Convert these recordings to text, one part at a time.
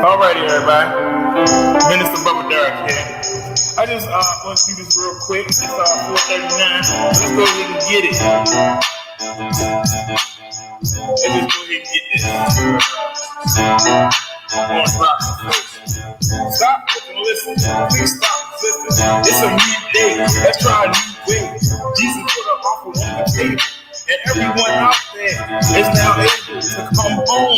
Alrighty, everybody. Minister Bubba Derek here. I just want to do this real quick. It's 4:39. Let's go ahead and get it. Stop looking, listen. Please stop resisting. It's a new day. Let's try a new way. Jesus put an offer on the table, and everyone out there is now able to come home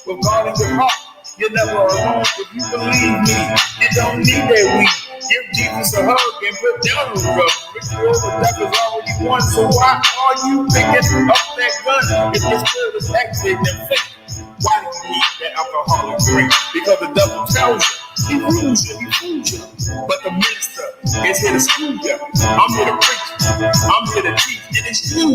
with God in your heart. You're never alone. If you believe me, you don't need that weed. Give Jesus a hug and put down the rug. Ritual the death is already won. So why are you picking up that gun? If your spirit is activated and fake, why do you need that alcoholic drink? Because the devil tells you, he fools you. But the minister is here to school you. I'm here to preach. I'm here to teach. It is you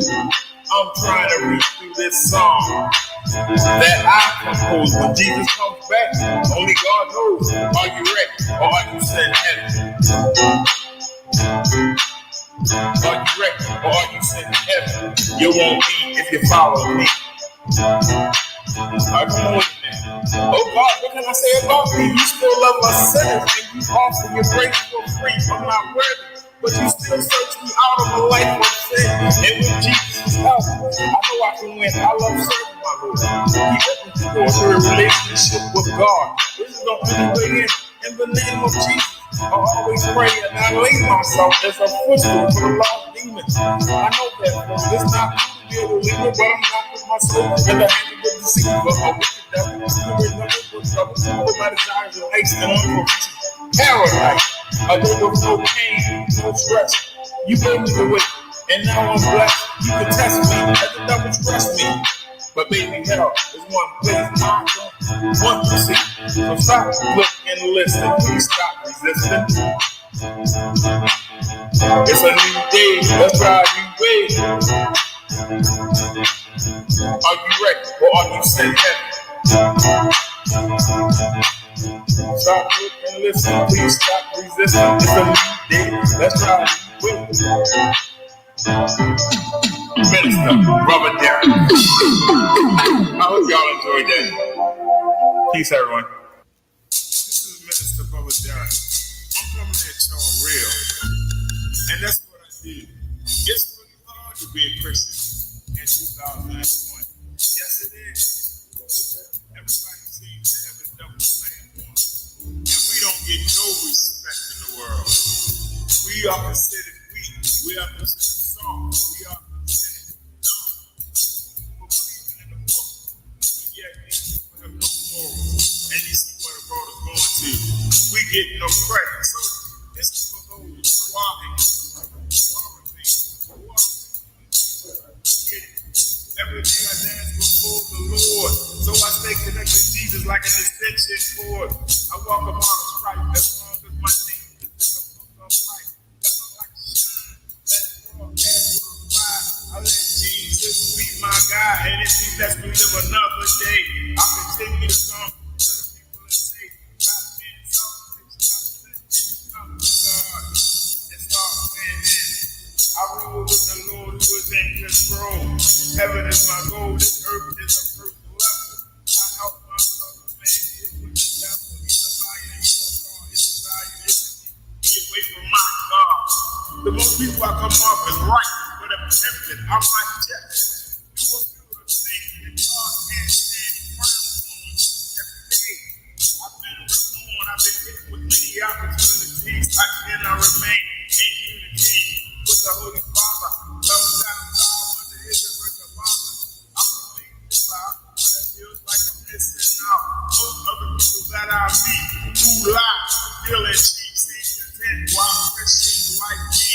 I'm trying to read through this song that I composed. When Jesus comes back, only God knows. Are you ready or are you sent heaven? Are you ready or are you sent heaven? You won't be if you follow me. Come on with that. Oh God, what can I say about me? You still love us sinners and you offer your grace for free. I'm not worthy, but you still search me out of a life of sin. And with Jesus' help, I know I can win. I love serving my Lord. He opens the door to a relationship with God. This is the only way in. In the name of Jesus, I always pray and I lay myself as a footstool for the lost demons. I know that it's not to be a believer, but I'm not with my soul in the hand of the deceiver. A wicked devil, you remember with trouble, with my desires and haste and unprovision. Paradise, a day with no pain, no stress. You gave me the way, and now I'm blessed. You can test me, and the devil stress me. But baby, hell is one place I don't want to see. So stop, look, and listen. Please stop resisting. It's a new day. Let's try a new way. Are you ready or are you sent heaven? Stop, look, and listen. Please stop resisting. It's a new day. Let's try a new way. Minister Robert Derrick. I hope y'all enjoyed that. Peace, everyone. This is Minister Robert Derrick. I'm coming at y'all real. And that's what I did. It's really hard to be a Christian in 2021. Yes, it is. Everybody seems to have a double standard. And we don't get no respect in the world. We are considered weak. We are considered soft. We are considered dumb for believing in the book. But yet, these people have no morals. And you see where the world is going to. We get no credit. So, this is for those who are every day I dance before the Lord. So I stay connected to Jesus like an extension cord. I walk upon a stripe as long as my name is a book of life. Let my light shine. Let the broadcast glorify. I let Jesus be my guide. And if he lets me live another day, I'll continue to come to the people and say, stop being selfish, come to God and start standing. I rule with the Lord who is in control. Heaven is my goal. This earth is a first level. I help my fellow man deal with the devil. He's a liar. He's a God. His desire is to keep me away from my God. The most people I come off as right, but I'm tempted. I might check. Do a few of the things that God can't stand and frown on every day. I've been reborn. I've been hit with many opportunities. I cannot remain in unity with the Holy Father. Love down under his original Father. I'm believing this out, but it feels like I'm missing out. Most other people that I meet who lie, steal and cheat, seem content while Christians like me.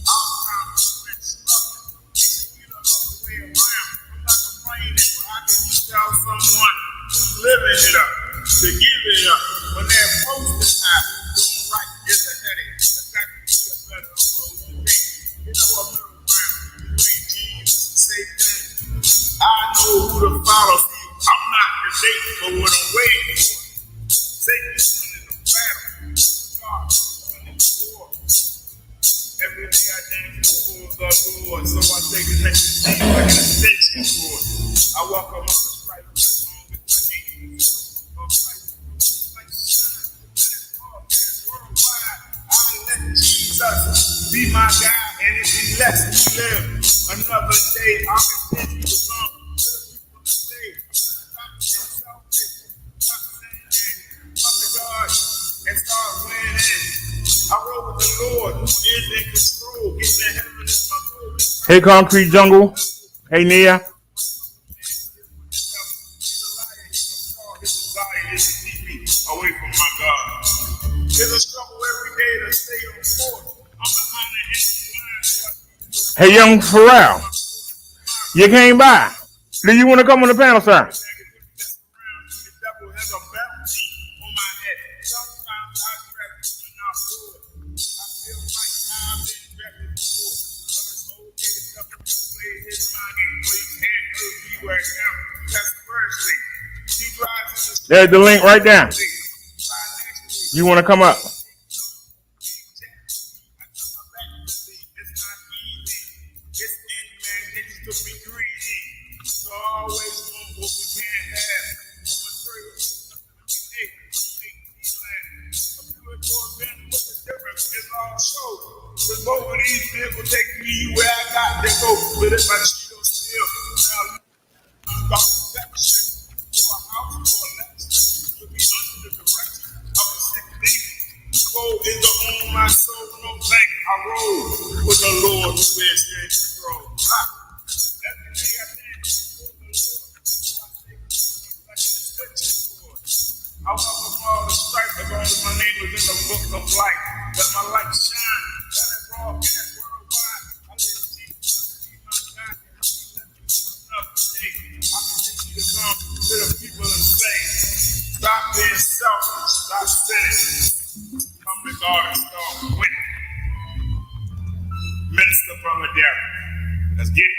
I'm trying to switch struggling. It should be the other way around. I'm not complaining, but how can you tell someone who's living it up to give it up when they're posting high? Doing right is a headache. That's got to be a better approach to me. You know what, middle ground between Jesus and Satan. I know who to follow. I'm not debating for what I'm waiting for. Satan is winning the battle. God is winning the war. Every day I dance before the Lord, so I take the next thing like an extension cord. I walk along the stripe as long as my name is of life. Like Be my God, and if He lets me live another day, I'll continue to come to the people to say, stop being selfish, stop saying come to God, and start winning. I roll with the Lord, who is in control. Getting to heaven is my goal. Hey, Concrete Jungle. Hey, Nia. Away from my God. There's a struggle every day to stay on course. I'm behind the enemy line. Hey, young Pharrell. You came by. Do you want to come on the panel, sir? There's the link right there. You want to come up? Both of these vehicles take me where I got to go. But if I still now is the on my soul, no thank I roll with the Lord who is in control. Every day I dance before the Lord. I welcome all the stripes of all my name is in the book of life. Let my light shine, let it broadcast worldwide. I live to see my God, and let me another day. I continue to come to the people and say, stop being selfish, stop sinning. Come to God and start winning. Minister Brother Derek. Let's get it.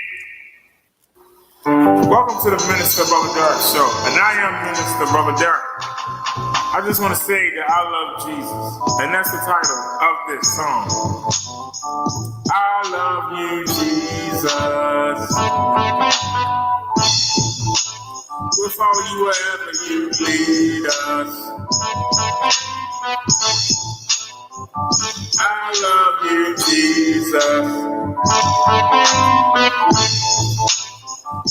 Welcome to the Minister Brother Derek Show. And I am Minister Brother Derek. I just want to say that I love Jesus. And that's the title of this song. I love you, Jesus. We'll follow you wherever you lead us. I love you, Jesus.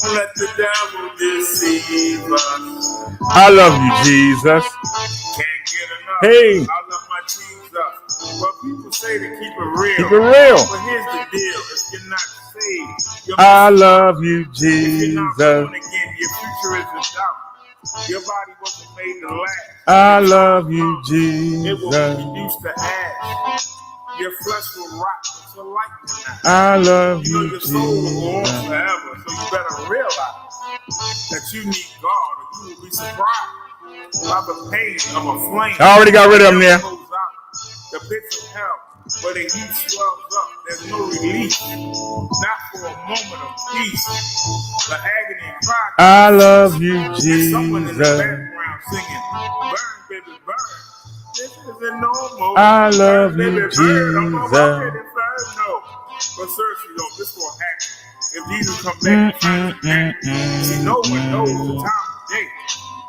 Don't let the devil deceive us. I love you, Jesus. Can't get enough. Hey. I love my Jesus. But people say to keep it real. Keep it real. But here's the deal. If you're not saved, I love you, if you're not Jesus. born again, your future is in doubt. Your body wasn't made to last. I love you, It will be Jesus. reduced to ash. Your flesh will rot, but your life will not. I love You know you, your soul will go on Jesus. forever, so you better realize that you need God, or you will be surprised by the pain of a flame. I already got rid of them there. The pits of hell, where the heat swells up, there's no relief, not for a moment of peace. The agony and cry. I love you, There's someone in the Jesus. background singing, burn, baby, burn. This isn't normal. I love Burn, baby, you, burn. I'm a Jesus. walking inferno. But seriously, though, this will happen. If Jesus comes back and finds you, see, no one knows the time of day.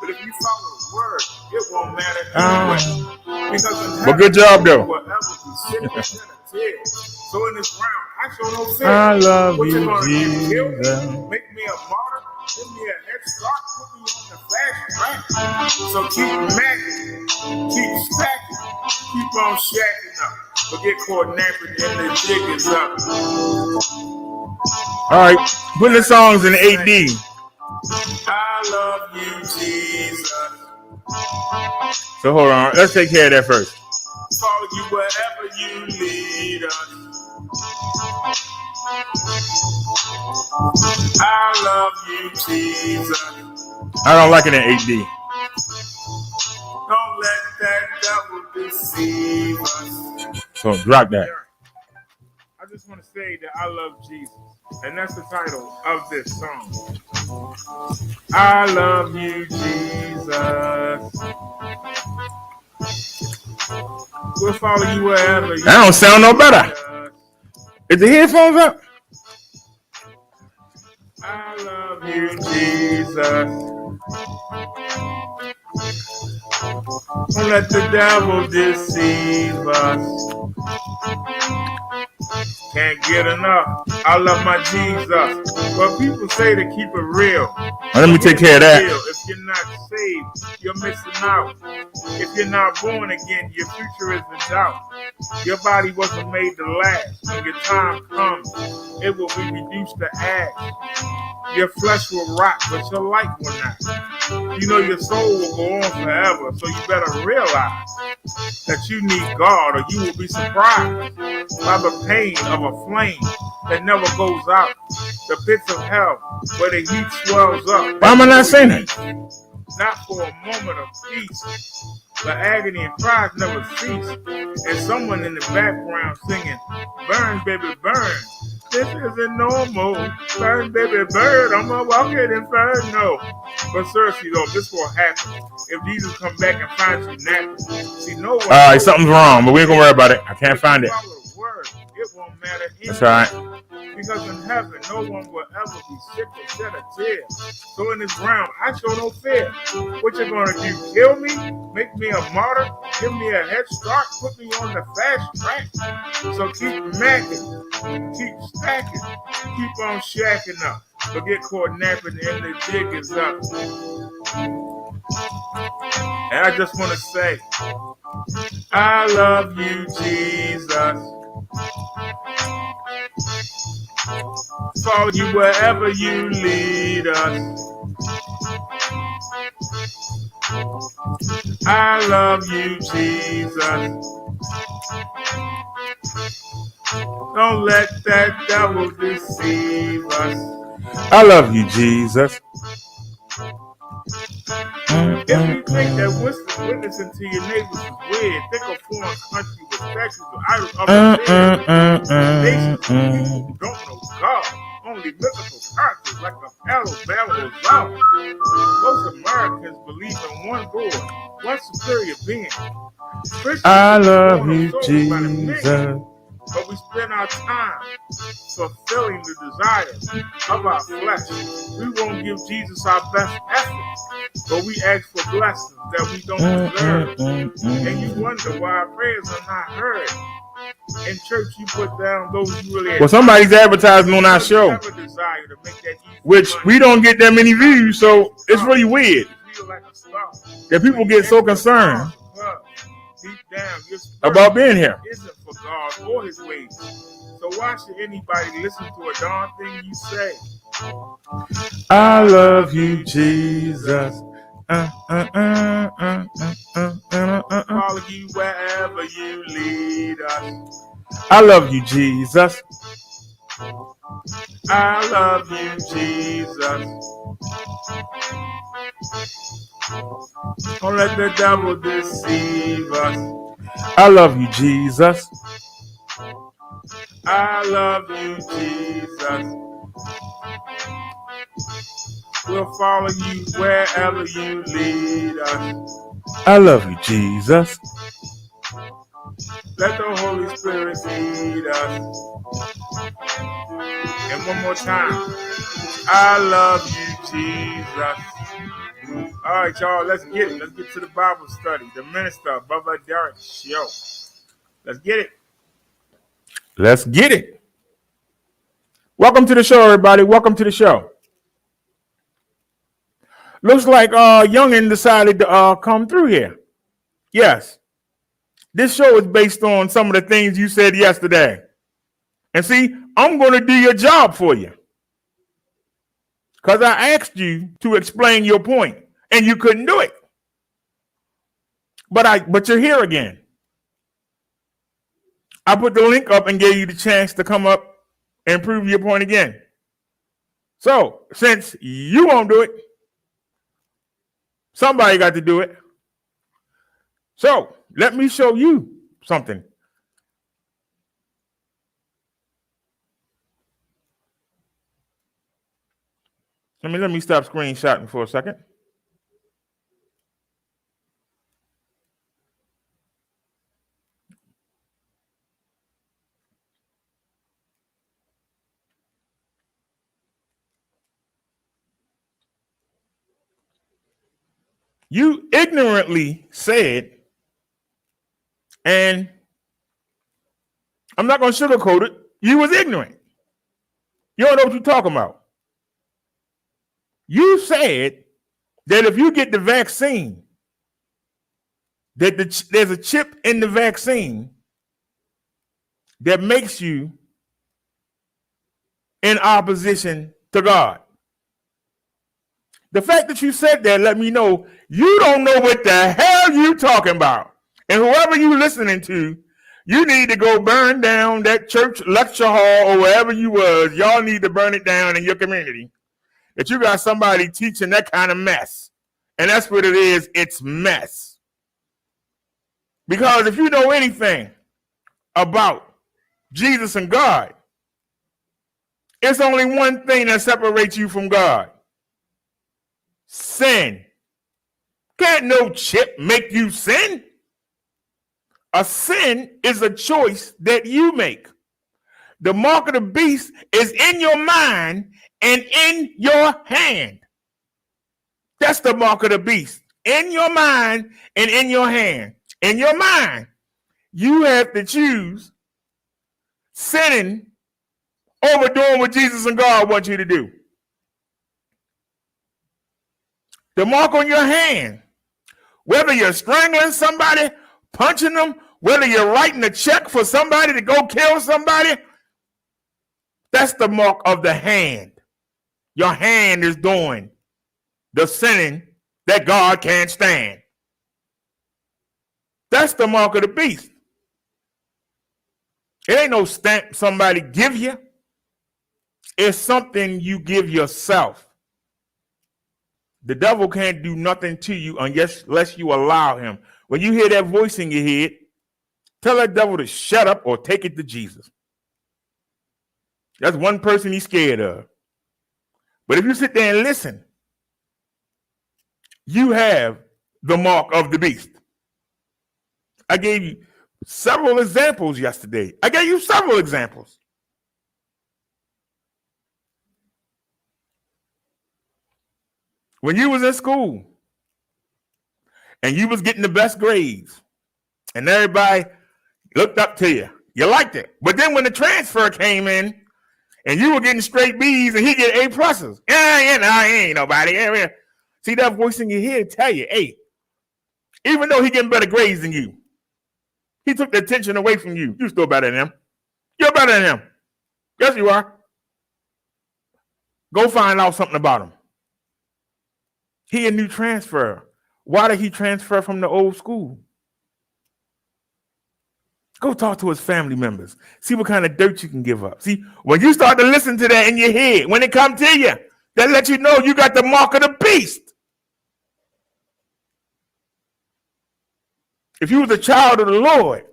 But if you follow the word, it won't matter anyway. Because in But good job, though. whatever be sickness and a tear. So in this round, I show no fear. I love What you, gonna do? Kill me? Jesus. Make me a martyr? Give me a head start? Put me on the fast track? So keep macking, keep stacking, keep on shacking up. But get caught napping and the jig is up. All right, put the songs in 8D. I love you, Jesus. So hold on, let's take care of that first. Follow you wherever you lead us. I love you, Jesus. I don't like it in 8D. Don't let that devil deceive us. So drop that. I just want to say that I love Jesus. And that's the title of this song. I love you, Jesus. We'll follow you wherever you That don't sound no better. Is the headphones up? I love you, Jesus. Don't let the devil deceive us. Can't get enough. I love my Jesus. But people say to keep it real. Well, let me take care of that. If you're not saved, you're missing out. If you're not born again, your future is in doubt. Your body wasn't made to last. When your time comes, it will be reduced to ash. Your flesh will rot, but your life will not. You know your soul will go on forever, so you better realize that you need God, or you will be surprised by the pain of a flame that never goes out. The pits of hell where the heat swells up. Why am I not saying it? Not for a moment of peace. The agony and cries never cease. And someone in the background singing, burn, baby, burn. This isn't normal. Burn, baby, burn. I'm a walking inferno. But seriously, though, this will happen if Jesus come back and finds you napping. See, no one. All right, something's wrong, but we ain't gonna worry about it. I can't find it. It won't matter. That's all right. Because in heaven, no one will ever be sick or shed a tear. So in this realm, I show no fear. What you gonna do? Kill me? Make me a martyr? Give me a head start? Put me on the fast track? So keep macking, keep stacking, keep on shacking up. But get caught napping and the jig is up. And I just want to say, I love you, Jesus. Follow you wherever you lead us. I love you, Jesus. Don't let that devil deceive us. I love you, Jesus. If you think that witnessing to your neighbors is weird, think of foreign country with statues of idols of the nations of people who don't know God. Only mythical characters like the Alabama was out. Most Americans believe in one God, one superior being. Christians I love you, Jesus. But we spend our time fulfilling the desires of our flesh. We won't give Jesus our best effort, but we ask for blessings that we don't deserve. And you wonder why our prayers are not heard. In church, you put down those you really. Well, somebody's advertising on our show, which we don't get that many views, so it's really weird that people get so concerned about being here. Isn't for God or His ways. So why should anybody listen to a darn thing you say? I love you, Jesus. Follow you wherever you lead us. I love you, Jesus. I love you, Jesus. Don't let the devil deceive us. I love you, Jesus. I love you, Jesus. We'll follow you wherever you lead us. I love you, Jesus. Let the Holy Spirit lead us. And one more time. I love you, Jesus. All right, y'all, let's get it. Let's get to the Bible study. The minister, Brother Derek Show. Let's get it. Let's get it. Welcome to the show, everybody. Welcome to the show. Looks like Youngin decided to come through here. Yes. This show is based on some of the things you said yesterday. And see, I'm going to do your job for you. Because I asked you to explain your point, and you couldn't do it. But you're here again. I put the link up and gave you the chance to come up and prove your point again. So, since you won't do it, somebody got to do it. So, let me show you something. Let me stop screenshotting for a second. You ignorantly said, and I'm not going to sugarcoat it, You was ignorant. You don't know what you're talking about. You said that if you get the vaccine, that there's a chip in the vaccine that makes you in opposition to God. The fact that you said that let me know you don't know what the hell you talking about. And whoever you listening to, you need to go burn down that church lecture hall or wherever you was. Y'all need to burn it down in your community. That you got somebody teaching that kind of mess. And that's what it is. It's mess. Because if you know anything about Jesus and God, it's only one thing that separates you from God. Sin. Can't no chip make you sin. A sin is a choice that you make. The mark of the beast is in your mind and in your hand. That's the mark of the beast. In your mind and in your hand. In your mind, you have to choose sinning over doing what Jesus and God want you to do. The mark on your hand, whether you're strangling somebody, punching them, whether you're writing a check for somebody to go kill somebody, that's the mark of the hand. Your hand is doing the sinning that God can't stand. That's the mark of the beast. It ain't no stamp somebody give you. It's something you give yourself. The devil can't do nothing to you unless you allow him. When you hear that voice in your head, tell that devil to shut up or take it to Jesus. That's one person he's scared of. But if you sit there and listen, you have the mark of the beast. I gave you several examples yesterday. I gave you several examples. When you was in school and you was getting the best grades and everybody looked up to you, you liked it. But then when the transfer came in and you were getting straight B's and he get A pluses, I ain't nobody. See that voice in your head tell you, hey, even though he getting better grades than you, he took the attention away from you. You still better than him. You're better than him. Yes, you are. Go find out something about him. He a new transfer. Why did he transfer from the old school? Go talk to his family members. See what kind of dirt you can give up. See, when you start to listen to that in your head, when it comes to you, that let you know you got the mark of the beast. If you was a child of the Lord,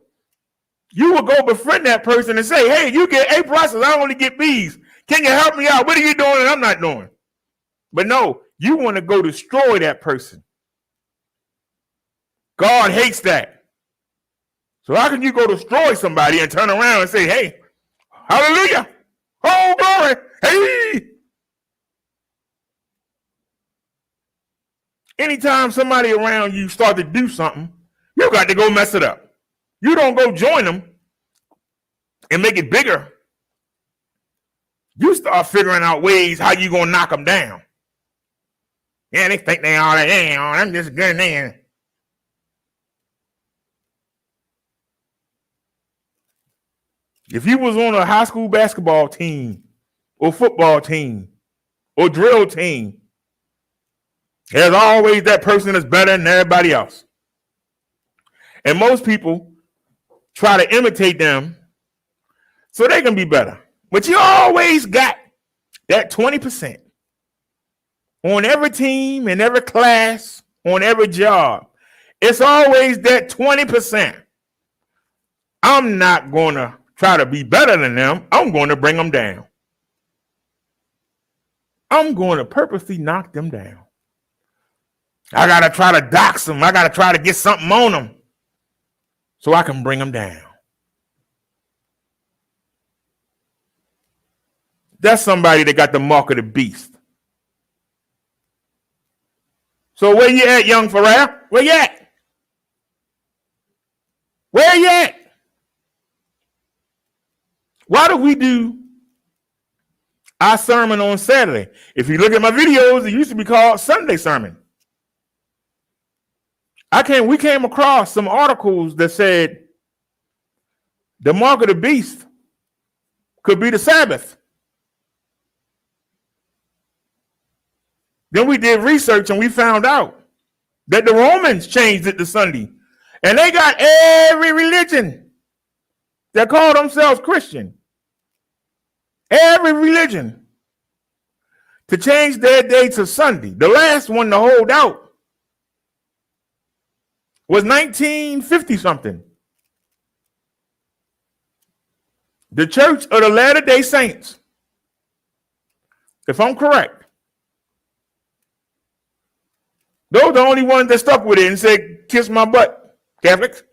you would go befriend that person and say, hey, you get A pluses, I only get B's. Can you help me out? What are you doing and I'm not doing? But no, you want to go destroy that person. God hates that. So how can you go destroy somebody and turn around and say, hey, hallelujah, oh, glory, hey. Anytime somebody around you start to do something, you got to go mess it up. You don't go join them and make it bigger. You start figuring out ways how you going to knock them down. Yeah, they think they all that. Hey, I'm just good man. If you was on a high school basketball team or football team or drill team, there's always that person that's better than everybody else. And most people try to imitate them so they can be better. But you always got that 20%. On every team, in every class, on every job, it's always that 20%. I'm not going to try to be better than them. I'm going to bring them down. I'm going to purposely knock them down. I got to try to dox them. I got to try to get something on them so I can bring them down. That's somebody that got the mark of the beast. So where you at, young Pharrell? Where you at? Where you at? Why do we do our sermon on Saturday? If you look at my videos, it used to be called Sunday sermon. We came across some articles that said the mark of the beast could be the Sabbath. Then we did research and we found out that the Romans changed it to Sunday. And they got every religion that called themselves Christian, every religion, to change their day to Sunday. The last one to hold out was 1950 something. The Church of the Latter-day Saints, if I'm correct, those are the only ones that stuck with it and said, kiss my butt, Catholics.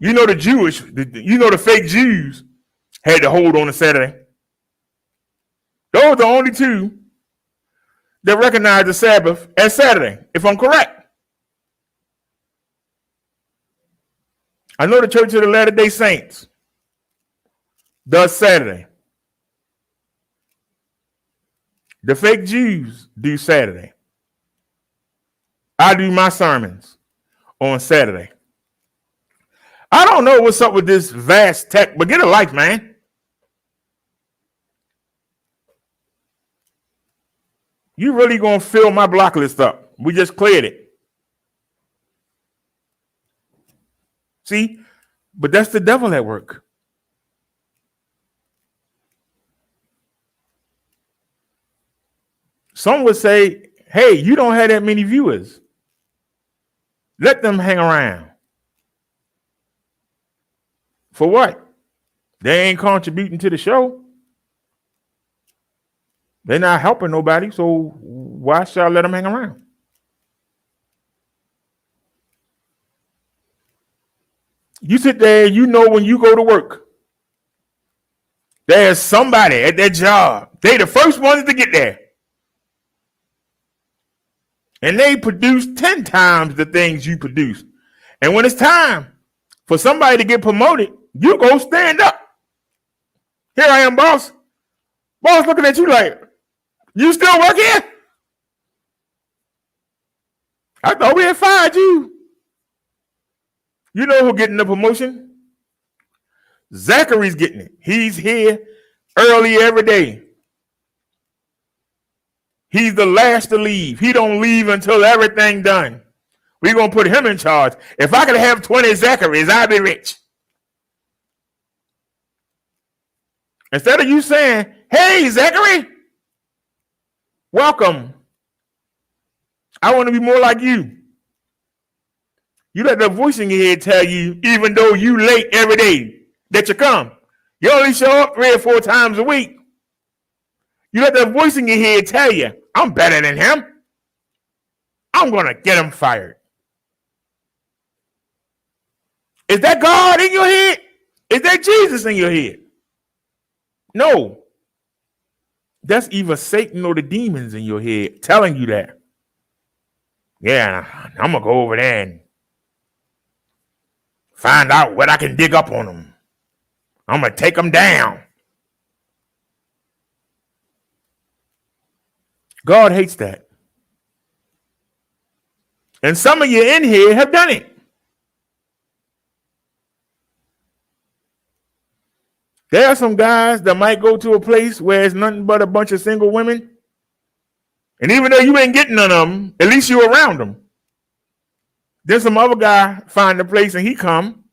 You know the fake Jews had to hold on a Saturday. Those are the only two that recognize the Sabbath as Saturday, if I'm correct. I know the Church of the Latter-day Saints does Saturday. The fake Jews do Saturday. I do my sermons on Saturday. I don't know what's up with this vast tech, but get a life, man. You really gonna fill my block list up? We just cleared it. See, but that's the devil at work. Some would say, hey, you don't have that many viewers. Let them hang around. For what? They ain't contributing to the show. They're not helping nobody, so why should I let them hang around? You sit there, you know when you go to work, there's somebody at that job. They the first ones to get there. And they produce 10 times the things you produce. And when it's time for somebody to get promoted, you go stand up. Here I am, boss. Boss looking at you like, you still work here? I thought we had fired you. You know who getting the promotion? Zachary's getting it. He's here early every day. He's the last to leave. He don't leave until everything done. We're going to put him in charge. If I could have 20 Zacharys, I'd be rich. Instead of you saying, hey, Zachary, welcome. I want to be more like you. You let the voice in your head tell you, even though you late every day, that you come. You only show up 3 or 4 times a week. You let that voice in your head tell you, I'm better than him. I'm going to get him fired. Is that God in your head? Is that Jesus in your head? No. That's either Satan or the demons in your head telling you that. Yeah, I'm going to go over there and find out what I can dig up on them. I'm going to take them down. God hates that. And some of you in here have done it. There are some guys that might go to a place where it's nothing but a bunch of single women. And even though you ain't getting none of them, at least you're around them. Then some other guy find a place and he come.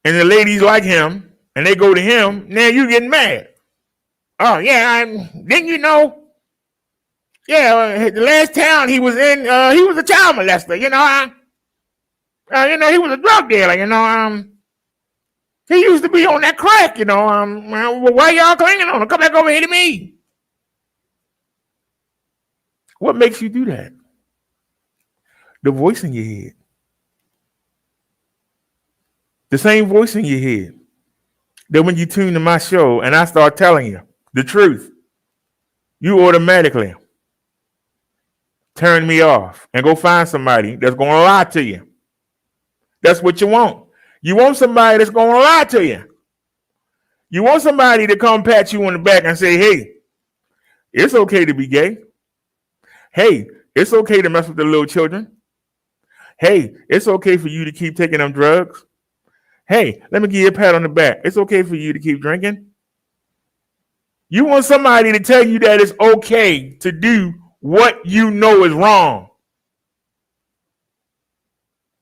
And the ladies like him. And they go to him. Now you getting mad. Oh, yeah. Didn't you know? Yeah, the last town he was in, he was a child molester. He was a drug dealer. He used to be on that crack. Well, why y'all clinging on him? Come back over here to me. What makes you do that? The voice in your head. The same voice in your head that when you tune to my show and I start telling you the truth, you automatically turn me off and go find somebody that's going to lie to you. That's what you want. You want somebody that's going to lie to you. You want somebody to come pat you on the back and say, hey, it's okay to be gay. Hey, it's okay to mess with the little children. Hey, it's okay for you to keep taking them drugs. Hey, let me give you a pat on the back. It's okay for you to keep drinking. You want somebody to tell you that it's okay to do what you know is wrong.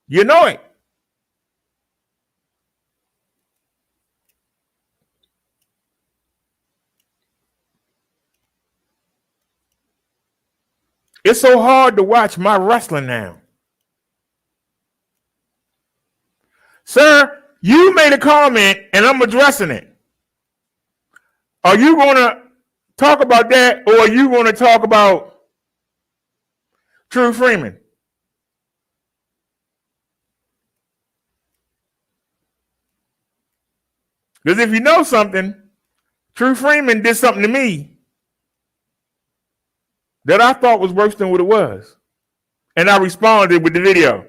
You know it. It's so hard to watch my wrestling now. Sir, you made a comment and I'm addressing it. Are you going to talk about that, or are you going to talk about True Freeman? Because if you know something, True Freeman did something to me that I thought was worse than what it was. And I responded with the video.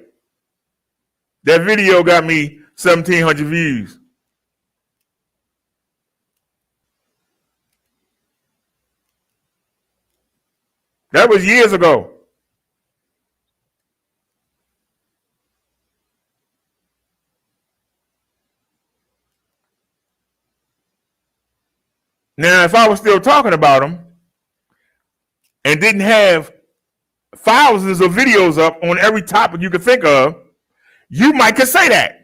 That video got me 1,700 views. That was years ago. Now, if I was still talking about him and didn't have thousands of videos up on every topic you could think of, you might could say that.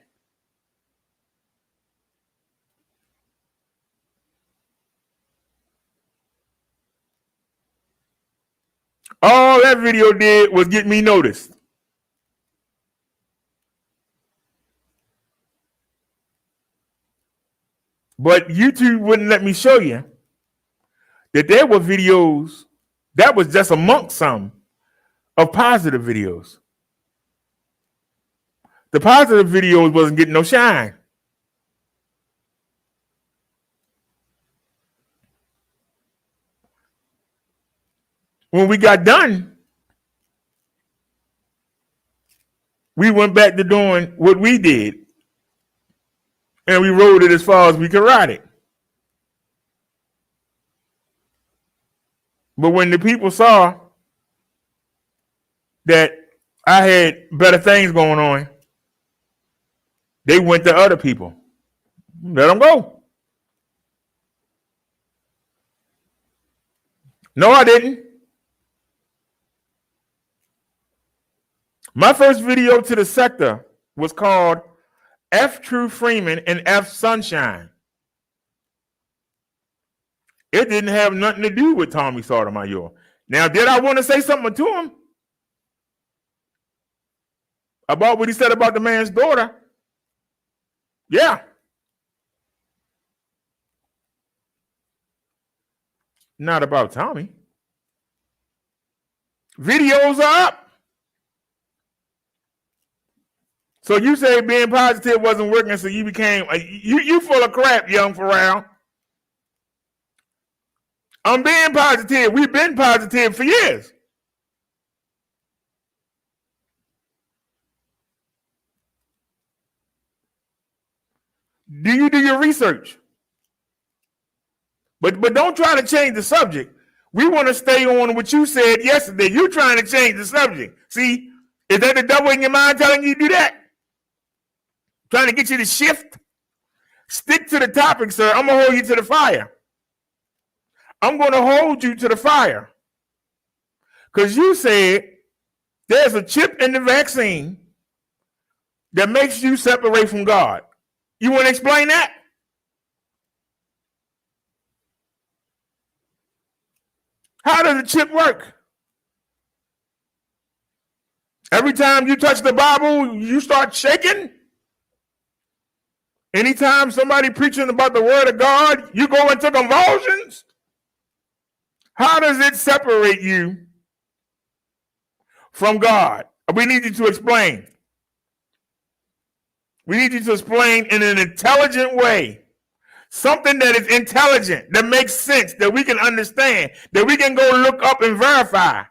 All that video did was get me noticed. But YouTube wouldn't let me show you that there were videos that was just amongst some of positive videos. The positive videos wasn't getting no shine. When we got done, we went back to doing what we did, and we rode it as far as we could ride it. But when the people saw that I had better things going on, they went to other people. Let them go. No, I didn't. My first video to the sector was called F True Freeman and F Sunshine. It didn't have nothing to do with Tommy Sotomayor. Now, did I want to say something to him about what he said about the man's daughter? Yeah. Not about Tommy. Videos are up. So you say being positive wasn't working, so you became you full of crap, young Pharrell. I'm being positive. We've been positive for years. Do you do your research? But don't try to change the subject. We want to stay on what you said yesterday. You're trying to change the subject. See, is that the devil in your mind telling you to do that? Trying to get you to shift? Stick to the topic, sir. I'm going to hold you to the fire. I'm going to hold you to the fire. Because you said there's a chip in the vaccine that makes you separate from God. You want to explain that? How does the chip work? Every time you touch the Bible, you start shaking? Anytime somebody preaching about the word of God, you go into convulsions? How does it separate you from God? We need you to explain. We need you to explain in an intelligent way. Something that is intelligent, that makes sense, that we can understand, that we can go look up and verify.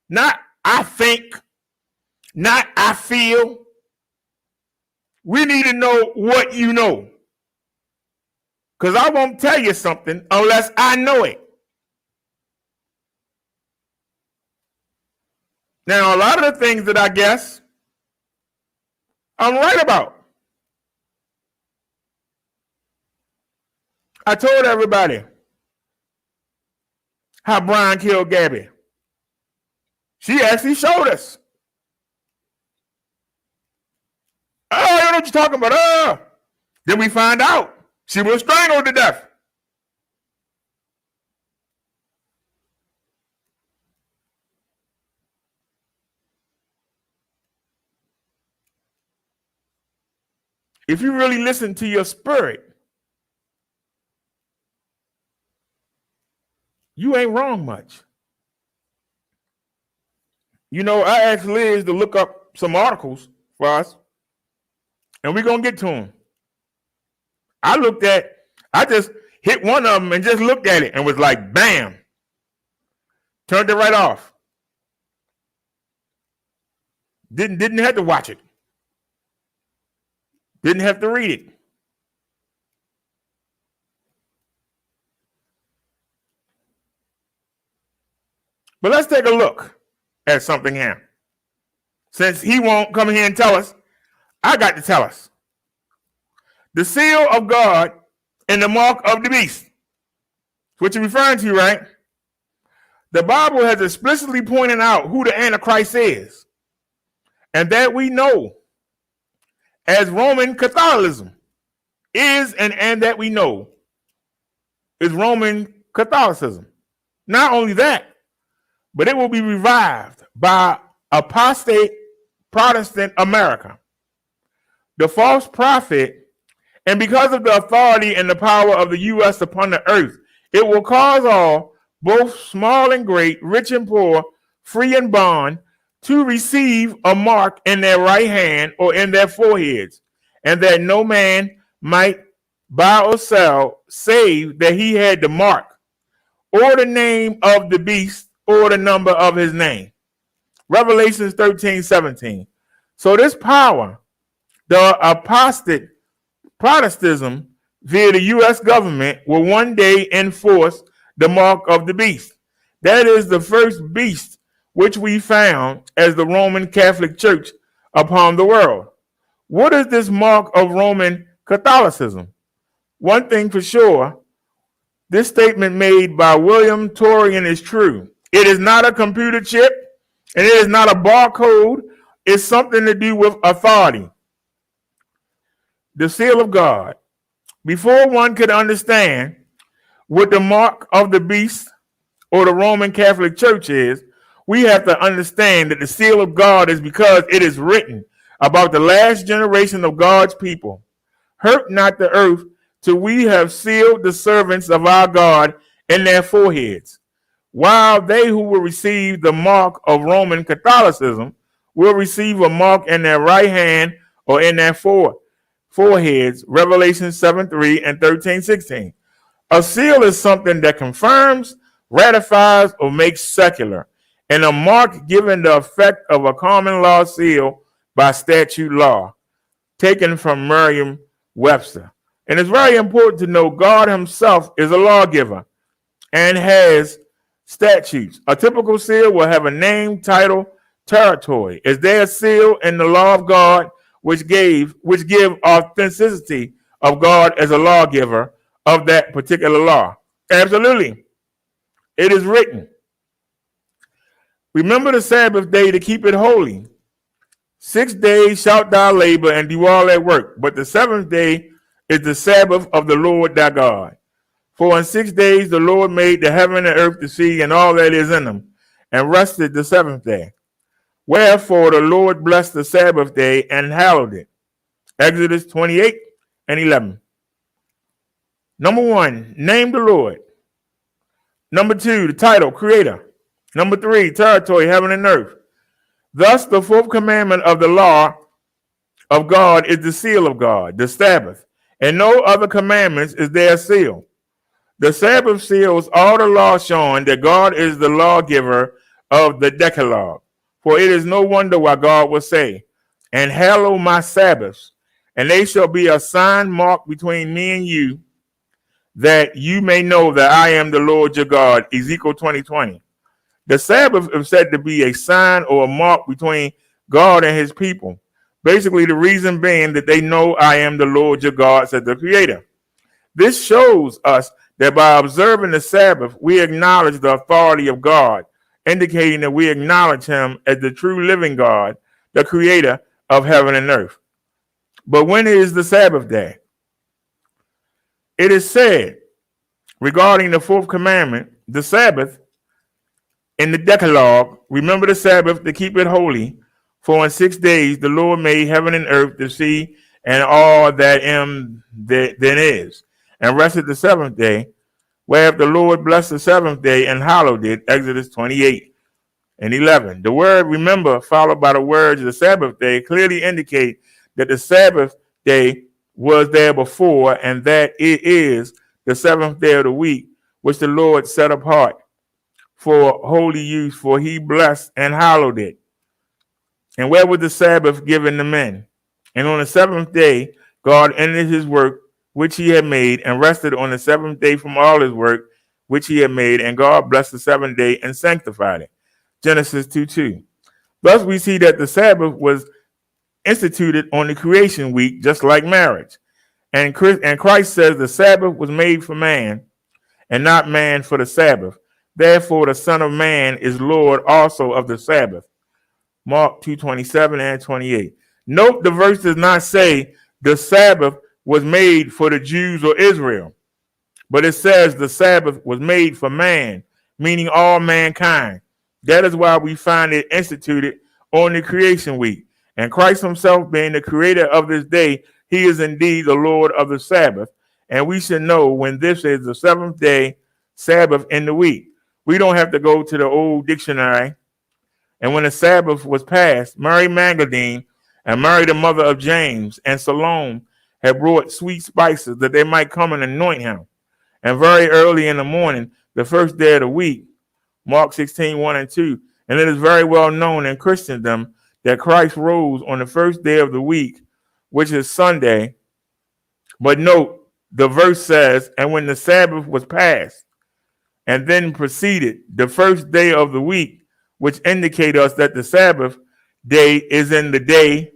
Not I think, not I feel. We need to know what you know. Because I won't tell you something unless I know it. Now, a lot of the things that I guess I'm right about. I told everybody how Brian killed Gabby. She actually showed us. Oh, you know what you're talking about. Then we find out she was strangled to death. If you really listen to your spirit, you ain't wrong much. You know, I asked Liz to look up some articles for us, and we're going to get to them. I just hit one of them and just looked at it and was like, bam, turned it right off. Didn't have to watch it. Didn't have to read it. But let's take a look at something here. Since he won't come here and tell us, I got to tell us. The seal of God and the mark of the beast. What you're referring to, right? The Bible has explicitly pointed out who the Antichrist is. And that we know as Roman Catholicism is, and that we know is Roman Catholicism. Not only that, but it will be revived by apostate Protestant America. The false prophet, and because of the authority and the power of the U.S. upon the earth, it will cause all, both small and great, rich and poor, free and bond, to receive a mark in their right hand or in their foreheads, and that no man might buy or sell, save that he had the mark, or the name of the beast, or the number of his name. Revelations 13:17. So this power, the apostate Protestantism via the U.S. government, will one day enforce the mark of the beast. That is the first beast which we found as the Roman Catholic Church upon the world. What is this mark of Roman Catholicism? One thing for sure, this statement made by William Torian is true. It is not a computer chip, and it is not a barcode. It's something to do with authority. The seal of God. Before one could understand what the mark of the beast or the Roman Catholic Church is, we have to understand that the seal of God is because it is written about the last generation of God's people. Hurt not the earth till we have sealed the servants of our God in their foreheads. While they who will receive the mark of Roman Catholicism will receive a mark in their right hand or in their foreheads. Revelation 7:3 and 13:16. A seal is something that confirms, ratifies, or makes secular, and a mark given the effect of a common law seal by statute law, taken from Merriam-Webster. And it's very important to know God himself is a lawgiver and has statutes. A typical seal will have a name, title, territory. Is there a seal in the law of God which give authenticity of God as a lawgiver of that particular law? Absolutely. It is written. Remember the Sabbath day to keep it holy. 6 days shalt thou labor and do all that work, but the seventh day is the Sabbath of the Lord thy God. For in 6 days the Lord made the heaven and earth, the sea, and all that is in them, and rested the seventh day. Wherefore the Lord blessed the Sabbath day and hallowed it. Exodus 28 and 11. Number 1, name the Lord. Number 2, the title, creator. Number 3, territory, heaven and earth. Thus, the fourth commandment of the law of God is the seal of God, the Sabbath, and no other commandments is there a seal. The Sabbath seals all the law, showing that God is the lawgiver of the Decalogue. For it is no wonder why God will say, and hallow my Sabbaths, and they shall be a sign marked between me and you, that you may know that I am the Lord your God. Ezekiel 20:20. The Sabbath is said to be a sign or a mark between God and his people. Basically, the reason being that they know I am the Lord your God, said the Creator. This shows us that by observing the Sabbath, we acknowledge the authority of God, indicating that we acknowledge him as the true living God, the creator of heaven and earth. But when is the Sabbath day? It is said regarding the fourth commandment, the Sabbath in the Decalogue, remember the Sabbath to keep it holy, for in 6 days the Lord made heaven and earth, the sea, and all that in then is, and rested the seventh day. Whereof the Lord blessed the seventh day and hallowed it. Exodus 28:11. The word remember, followed by the words the Sabbath day, clearly indicate that the Sabbath day was there before, and that it is the seventh day of the week, which the Lord set apart for holy use, for he blessed and hallowed it. And where was the Sabbath given to men? And on the seventh day, God ended his work which he had made, and rested on the seventh day from all his work which he had made. And God blessed the seventh day and sanctified it. Genesis 2:2. Thus we see that the Sabbath was instituted on the creation week, just like marriage. And Christ says the Sabbath was made for man, and not man for the Sabbath. Therefore the Son of Man is Lord also of the Sabbath. Mark 2:27 and 28. Note the verse does not say the Sabbath was made for the Jews or Israel, but it says the Sabbath was made for man, meaning all mankind. That is why we find it instituted on the creation week. And Christ himself being the creator of this day, he is indeed the Lord of the Sabbath. And we should know when this is the seventh day Sabbath in the week. We don't have to go to the old dictionary. And when the Sabbath was passed, Mary Magdalene and Mary the mother of James and Salome had brought sweet spices that they might come and anoint him. And very early in the morning, the first day of the week, Mark 16:1 and 2, and it is very well known in Christendom that Christ rose on the first day of the week, which is Sunday. But note, the verse says, and when the Sabbath was passed, and then proceeded the first day of the week, which indicate us that the Sabbath day is in the day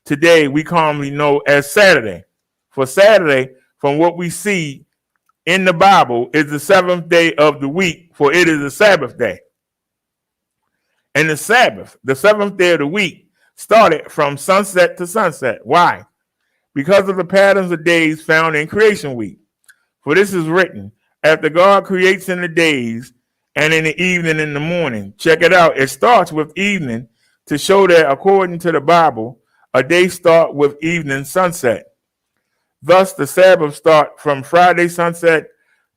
today we commonly know as Saturday. For Saturday, from what we see in the Bible, is the seventh day of the week, for it is the Sabbath day. And the Sabbath, the seventh day of the week, started from sunset to sunset. Why? Because of the patterns of days found in creation week. For this is written, after God creates in the days and in the evening and in the morning. Check it out. It starts with evening to show that according to the Bible, a day start with evening sunset. Thus, the Sabbath start from Friday sunset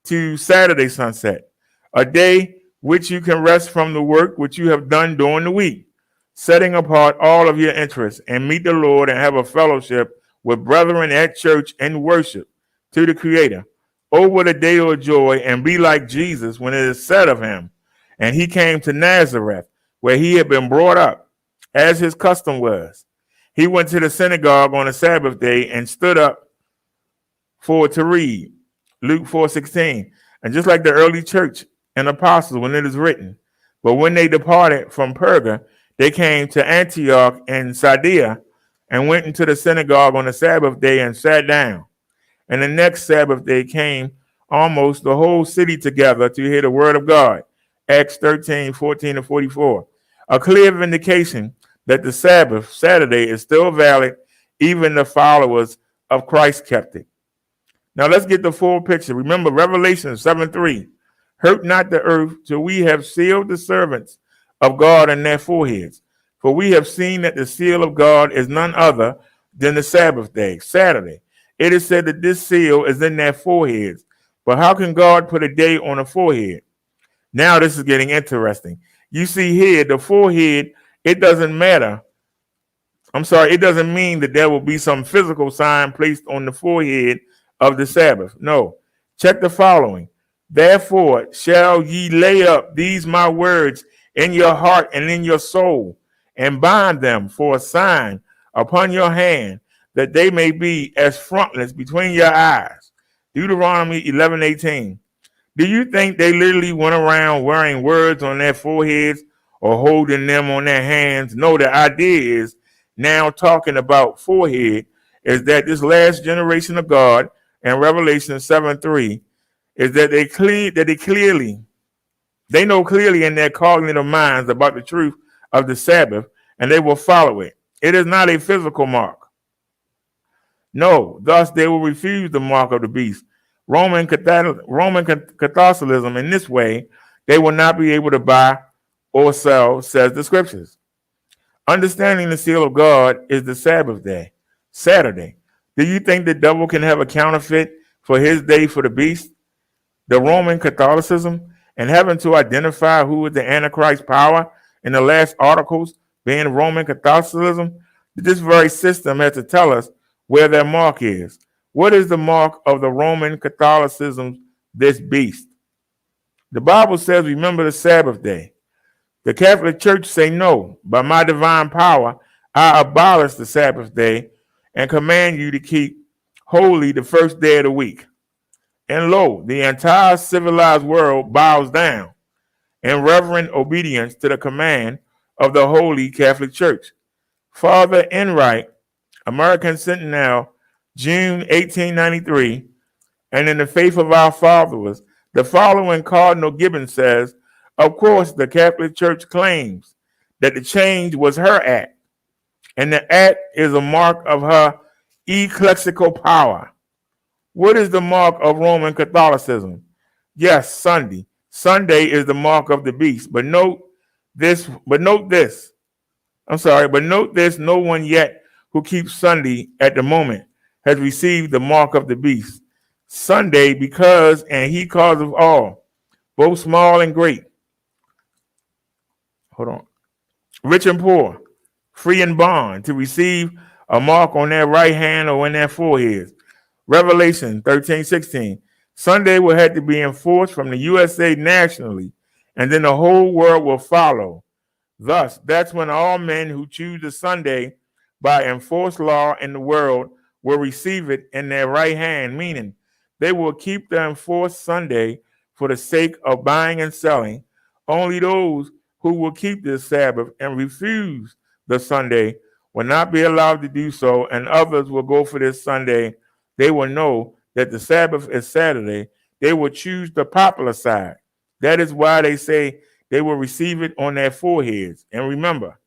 to Saturday sunset, a day which you can rest from the work which you have done during the week, setting apart all of your interests and meet the Lord and have a fellowship with brethren at church and worship to the Creator. Oh, what a day of joy, and be like Jesus when it is said of him, and he came to Nazareth, where he had been brought up, as his custom was. He went to the synagogue on the Sabbath day and stood up for to read. Luke 4:16. And just like the early church and apostles, when it is written, but when they departed from Perga, they came to Antioch and Pisidia and went into the synagogue on the Sabbath day and sat down. And the next Sabbath day came almost the whole city together to hear the word of God. Acts 13:14-44. A clear vindication that the Sabbath, Saturday, is still valid. Even the followers of Christ kept it. Now let's get the full picture. Remember Revelation 7:3. Hurt not the earth till we have sealed the servants of God in their foreheads. For we have seen that the seal of God is none other than the Sabbath day, Saturday. It is said that this seal is in their foreheads. But how can God put a day on a forehead? Now this is getting interesting. You see here, the forehead, it doesn't matter. It doesn't mean that there will be some physical sign placed on the forehead of the Sabbath. No. Check the following. Therefore shall ye lay up these my words in your heart and in your soul, and bind them for a sign upon your hand, that they may be as frontlets between your eyes. Deuteronomy 11:18. Do you think they literally went around wearing words on their foreheads or holding them on their hands? No, the idea is now talking about forehead is that this last generation of God and Revelation 7:3 is that they know clearly in their cognitive minds about the truth of the Sabbath and they will follow it. It is not a physical mark. No, thus they will refuse the mark of the beast. Roman Catholicism, in this way, they will not be able to buy or sell, says the scriptures. Understanding the seal of God is the Sabbath day, Saturday. Do you think the devil can have a counterfeit for his day for the beast? The Roman Catholicism and having to identify who is the Antichrist power in the last articles being Roman Catholicism, this very system has to tell us where their mark is. What is the mark of the Roman Catholicism, this beast? The Bible says, remember the Sabbath day. The Catholic Church say no. By my divine power, I abolish the Sabbath day and command you to keep holy the first day of the week. And lo, the entire civilized world bows down in reverent obedience to the command of the Holy Catholic Church. Father Enright, American Sentinel, June 1893, and in the faith of our fathers, the following Cardinal Gibbon says, of course, the Catholic Church claims that the change was her act, and the act is a mark of her ecclesiastical power. What is the mark of Roman Catholicism? Yes, Sunday. Sunday is the mark of the beast. But note this. Note this, no one yet who keeps Sunday at the moment has received the mark of the beast. Sunday, because and he causeth all, both small and great. Rich and poor, free and bond, to receive a mark on their right hand or in their foreheads. Revelation 13:16. Sunday will have to be enforced from the USA nationally, and then the whole world will follow. Thus, that's when all men who choose a Sunday by enforced law in the world will receive it in their right hand, meaning they will keep the enforced Sunday for the sake of buying and selling. Only those who will keep this Sabbath and refuse the Sunday will not be allowed to do so, and others will go for this Sunday. They will know that the Sabbath is Saturday. They will choose the popular side. That is why they say they will receive it on their foreheads. And remember,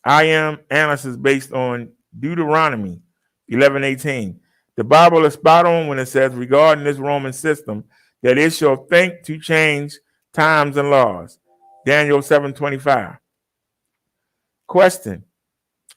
I am analysis based on Deuteronomy 11:18. The Bible is spot on when it says regarding this Roman system that it shall think to change times and laws. Daniel 7:25. Question: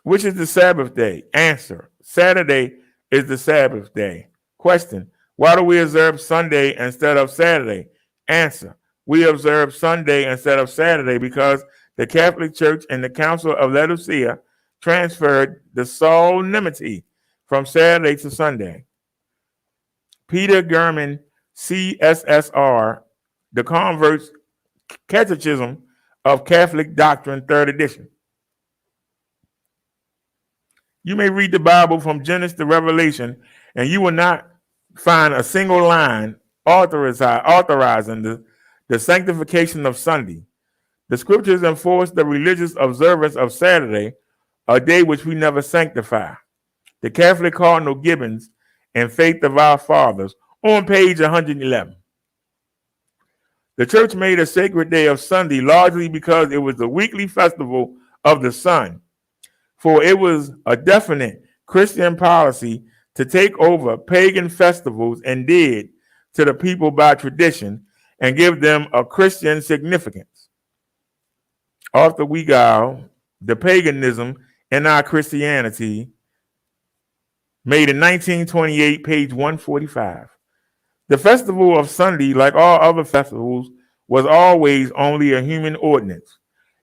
which is the Sabbath day? Answer: Saturday is the Sabbath day. Question: why do we observe Sunday instead of Saturday? Answer: we observe Sunday instead of Saturday because the Catholic Church and the Council of Laodicea transferred the solemnity from Saturday to Sunday. Peter German, CSSR, The Convert's Catechism of Catholic Doctrine, 3rd edition. You may read the Bible from Genesis to Revelation, and you will not find a single line authorizing the sanctification of Sunday. The scriptures enforce the religious observance of Saturday, a day which we never sanctify. The Catholic Cardinal Gibbons and Faith of Our Fathers on page 111. The church made a sacred day of Sunday largely because it was the weekly festival of the sun, for it was a definite Christian policy to take over pagan festivals and did to the people by tradition and give them a Christian significance. Arthur Weigall, The Paganism in Our Christianity, made in 1928, page 145. The festival of Sunday, like all other festivals, was always only a human ordinance.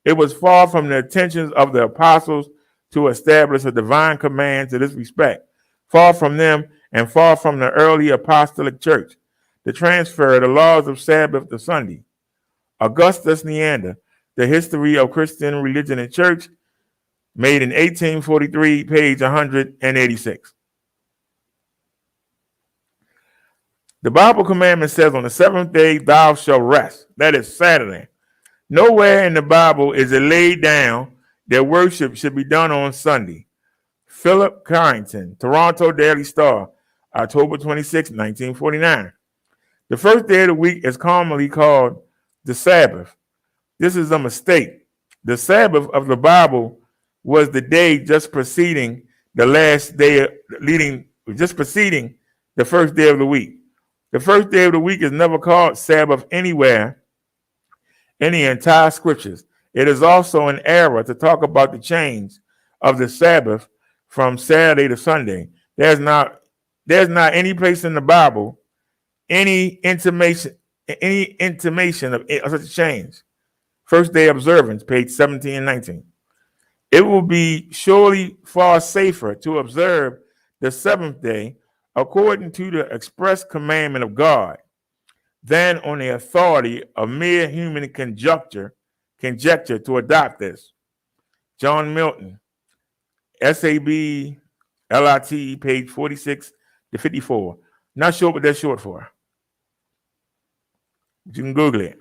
It was far from the intentions of the apostles to establish a divine command to this respect. Far from them and far from the early apostolic church to transfer the laws of Sabbath to Sunday. Augustus Neander, The History of Christian Religion and Church, made in 1843, page 186. The Bible commandment says on the seventh day thou shalt rest. That is Saturday. Nowhere in the Bible is it laid down that worship should be done on Sunday. Philip Carrington, Toronto Daily Star, October 26, 1949. The first day of the week is commonly called the Sabbath. This is a mistake. The Sabbath of the Bible was the day just preceding the last day, just preceding the first day of the week. The first day of the week is never called Sabbath anywhere in the entire scriptures. It is also an error to talk about the change of the Sabbath from Saturday to Sunday. There's not any place in the Bible any intimation of such a change. First day observance, page 17 and 19. It will be surely far safer to observe the seventh day according to the express commandment of God than on the authority of mere human conjecture to adopt this. John Milton, SAB LIT, page 46 to 54. Not sure what that's short for. You can Google it.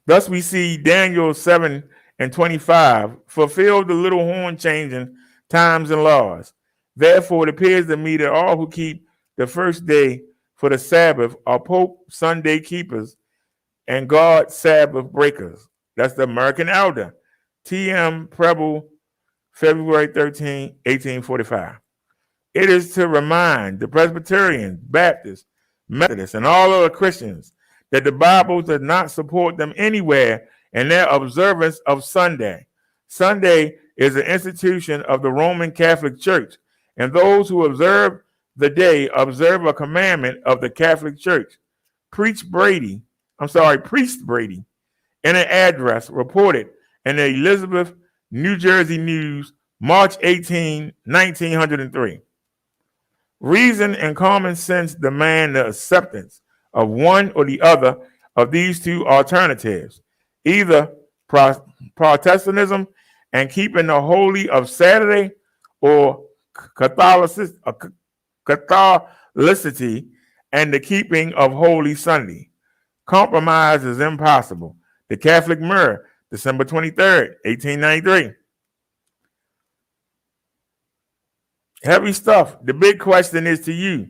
Thus we see Daniel 7 and 25 fulfill the little horn changing times and laws. Therefore, it appears to me that all who keep the first day for the Sabbath are Pope Sunday keepers and God Sabbath breakers. That's the American Elder, T.M. Preble, February 13, 1845. It is to remind the Presbyterians, Baptists, Methodists, and all other Christians that the Bible does not support them anywhere in their observance of Sunday. Sunday is an institution of the Roman Catholic Church, and those who observe the day observe a commandment of the Catholic Church. Priest Brady, in an address reported in the Elizabeth, New Jersey News, March 18, 1903. Reason and common sense demand the acceptance of one or the other of these two alternatives, either Protestantism and keeping the holy of Saturday, or Catholicity and the keeping of Holy Sunday. Compromise is impossible. The Catholic Mirror, December 23rd, 1893. Heavy stuff. The big question is to you,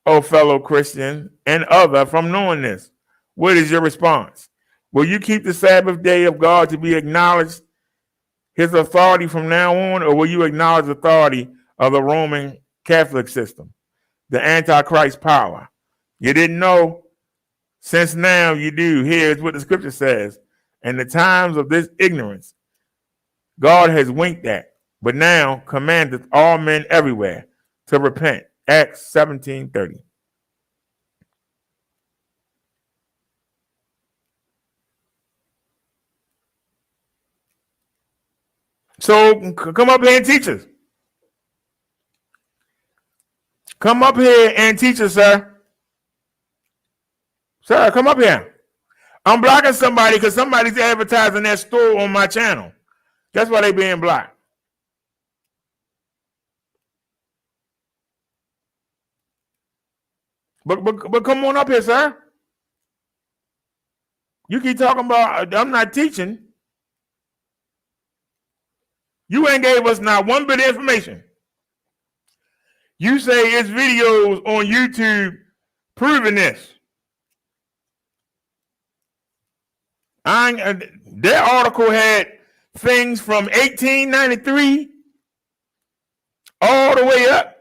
oh fellow Christian and other, from knowing this. What is your response? Will you keep the Sabbath day of God to be acknowledged, his authority from now on, or will you acknowledge the authority of the Roman Catholic system, the Antichrist power? You didn't know? Since now you do. Here's what the scripture says. In the times of this ignorance, God has winked at, but now commandeth all men everywhere to repent. Acts 17:30. So come up here and teach us. Come up here and teach us, sir. Sir, come up here. I'm blocking somebody because somebody's advertising their store on my channel. That's why they being blocked. But come on up here, sir. You keep talking about I'm not teaching. You ain't gave us not one bit of information. You say it's videos on YouTube proving this. Their article had things from 1893 all the way up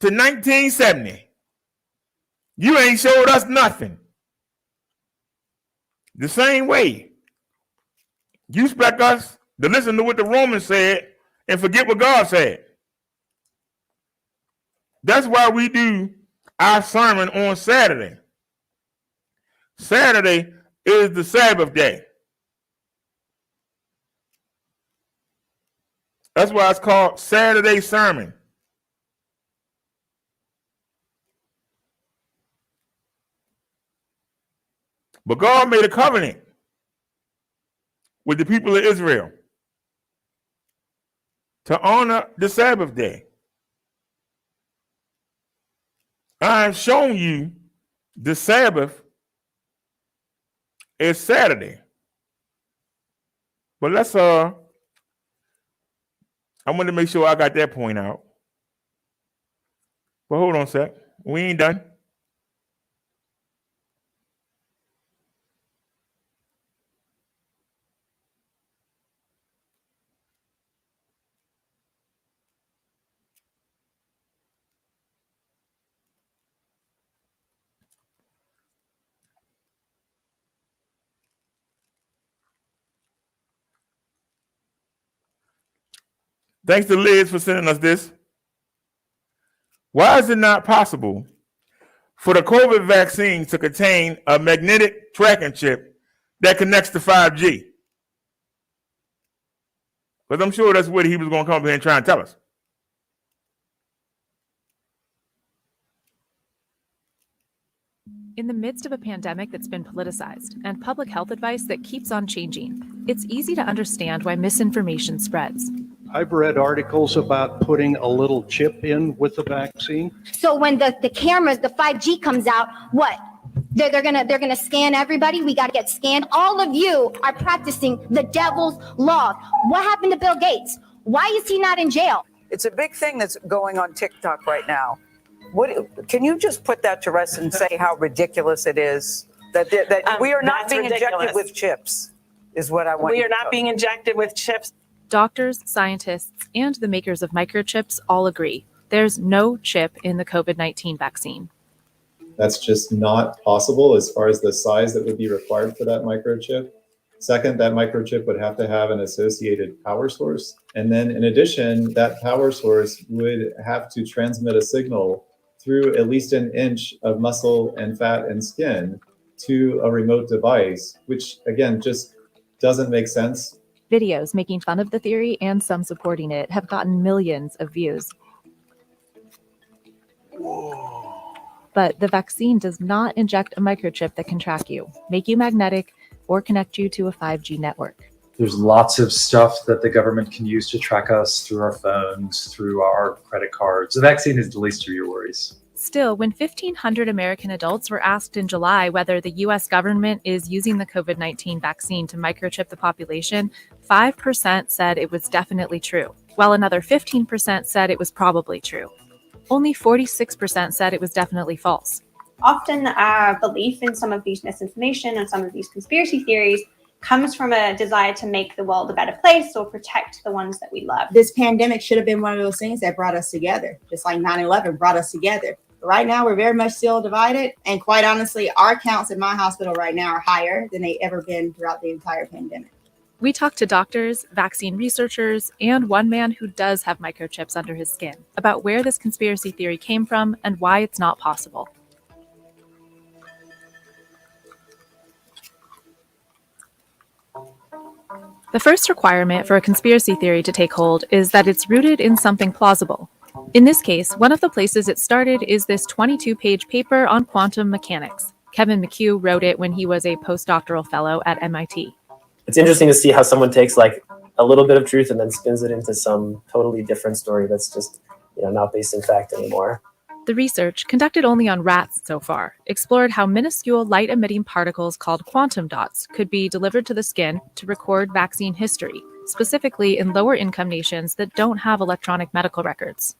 to 1970. You ain't showed us nothing. The same way you expect us to listen to what the Romans said and forget what God said. That's why we do our sermon on Saturday. Saturday is the Sabbath day. That's why it's called Saturday sermon. But God made a covenant with the people of Israel to honor the Sabbath day. I've shown you the Sabbath is Saturday. But let's I want to make sure I got that point out. But hold on a sec. We ain't done. Thanks to Liz for sending us this. Why is it not possible for the COVID vaccine to contain a magnetic tracking chip that connects to 5G? Because I'm sure that's what he was going to come here and try and tell us. In the midst of a pandemic that's been politicized and public health advice that keeps on changing, it's easy to understand why misinformation spreads. I've read articles about putting a little chip in with the vaccine. So when the cameras, the 5G comes out, what? They're gonna scan everybody. We got to get scanned. All of you are practicing the devil's law. What happened to Bill Gates? Why is he not in jail? It's a big thing that's going on TikTok right now. What can you just put that to rest and say how ridiculous it is that we are not being injected with chips? Is what I want. We are not being injected with chips. Doctors, scientists, and the makers of microchips all agree there's no chip in the COVID-19 vaccine. That's just not possible as far as the size that would be required for that microchip. Second, that microchip would have to have an associated power source. And then in addition, that power source would have to transmit a signal through at least an inch of muscle and fat and skin to a remote device, which again, just doesn't make sense. Videos making fun of the theory and some supporting it have gotten millions of views. But the vaccine does not inject a microchip that can track you, make you magnetic, or connect you to a 5G network. There's lots of stuff that the government can use to track us through our phones, through our credit cards. The vaccine is the least of your worries. Still, when 1,500 American adults were asked in July whether the U.S. government is using the COVID-19 vaccine to microchip the population, 5% said it was definitely true, while another 15% said it was probably true. Only 46% said it was definitely false. Often our belief in some of these misinformation and some of these conspiracy theories comes from a desire to make the world a better place or protect the ones that we love. This pandemic should have been one of those things that brought us together, just like 9/11 brought us together. Right now, we're very much still divided. And quite honestly, our counts at my hospital right now are higher than they've ever been throughout the entire pandemic. We talked to doctors, vaccine researchers, and one man who does have microchips under his skin about where this conspiracy theory came from and why it's not possible. The first requirement for a conspiracy theory to take hold is that it's rooted in something plausible. In this case, one of the places it started is this 22-page paper on quantum mechanics. Kevin McHugh wrote it when he was a postdoctoral fellow at MIT. It's interesting to see how someone takes like a little bit of truth and then spins it into some totally different story that's just, not based in fact anymore. The research, conducted only on rats so far, explored how minuscule light-emitting particles called quantum dots could be delivered to the skin to record vaccine history, specifically in lower-income nations that don't have electronic medical records.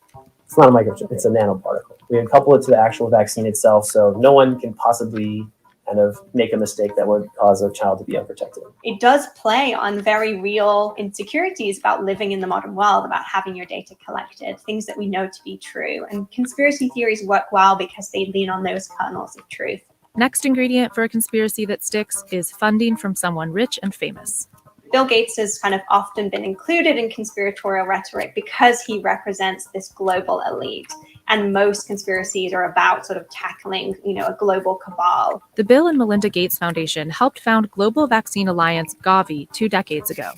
It's not a microchip, it's a nanoparticle. We couple it to the actual vaccine itself, so no one can possibly kind of make a mistake that would cause a child to be unprotected. It does play on very real insecurities about living in the modern world, about having your data collected, things that we know to be true. And conspiracy theories work well because they lean on those kernels of truth. Next ingredient for a conspiracy that sticks is funding from someone rich and famous. Bill Gates has kind of often been included in conspiratorial rhetoric because he represents this global elite. And most conspiracies are about sort of tackling, a global cabal. The Bill and Melinda Gates Foundation helped found Global Vaccine Alliance, Gavi, 2 decades ago.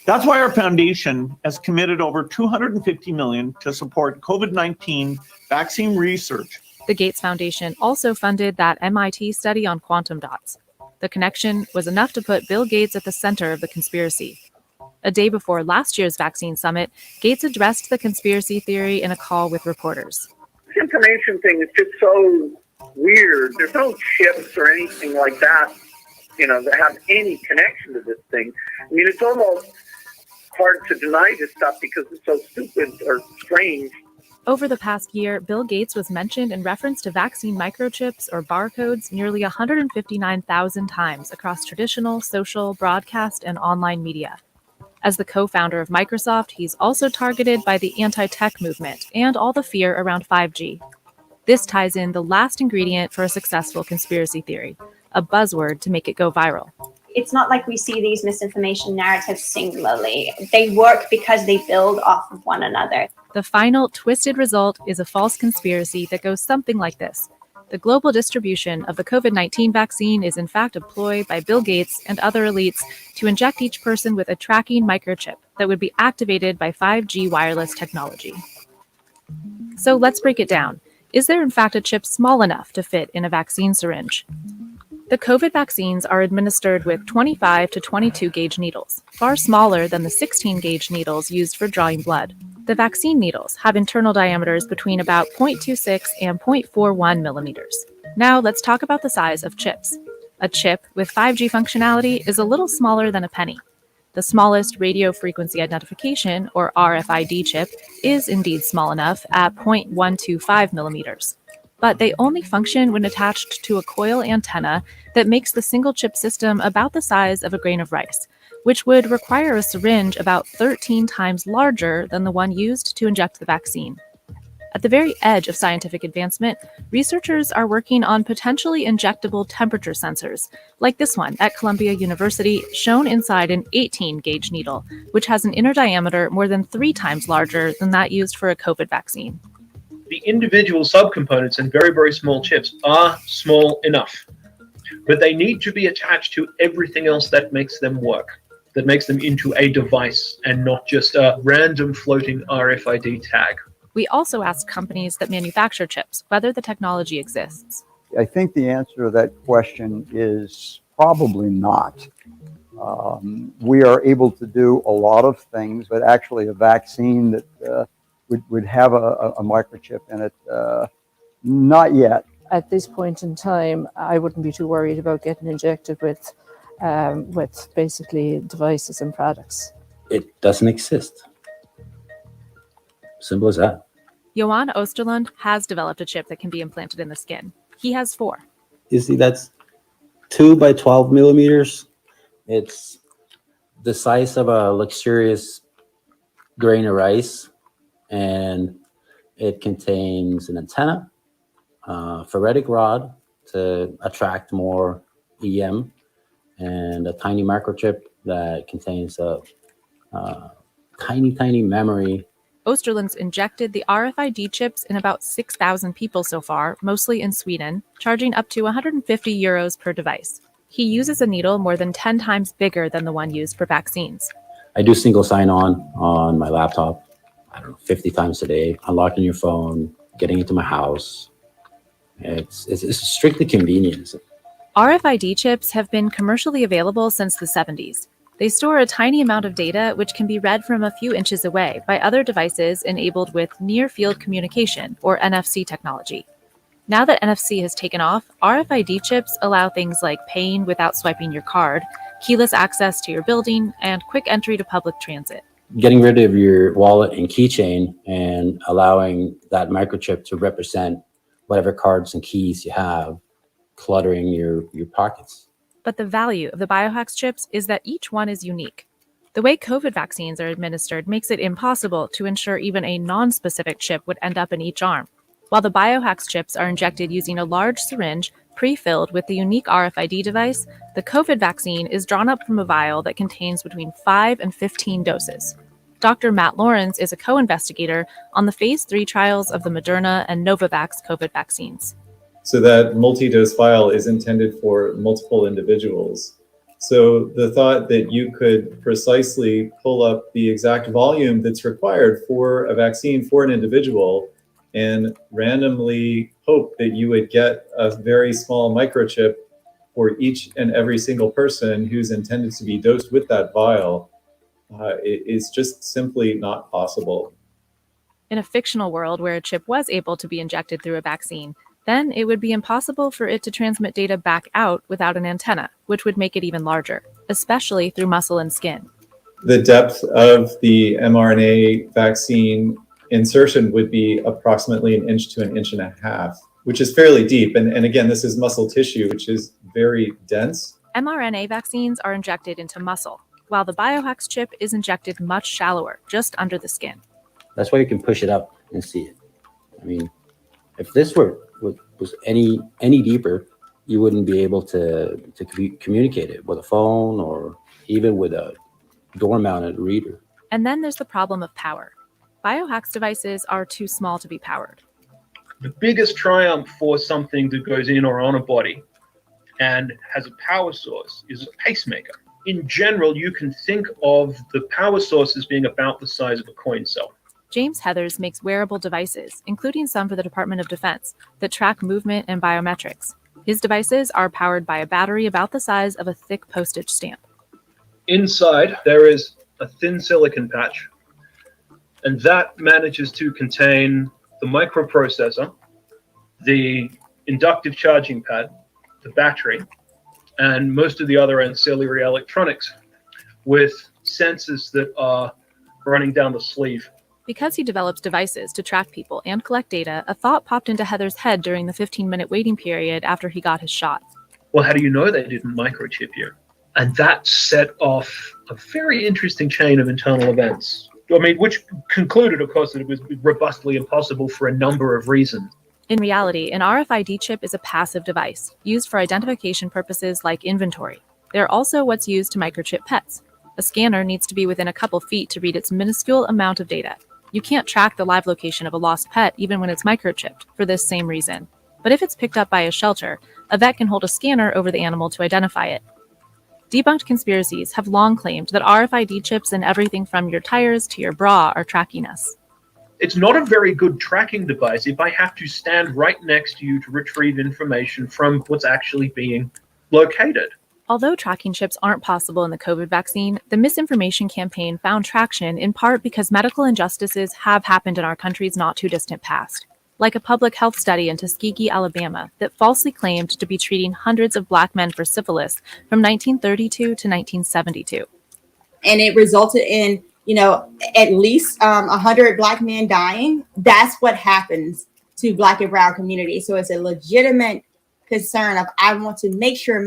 That's why our foundation has committed over $250 million to support COVID-19 vaccine research. The Gates Foundation also funded that MIT study on quantum dots. The connection was enough to put Bill Gates at the center of the conspiracy. A day before last year's vaccine summit, Gates addressed the conspiracy theory in a call with reporters. misinformation thing is just so weird. There's no chips or anything like that, that have any connection to this thing. I mean, it's almost hard to deny this stuff because it's so stupid or strange. Over the past year, Bill Gates was mentioned in reference to vaccine microchips or barcodes nearly 159,000 times across traditional, social, broadcast, and online media. As the co-founder of Microsoft, he's also targeted by the anti-tech movement and all the fear around 5G. This ties in the last ingredient for a successful conspiracy theory, a buzzword to make it go viral. It's not like we see these misinformation narratives singularly. They work because they build off of one another. The final twisted result is a false conspiracy that goes something like this. The global distribution of the COVID-19 vaccine is in fact a ploy by Bill Gates and other elites to inject each person with a tracking microchip that would be activated by 5G wireless technology. So let's break it down. Is there in fact a chip small enough to fit in a vaccine syringe? The COVID vaccines are administered with 25 to 22 gauge needles, far smaller than the 16 gauge needles used for drawing blood. The vaccine needles have internal diameters between about 0.26 and 0.41 millimeters. Now let's talk about the size of chips. A chip with 5G functionality is a little smaller than a penny. The smallest radio frequency identification, or RFID chip, is indeed small enough at 0.125 millimeters. But they only function when attached to a coil antenna that makes the single chip system about the size of a grain of rice, which would require a syringe about 13 times larger than the one used to inject the vaccine. At the very edge of scientific advancement, researchers are working on potentially injectable temperature sensors, like this one at Columbia University, shown inside an 18-gauge needle, which has an inner diameter more than 3 times larger than that used for a COVID vaccine. The individual subcomponents and very, very small chips are small enough, but they need to be attached to everything else that makes them work, that makes them into a device and not just a random floating RFID tag. We also asked companies that manufacture chips whether the technology exists. I think the answer to that question is probably not. We are able to do a lot of things, but actually a vaccine that would have a microchip in it, not yet. At this point in time, I wouldn't be too worried about getting injected with basically devices and products. It doesn't exist. Simple as that. Johan Osterlund has developed a chip that can be implanted in the skin. He has 4. You see, that's 2 by 12 millimeters. It's the size of a luxurious grain of rice, and it contains an antenna, ferritic rod to attract more EM, and a tiny microchip that contains a tiny memory. Osterlund's injected the RFID chips in about 6,000 people so far, mostly in Sweden, charging up to 150 euros per device. He uses a needle more than 10 times bigger than the one used for vaccines. I do single sign-on my laptop, 50 times a day, unlocking your phone, getting into my house. It's strictly convenience. RFID chips have been commercially available since the 70s. They store a tiny amount of data which can be read from a few inches away by other devices enabled with near-field communication, or NFC technology. Now that NFC has taken off, RFID chips allow things like paying without swiping your card, keyless access to your building, and quick entry to public transit. Getting rid of your wallet and keychain and allowing that microchip to represent whatever cards and keys you have, cluttering your pockets. But the value of the biohacks chips is that each one is unique. The way COVID vaccines are administered makes it impossible to ensure even a non-specific chip would end up in each arm. While the biohacks chips are injected using a large syringe pre-filled with the unique RFID device, the COVID vaccine is drawn up from a vial that contains between 5 and 15 doses. Dr. Matt Lawrence is a co-investigator on the phase 3 trials of the Moderna and Novavax COVID vaccines. So that multi-dose vial is intended for multiple individuals. So the thought that you could precisely pull up the exact volume that's required for a vaccine for an individual and randomly hope that you would get a very small microchip for each and every single person who's intended to be dosed with that vial is just simply not possible. In a fictional world where a chip was able to be injected through a vaccine, then it would be impossible for it to transmit data back out without an antenna, which would make it even larger, especially through muscle and skin. The depth of the mRNA vaccine insertion would be approximately 1 inch to 1.5 inches, which is fairly deep. And again, this is muscle tissue, which is very dense. mRNA vaccines are injected into muscle, while the Biohax chip is injected much shallower, just under the skin. That's why you can push it up and see it. I mean, if this was any deeper, you wouldn't be able to communicate it with a phone or even with a door-mounted reader. And then there's the problem of power. Biohax devices are too small to be powered. The biggest triumph for something that goes in or on a body and has a power source is a pacemaker. In general, you can think of the power source as being about the size of a coin cell. James Heathers makes wearable devices, including some for the Department of Defense, that track movement and biometrics. His devices are powered by a battery about the size of a thick postage stamp. Inside, there is a thin silicon patch, and that manages to contain the microprocessor, the inductive charging pad, the battery, and most of the other ancillary electronics with sensors that are running down the sleeve. Because he develops devices to track people and collect data, a thought popped into Heather's head during the 15-minute waiting period after he got his shot. Well, how do you know they didn't microchip you? And that set off a very interesting chain of internal events. I mean, which concluded, of course, that it was robustly impossible for a number of reasons. In reality, an RFID chip is a passive device, used for identification purposes like inventory. They're also what's used to microchip pets. A scanner needs to be within a couple feet to read its minuscule amount of data. You can't track the live location of a lost pet even when it's microchipped, for this same reason. But if it's picked up by a shelter, a vet can hold a scanner over the animal to identify it. Debunked conspiracies have long claimed that RFID chips in everything from your tires to your bra are tracking us. It's not a very good tracking device if I have to stand right next to you to retrieve information from what's actually being located. Although tracking chips aren't possible in the COVID vaccine, the misinformation campaign found traction in part because medical injustices have happened in our country's not too distant past, like a public health study in Tuskegee, Alabama, that falsely claimed to be treating hundreds of Black men for syphilis from 1932 to 1972. And it resulted in, at least 100 Black men dying. That's what happens to Black and brown communities. So it's a legitimate concern of, I want to make sure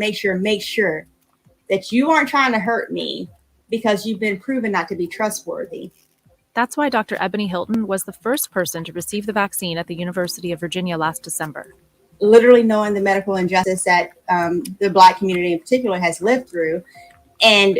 that you aren't trying to hurt me because you've been proven not to be trustworthy. That's why Dr. Ebony Hilton was the first person to receive the vaccine at the University of Virginia last December. Literally knowing the medical injustice that the Black community in particular has lived through. And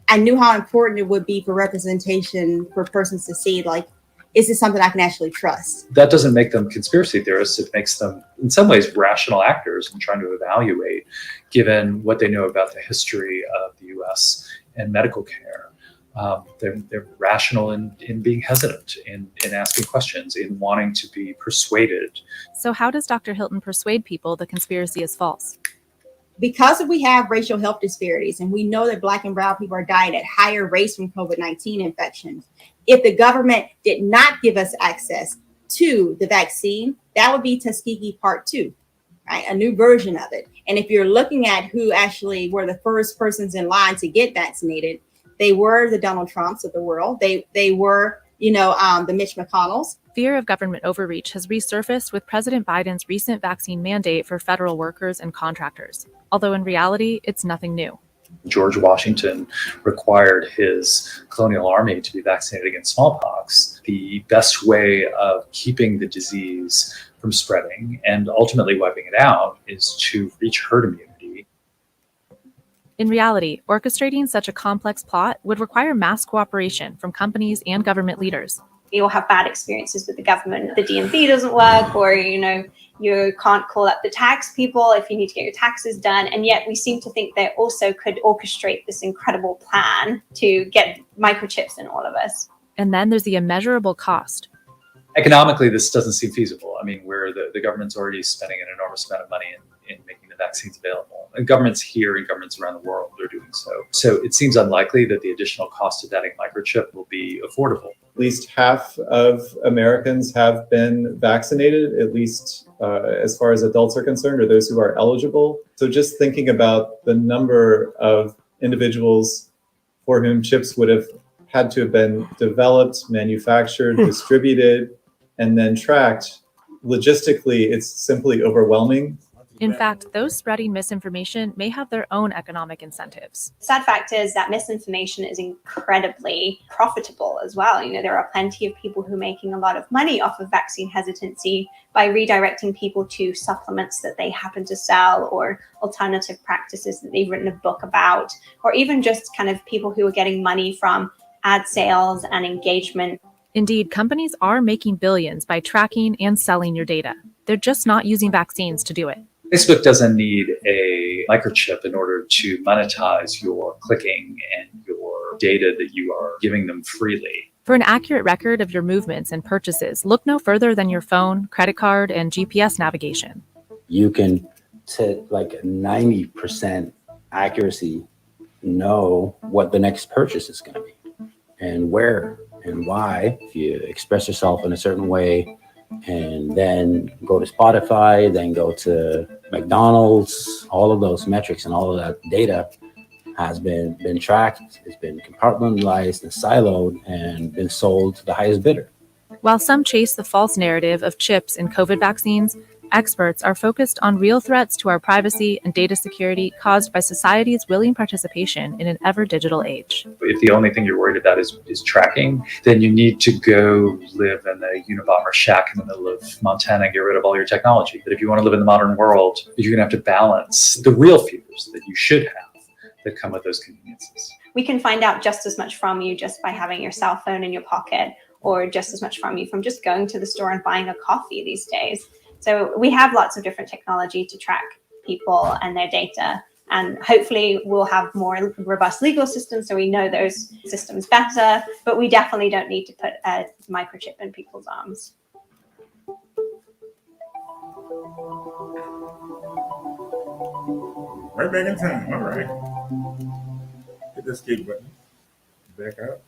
I knew how important it would be for representation for persons to see, like, is this something I can actually trust? That doesn't make them conspiracy theorists. It makes them, in some ways, rational actors in trying to evaluate, given what they know about the history of the U.S. and medical care. They're rational in being hesitant, in asking questions, in wanting to be persuaded. So how does Dr. Hilton persuade people the conspiracy is false? Because we have racial health disparities and we know that Black and brown people are dying at higher rates from COVID-19 infections, if the government did not give us access to the vaccine, that would be Tuskegee Part 2, right? A new version of it. And if you're looking at who actually were the first persons in line to get vaccinated, they were the Donald Trumps of the world. They were, the Mitch McConnells. Fear of government overreach has resurfaced with President Biden's recent vaccine mandate for federal workers and contractors. Although in reality, it's nothing new. George Washington required his colonial army to be vaccinated against smallpox. The best way of keeping the disease from spreading and ultimately wiping it out is to reach herd immunity. In reality, orchestrating such a complex plot would require mass cooperation from companies and government leaders. We all have bad experiences with the government. The DMV doesn't work, or, you can't call up the tax people if you need to get your taxes done. And yet we seem to think they also could orchestrate this incredible plan to get microchips in all of us. And then there's the immeasurable cost. Economically, this doesn't seem feasible. I mean, where the government's already spending an enormous amount of money in making the vaccines available. And governments here and governments around the world are doing so. So it seems unlikely that the additional cost of adding microchip will be affordable. least half of Americans have been vaccinated, at least as far as adults are concerned, or those who are eligible. So just thinking about the number of individuals for whom chips would have had to have been developed, manufactured, distributed, and then tracked, logistically, it's simply overwhelming. In fact, those spreading misinformation may have their own economic incentives. Sad fact is that misinformation is incredibly profitable as well. You know, there are plenty of people who are making a lot of money off of vaccine hesitancy by redirecting people to supplements that they happen to sell, or alternative practices that they've written a book about, or even just kind of people who are getting money from ad sales and engagement. Indeed, companies are making billions by tracking and selling your data. They're just not using vaccines to do it. Facebook doesn't need a microchip in order to monetize your clicking and your data that you are giving them freely. For an accurate record of your movements and purchases, look no further than your phone, credit card, and GPS navigation. You can, to like 90% accuracy, know what the next purchase is going to be and where and why. If you express yourself in a certain way, and then go to Spotify, then go to McDonald's, all of those metrics and all of that data has been tracked, it's been compartmentalized and siloed and been sold to the highest bidder. While some chase the false narrative of chips in COVID vaccines, experts are focused on real threats to our privacy and data security caused by society's willing participation in an ever-digital age. If the only thing you're worried about is tracking, then you need to go live in a Unabomber shack in the middle of Montana and get rid of all your technology. But if you want to live in the modern world, you're going to have to balance the real fears that you should have that come with those conveniences. We can find out just as much from you just by having your cell phone in your pocket, or just as much from you from just going to the store and buying a coffee these days. So we have lots of different technology to track people and their data. And hopefully we'll have more robust legal systems so we know those systems better, but we definitely don't need to put a microchip in people's arms. Right back in time. All right. Hit the escape button. Back out.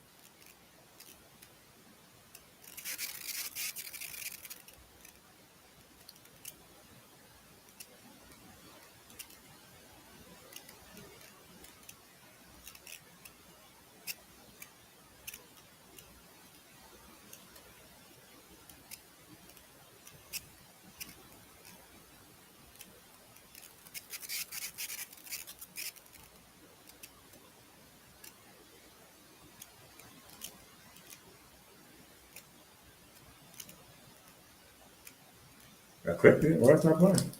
I clicked it. Why it's not playing?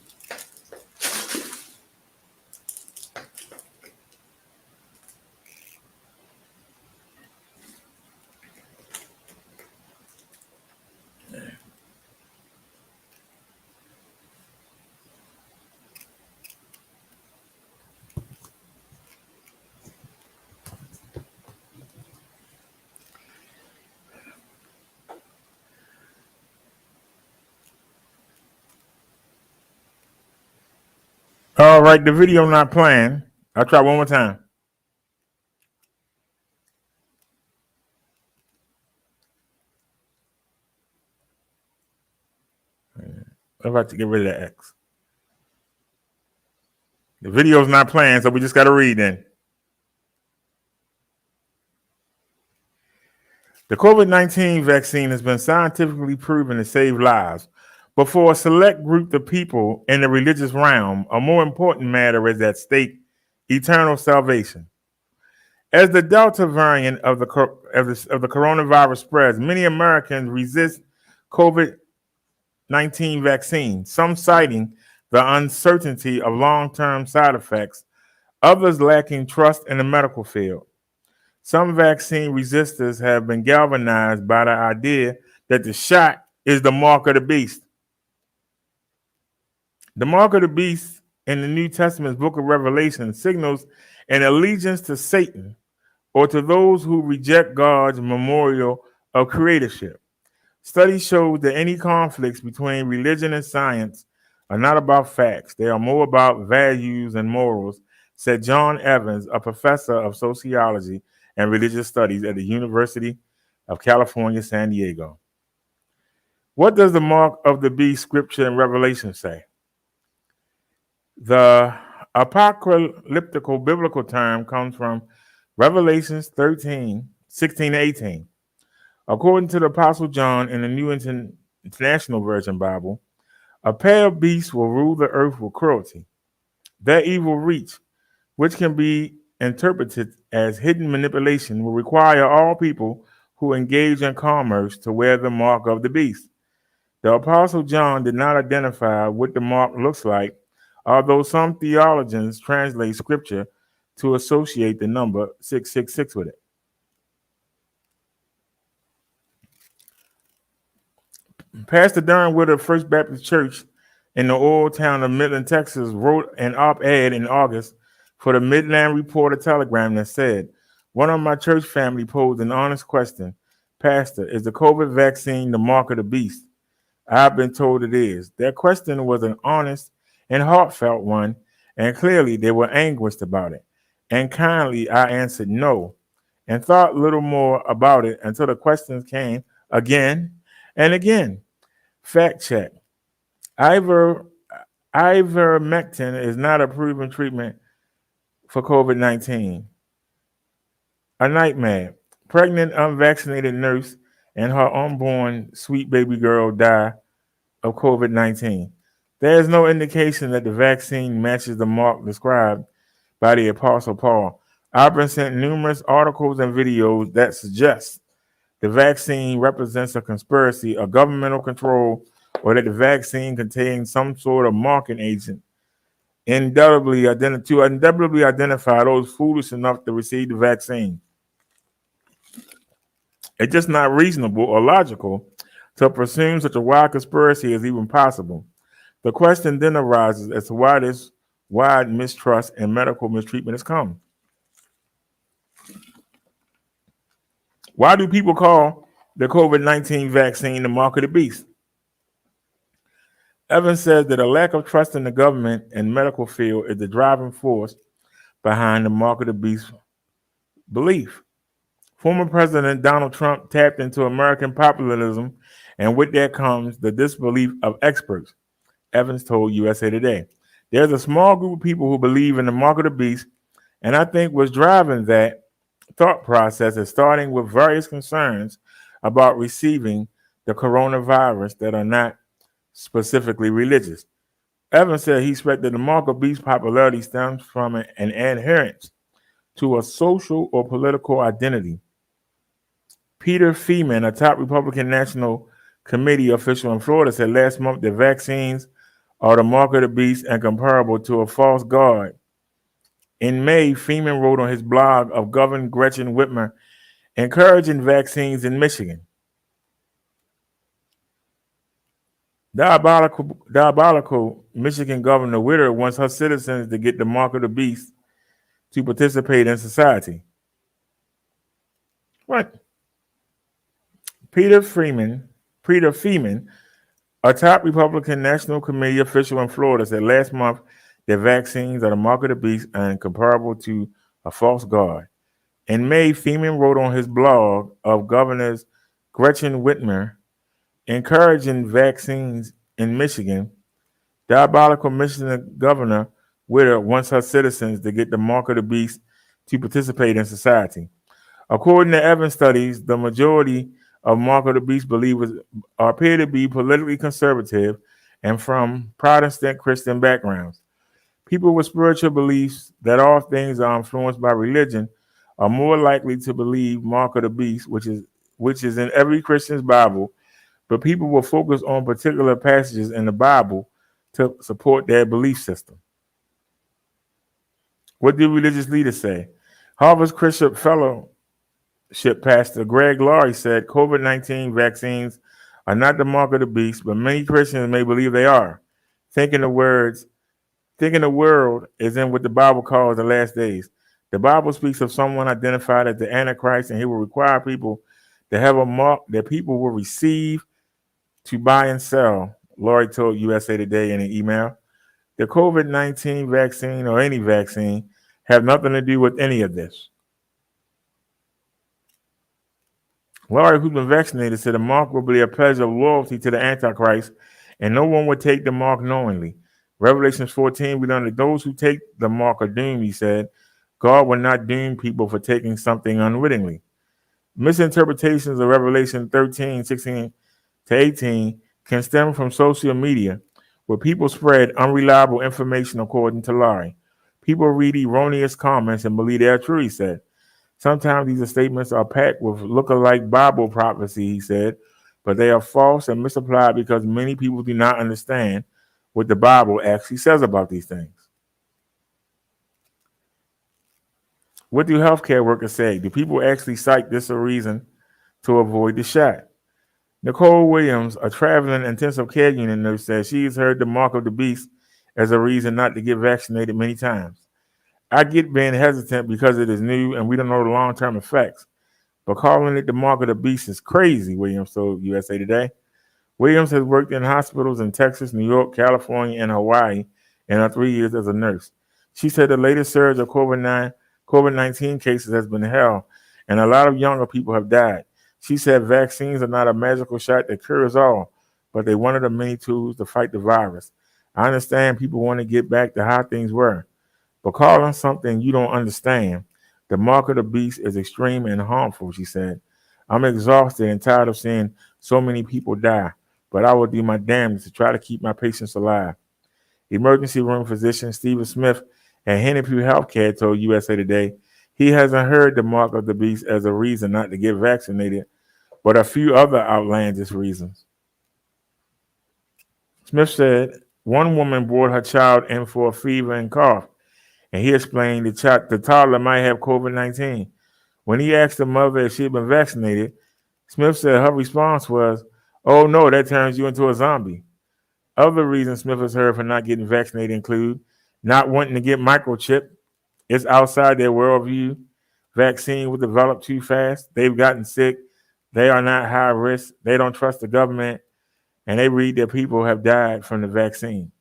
All right, the video not playing. I'll try one more time. I'm about to get rid of the X. The video's not playing, so we just got to read then. The COVID-19 vaccine has been scientifically proven to save lives, but for a select group of people in the religious realm, a more important matter is at stake: eternal salvation. As the Delta variant of the coronavirus spreads, many Americans resist COVID-19 vaccine, some citing the uncertainty of long-term side effects, others lacking trust in the medical field. Some vaccine resistors have been galvanized by the idea that the shot is the mark of the beast. The mark of the beast in the New Testament's book of Revelation signals an allegiance to Satan or to those who reject God's memorial of creatorship. Studies show that any conflicts between religion and science are not about facts. They are more about values and morals, said John Evans, a professor of sociology and religious studies at the University of California, San Diego. What does the mark of the beast scripture in Revelation say? The apocalyptical biblical term comes from Revelations 13, 16 to 18. According to the Apostle John in the New International Version Bible, a pair of beasts will rule the earth with cruelty. Their evil reach, which can be interpreted as hidden manipulation, will require all people who engage in commerce to wear the mark of the beast. The Apostle John did not identify what the mark looks like, although some theologians translate scripture to associate the number 666 with it. Pastor Darren Wood of First Baptist Church in the old town of Midland, Texas, wrote an op-ed in August for the Midland Reporter Telegram that said, "One of my church family posed an honest question. Pastor, is the COVID vaccine the mark of the beast? I've been told it is." Their question was an honest and heartfelt one, and clearly they were anguished about it. And kindly I answered no, and thought little more about it until the questions came again and again. Fact check. Ivermectin is not a proven treatment for COVID-19. A nightmare. Pregnant, unvaccinated nurse and her unborn sweet baby girl die of COVID-19. There is no indication that the vaccine matches the mark described by the Apostle Paul. I've been sent numerous articles and videos that suggest the vaccine represents a conspiracy, a governmental control, or that the vaccine contains some sort of marking agent to indelibly identify those foolish enough to receive the vaccine. It's just not reasonable or logical to presume such a wide conspiracy is even possible. The question then arises as to why this wide mistrust and medical mistreatment has come. Why do people call the COVID-19 vaccine the mark of the beast? Evans says that a lack of trust in the government and medical field is the driving force behind the mark of the beast belief. Former President Donald Trump tapped into American populism, and with that comes the disbelief of experts, Evans told USA Today. There's a small group of people who believe in the mark of the beast, and I think what's driving that thought process is starting with various concerns about receiving the coronavirus that are not specifically religious. Evans said he expected the mark of beast popularity stems from an adherence to a social or political identity. Peter Feeman, a top Republican National Committee official in Florida, said last month that vaccines are the mark of the beast and comparable to a false god. In May, Feeman wrote on his blog of Governor Gretchen Whitmer encouraging vaccines in Michigan. Diabolical Michigan Governor Whitmer wants her citizens to get the mark of the beast to participate in society. What? Peter Feeman, a top Republican National Committee official in Florida, said last month that vaccines are the mark of the beast and comparable to a false god. In May, Feeman wrote on his blog of Governors Gretchen Whitmer encouraging vaccines in Michigan. Diabolical Michigan Governor Whitmer wants her citizens to get the mark of the beast to participate in society. According to Evans studies, the majority of mark of the beast believers appear to be politically conservative and from Protestant Christian backgrounds. People with spiritual beliefs that all things are influenced by religion are more likely to believe mark of the beast, which is in every Christian's Bible, but people will focus on particular passages in the Bible to support their belief system. What do religious leaders say? Harvard's Christian Fellowship Pastor Greg Laurie said COVID-19 vaccines are not the mark of the beast, but many Christians may believe they are, thinking the world is in what the Bible calls the last days. The Bible speaks of someone identified as the Antichrist, and he will require people to have a mark that people will receive to buy and sell, Laurie told USA Today in an email. The COVID-19 vaccine or any vaccine have nothing to do with any of this. Laurie, who's been vaccinated, said the mark will be a pledge of loyalty to the Antichrist, and no one would take the mark knowingly. Revelations 14, we learn that those who take the mark are doomed, he said. God will not doom people for taking something unwittingly. Misinterpretations of Revelation 13, 16 to 18 can stem from social media, where people spread unreliable information according to Laurie. People read erroneous comments and believe they are true, he said. Sometimes these statements are packed with look-alike Bible prophecy, he said, but they are false and misapplied because many people do not understand what the Bible actually says about these things. What do healthcare workers say? Do people actually cite this as a reason to avoid the shot? Nicole Williams, a traveling intensive care unit nurse, says she's heard the mark of the beast as a reason not to get vaccinated many times. I get being hesitant because it is new and we don't know the long-term effects. But calling it the mark of the beast is crazy, Williams told USA Today. Williams has worked in hospitals in Texas, New York, California, and Hawaii in her 3 years as a nurse. She said the latest surge of COVID-19 cases has been hell, and a lot of younger people have died. She said vaccines are not a magical shot that cures all, but they're one of the many tools to fight the virus. I understand people want to get back to how things were, but calling something you don't understand the mark of the beast is extreme and harmful, she said. I'm exhausted and tired of seeing so many people die, but I will do my damnedest to try to keep my patients alive. Emergency room physician Stephen Smith at Hennepin Healthcare told USA Today he hasn't heard the mark of the beast as a reason not to get vaccinated, but a few other outlandish reasons. Smith said one woman brought her child in for a fever and cough, and he explained the toddler might have COVID-19. When he asked the mother if she had been vaccinated, Smith said her response was, "Oh no, that turns you into a zombie." Other reasons Smith has heard for not getting vaccinated include not wanting to get microchipped. It's outside their worldview. Vaccine was developed too fast. They've gotten sick. They are not high risk. They don't trust the government. And they read that people have died from the vaccine.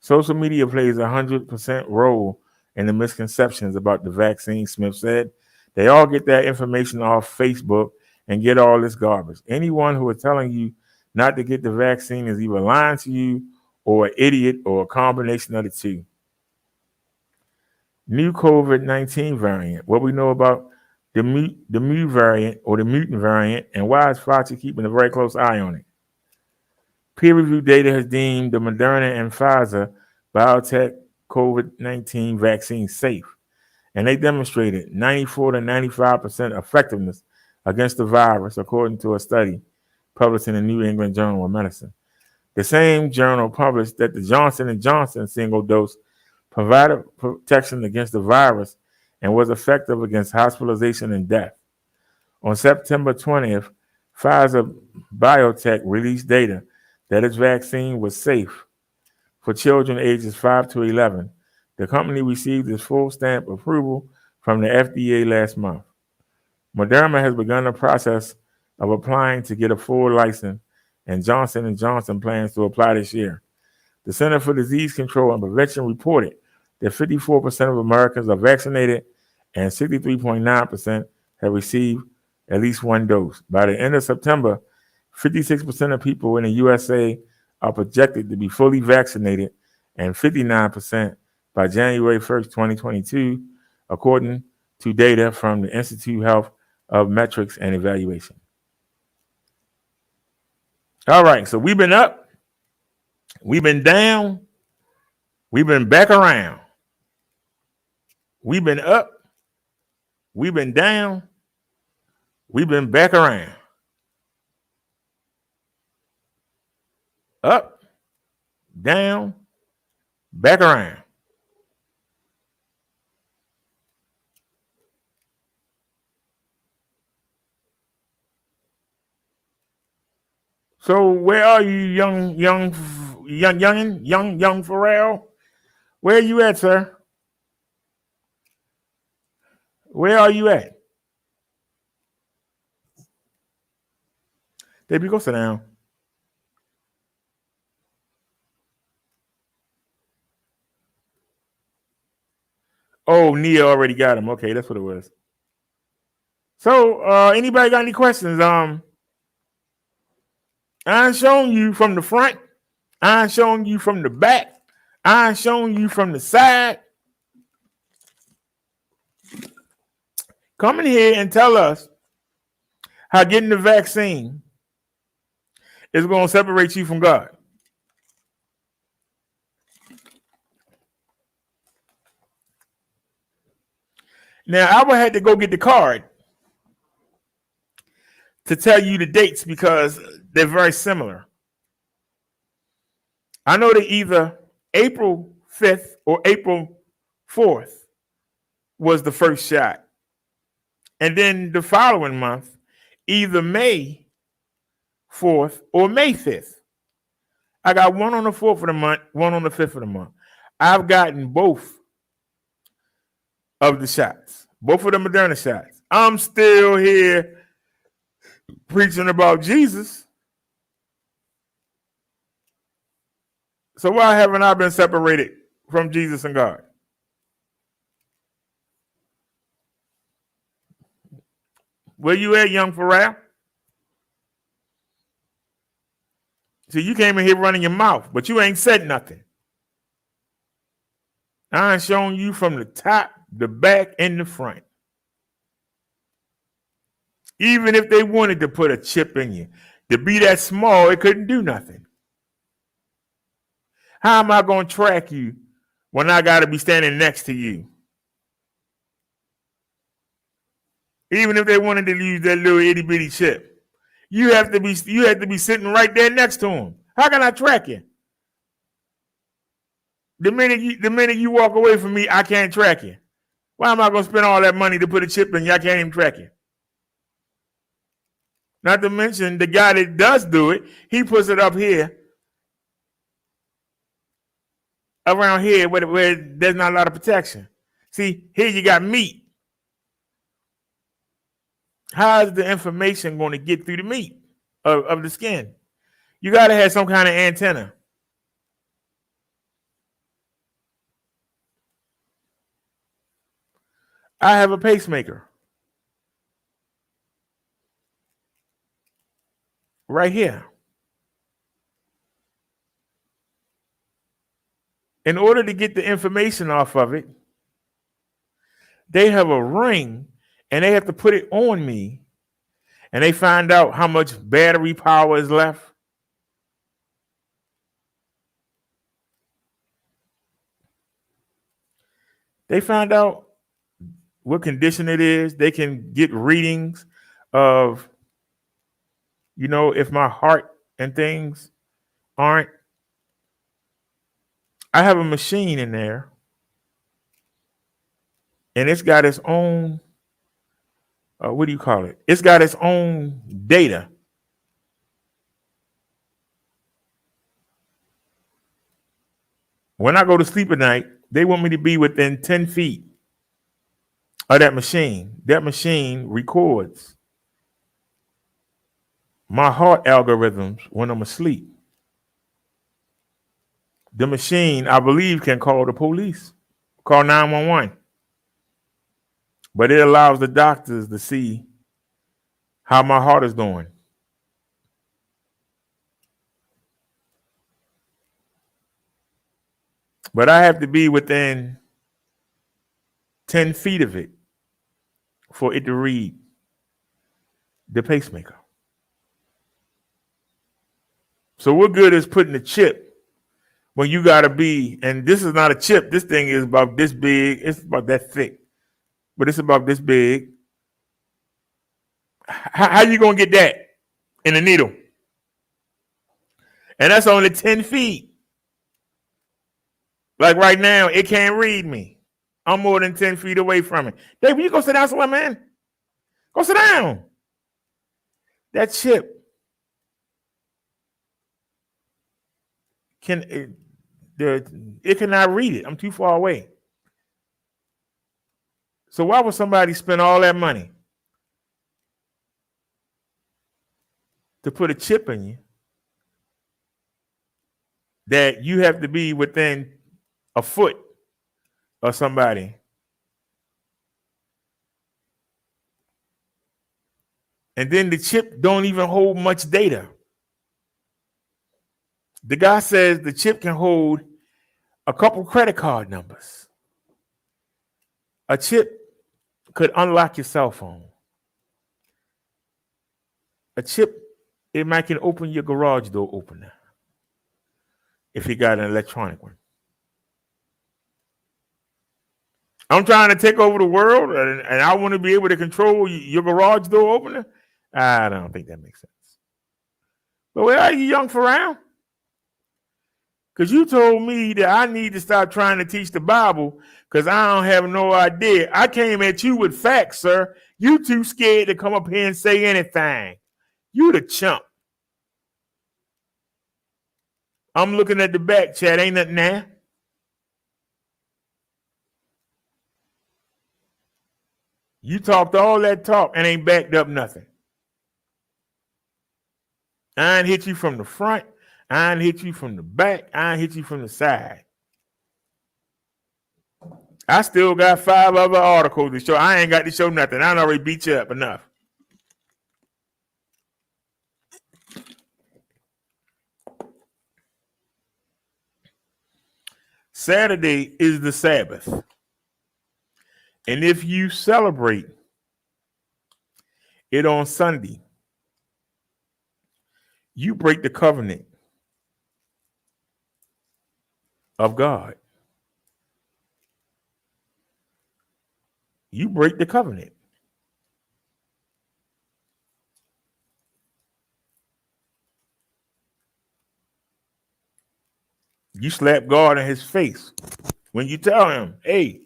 Social media plays 100% role in the misconceptions about the vaccine, Smith said. They all get that information off Facebook and get all this garbage. Anyone who is telling you not to get the vaccine is either lying to you or an idiot or a combination of the two. New COVID-19 variant. What we know about the mu variant or the mutant variant, and why is Fauci keeping a very close eye on it? Peer-reviewed data has deemed the Moderna and Pfizer biotech COVID-19 vaccine safe, and they demonstrated 94 to 95% effectiveness against the virus, according to a study published in the New England Journal of Medicine. The same journal published that the Johnson & Johnson single dose provided protection against the virus and was effective against hospitalization and death. On September 20th, Pfizer Biotech released data that its vaccine was safe for children ages 5 to 11. The company received its full stamp approval from the FDA last month. Moderna has begun the process of applying to get a full license, and Johnson & Johnson plans to apply this year. The Center for Disease Control and Prevention reported that 54% of Americans are vaccinated and 63.9% have received at least one dose. By the end of September, 56% of people in the USA are projected to be fully vaccinated and 59% by January 1st, 2022, according to data from the Institute Health of Metrics and Evaluation. All right, so we've been up, we've been down, we've been back around. We've been up, we've been down, we've been back around. Up, down, back around. So where are you, young Pharrell? Where are you at, sir? Where are you at? Baby, go sit down. Oh, Nia already got him. Okay, that's what it was. So, anybody got any questions? I'm showing you from the front. I'm showing you from the back. I'm showing you from the side. Come in here and tell us how getting the vaccine is going to separate you from God. Now, I would have to go get the card to tell you the dates because they're very similar. I know that either April 5th or April 4th was the first shot. And then the following month, either May 4th or May 5th. I got one on the 4th of the month, one on the 5th of the month. I've gotten both of the shots, both of the Moderna shots. I'm still here preaching about Jesus. So why haven't I been separated from Jesus and God? Where you at, young Pharrell? See, you came in here running your mouth, but you ain't said nothing. I ain't showing you from the top, the back, and the front. Even if they wanted to put a chip in you, to be that small, it couldn't do nothing. How am I going to track you when I got to be standing next to you? Even if they wanted to use that little itty bitty chip, you have to be sitting right there next to them. How can I track you? The minute you walk away from me, I can't track you. Why am I going to spend all that money to put a chip in you? I can't even track you. Not to mention the guy that does do it, he puts it up here, around here where there's not a lot of protection. See, here you got meat. How is the information going to get through the meat of the skin? You got to have some kind of antenna. I have a pacemaker right here. In order to get the information off of it, they have a ring and they have to put it on me and they find out how much battery power is left. They find out what condition it is. They can get readings of, if my heart and things aren't. I have a machine in there and it's got its own, what do you call it? It's got its own data. When I go to sleep at night, they want me to be within 10 feet of that machine. That machine records my heart algorithms when I'm asleep. The machine, I believe, can call the police, call 911. But it allows the doctors to see how my heart is doing. But I have to be within 10 feet of it for it to read the pacemaker. So what good is putting a chip when you got to be, and this is not a chip, this thing is about this big, it's about that thick, but it's about this big. How you going to get that in a needle? And that's only 10 feet. Like right now, it can't read me. I'm more than 10 feet away from it. David, you go sit down somewhere, man. Go sit down. That chip it cannot read it. I'm too far away. So why would somebody spend all that money to put a chip in you that you have to be within a foot of somebody? And then the chip don't even hold much data. The guy says the chip can hold a couple credit card numbers. A chip could unlock your cell phone. A chip, it might can open your garage door opener if you got an electronic one. I'm trying to take over the world, and I want to be able to control your garage door opener. I don't think that makes sense. But where are you, young Pharoah? Because you told me that I need to stop trying to teach the Bible because I don't have no idea. I came at you with facts, sir. You too scared to come up here and say anything. You the chump. I'm looking at the back chat. Ain't nothing there. You talked all that talk and ain't backed up nothing. I ain't hit you from the front. I ain't hit you from the back. I ain't hit you from the side. I still got 5 other articles to show. I ain't got to show nothing. I already beat you up enough. Saturday is the Sabbath. And if you celebrate it on Sunday, you break the covenant of God. You break the covenant. You slap God in his face when you tell him, hey,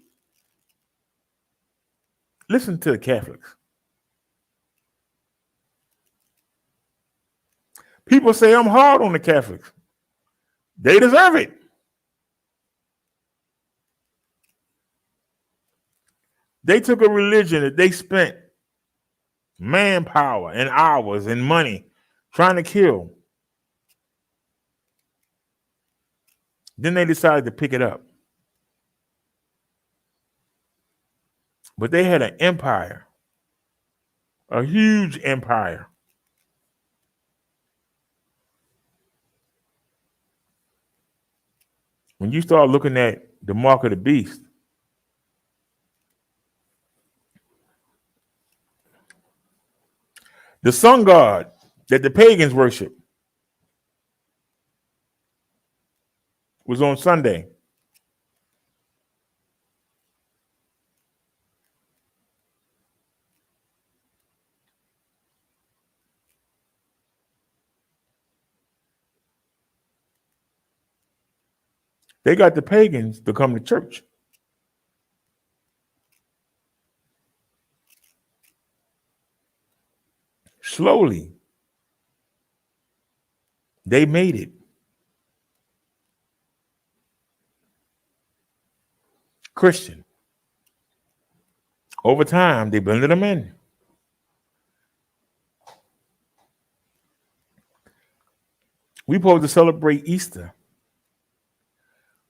listen to the Catholics. People say I'm hard on the Catholics. They deserve it. They took a religion that they spent manpower and hours and money trying to kill. Then they decided to pick it up. But they had an empire, a huge empire. When you start looking at the mark of the beast, the sun god that the pagans worship was on Sunday. They got the pagans to come to church. Slowly, they made it. Christian. Over time, they blended them in. We're supposed to celebrate Easter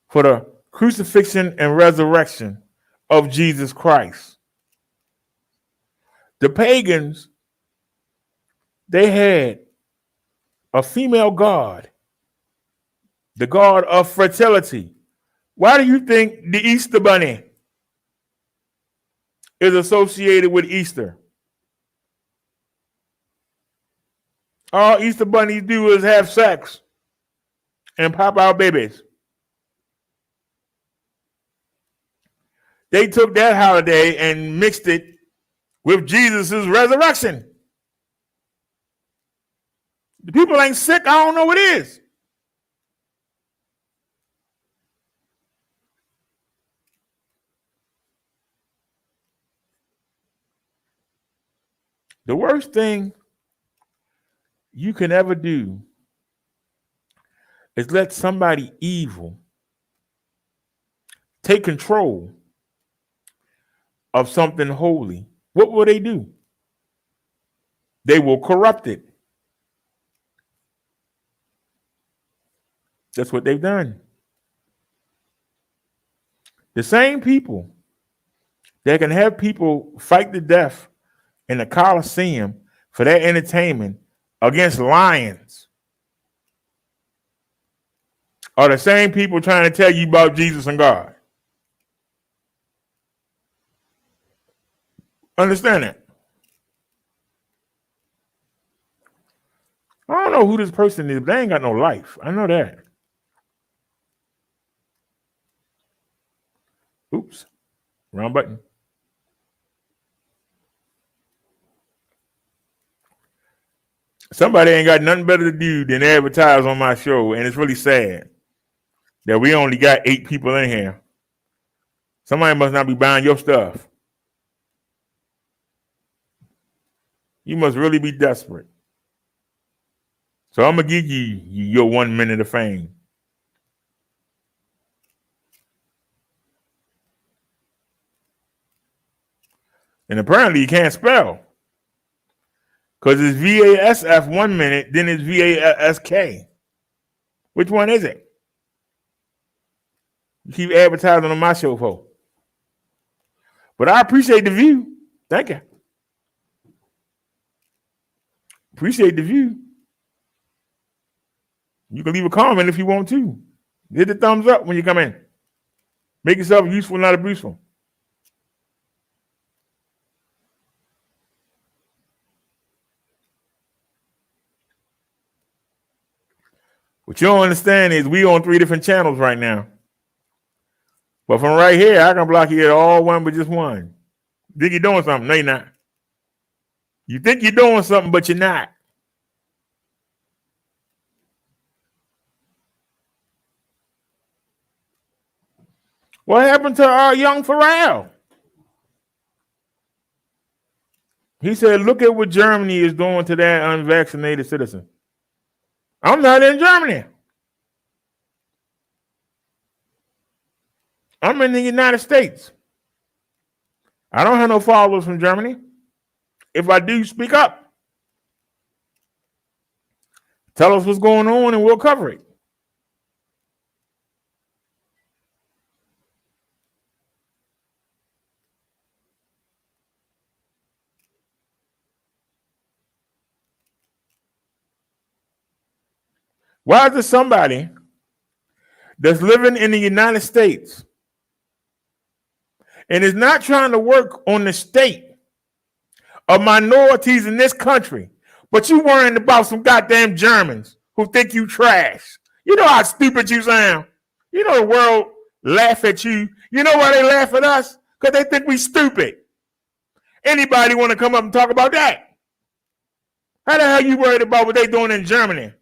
for the crucifixion and resurrection of Jesus Christ. The pagans, they had a female god, the god of fertility. Why do you think the Easter bunny is associated with Easter? All Easter bunnies do is have sex and pop out babies. They took that holiday and mixed it with Jesus' resurrection. The people ain't sick. I don't know what is. The worst thing you can ever do is let somebody evil take control of something holy. What will they do? They will corrupt it. That's what they've done. The same people that can have people fight to death in the Colosseum for their entertainment against lions are the same people trying to tell you about Jesus and God. Understand that? I don't know who this person is, but they ain't got no life. I know that. Oops. Wrong button. Somebody ain't got nothing better to do than advertise on my show, and it's really sad that we only got 8 people in here. Somebody must not be buying your stuff. You must really be desperate. So I'm going to give you your 1 minute of fame. And apparently you can't spell. Because it's VASF 1 minute, then it's VASK. Which one is it? You keep advertising on my show for. But I appreciate the view. Thank you. Appreciate the view. You can leave a comment if you want to. Hit the thumbs up when you come in. Make yourself useful, not abuseful. What you don't understand is we on 3 different channels right now. But from right here, I can block you at all one but just one. You think you're doing something? No, you're not. You think you're doing something, but you're not. What happened to our young Pharrell? He said, look at what Germany is doing to their unvaccinated citizen. I'm not in Germany. I'm in the United States. I don't have no followers from Germany. If I do, speak up. Tell us what's going on and we'll cover it. Why is there somebody that's living in the United States and is not trying to work on the state of minorities in this country, but you worrying about some goddamn Germans who think you trash? You know how stupid you sound. You know the world laugh at you. You know why they laugh at us? Because they think we stupid. Anybody want to come up and talk about that? How the hell you worried about what they doing in Germany?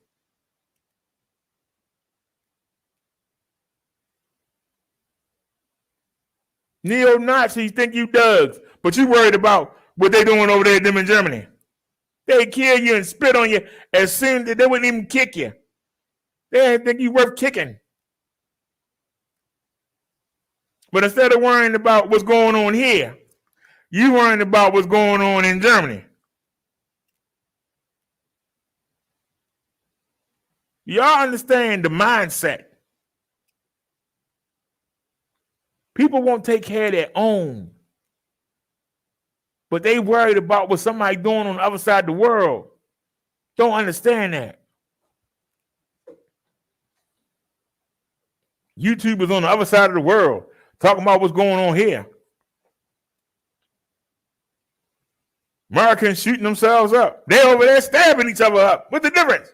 Neo-Nazis think you thugs, but you worried about what they doing over there them in Germany. They kill you and spit on you as soon as they wouldn't even kick you. They didn't think you worth kicking. But instead of worrying about what's going on here, you worrying about what's going on in Germany. Y'all understand the mindset. People won't take care of their own. But they worried about what somebody doing on the other side of the world. Don't understand that. YouTube is on the other side of the world talking about what's going on here. Americans shooting themselves up. They over there stabbing each other up. What's the difference?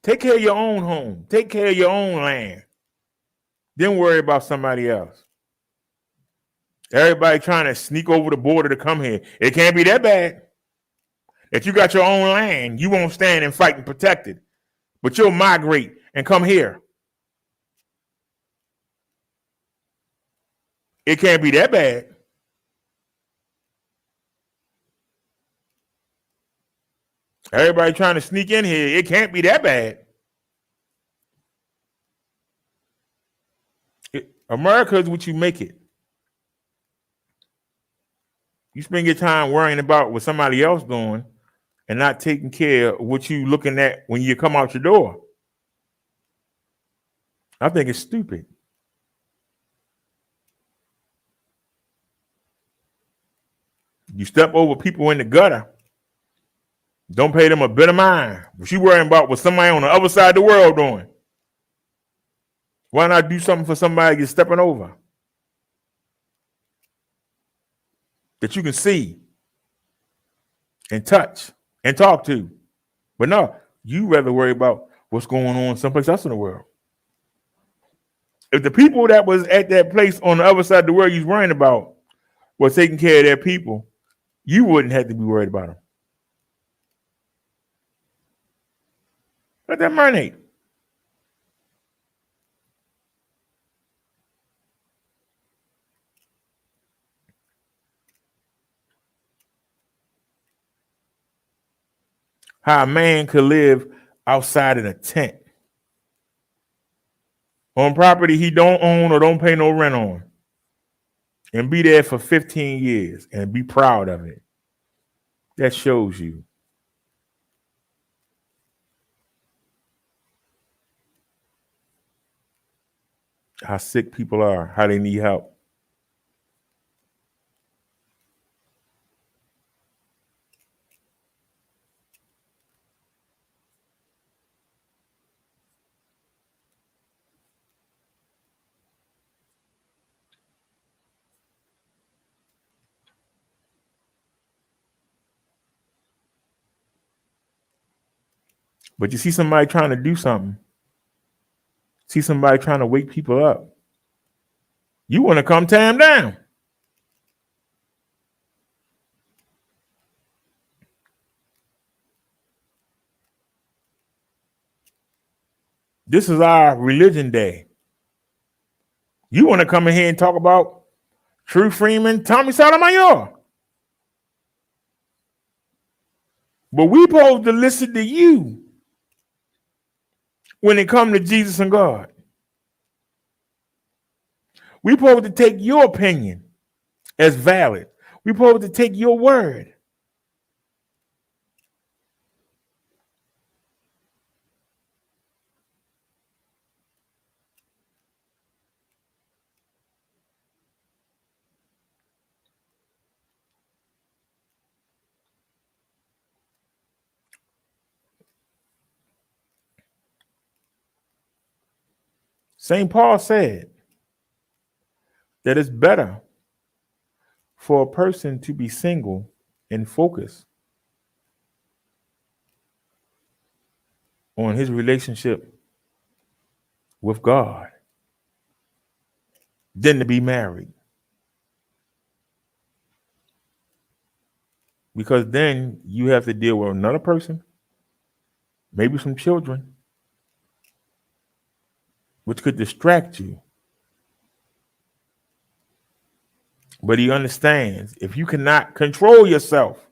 Take care of your own home. Take care of your own land. Then worry about somebody else. Everybody trying to sneak over the border to come here. It can't be that bad. If you got your own land, you won't stand and fight and protect it. But you'll migrate and come here. It can't be that bad. Everybody trying to sneak in here. It can't be that bad. America is what you make it. You spend your time worrying about what somebody else doing and not taking care of what you looking at when you come out your door. I think it's stupid. You step over people in the gutter, don't pay them a bit of mind. But you worrying about what somebody on the other side of the world doing. Why not do something for somebody you're stepping over that you can see and touch and talk to? But no, you rather worry about what's going on someplace else in the world. If the people that was at that place on the other side of the world you're worrying about were taking care of their people, you wouldn't have to be worried about them. Let that marinate. How a man could live outside in a tent on property he don't own or don't pay no rent on and be there for 15 years and be proud of it. That shows you how sick people are, how they need help. But you see somebody trying to do something, see somebody trying to wake people up, you want to come tear them down. This is our religion day. You want to come in here and talk about True Freeman, Tommy Sotomayor. But we supposed to listen to you when it comes to Jesus and God. We supposed to take your opinion as valid. We supposed to take your word. St. Paul said that it's better for a person to be single and focus on his relationship with God than to be married. Because then you have to deal with another person, maybe some children, which could distract you. But he understands if you cannot control yourself,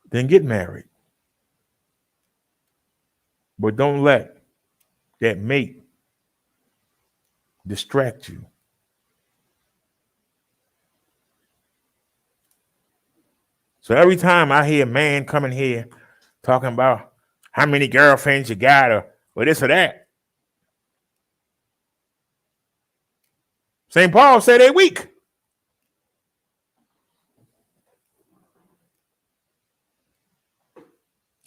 then get married. But don't let that mate distract you. So every time I hear a man coming here talking about how many girlfriends you got or this or that, St. Paul said they're weak.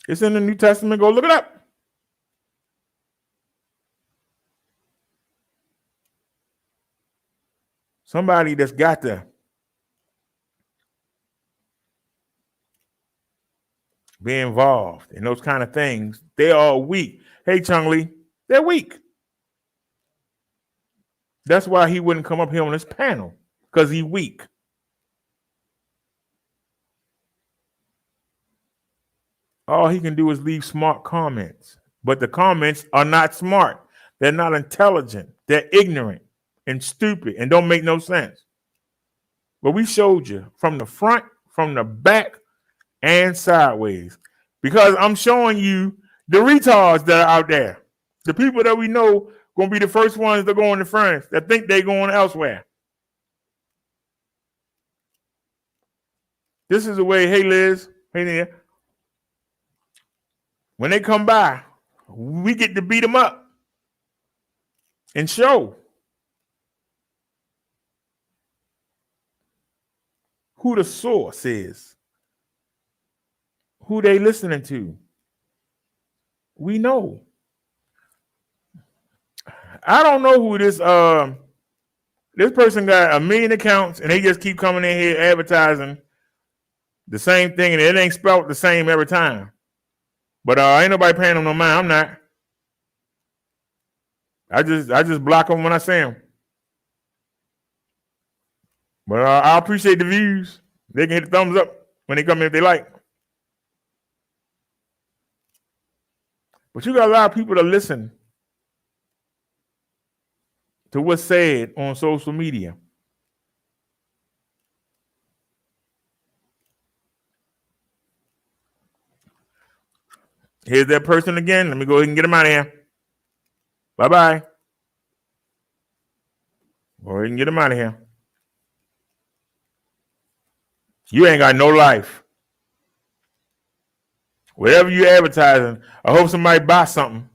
It's in the New Testament. Go look it up. Somebody that's got to be involved in those kind of things, they are weak. Hey, Chung Lee, they're weak. That's why he wouldn't come up here on this panel, because he's weak. All he can do is leave smart comments, but the comments are not smart. They're not intelligent. They're ignorant and stupid and don't make no sense. But we showed you from the front, from the back, and sideways, because I'm showing you the retards that are out there. The people that we know gonna be the first ones that go into France that think they going elsewhere. This is the way, hey Liz, hey there. When they come by, we get to beat them up and show who the source is, who they listening to. We know. I don't know who this person got 1 million accounts and they just keep coming in here advertising the same thing and it ain't spelled the same every time. But ain't nobody paying them no mind. I'm not. I just block them when I see them. But I appreciate the views. They can hit the thumbs up when they come in if they like. But you got a lot of people that listen to what's said on social media. Here's that person again. Let me go ahead and get him out of here. Bye-bye. Go ahead and get him out of here. You ain't got no life. Whatever you advertising, I hope somebody buy something.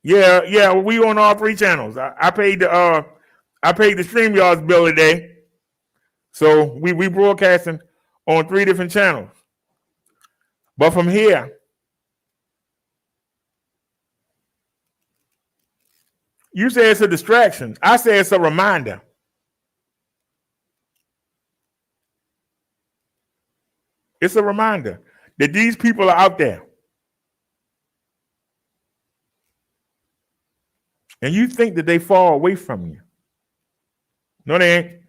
Yeah, we on all 3 channels. I paid the StreamYard's bill today. So we broadcasting on 3 different channels. But from here, you say it's a distraction. I say it's a reminder. It's a reminder that these people are out there. And you think that they fall away from you. No, they ain't.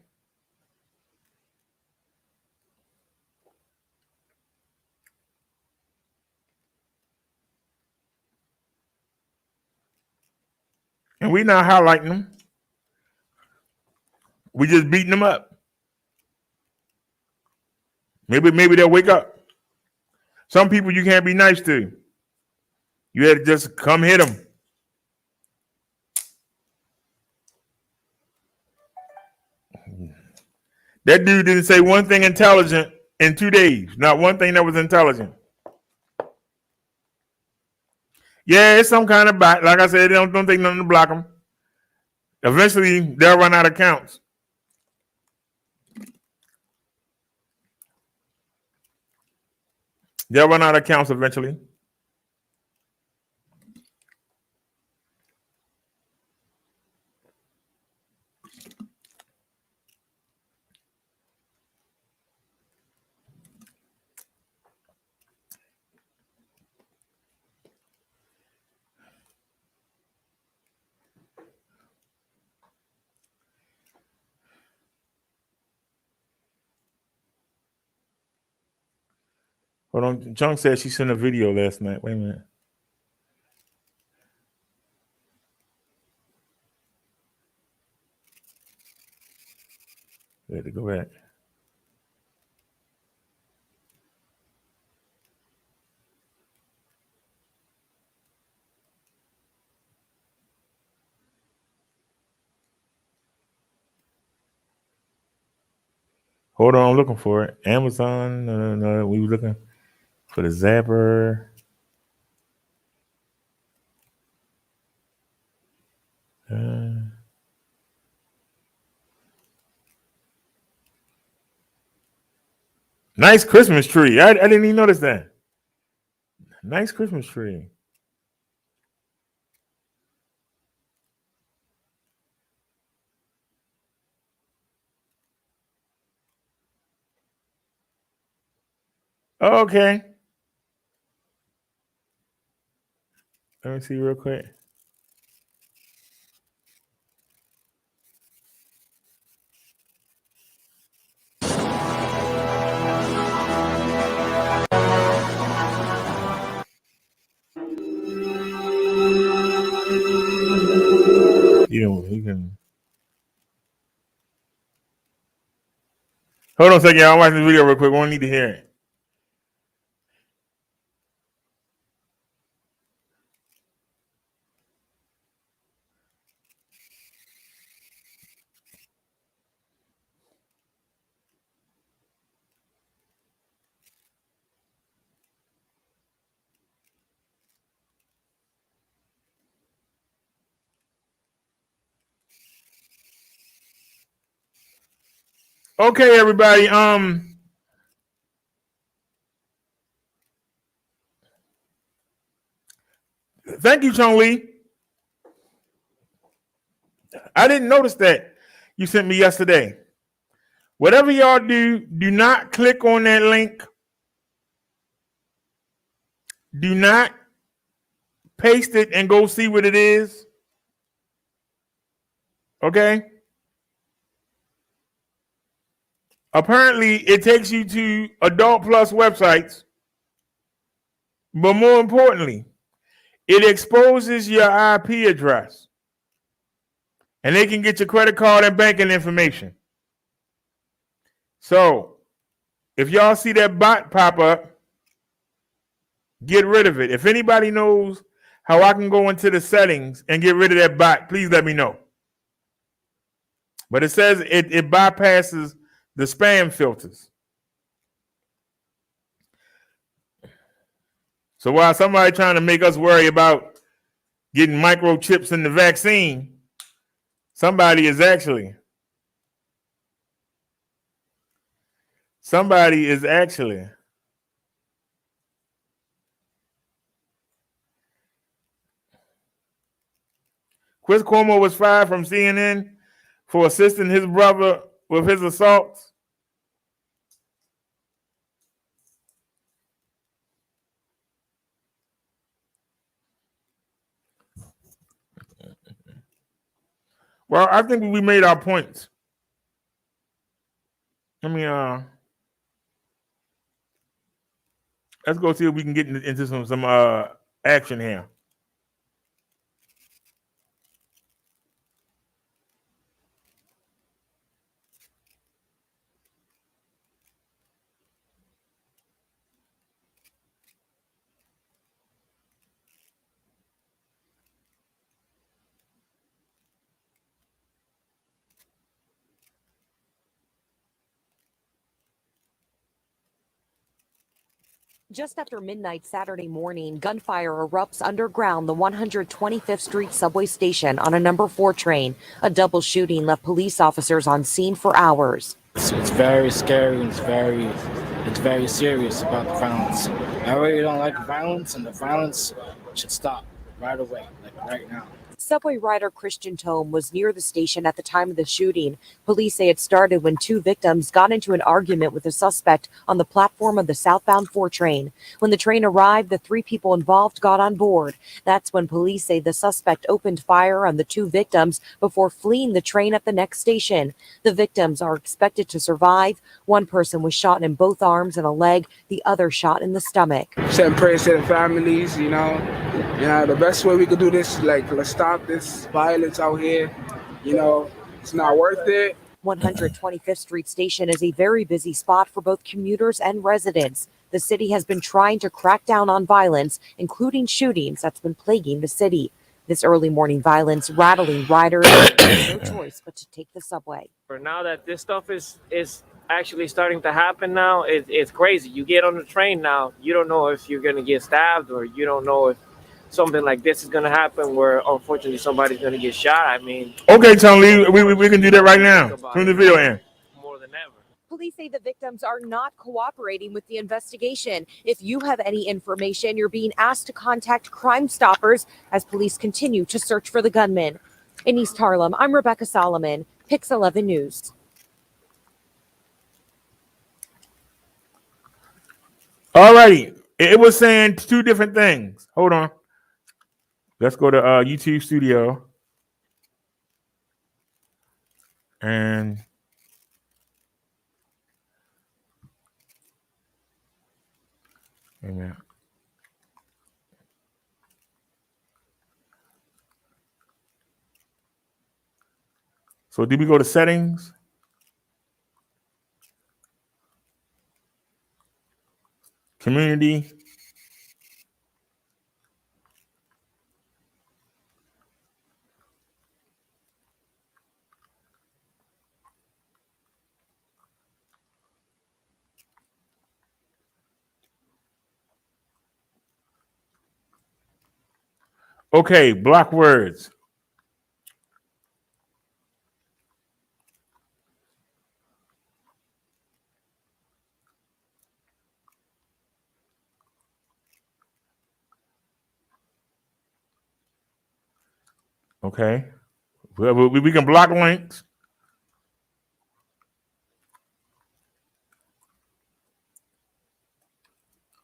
And we not highlighting them. We just beating them up. Maybe they'll wake up. Some people you can't be nice to. You had to just come hit them. That dude didn't say one thing intelligent in 2 days. Not one thing that was intelligent. Yeah, it's some kind of bot. Like I said, don't take nothing to block them. Eventually, they'll run out of counts. They'll run out of counts eventually. Hold on. Chunk said she sent a video last night. Wait a minute. We had to go back. Hold on, I'm looking for it. Amazon. No, we were looking for the Zapper. Nice Christmas tree. I didn't even notice that. Nice Christmas tree. Okay. Let me see real quick. he can. Hold on a second, y'all. I'm watching this video real quick. We don't need to hear it. Okay, everybody. Thank you, Chong Lee. I didn't notice that you sent me yesterday. Whatever y'all do not click on that link. Do not paste it and go see what it is. Okay? Apparently, it takes you to Adult Plus websites. But more importantly, it exposes your IP address. And they can get your credit card and banking information. So, if y'all see that bot pop up, get rid of it. If anybody knows how I can go into the settings and get rid of that bot, please let me know. But it says it bypasses the spam filters. So while somebody trying to make us worry about getting microchips in the vaccine, somebody is actually Chris Cuomo was fired from CNN for assisting his brother with his assaults. Well, I think we made our points. Let me let's go see if we can get into some action here. Just after midnight Saturday morning, gunfire erupts underground the 125th Street subway station on a number 4 train. A double shooting left police officers on scene for hours. It's very scary and it's very serious about the violence. I really don't like violence, and the violence should stop right away, like right now. Subway rider Christian Tome was near the station at the time of the shooting. Police say it started when 2 victims got into an argument with a suspect on the platform of the southbound 4 train. When the train arrived, the 3 people involved got on board. That's when police say the suspect opened fire on the 2 victims before fleeing the train at the next station. The victims are expected to survive. One person was shot in both arms and a leg, the other shot in the stomach. Send prayers to the families, you know, the best way we could do this is let's stop this violence out here. It's not worth it. 125th Street Station is a very busy spot for both commuters and residents. The city has been trying to crack down on violence, including shootings that's been plaguing the city. This early morning violence rattling riders no choice but to take the subway. Now that this stuff is actually starting to happen now, it's crazy. You get on the train now, you don't know if you're going to get stabbed, or you don't know if something like this is going to happen where unfortunately somebody's going to get shot. I mean, okay, Tony, we can do that right now. Turn the video in. More than ever. Police say the victims are not cooperating with the investigation. If you have any information, you're being asked to contact Crime Stoppers as police continue to search for the gunman. In East Harlem, I'm Rebecca Solomon, Pix 11 News. All righty. It was saying 2 different things. Hold on. Let's go to YouTube Studio. And amen. So did we go to settings? Community. Okay, block words. Okay. We can block links.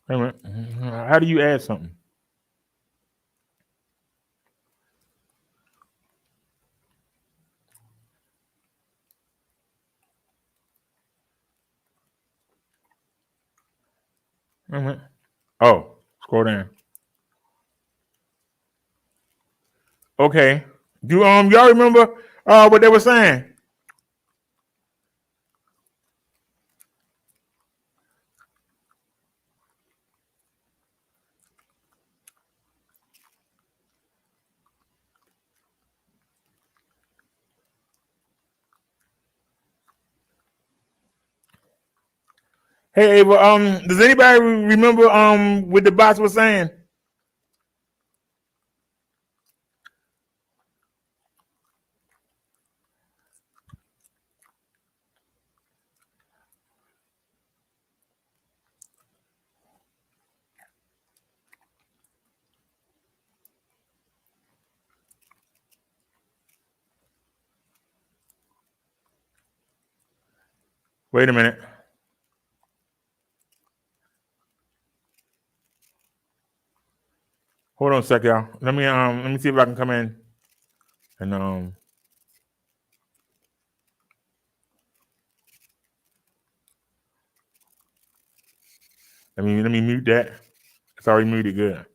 Wait a minute. How do you add something? Wait a minute. Oh, scroll down. Okay. Do y'all remember what they were saying? Hey, Ava, does anybody remember what the bots were saying? Wait a minute. Hold on a sec, y'all. Let me see if I can come in and let me mute that. It's already muted. Good.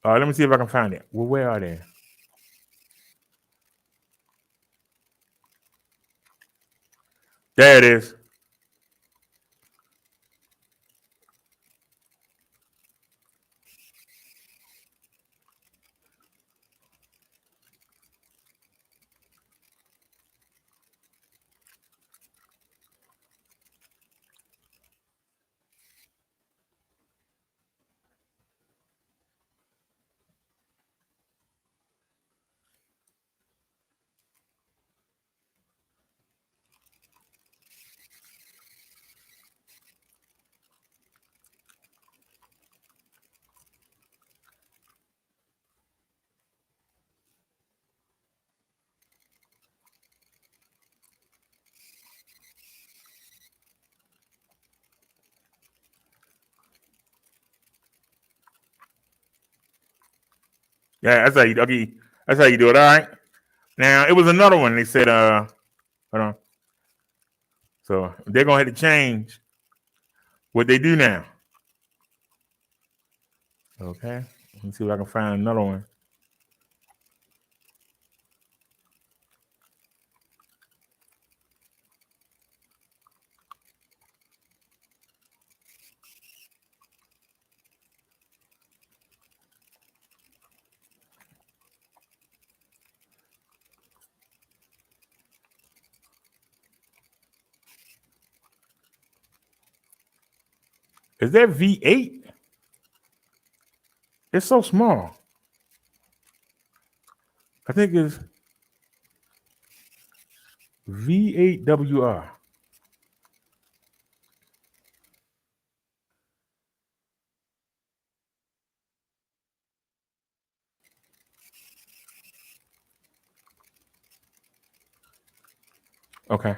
Let me see if I can find it. Well, where are they? There it is. Yeah, that's how you okay. That's how you do it. All right. Now it was another one. They said, hold on. So they're gonna have to change what they do now. Okay. Let me see if I can find another one. Is that V8? It's so small. I think it's V8WR. Okay.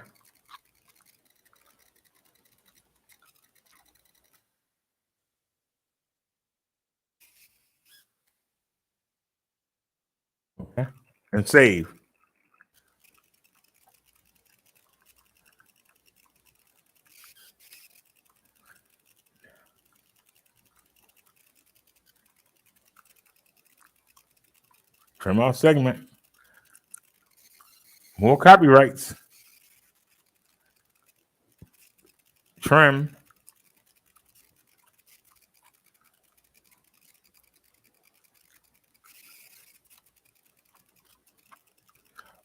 Okay. And save. Trim off segment. More copyrights. Trim.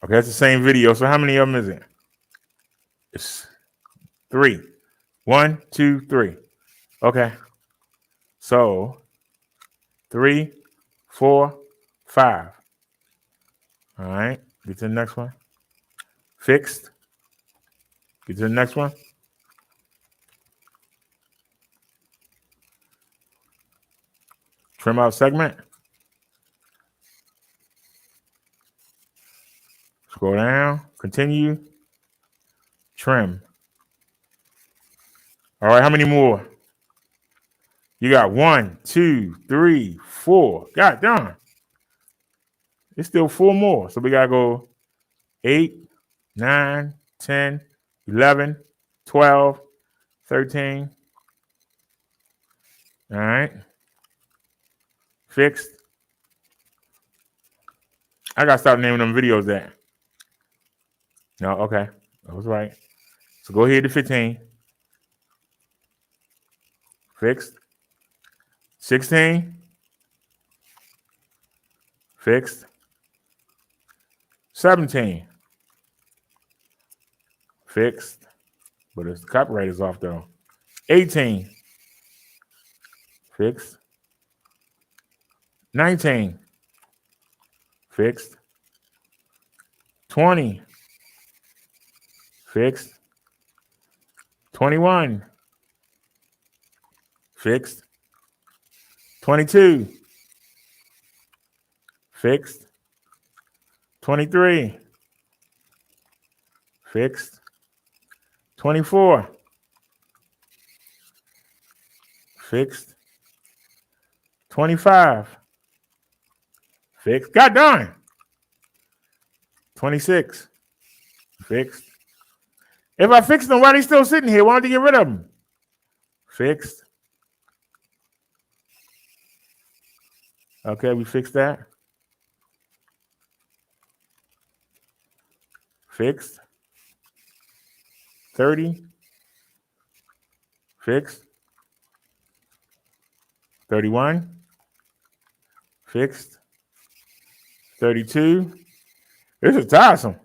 Okay, that's the same video. So how many of them is it? It's 3. 1, 2, 3. Okay. So 3, 4, 5. All right. Get to the next one. Fixed. Get to the next one. Trim out segment. Scroll down. Continue. Trim. All right. How many more? You got 1, 2, 3, 4. God darn. It's still 4 more. So we got to go 8, 9, 10, 11, 12, 13. All right. Fixed. I got to stop naming them videos that. No, okay. That was right. So go ahead to 15. Fixed. 16. Fixed. 17. Fixed. But the copyright is off though. 18. Fixed. 19. Fixed. 20. Fixed. 21. Fixed. 22. Fixed. 23. Fixed. 24. Fixed. 25. Fixed. God darn. 26. Fixed. If I fix them, why are they still sitting here? Why don't you get rid of them? Fixed. Okay, we fixed that. Fixed. 30. Fixed. 31. Fixed. 32. This is tiresome.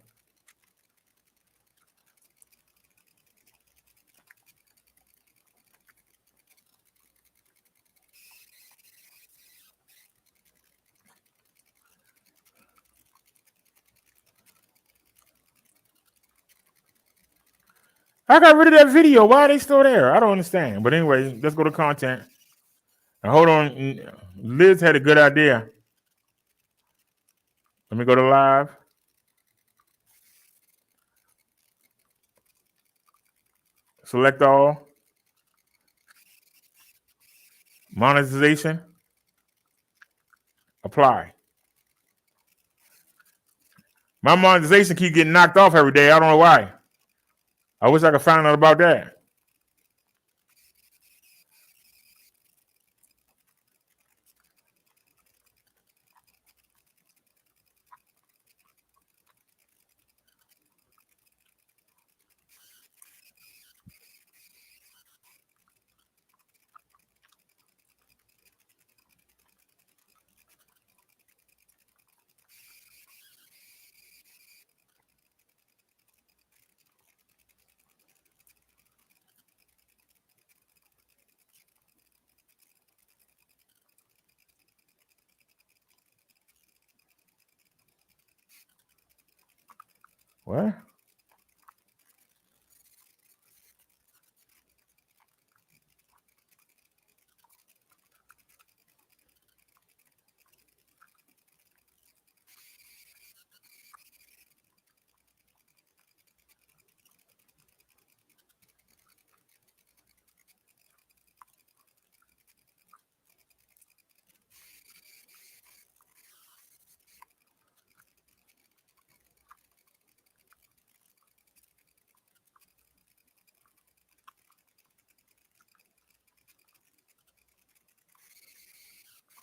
I got rid of that video. Why are they still there? I don't understand. But anyway, let's go to content. Now, hold on. Liz had a good idea. Let me go to live. Select all. Monetization. Apply. My monetization keep getting knocked off every day. I don't know why. I wish I could find out about that. What?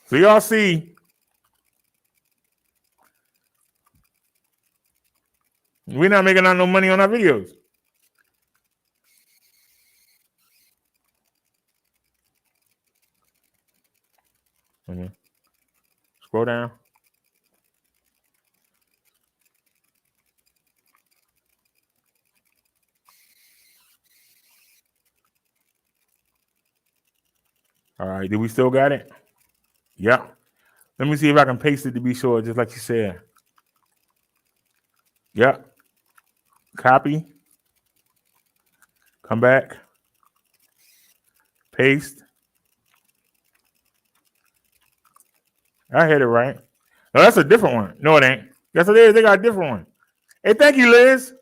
So y'all see We're not making out no money on our videos. Mhm. Scroll down. All right, do we still got it? Yeah. Let me see if I can paste it to be sure, just like you said. Yeah. Copy. Come back. Paste. I had it right. No, that's a different one. No, it ain't. Yes, it is. They got a different one. Hey, thank you, Liz.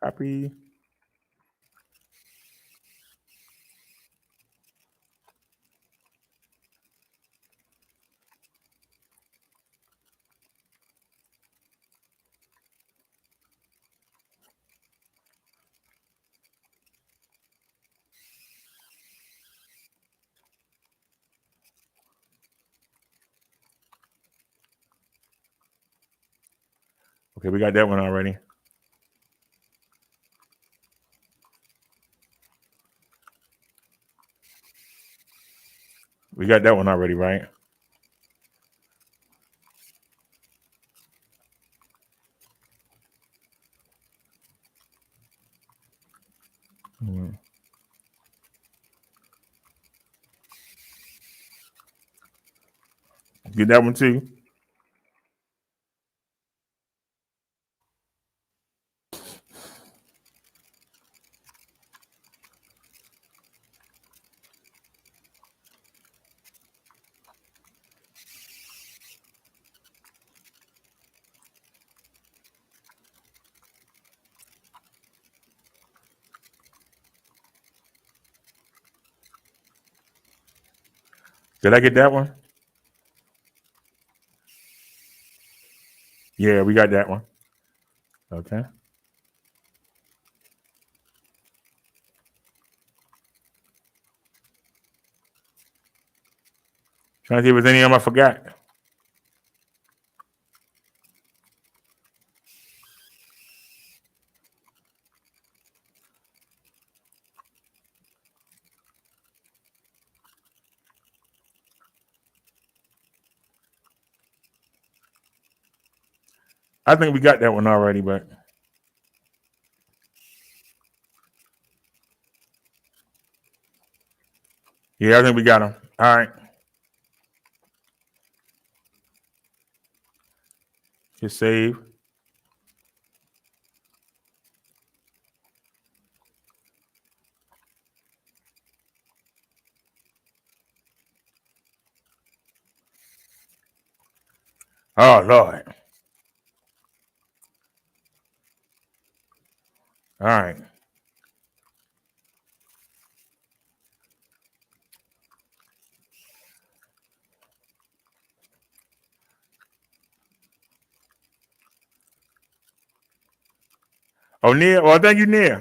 Copy. Okay, we got that one already. We got that one already, right? Mhm. Get that one too. Did I get that one? Yeah, we got that one. Okay. Trying to see if there's any of them I forgot. I think we got that one already, but yeah, I think we got them. All right. Just save. Oh, Lord. All right. Oh, Nia. Well, thank you, Nia.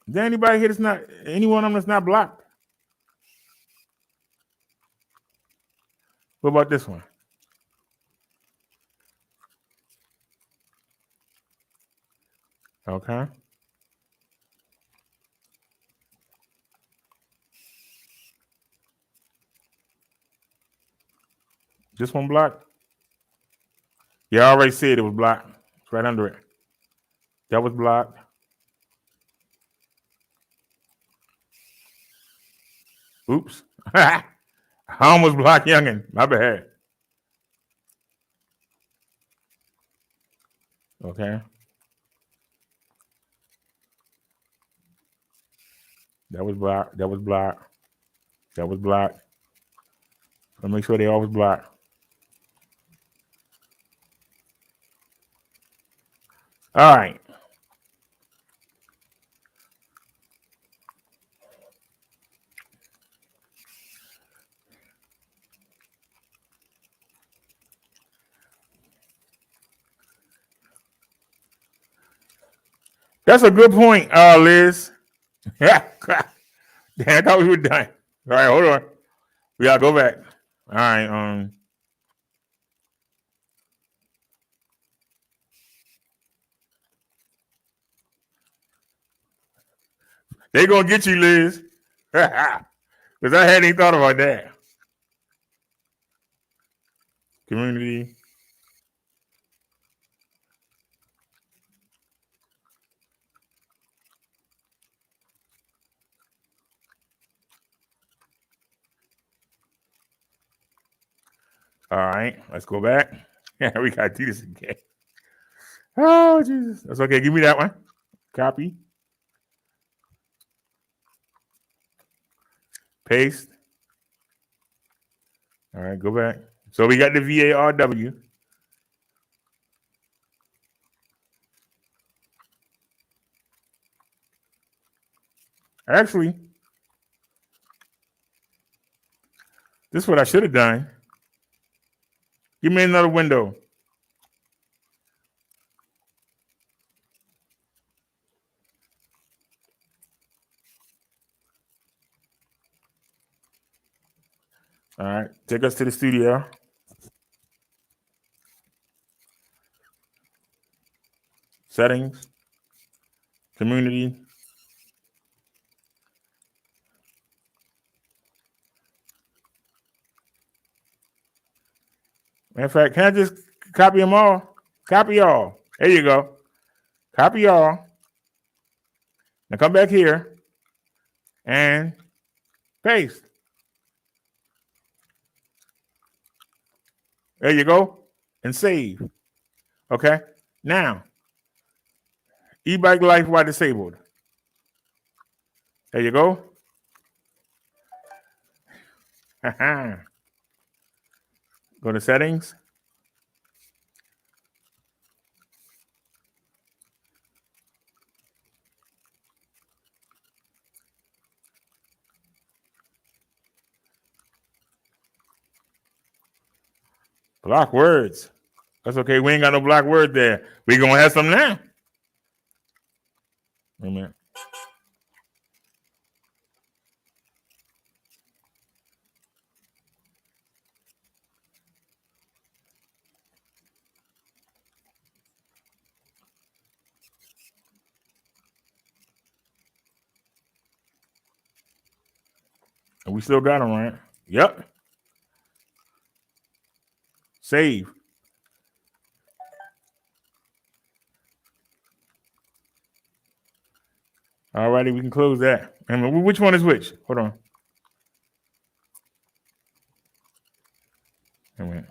Is there anybody here that's not, anyone of them that's not blocked? What about this one? Okay. This one blocked? Yeah, I already said it was blocked. It's right under it. That was blocked. Oops. I almost blocked Youngin. My bad. Okay. That was blocked. That was blocked. That was blocked. I'll make sure they always blocked. All right. That's a good point, Liz. Yeah. Damn, I thought we were done. All right, hold on. We gotta go back. All right. They gonna get you, Liz. Because I hadn't even thought about that. Community. All right, let's go back. Yeah, we gotta do this again. Oh, Jesus. That's okay. Give me that one. Copy. Paste. All right, go back. So we got the VARW. Actually, this is what I should have done. Give me another window. All right, take us to the studio. Settings. Community. Matter of fact, can I just copy them all? Copy all. There you go. Copy all. Now come back here and paste. There you go. And save. Okay. Now, e-bike life while disabled. There you go. Go to settings. Block words. That's okay. We ain't got no block word there. We gonna have some now. Wait a minute. And we still got them, right? Yep. Save. All righty, we can close that. And which one is which? Hold on. Wait a minute.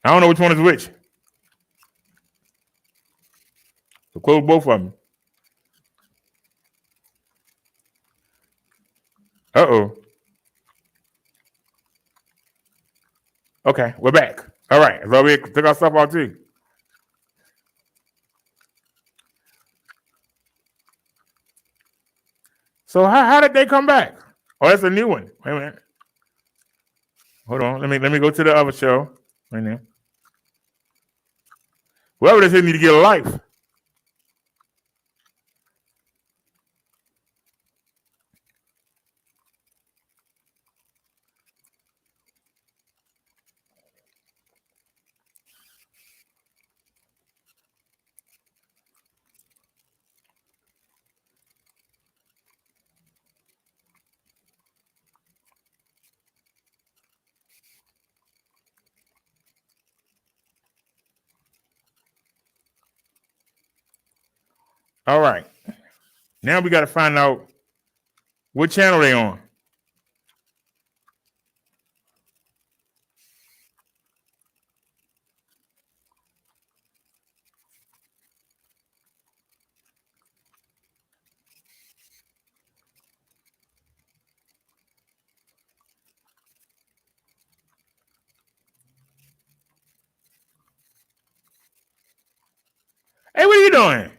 I don't know which one is which. So close both of them. Uh-oh. Okay, we're back. All right. So we took our stuff out too. So how did they come back? Oh, that's a new one. Wait a minute. Hold on. Let me go to the other show right now. Whoever this is need to get a life. All right. Now we got to find out what channel they on. Hey, what are you doing?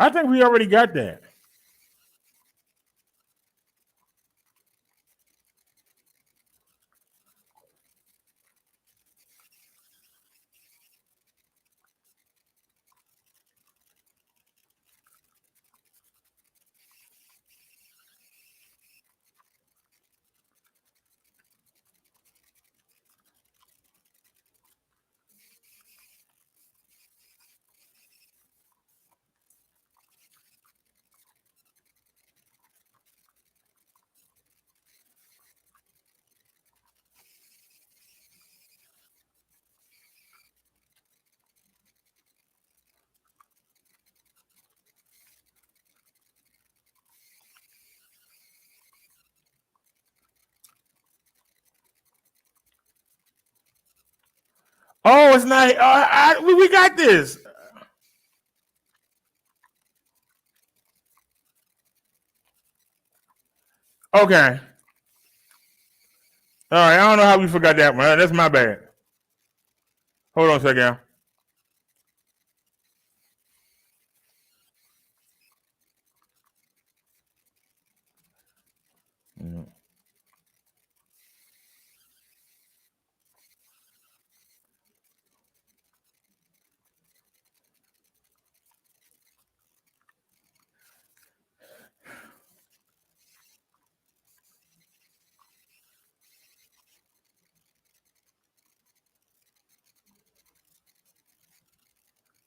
I think we already got that. Oh, it's not. We got this. Okay. All right. I don't know how we forgot that one. That's my bad. Hold on a second.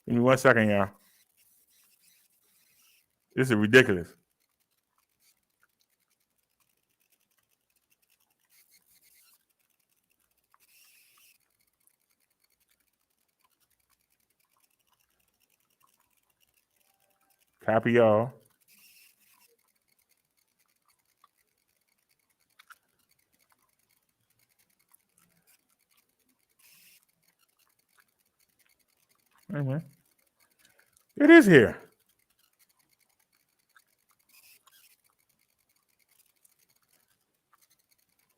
Give me 1 second, y'all. This is ridiculous. Copy y'all. Wait a minute. It is here.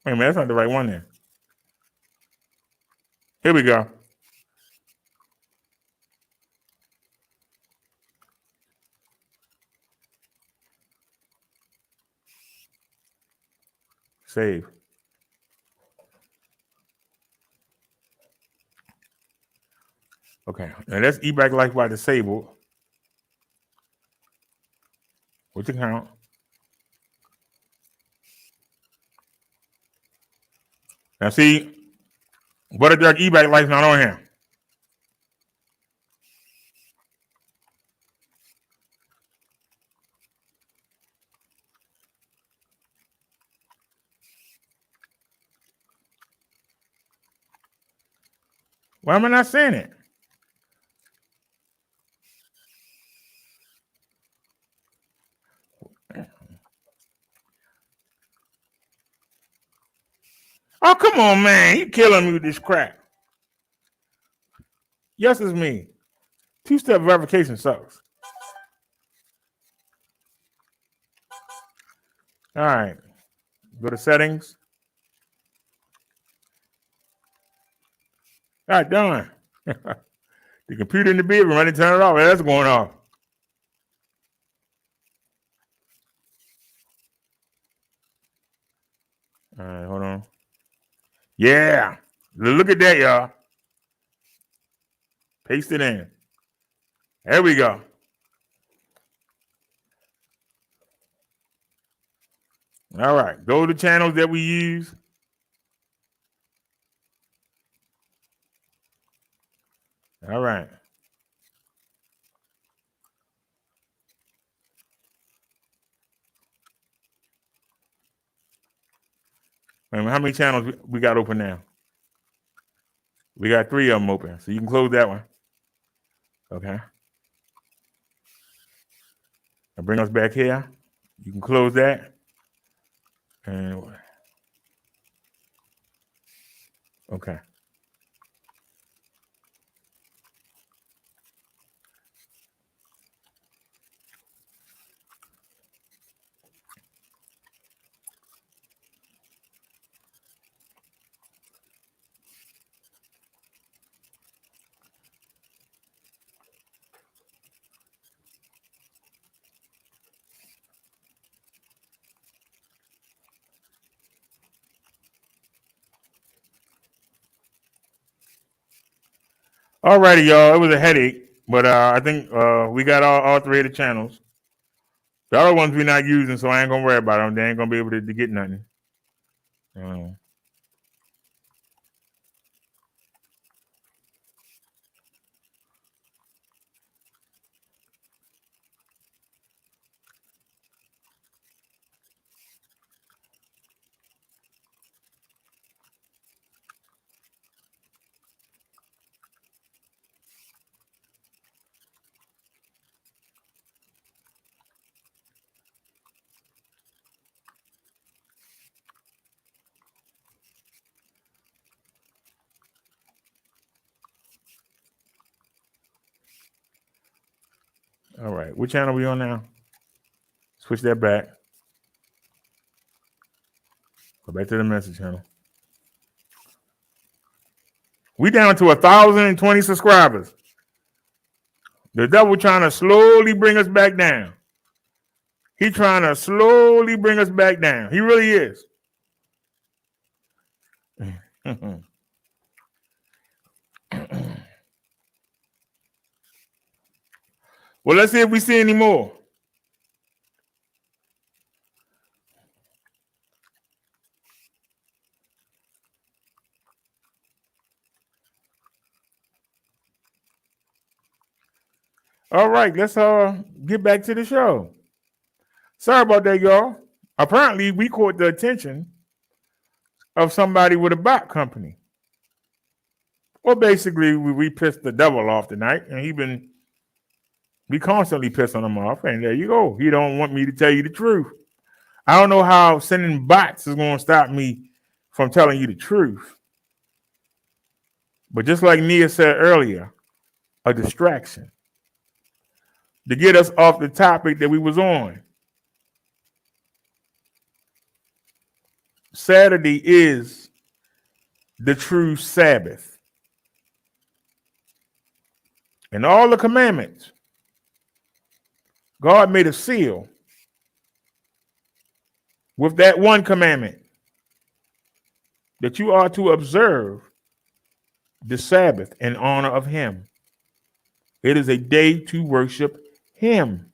Wait a minute. That's not the right one then. Here we go. Save. Okay. Now that's e-bike life by disabled. Which account? Now see, Butterduck e-bike life's not on here. Why am I not saying it? Oh, come on, man. You killing me with this crap. Yes, it's me. Two-step verification sucks. All right. Go to settings. All right, done. The computer in the bedroom, ready to turn it off. That's going off. All right, hold on. Yeah. Look at that, y'all. Paste it in. There we go. All right. Go to the channels that we use. All right. How many channels we got open now? We got 3 of them open, so you can close that one. Okay. Now bring us back here. You can close that. And okay. All righty, y'all. It was a headache, but I think we got all three of the channels. The other ones we're not using, so I ain't gonna worry about them. They ain't gonna be able to get nothing. All right, what channel we on now? Switch that back. Go back to the message channel. We down to 1,020 subscribers. The devil trying to slowly bring us back down. He trying to slowly bring us back down. He really is. Well, let's see if we see any more. All right, let's get back to the show. Sorry about that, y'all. Apparently, we caught the attention of somebody with a bot company. Well, basically, we pissed the devil off tonight, and we constantly pissing him off. And there you go. He don't want me to tell you the truth. I don't know how sending bots is going to stop me from telling you the truth. But just like Nia said earlier, a distraction to get us off the topic that we was on. Saturday is the true Sabbath. And all the commandments, God made a seal with that one commandment that you are to observe the Sabbath in honor of him. It is a day to worship him.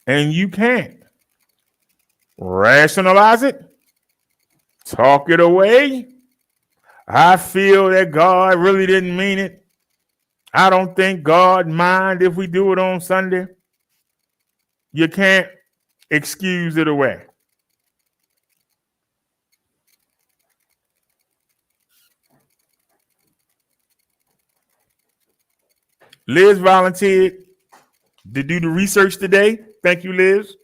And you can't rationalize it, talk it away. I feel that God really didn't mean it. I don't think God mind if we do it on Sunday. You can't excuse it away. Liz volunteered to do the research today. Thank you, Liz.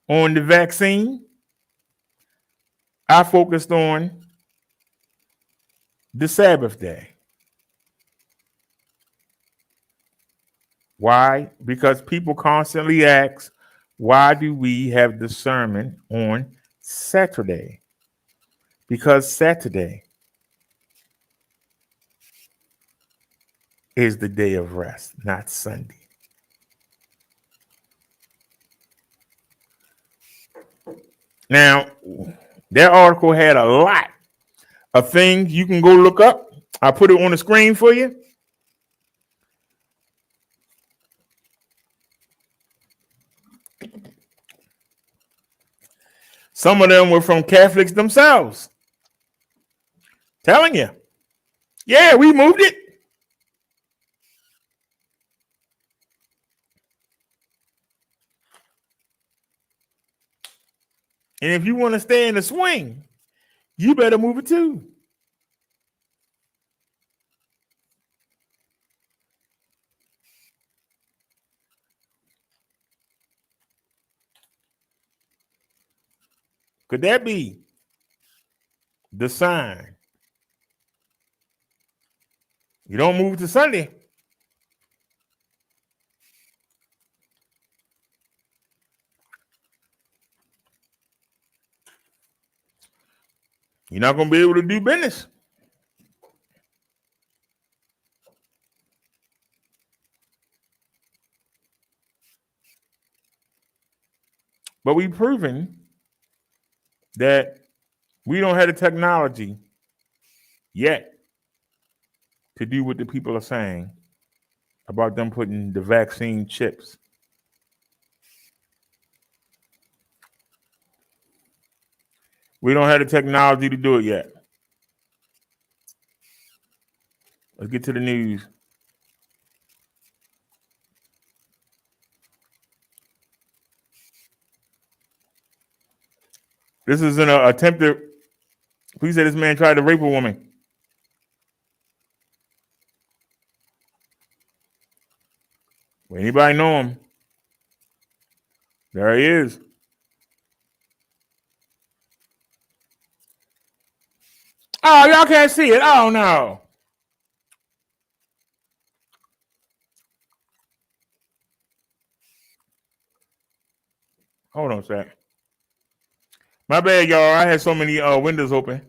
On the vaccine. I focused on the Sabbath day. Why? Because people constantly ask, why do we have the sermon on Saturday? Because Saturday is the day of rest, not Sunday. Now, that article had a lot of things you can go look up. I put it on the screen for you. Some of them were from Catholics themselves. Telling you. Yeah, we moved it. And if you want to stay in the swing, you better move it too. Could that be the sign? You don't move to Sunday. You're not going to be able to do business. But we've proven that we don't have the technology yet to do what the people are saying about them putting the vaccine chips. We don't have the technology to do it yet. Let's get to the news. This is an attempted. Police said this man tried to rape a woman. Well, anybody know him? There he is. Oh, y'all can't see it. Oh, no. Hold on a sec. My bad, y'all. I had so many windows open.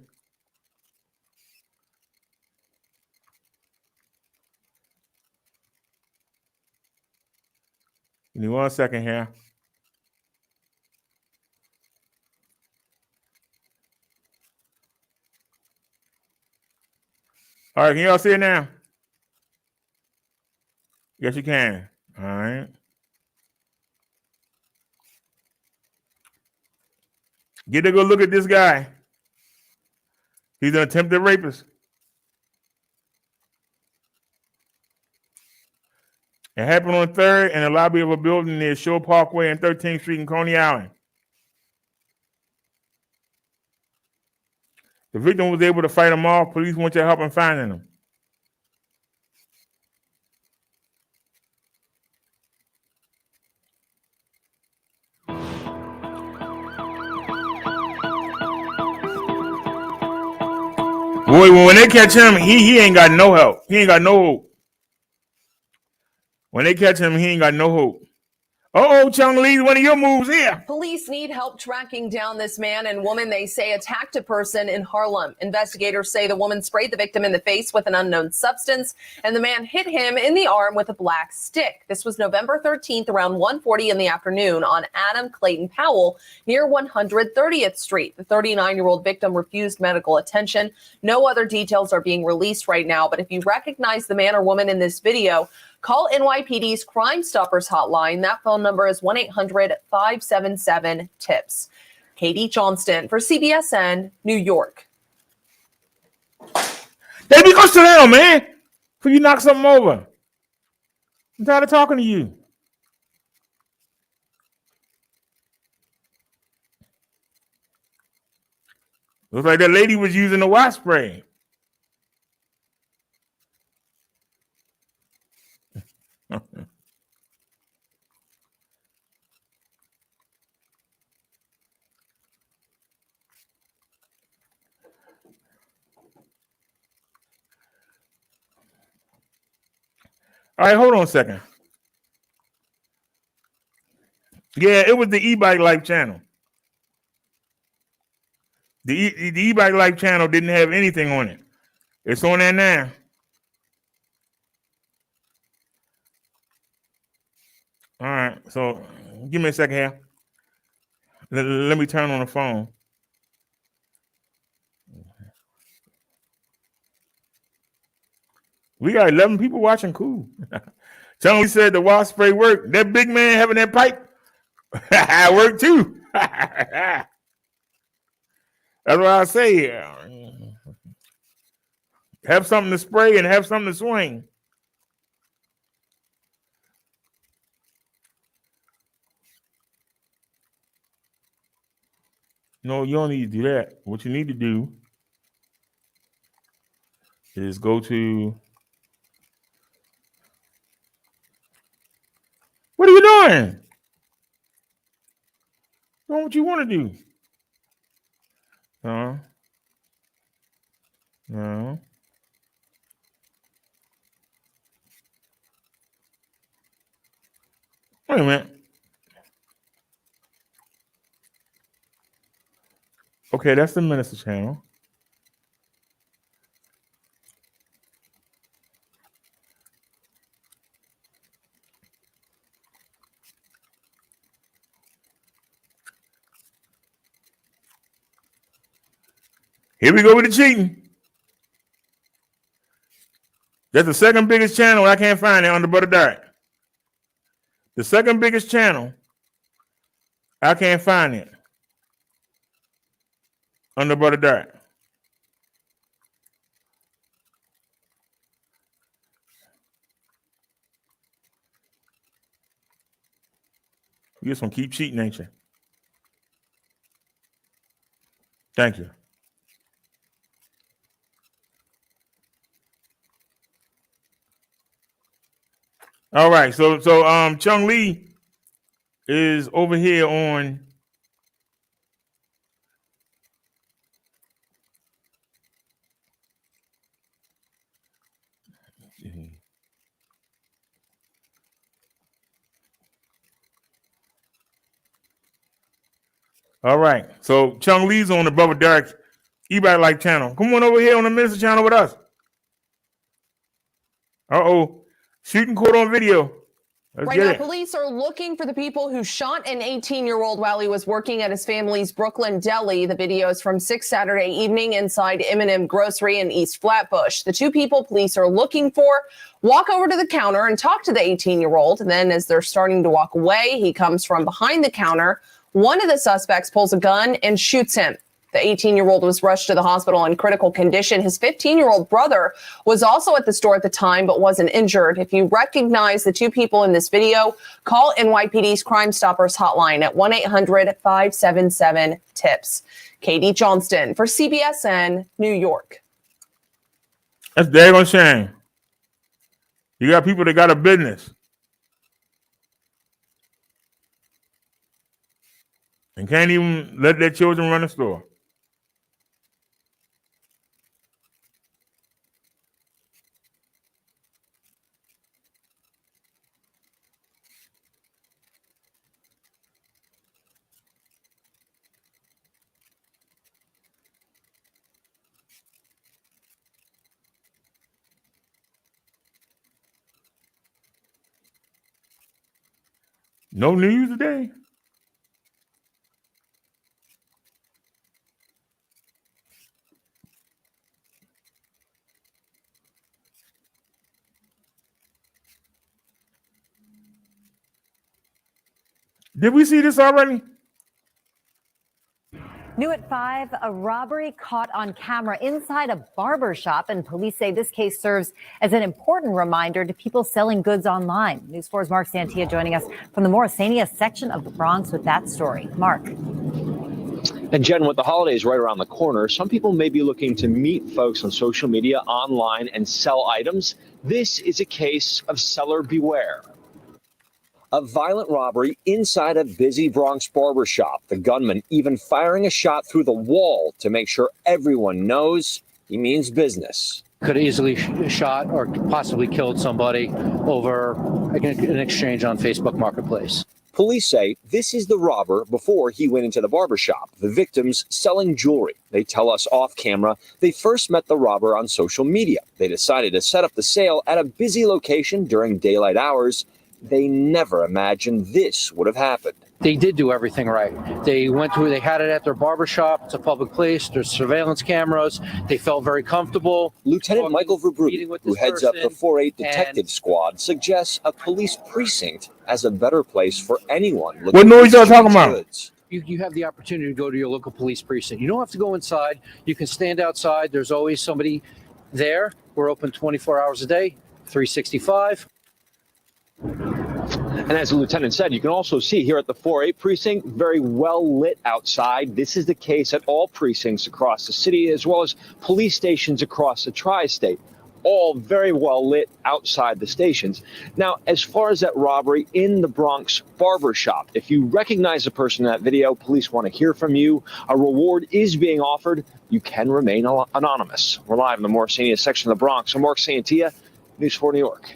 Give me 1 second here. All right, can y'all see it now? Yes, you can. All right. Get a good look at this guy. He's an attempted rapist. It happened on 3rd in the lobby of a building near Shore Parkway and 13th Street in Coney Island. The victim was able to fight him off. Police went to help in finding him. Boy, when they catch him, he ain't got no help. He ain't got no hope. When they catch him, he ain't got no hope. Uh-oh, Chung Lee, one of your moves here. Police need help tracking down this man and woman they say attacked a person in Harlem. Investigators say the woman sprayed the victim in the face with an unknown substance, and the man hit him in the arm with a black stick. This was November 13th around 1:40 in the afternoon on Adam Clayton Powell near 130th Street. The 39-year-old victim refused medical attention. No other details are being released right now, but if you recognize the man or woman in this video, call NYPD's Crime Stoppers hotline. That phone number is 1-800-577-TIPS. Katie Johnston for CBSN, New York. Baby, go sit down, man. Before you knock something over. I'm tired of talking to you. Looks like that lady was using the wasp spray. All right, hold on a second. Yeah, it was the E-Bike Life channel. The E-Bike Life channel didn't have anything on it. It's on there now. All right, so give me a second here. Let me turn on the phone. We got 11 people watching. Cool. Tell me said the wasp spray worked. That big man having that pipe worked too. That's what I say. Have something to spray and have something to swing. No, you don't need to do that. What you need to do is go to. What are you doing? Doing what you want to do. No. No. Wait a minute. Okay, that's the minister channel. Here we go with the cheating. That's the second biggest channel. I can't find it under Butter Dark. The second biggest channel. I can't find it under Butter Dark. You just gonna keep cheating, ain't you? Thank you. All right, so Chung Lee is over here on all right. So Chung Lee's on the Bubba Dark E-Bike Life channel. Come on over here on the Minister channel with us. Uh-oh. Shooting caught on video. Let's Right get now, it. police are looking for the people who shot an 18-year-old while he was working at his family's Brooklyn deli. The video is from 6 Saturday evening inside M&M Grocery in East Flatbush. The two people police are looking for walk over to the counter and talk to the 18-year-old. And then as they're starting to walk away, he comes from behind the counter. One of the suspects pulls a gun and shoots him. The 18-year-old was rushed to the hospital in critical condition. His 15-year-old brother was also at the store at the time, but wasn't injured. If you recognize the two people in this video, call NYPD's Crime Stoppers hotline at 1-800-577-TIPS. Katie Johnston for CBSN, New York. That's daggone shame. You got people that got a business and can't even let their children run a store. No news today. Did we see this already? New at 5, a robbery caught on camera inside a barber shop, and police say this case serves as an important reminder to people selling goods online. News 4's Mark Santia joining us from the Morrisania section of the Bronx with that story. Mark. And Jen, with the holidays right around the corner, some people may be looking to meet folks on social media, online, and sell items. This is a case of seller beware. A violent robbery inside a busy Bronx barbershop. The gunman even firing a shot through the wall to make sure everyone knows he means business. Could have easily shot or possibly killed somebody over an exchange on Facebook Marketplace. Police say this is the robber before he went into the barbershop. The victims selling jewelry. They tell us off camera they first met the robber on social media. They decided to set up the sale at a busy location during daylight hours. They never imagined this would have happened. They did do everything right. They had it at their barbershop. It's a public place. There's surveillance cameras. They felt very comfortable. Lieutenant Michael Verbrugge, who heads up the 4-8 detective squad, suggests a police precinct as a better place for anyone looking What noise for y'all talking street about? goods. You have the opportunity to go to your local police precinct. You don't have to go inside. You can stand outside. There's always somebody there. We're open 24 hours a day, 365. And as the lieutenant said, you can also see here at the 4-8 precinct, very well lit outside. This is the case at all precincts across the city, as well as police stations across the tri-state, all very well lit outside the stations. Now, as far as that robbery in the Bronx barbershop, if you recognize the person in that video, police want to hear from you. A reward is being offered. You can remain anonymous. We're live in the Morrisania section of the Bronx. I'm Mark Santia, News 4 New York.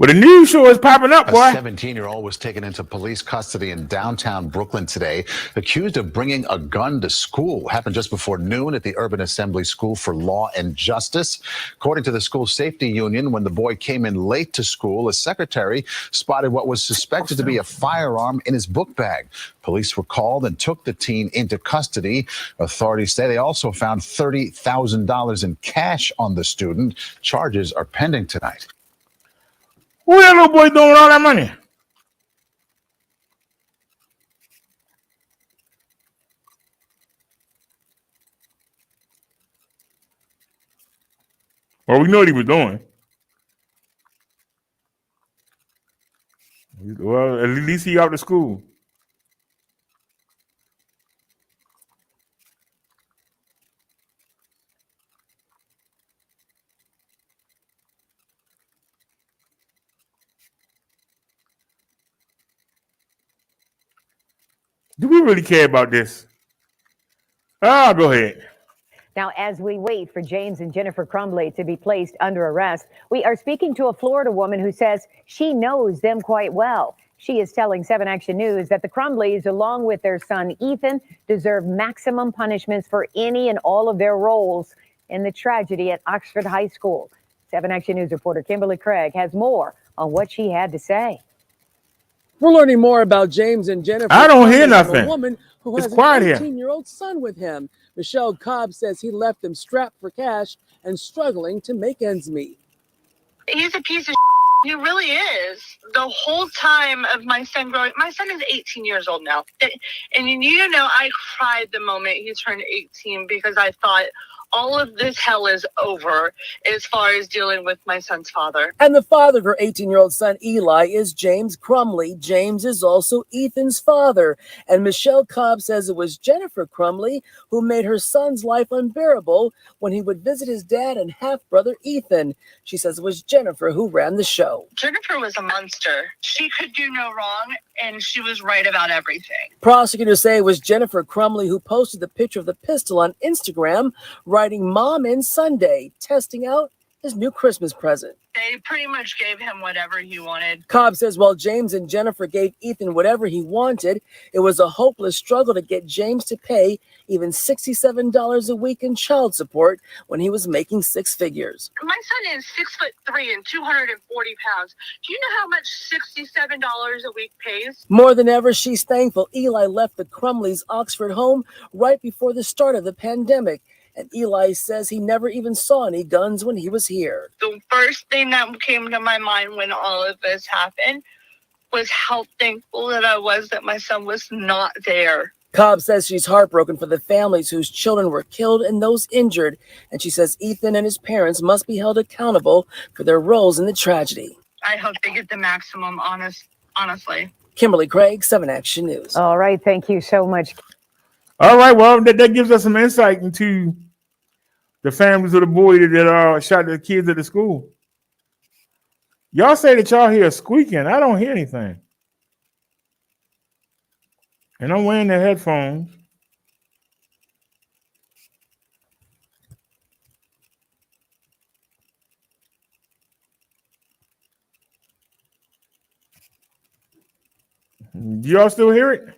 Well, the news show is popping up, A boy. 17-year-old was taken into police custody in downtown Brooklyn today, accused of bringing a gun to school. Happened just before noon at the Urban Assembly School for Law and Justice. According to the school safety union, when the boy came in late to school, a secretary spotted what was suspected to be a firearm in his book bag. Police were called and took the teen into custody. Authorities say they also found $30,000 in cash on the student. Charges are pending tonight. What that little boy doing with all that money? Well, we know what he was doing. Well, at least he out of school. Do we really care about this? Ah, go ahead. Now, as we wait for James and Jennifer Crumbley to be placed under arrest, we are speaking to a Florida woman who says she knows them quite well. She is telling 7 Action News that the Crumbleys, along with their son Ethan, deserve maximum punishments for any and all of their roles in the tragedy at Oxford High School. 7 Action News reporter Kimberly Craig has more on what she had to say. We're learning more about James and Jennifer. I don't hear Crumbley from nothing. A woman who It's has quiet an here. 18-year-old son with him. Michelle Cobb says he left them strapped for cash and struggling to make ends meet. He's a piece of he really is. The whole time of my son growing, my son is 18 years old now. And you know, I cried the moment he turned 18 because I thought all of this hell is over as far as dealing with my son's father. And the father of her 18-year-old son, Eli, is James Crumbley. James is also Ethan's father. And Michelle Cobb says it was Jennifer Crumbley who made her son's life unbearable when he would visit his dad and half-brother Ethan. She says it was Jennifer who ran the show. Jennifer was a monster. She could do no wrong, and she was right about everything. Prosecutors say it was Jennifer Crumbley who posted the picture of the pistol on Instagram, writing "Mom in Sunday," testing out his new Christmas present. They pretty much gave him whatever he wanted. Cobb says while James and Jennifer gave Ethan whatever he wanted, it was a hopeless struggle to get James to pay even $67 a week in child support when he was making 6 figures. My son is 6'3" and 240 pounds. Do you know how much $67 a week pays? More than ever, she's thankful Eli left the Crumbleys' Oxford home right before the start of the pandemic. And Eli says he never even saw any guns when he was here. The first thing that came to my mind when all of this happened was how thankful that I was that my son was not there. Cobb says she's heartbroken for the families whose children were killed and those injured. And she says Ethan and his parents must be held accountable for their roles in the tragedy. I hope they get the maximum, honestly. Kimberly Craig, 7 Action News. All right. Thank you so much. All right, well, that gives us some insight into the families of the boy that shot the kids at the school. Y'all say that y'all hear squeaking. I don't hear anything. And I'm wearing the headphones. Do y'all still hear it?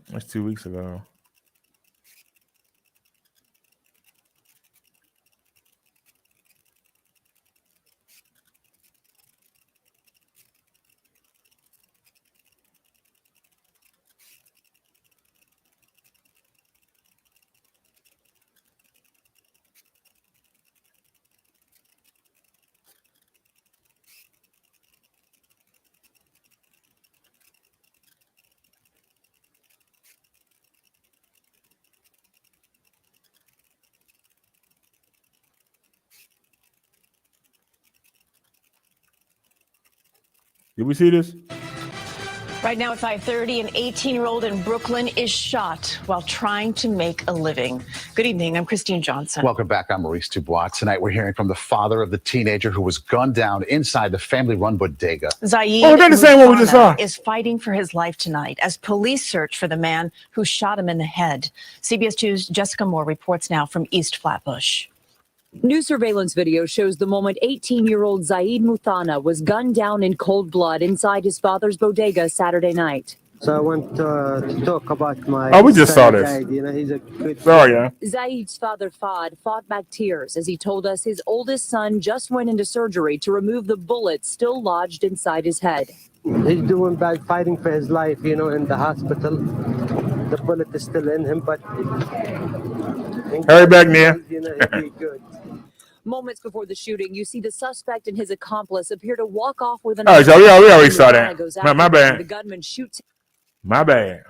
That's 2 weeks ago. Did we see this? Right now at 5:30, an 18-year-old in Brooklyn is shot while trying to make a living. Good evening. I'm Christine Johnson. Welcome back. I'm Maurice Dubois. Tonight we're hearing from the father of the teenager who was gunned down inside the family-run bodega. Zaid they're the same one we just saw. is fighting for his life tonight as police search for the man who shot him in the head. CBS 2's Jessica Moore reports now from East Flatbush. New surveillance video shows the moment 18-year-old Zaid Muthana was gunned down in cold blood inside his father's bodega Saturday night. So I want to talk about my Oh, we just saw son, this. Zaid. You know, he's a good Sorry, yeah. Zaid's father, Fahd, fought back tears as he told us his oldest son just went into surgery to remove the bullet still lodged inside his head. He's doing bad, fighting for his life, you know, in the hospital. The bullet is still in him, but hurry back, Nia. You know, he'll be good. Moments before the shooting, you see the suspect and his accomplice appear to walk off with an. Oh, so we already saw that. Goes My after bad. him. The gunman shoots. My bad.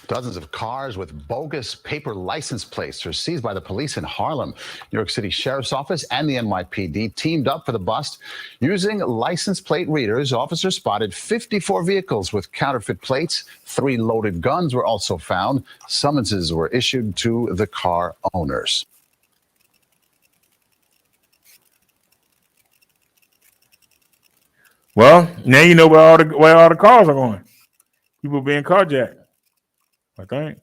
Dozens of cars with bogus paper license plates are seized by the police in Harlem. New York City Sheriff's Office and the NYPD teamed up for the bust. Using license plate readers, officers spotted 54 vehicles with counterfeit plates. 3 loaded guns were also found. Summonses were issued to the car owners. Well, now you know where all the cars are going. People being carjacked, I think.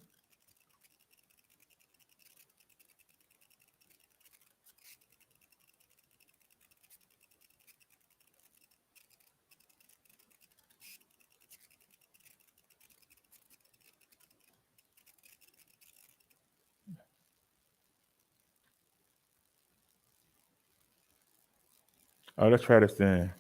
Oh, let's try this then.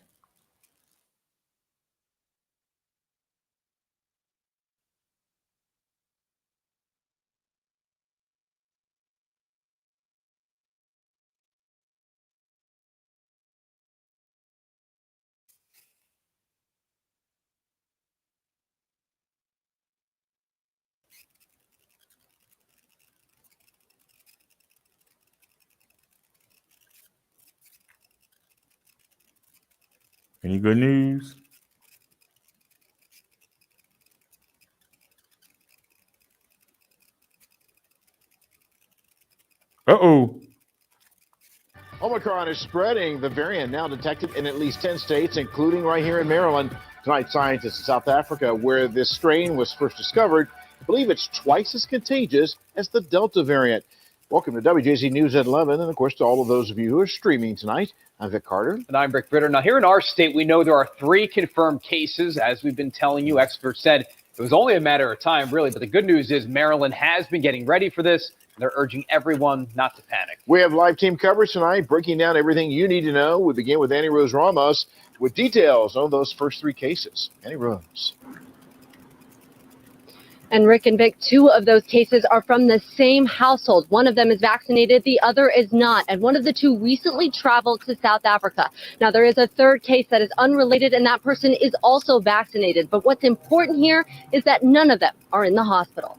Any good news? Uh-oh. Omicron is spreading. The variant now detected in at least 10 states, including right here in Maryland. Tonight, scientists in South Africa, where this strain was first discovered, believe it's twice as contagious as the Delta variant. Welcome to WJZ News at 11, and of course to all of those of you who are streaming tonight. I'm Vic Carter. And I'm Rick Ritter. Now, here in our state, we know there are 3 confirmed cases. As we've been telling you, experts said it was only a matter of time, really. But the good news is Maryland has been getting ready for this. They're urging everyone not to panic. We have live team coverage tonight, breaking down everything you need to know. We begin with Annie Rose Ramos with details on those first 3 cases. Annie Rose. And Rick and Vic, 2 of those cases are from the same household. One of them is vaccinated, the other is not. And one of the 2 recently traveled to South Africa. Now, there is a 3rd case that is unrelated, and that person is also vaccinated. But what's important here is that none of them are in the hospital.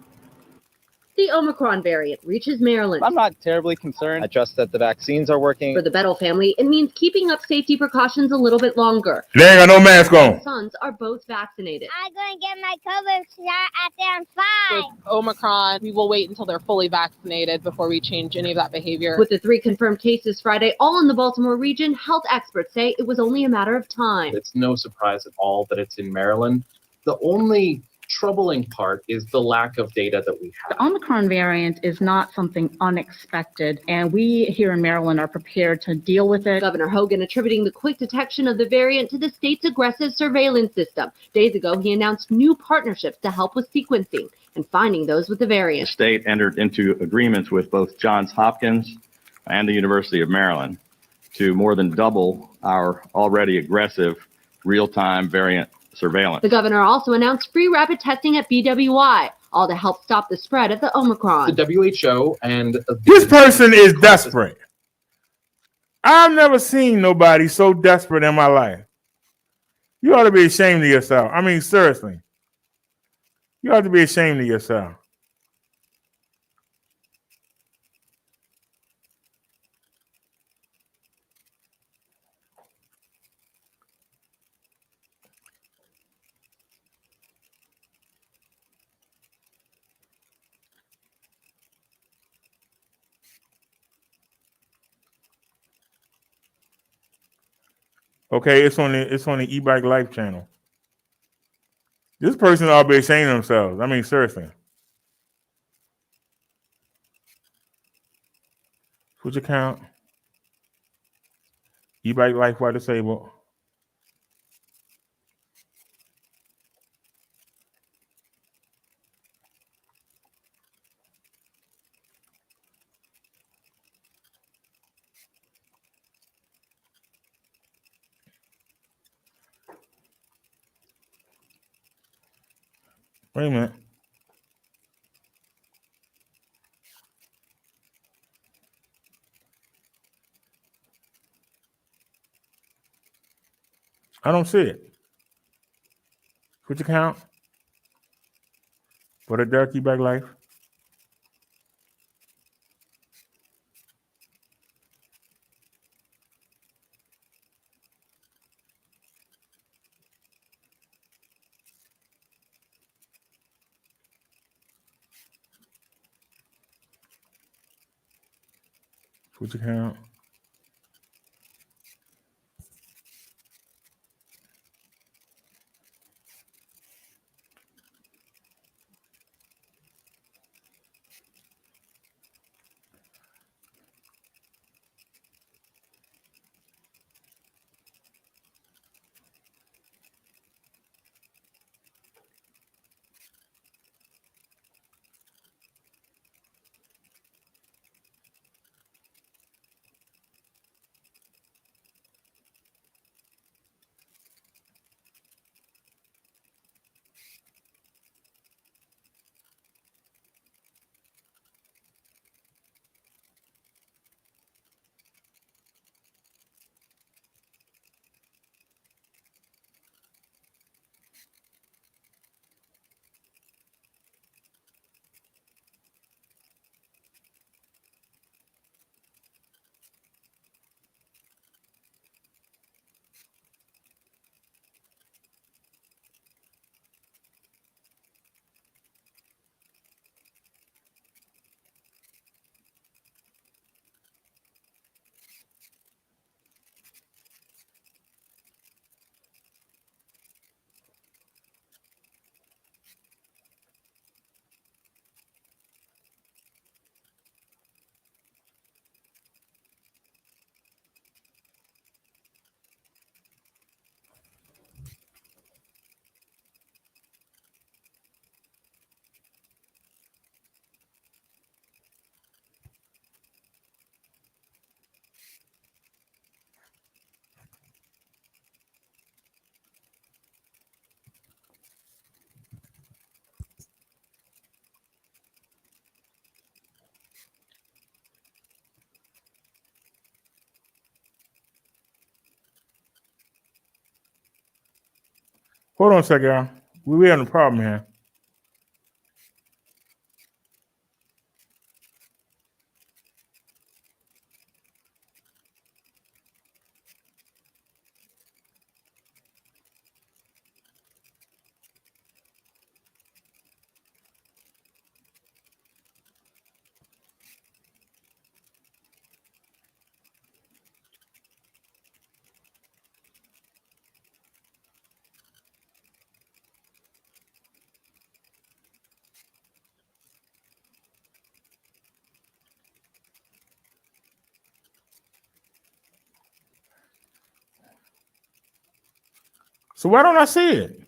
The Omicron variant reaches Maryland. I'm not terribly concerned. I trust that the vaccines are working. For the Bettle family, it means keeping up safety precautions a little bit longer. They ain't got no mask on. My sons are both vaccinated. I'm going to get my COVID shot after I'm 5. With Omicron, we will wait until they're fully vaccinated before we change any of that behavior. With the 3 confirmed cases Friday, all in the Baltimore region, health experts say it was only a matter of time. It's no surprise at all that it's in Maryland. The only troubling part is the lack of data that we have. The Omicron variant is not something unexpected, and we here in Maryland are prepared to deal with it. Governor Hogan attributing the quick detection of the variant to the state's aggressive surveillance system. Days ago, he announced new partnerships to help with sequencing and finding those with the variant. The state entered into agreements with both Johns Hopkins and the University of Maryland to more than double our already aggressive real-time variant surveillance. The governor also announced free rapid testing at BWI, all to help stop the spread of the Omicron. The WHO and this person is desperate. I've never seen nobody so desperate in my life. You ought to be ashamed of yourself. I mean, seriously. You ought to be ashamed of yourself. Okay, it's on the E-Bike Life channel. This person ought to be ashamed of themselves. I mean, seriously. Switch account. E-Bike Life while disabled. Wait a minute. I don't see it. Switch account. For the Derek E-Bike Life. Switch account. Hold on a second, y'all. We having a problem here. So why don't I see it?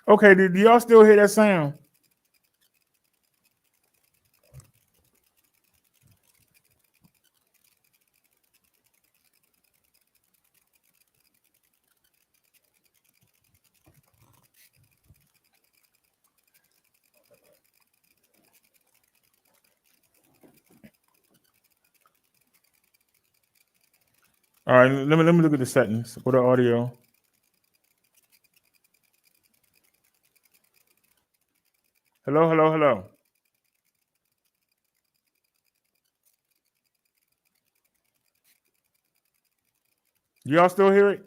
Okay, do y'all still hear that sound? All right, let me look at the settings for the audio. Hello, hello, hello. Y'all still hear it?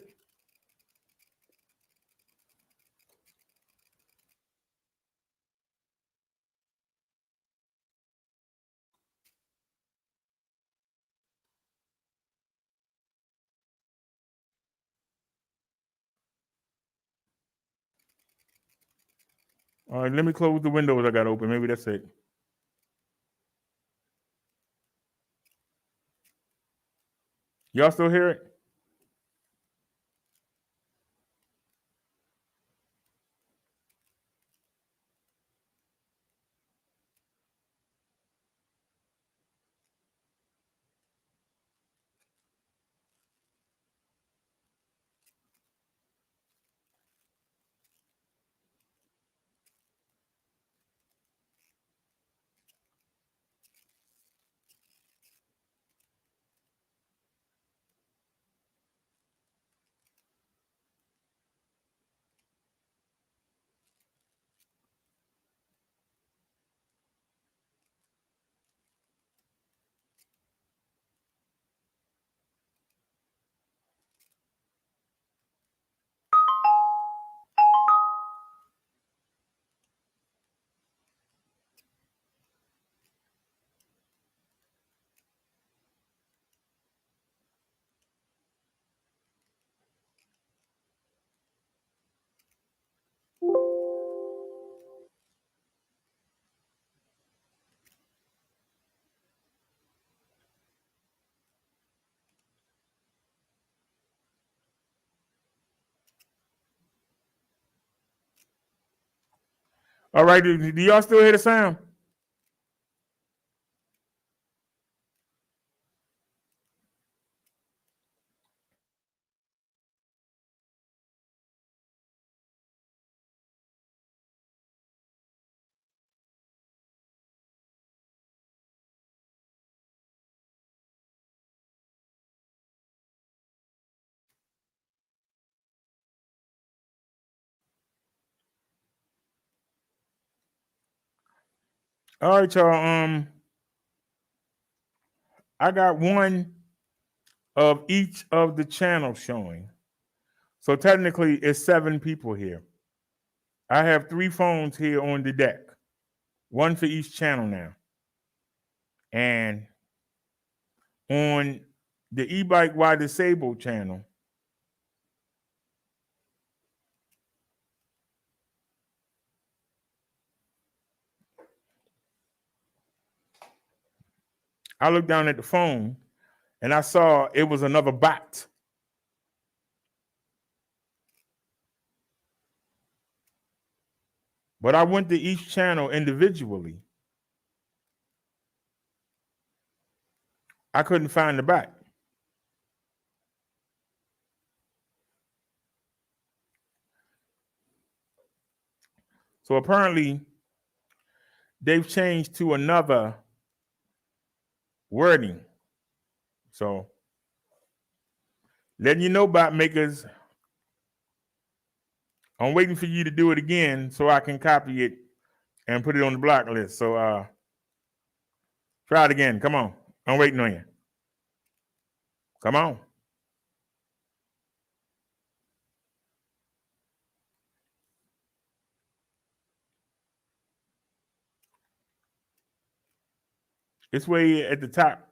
All right, let me close the windows I got open. Maybe that's it. Y'all still hear it? All right, do y'all still hear the sound? All right, y'all. I got one of each of the channels showing. So technically, it's 7 people here. I have 3 phones here on the deck, one for each channel now. And on the e-bike Why Disabled channel, I looked down at the phone and I saw it was another bot. But I went to each channel individually. I couldn't find the bot. So apparently, they've changed to another wording. So letting you know, bot makers, I'm waiting for you to do it again so I can copy it and put it on the block list. So try it again. Come on. I'm waiting on you. Come on. It's way at the top.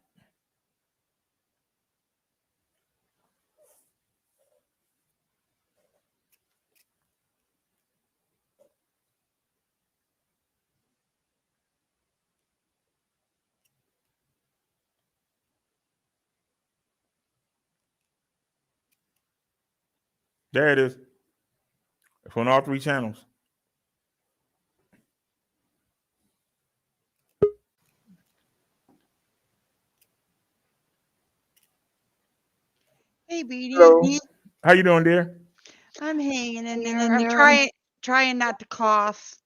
There it is. It's on all 3 channels. Hey, Beanie. Hello. How you doing, dear? I'm hanging in there. I'm trying not to cough.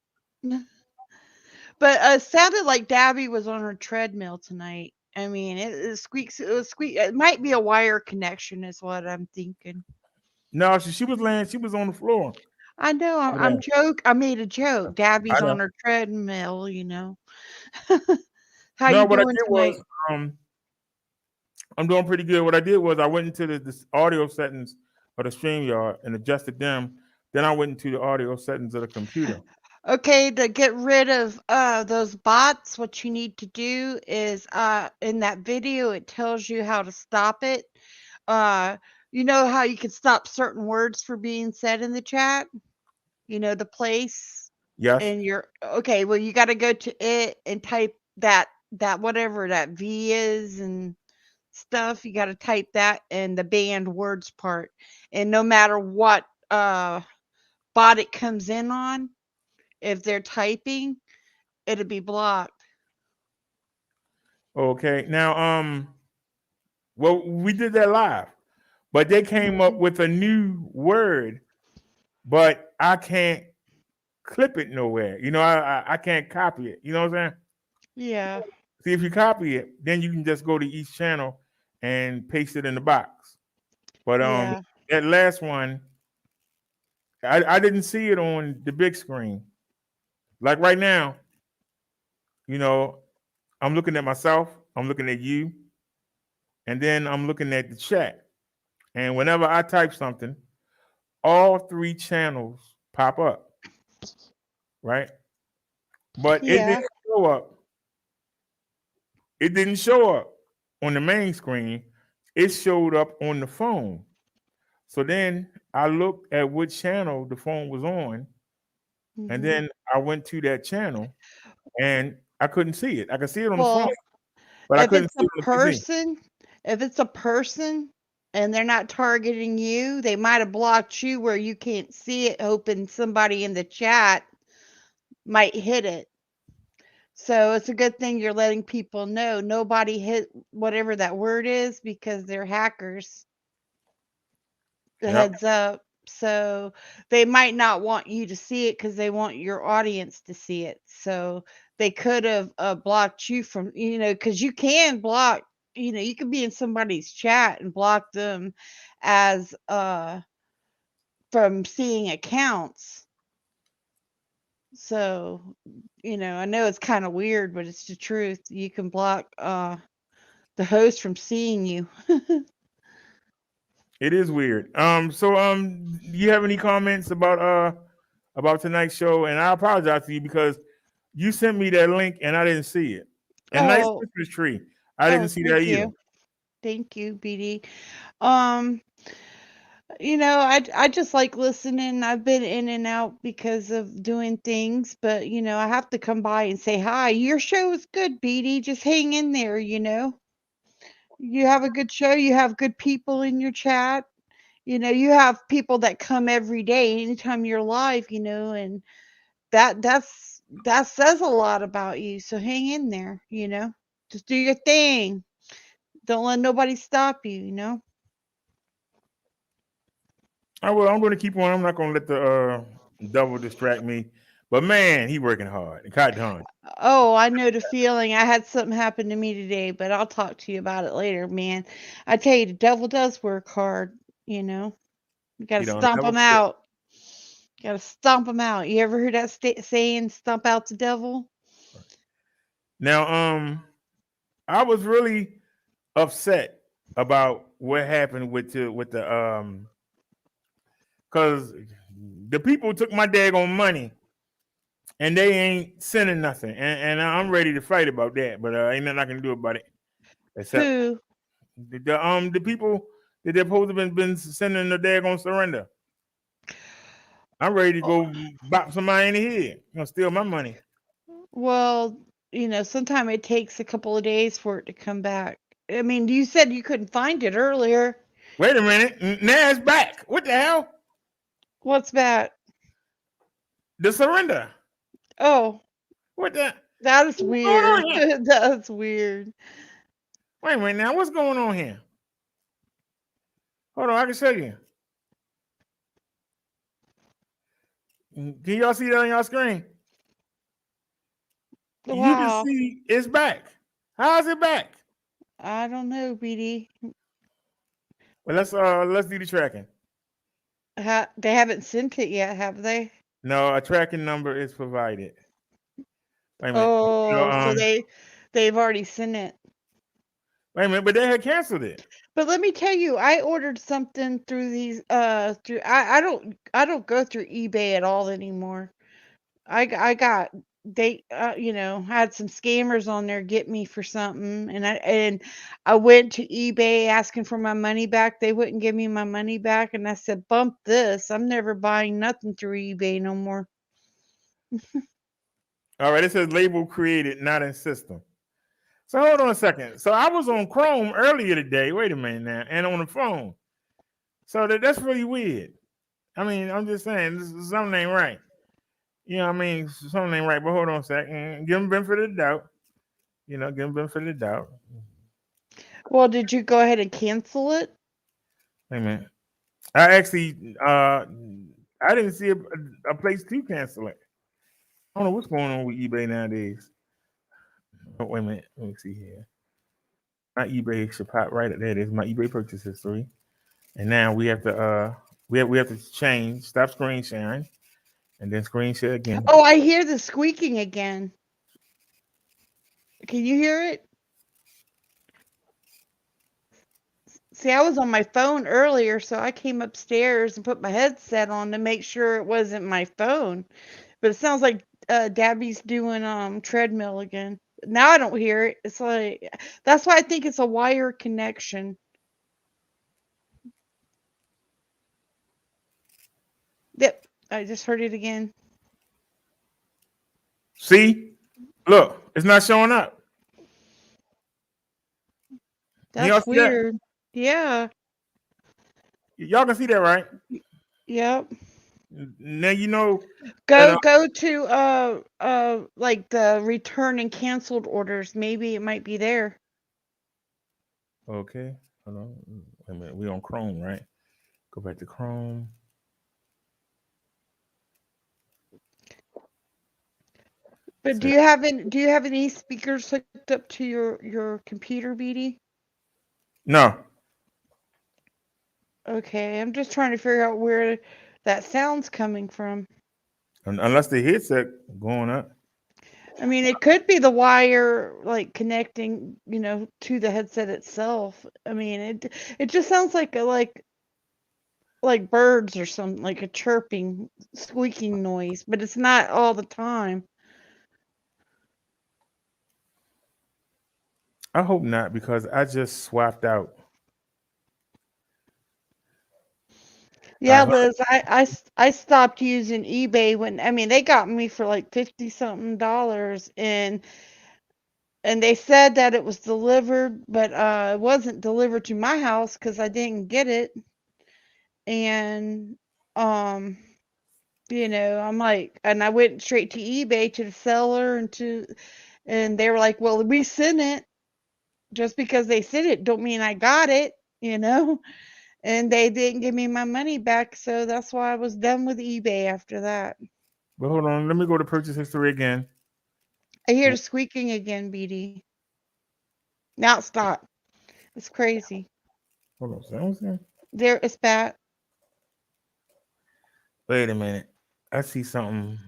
But sounded like Dabby was on her treadmill tonight. I mean, it squeaks. It was squeak. It might be a wire connection, is what I'm thinking. No, she was laying. She was on the floor. I know. Over there. I made a joke. I Gabby's know. on her treadmill. How No, you what I doing did tonight? was I'm doing pretty good. What I did was I went into the audio settings of the StreamYard and adjusted them. Then I went into the audio settings of the computer. Okay, to get rid of those bots, what you need to do is in that video it tells you how to stop it. You know how you can stop certain words for being said in the chat? You know the place Yes. and you're okay, well you got to go to it and type that whatever that V is and stuff. You got to type that and the banned words part. And no matter what bot it comes in on, if they're typing, it'll be blocked. Okay. Now, well, we did that live, but they came up with a new word, but I can't clip it nowhere. I can't copy it. You know what I'm saying? Yeah. See, if you copy it, then you can just go to each channel and paste it in the box. But Yeah. that last one, I didn't see it on the big screen. Like right now, I'm looking at myself, I'm looking at you, and then I'm looking at the chat. And whenever I type something, all three channels pop up, right? But it Yeah. didn't show up. It didn't show up on the main screen. It showed up on the phone. So then I looked at which channel the phone was on, and Mhm. then I went to that channel, and I couldn't see it. I could see it on the phone, Well, but I if couldn't it's see a it on the PC. person, if it's a person and they're not targeting you, they might have blocked you where you can't see it, hoping somebody in the chat might hit it. So it's a good thing you're letting people know nobody hit whatever that word is because they're hackers. The Yep. heads up. So they might not want you to see it because they want your audience to see it. So they could have blocked you from, because you can block, you could be in somebody's chat and block them as from seeing accounts. So, I know it's kind of weird, but it's the truth. You can block the host from seeing you. It is weird. So do you have any comments about tonight's show? And I apologize to you because you sent me that link and I didn't see it. And nice Oh, Christmas tree. I didn't see that thank either. you. Thank you, BD. Um, I just like listening. I've been in and out because of doing things, but I have to come by and say hi. Your show is good, BD. Just hang in there, You have a good show, you have good people in your chat. You have people that come every day anytime you're live, and that says a lot about you. So hang in there, Just do your thing. Don't let nobody stop you. I'm going to keep on. I'm not going to let the devil distract me. But man, he working hard. Cotton Hunt. Oh, I know the feeling. I had something happen to me today, but I'll talk to you about it later, man. I tell you, the devil does work hard, You got to He don't stomp never him quit. out. Got to stomp him out. You ever heard that saying, stomp out the devil? Now, I was really upset about what happened with the because the people took my daggone money and they ain't sending nothing, and I'm ready to fight about that, but ain't nothing I can do about it except Who? the people that they're supposed to been sending the daggone surrender. I'm ready to go bop somebody in the head. Gonna steal my money. Well, sometime it takes a couple of days for it to come back. I mean, you said you couldn't find it earlier. Wait a minute, now it's back. What the hell? What's that? The surrender. Oh, What the? that is What's going weird. on here? That's weird. Wait a minute now. What's going on here? Hold on, I can show you. Can y'all see that on y'all screen? You can Wow. see it's back. How is it back? I don't know, BD. Well, let's do the tracking. They haven't sent it yet, have they? No, a tracking number is provided. Wait a minute. Oh, so they've already sent it. Wait a minute, but they had canceled it. But let me tell you, I ordered something through these through I don't go through eBay at all anymore. I got they had some scammers on there get me for something, and I went to eBay asking for my money back. They wouldn't give me my money back, and I said, "Bump this. I'm never buying nothing through eBay no more." All right, it says label created, not in system. So hold on a second. So I was on Chrome earlier today. Wait a minute now, and on the phone. So that's really weird. I mean, I'm just saying something ain't right. You know what I mean? Something ain't right. But hold on a second. Give them benefit of the doubt. Give them benefit of the doubt. Well, did you go ahead and cancel it? Wait a minute. I actually, I didn't see a place to cancel it. I don't know what's going on with eBay nowadays. Oh, wait a minute. Let me see here. My eBay should pop right there. It is my eBay purchase history. And now we have to we have to change, stop screen sharing, and then screen share again. Oh, I hear the squeaking again. Can you hear it? See, I was on my phone earlier, so I came upstairs and put my headset on to make sure it wasn't my phone. But it sounds like Dabby's doing treadmill again. Now I don't hear it. It's like that's why I think it's a wire connection. Yep, I just heard it again. See? Look, it's not showing up. That's weird. Yeah. Y'all can see that, right? Yep. Now you know. Go to like the return and canceled orders. Maybe it might be there. Okay. Hold on. Wait a minute. We on Chrome, right? Go back to Chrome. But do you have any speakers hooked up to your computer, BD? No. Okay, I'm just trying to figure out where that sound's coming from. Unless the headset going up. I mean, it could be the wire like connecting, to the headset itself. I mean, it just sounds like like birds or something, like a chirping, squeaking noise, but it's not all the time. I hope not, because I just swapped out. Yeah, Liz, I stopped using eBay when they got me for like $50-something, and they said that it was delivered, but it wasn't delivered to my house because I didn't get it. And I'm like, and I went straight to eBay to the seller and they were like, well, we sent it. Just because they sent it don't mean I got it, and they didn't give me my money back, so that's why I was done with eBay after that. But hold on, let me go to purchase history again. I hear the squeaking again, BD. Now it stopped. It's crazy. Hold on, There it's back. Wait a minute. I see something.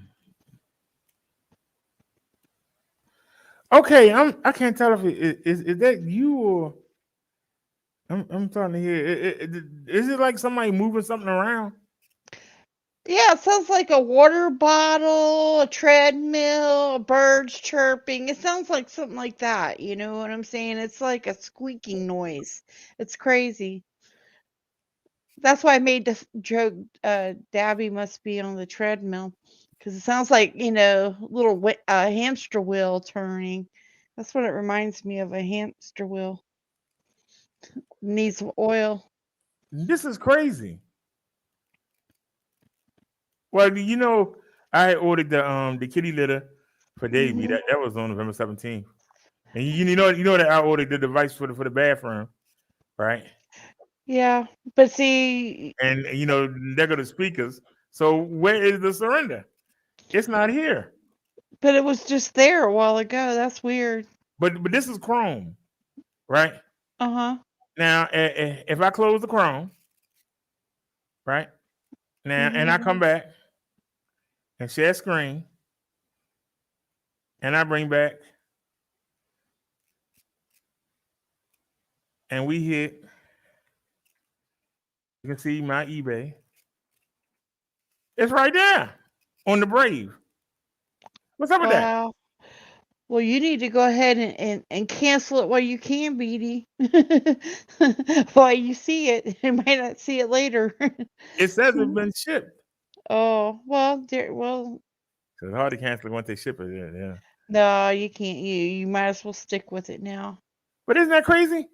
Okay, I can't tell if is that you or I'm trying to hear. Is it like somebody moving something around? Yeah, it sounds like a water bottle, a treadmill, birds chirping. It sounds like something like that. You know what I'm saying? It's like a squeaking noise. It's crazy. That's why I made the joke. Dabby must be on the treadmill because it sounds like little hamster wheel turning. That's what it reminds me of, a hamster wheel. Needs some oil. This is crazy. Well, I ordered the kitty litter for Davey. Mhm. That was on November 17th. And you know that I ordered the device for the bathroom, right? Yeah, but see, And there go the speakers. So where is the surrender? It's not here. but it was just there a while ago. That's weird. But this is Chrome. right? Uh-huh. Now, if I close the Chrome, right? Now, and I come back and share screen, and I bring back, and we hit, you can see my eBay. It's right there on the Brave. What's up with that? Wow. Well, you need to go ahead and cancel it while you can, BD. While you see it. You might not see it later. It says it's been shipped. Oh, well, So it's hard to cancel it once they ship it. Yeah. no, you can't. You might as well stick with it now. But isn't that crazy?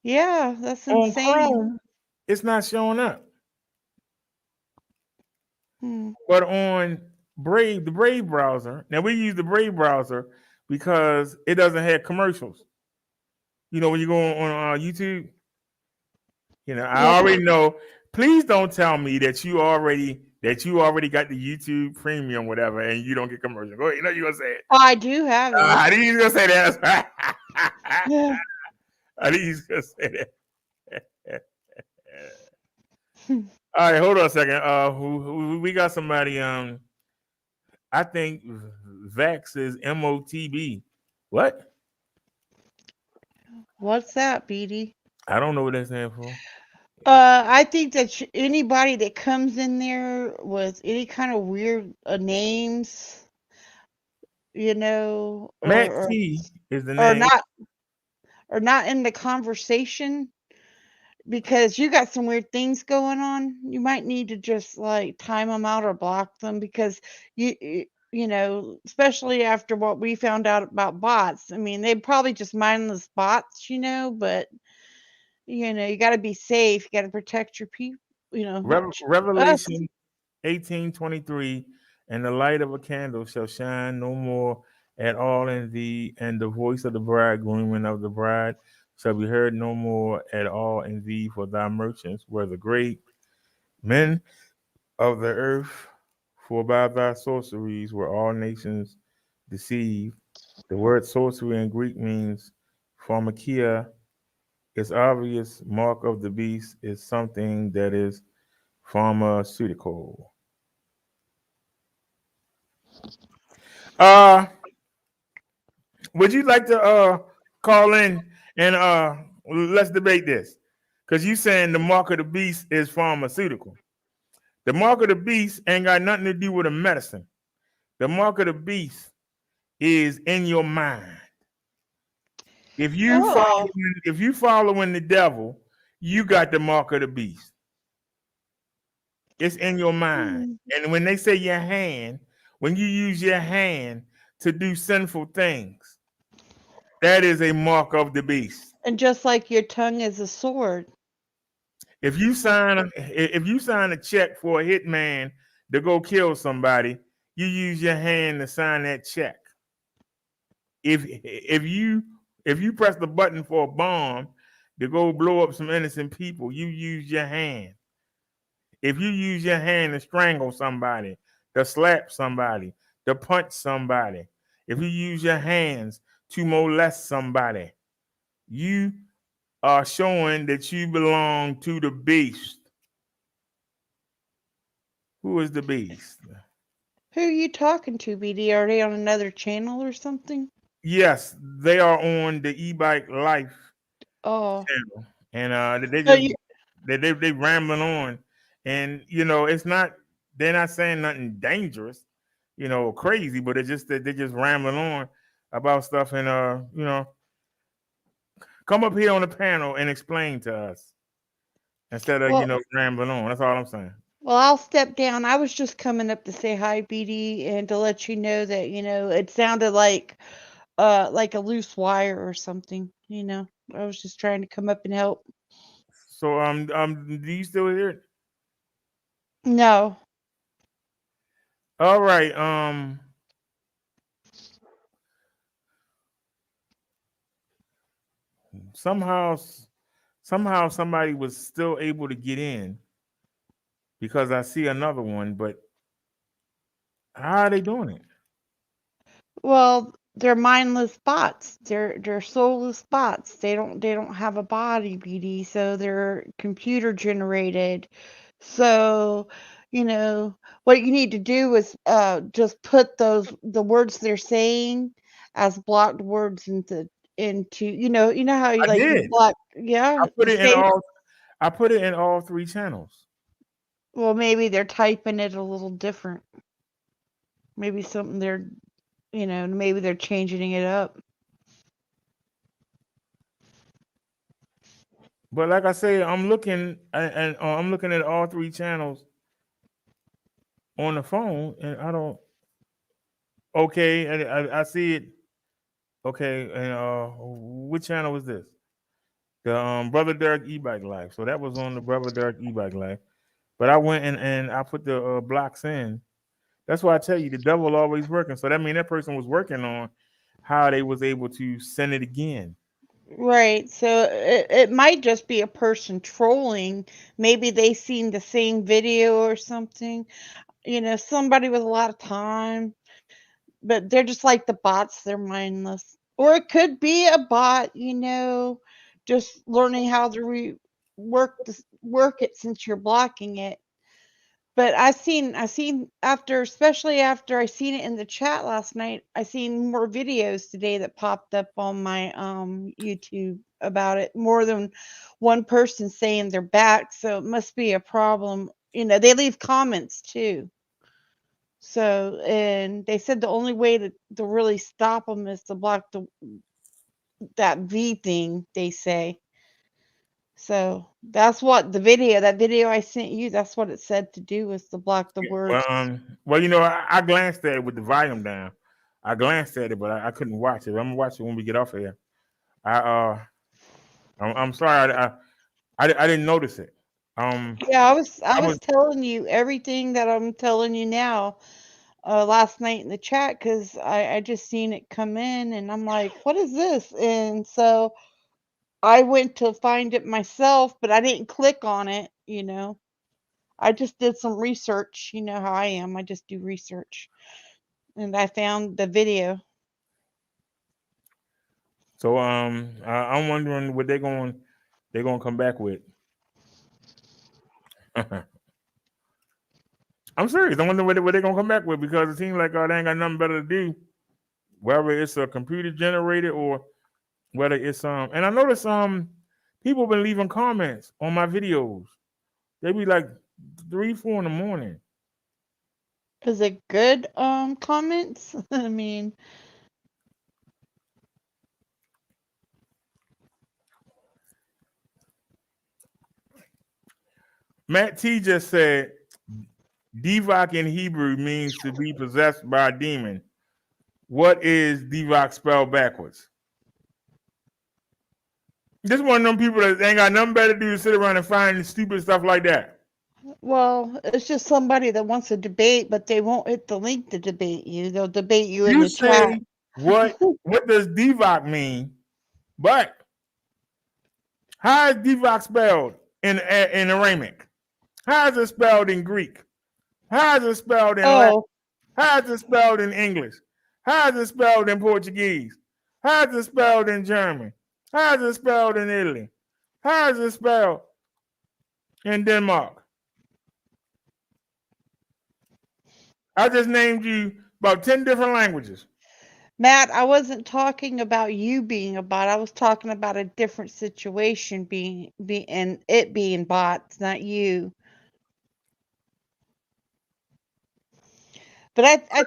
Yeah, that's On insane. Chrome, it's not showing up. Hmm. But on Brave, the Brave browser, now we use the Brave browser because it doesn't have commercials. You know, when you go on YouTube, you know, I Yeah. already know. Please don't tell me that you already got the YouTube Premium, whatever, and you don't get commercials. Go ahead, you know you're gonna say it. I do have it. I knew you was gonna say that. Yeah. I knew you was gonna say that. All right, hold on a second. We got somebody. I think Vax is MOTB. What? What's that, BD? I don't know what that stands for. I think that anybody that comes in there with any kind of weird names, you know, Max T is the or name. not in the conversation, because you got some weird things going on. You might need to just like time them out or block them, because you know, especially after what we found out about bots. I mean, they probably just mindless bots, you know, but you know, you got to be safe. You got to protect your people, you know, us. Revelation 18:23, and the light of a candle shall shine no more at all in thee, and the voice of the bridegroom and of the bride shall be heard no more at all in thee, for thy merchants were the great men of the earth, for by thy sorceries were all nations deceived. The word sorcery in Greek means pharmakia. Its obvious mark of the beast is something that is pharmaceutical. Would you like to call in and let's debate this? Because you saying the mark of the beast is pharmaceutical. The mark of the beast ain't got nothing to do with a medicine. The mark of the beast is in your mind. If you following the devil, you got the mark of the beast. It's in your mind. And when they say your hand, when you use your hand to do sinful things, that is a mark of the beast. And just like your tongue is a sword. If you sign a check for a hitman to go kill somebody, you use your hand to sign that check. If you press the button for a bomb to go blow up some innocent people, you use your hand. If you use your hand to strangle somebody, to slap somebody, to punch somebody, if you use your hands to molest somebody, you are showing that you belong to the beast. Who is the beast? Who are you talking to, BD? Are they on another channel or something? Yes, they are on the e-bike life channel, and they rambling on, and you know they're not saying nothing dangerous, you know, crazy, but it's just that they're just rambling on about stuff, and you know, come up here on the panel and explain to us instead of rambling on. That's all I'm saying. Well, I'll step down. I was just coming up to say hi, BD, and to let you know that, you know, it sounded like a loose wire or something, you know. I was just trying to come up and help. So do you still hear it? No. All right. Somehow somebody was still able to get in because I see another one, but how are they doing it? Well, they're mindless bots. They're soulless bots. They don't have a body, BD, so they're computer generated. So, what you need to do is just put the words they're saying as blocked words into how you I like you did. block, yeah, I put the it in same. all. I put it in all 3 channels. Well, maybe they're typing it a little different. Maybe something maybe they're changing it up. But like I say, I'm looking and I'm looking at all 3 channels on the phone, and I don't. Okay, and I see it. Okay, and which channel was this? The Brother Derek E-Bike Live. So that was on the Brother Derek E-Bike Live. But I went and I put the blocks in. That's why I tell you the devil always working. So that means that person was working on how they was able to send it again. Right. So it might just be a person trolling. Maybe they seen the same video or something. Somebody with a lot of time, but they're just like the bots, they're mindless. Or it could be a bot, just learning how to work it since you're blocking it. But I seen especially after I seen it in the chat last night, I seen more videos today that popped up on my YouTube about it. More than one person saying they're back, so it must be a problem. They leave comments too. So, and they said the only way to really stop them is to block that V thing, they say. So that's what that video I sent you, that's what it said to do, was to block the words. Well, I glanced at it with the volume down. I glanced at it, but I couldn't watch it. I'm gonna watch it when we get off of here. I'm sorry, I didn't notice it. Yeah, I I was was telling you everything that I'm telling you now last night in the chat, because I just seen it come in and I'm like, what is this? And so I went to find it myself, but I didn't click on it. I just did some research. You know how I am. I just do research. And I found the video. so I'm wondering what they're gonna come back with. I'm serious. I wonder what they're gonna come back with, because it seems like they ain't got nothing better to do, whether it's a computer generated or whether it's and I noticed people been leaving comments on my videos. They be like 3, 4 in the morning. Is it good comments? I mean, Matt T just said Devok in Hebrew means to be possessed by a demon. What is Devok spelled backwards? Just one of them people that ain't got nothing better to do to sit around and find stupid stuff like that. well, it's just somebody that wants to debate, but they won't hit the link to debate you. They'll debate you in You the chat. say what does Devok mean? But how is Devok spelled in Aramaic? How is it spelled in Greek? How is it spelled in Latin? Oh, How is it spelled in English? How is it spelled in Portuguese? How is it spelled in German? How is it spelled in Italy? How is it spelled in Denmark? I just named you about 10 different languages. Matt, I wasn't talking about you being a bot. I was talking about a different situation and it being bots, not you. But I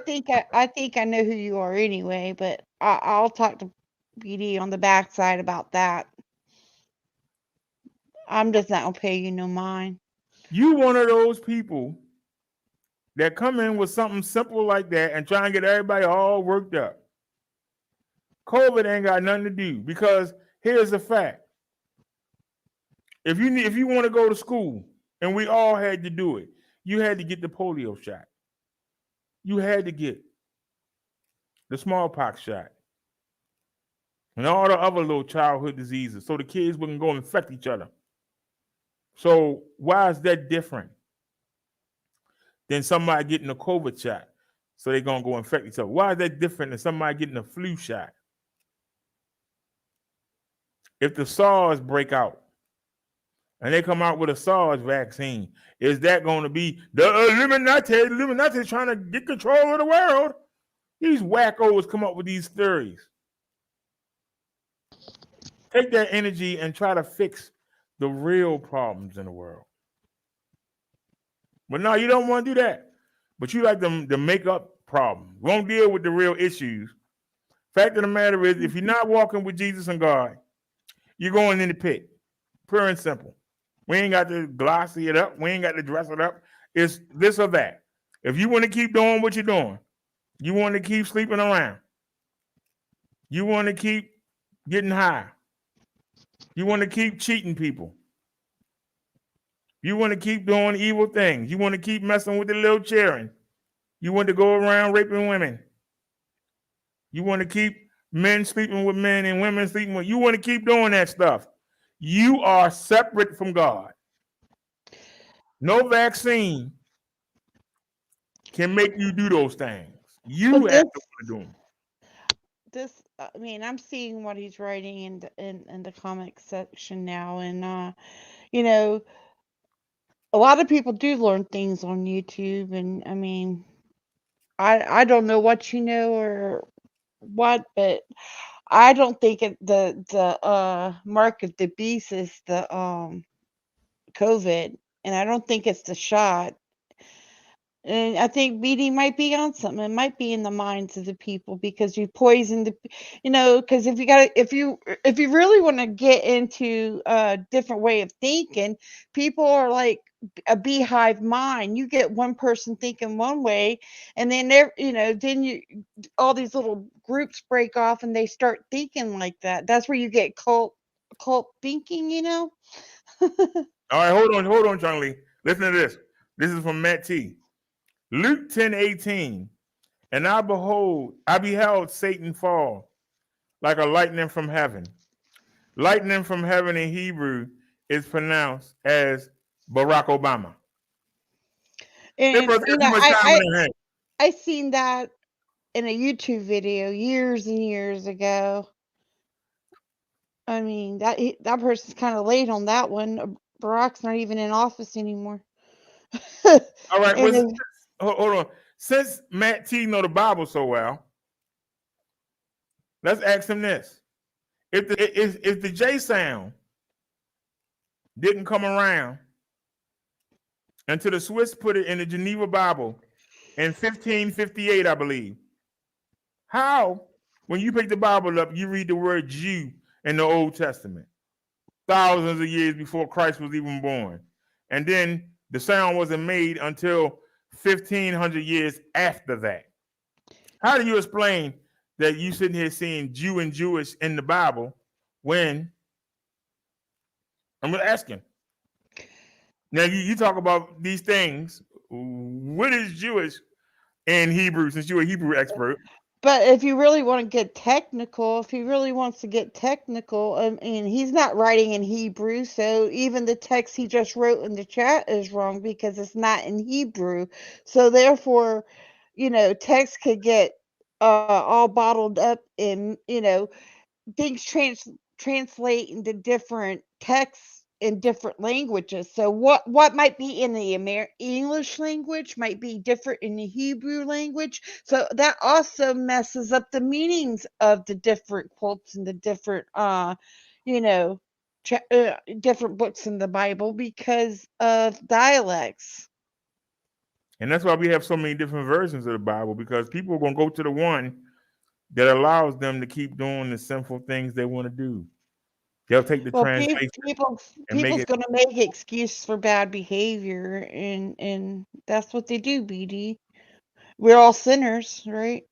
think I know who you are anyway. But I'll talk to BD on the backside about that. I'm just not gonna pay you no mind. You one of those people that come in with something simple like that and try and get everybody all worked up. COVID ain't got nothing to do, because here's the fact. If you want to go to school, and we all had to do it, you had to get the polio shot. You had to get the smallpox shot and all the other little childhood diseases, so the kids wouldn't go infect each other. So why is that different than somebody getting a COVID shot? so they're gonna go infect each other. Why is that different than somebody getting a flu shot? If the SARS break out and they come out with a SARS vaccine, is that going to be the Illuminati? Illuminati trying to get control of the world? These wackos come up with these theories. Take that energy and try to fix the real problems in the world. But no, you don't want to do that. But you like to make up problems. Won't deal with the real issues. Fact of the matter is, if you're not walking with Jesus and God, you're going in the pit. Pure and simple. We ain't got to glossy it up. We ain't got to dress it up. It's this or that. If you want to keep doing what you're doing, you want to keep sleeping around, you want to keep getting high, you want to keep cheating people, you want to keep doing evil things, you want to keep messing with the little children, you want to go around raping women, you want to keep men sleeping with men and women sleeping with you want to keep doing that stuff. You are separate from God. No vaccine can make you do those things. You But have to do them. I mean, I'm seeing what he's writing in the comic section now, and you know, a lot of people do learn things on YouTube, and I mean, I don't know what you know or what, but I don't think the mark of the beast is the COVID, and I don't think it's the shot. And I think BD might be on something. It might be in the minds of the people because you poisoned because if you really want to get into a different way of thinking, people are like a beehive mind. You get one person thinking one way, and then all these little groups break off and they start thinking like that. That's where you get cult thinking. All right, hold on, John Lee. Listen to this. This is from Matt T. Luke 10:18. And I beheld Satan fall like a lightning from heaven. Lightning from heaven in Hebrew is pronounced as Barack Obama. And I seen that in a YouTube video years and years ago. I mean, that person's kind of late on that one. Barack's not even in office anymore. All right, hold on. Since Matt T know the Bible so well, let's ask him this: if the J sound didn't come around until the Swiss put it in the Geneva Bible in 1558, I believe, how, when you pick the Bible up, you read the word Jew in the Old Testament, thousands of years before Christ was even born, and then the sound wasn't made until 1,500 years after that. How do you explain that you sitting here seeing Jew and Jewish in the Bible when I'm asking? Now you talk about these things. What is Jewish in Hebrew? Since you're a Hebrew expert. But if you really want to get technical, if he really wants to get technical, and he's not writing in Hebrew, so even the text he just wrote in the chat is wrong because it's not in Hebrew. So therefore, text could get all bottled up in, things translate into different texts in different languages. So what might be in the English language might be different in the Hebrew language. So that also messes up the meanings of the different quotes and the different different books in the Bible because of dialects. And that's why we have so many different versions of the Bible, because people are going to go to the one that allows them to keep doing the sinful things they want to do. They'll take the translation. People's going to make excuses for bad behavior, and that's what they do, BD. We're all sinners, right?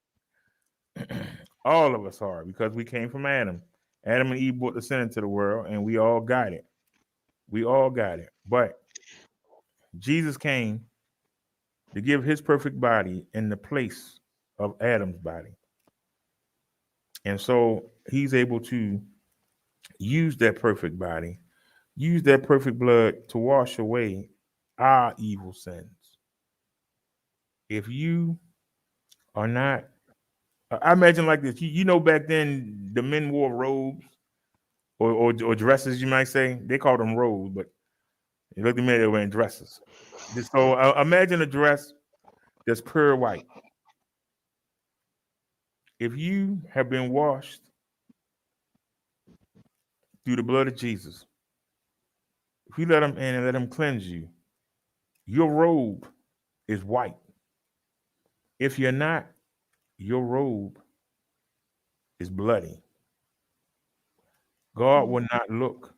All of us are, because we came from Adam. Adam and Eve brought the sin into the world, and we all got it. We all got it. But Jesus came to give his perfect body in the place of Adam's body. And so he's able to use that perfect body, use that perfect blood to wash away our evil sins. If you are not. I imagine like this. You know, back then the men wore robes or dresses. You might say they called them robes, but you look at the men, they're wearing dresses. So imagine a dress that's pure white. If you have been washed through the blood of Jesus, if you let him in and let him cleanse you, your robe is white. If you're not, your robe is bloody. God will not look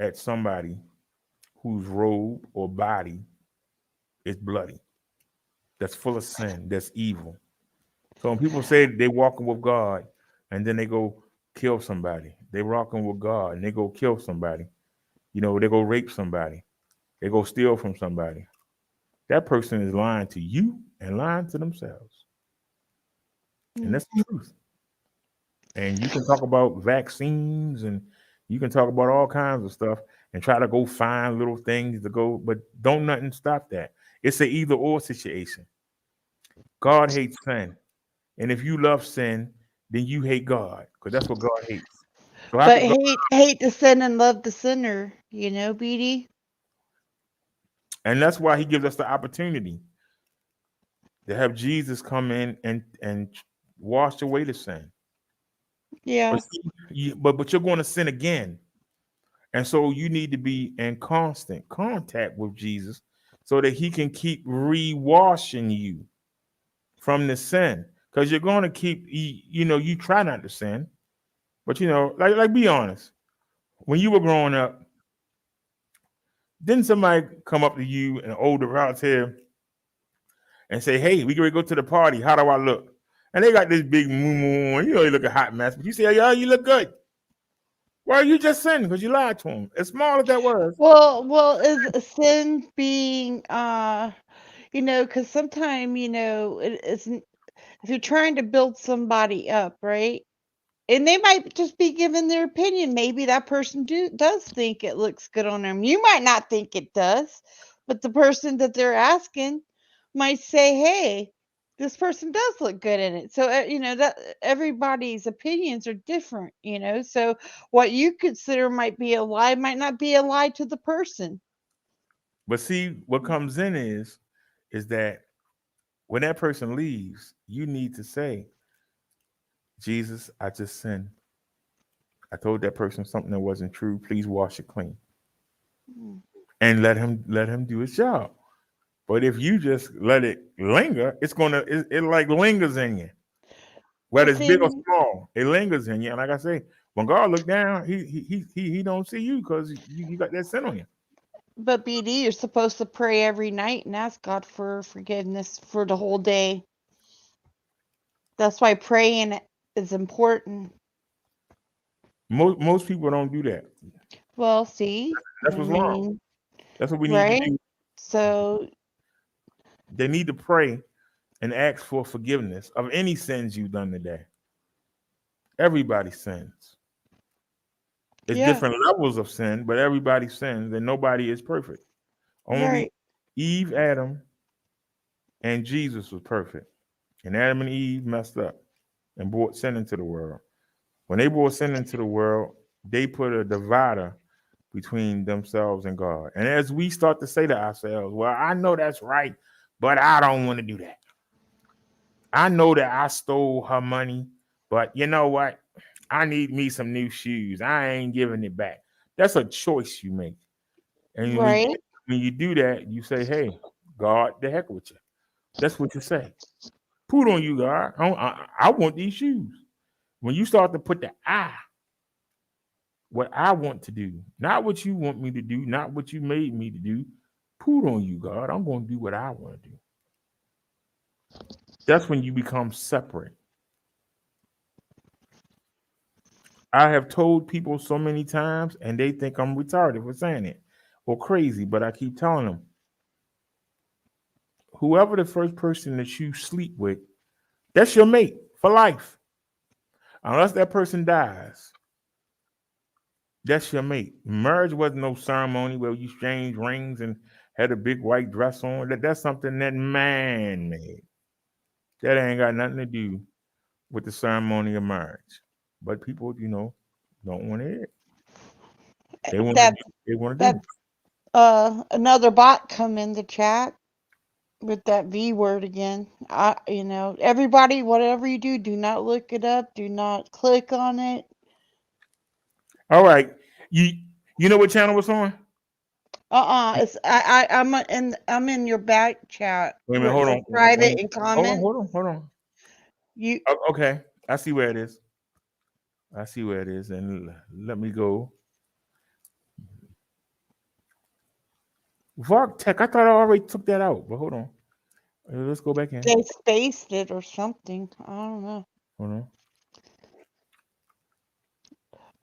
at somebody whose robe or body is bloody, that's full of sin, that's evil. So when people say they walking with God and then they go kill somebody, they walking with God and they go kill somebody, they go rape somebody, they go steal from somebody. That person is lying to you and lying to themselves. And that's the truth. And you can talk about vaccines and you can talk about all kinds of stuff and try to go find little things to go, but don't nothing stop that. It's an either or situation. God hates sin. And if you love sin, then you hate God because that's what God hates. So how But could God? hate the sin and love the sinner, BD? And that's why he gives us the opportunity to have Jesus come in and wash away the sin. Yeah. But but you're going to sin again. And so you need to be in constant contact with Jesus so that he can keep re-washing you from the sin. Because you're going to keep, you try not to sin. But, like be honest. When you were growing up, didn't somebody come up to you, an older relative, and say, hey, we can go to the party. How do I look? And they got this big moo and you look a hot mess. But you say, yeah, you look good. Well, you just sinned because you lied to him. As small as that was. Well, is a sin being, because sometimes, it's if you're trying to build somebody up, right? And they might just be giving their opinion. Maybe that person does think it looks good on them. You might not think it does, but the person that they're asking might say, "Hey, this person does look good in it." So that everybody's opinions are different. So what you consider might be a lie might not be a lie to the person. But see, what comes in is that when that person leaves, you need to say, Jesus, I just sinned. I told that person something that wasn't true. Please wash it clean. And let him do his job. But if you just let it linger, it like lingers in you. Whether it's big or small, it lingers in you. And like I say, when God look down, he don't see you because you got that sin on you. But BD, you're supposed to pray every night and ask God for forgiveness for the whole day. That's why praying is important. Most people don't do that. Well, see, That's what's wrong. That's what we need to right? do. So They need to pray and ask for forgiveness of any sins you've done today. Everybody sins. It's different levels of sin, but everybody sins and nobody is perfect. Only Eve, Adam, and Jesus was perfect. And Adam and Eve messed up and brought sin into the world. When they brought sin into the world, they put a divider between themselves and God. And as we start to say to ourselves, well, I know that's right, but I don't want to do that. I know that I stole her money, but you know what? I need me some new shoes. I ain't giving it back. That's a choice you make. And when you do that, you say, hey, God, the heck with you. That's what you say. Put on you, God. I want these shoes. When you start to put the what I want to do, not what you want me to do, not what you made me to do, put on you, God. I'm going to do what I want to do. That's when you become separate. I have told people so many times, and they think I'm retarded for saying it or crazy, but I keep telling them, whoever the first person that you sleep with, that's your mate for life. Unless that person dies, that's your mate. Marriage wasn't no ceremony where you exchanged rings and had a big white dress on. That's something that man made. That ain't got nothing to do with the ceremony of marriage. But people, don't want to hear it. They want to. That They want to do. that another bot come in the chat with that V word again. Everybody, whatever you do not look it up. Do not click on it. All right, you know what channel it's on? It's I'm in your back chat. Wait a minute, Where it hold says on. private and comment. Hold on. You Okay, I see where it is. And let me go. Vark Tech. I thought I already took that out, but hold on. Let's go back in. they spaced it or something. I don't know. Hold on.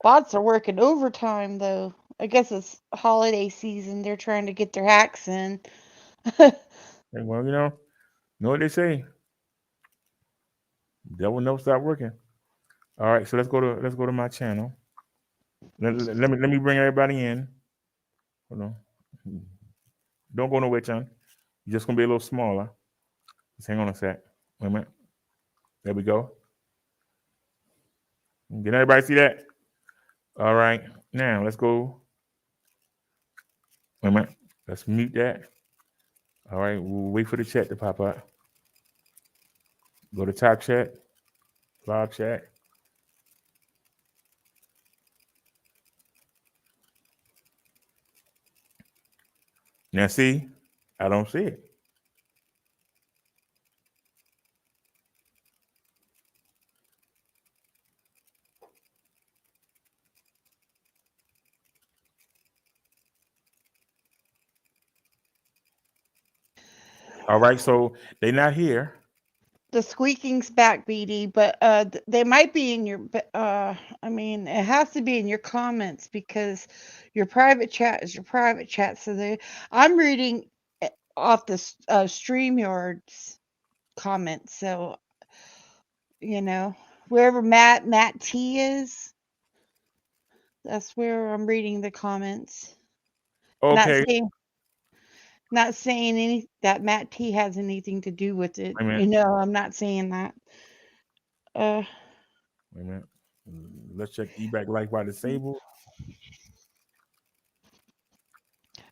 Bots are working overtime though. I guess it's holiday season. They're trying to get their hacks in. Well, you know what they say. Devil never stop working. All right, so let's go to my channel. Let me bring everybody in. Hold on. Don't go nowhere, John. You're just gonna be a little smaller. Just hang on a sec. Wait a minute. There we go. Can everybody see that? All right. Now let's go. Wait a minute. Let's mute that. All right. We'll wait for the chat to pop up. Go to top chat, live chat. Now see, I don't see it. All right, so they're not here. The squeaking's back, BD, but they might be in your. I mean, it has to be in your comments because your private chat is your private chat. So I'm reading off the StreamYard's comments. So wherever Matt T is, that's where I'm reading the comments. Okay. Not saying any that Matt T has anything to do with it. I'm not saying that. Wait a minute. Let's check eBack Life by Disabled.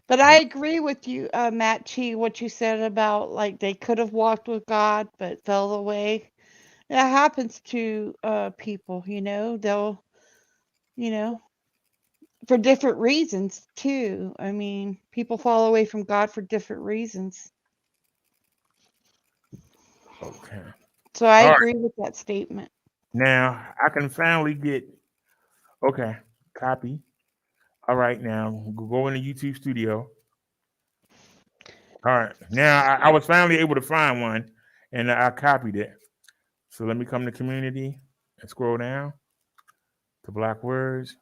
But I agree with you, Matt T, what you said about like they could have walked with God but fell away. That happens to people, they'll, for different reasons too. I mean, people fall away from God for different reasons. Okay. So I agree with that statement. Now I can finally get copy. All right, now go into YouTube Studio. All right, now I was finally able to find one, and I copied it. So let me come to community and scroll down to Black Words,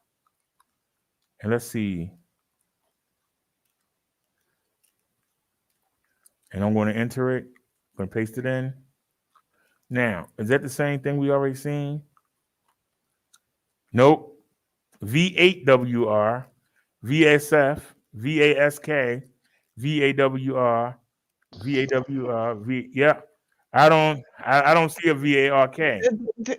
and let's see. And I'm going to enter it. I'm going to paste it in. Now, is that the same thing we already seen? Nope. V8WR, VSF, VASK, VAWR, VAWR, yeah. I don't see a VARK.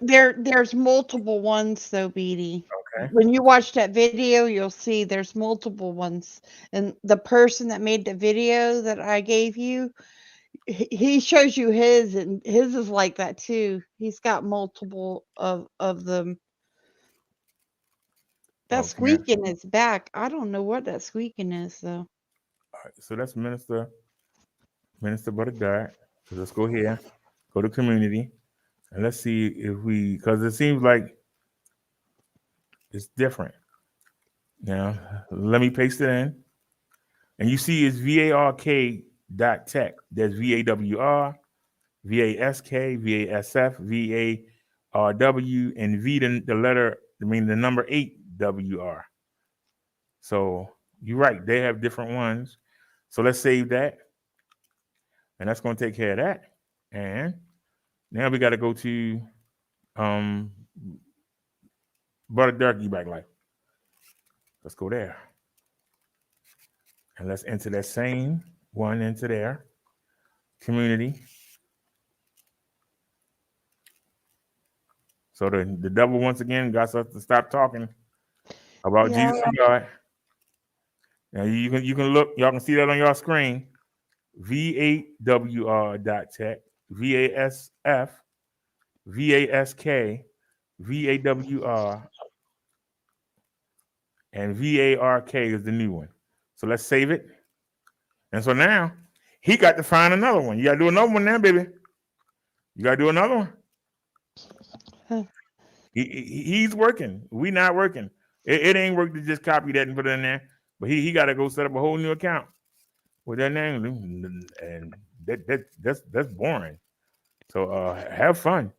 There's multiple ones though, BD. Okay. When you watch that video, you'll see there's multiple ones. And the person that made the video that I gave you, he shows you his, and his is like that too. He's got multiple of them. That squeaking is back. I don't know what that squeaking is though. All right, so that's Minister Brother God. So let's go here, go to community, and let's see if because it seems like it's different. Now, let me paste it in. And you see it's VARK.tech. There's VAWR, VASK, VASF, VARW, and V the letter, the number 8 WR. So you're right, they have different ones. So let's save that. And that's going to take care of that. And now we got to go to Brother Darky Back Life. Let's go there. And let's enter that same one into there. Community. So the devil once again got us to stop talking about Yeah. Jesus and God. Now you can look, y'all can see that on your screen. VAWR.tech, VASF, VASK, VAWR, and VARK is the new one. So let's save it. And so now he got to find another one. You gotta do another one now, baby. You gotta do another one. He's working. We not working. It ain't work to just copy that and put it in there. But he got to go set up a whole new account with that name, and that's boring. So have fun.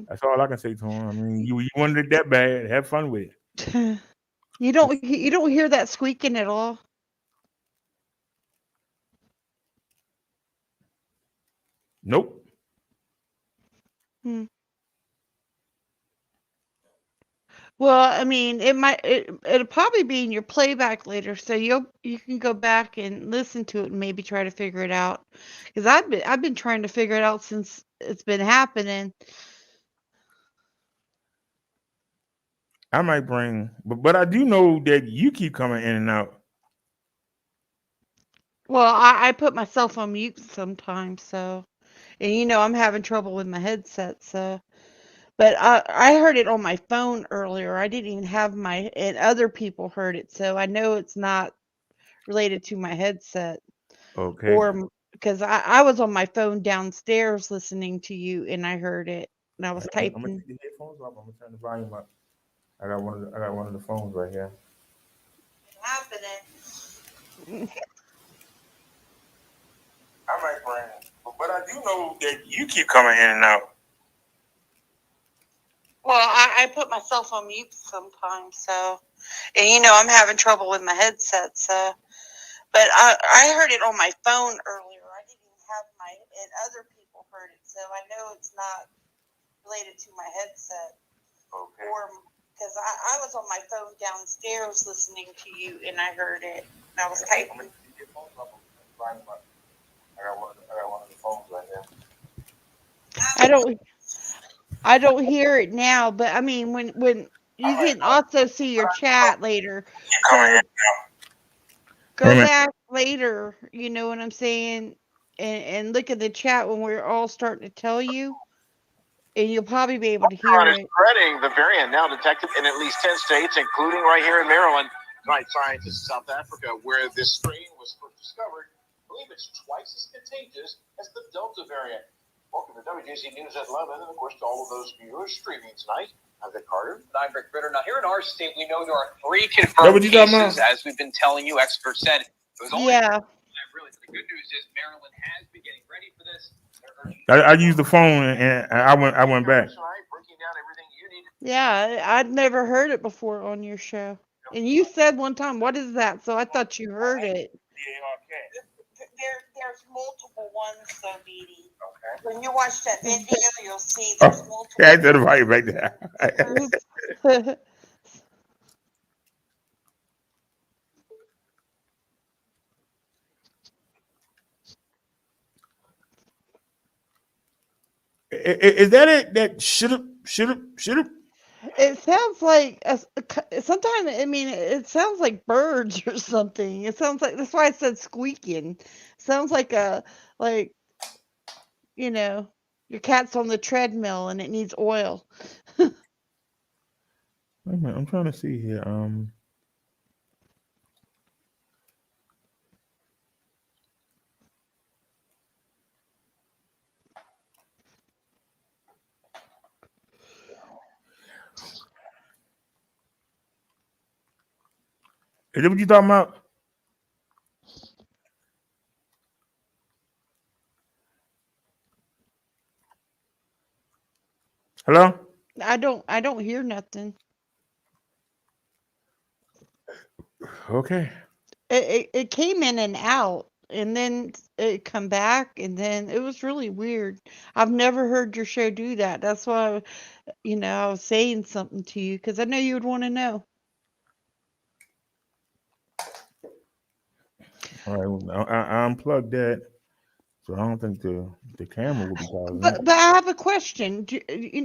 That's all I can say to him. I mean, you wanted it that bad. Have fun with it. You don't hear that squeaking at all. Nope. Hmm. Well, I mean, it'll probably be in your playback later, so you can go back and listen to it and maybe try to figure it out. Because I've been trying to figure it out since it's been happening. I might bring, but I do know that you keep coming in and out. Well, I put myself on mute sometimes, so, and I'm having trouble with my headset, so. But I heard it on my phone earlier. I didn't even have and other people heard it, so I know it's not related to my headset. Okay. Or because I was on my phone downstairs listening to you, and I heard it, and I was I'm gonna typing. take the headphones off. I'm gonna turn the volume up. I got one of the phones right here. Happening. I might bring, but I do know that you keep coming in and out. Well, I put myself on mute sometimes, so, and I'm having trouble with my headset, so. But I heard it on my phone earlier. I didn't even have and other people heard it, so I know it's not related to my headset. Okay. Or because I was on my phone downstairs listening to you, and I heard it, and I was typing. I got one of the phones right here. I don't hear it now, but I mean when you can also see your chat later. So go back later, you know what I'm saying, and look at the chat when we're all starting to tell you, and you'll probably be able to hear Omicron is it. spreading. The variant now detected in at least 10 states, including right here in Maryland. Tonight, scientists in South Africa, where this strain was first discovered, believe it's twice as contagious as the Delta variant. Welcome to WJC News at 11, and of course to all of those viewers streaming tonight. I'm Vic Carter. And I'm Rick Ritter. Now, here in our state, we know there are 3 confirmed cases. As we've been telling you, experts said it was only. Yeah. Really, the good news is Maryland has been getting ready for this. I used the phone and I went back. Yeah, I'd never heard it before on your show. And you said one time, "What is that?" So I thought you heard it. There's multiple ones, so Dee. Okay. When you watch that video, you'll see there's multiple. Yeah, I said it right there. Is that it? That should have. It sounds like sometimes. I mean, it sounds like birds or something. It sounds like that's why I said squeaking. Sounds like your cat's on the treadmill and it needs oil. Wait a minute, I'm trying to see here. Is that what you talking about? Hello? I don't hear nothing. Okay. It came in and out, and then it come back, and then it was really weird. I've never heard your show do that. That's why, I was saying something to you because I know you would want to know. All right, I unplugged that. So I don't think the camera will be causing that. But I have a question.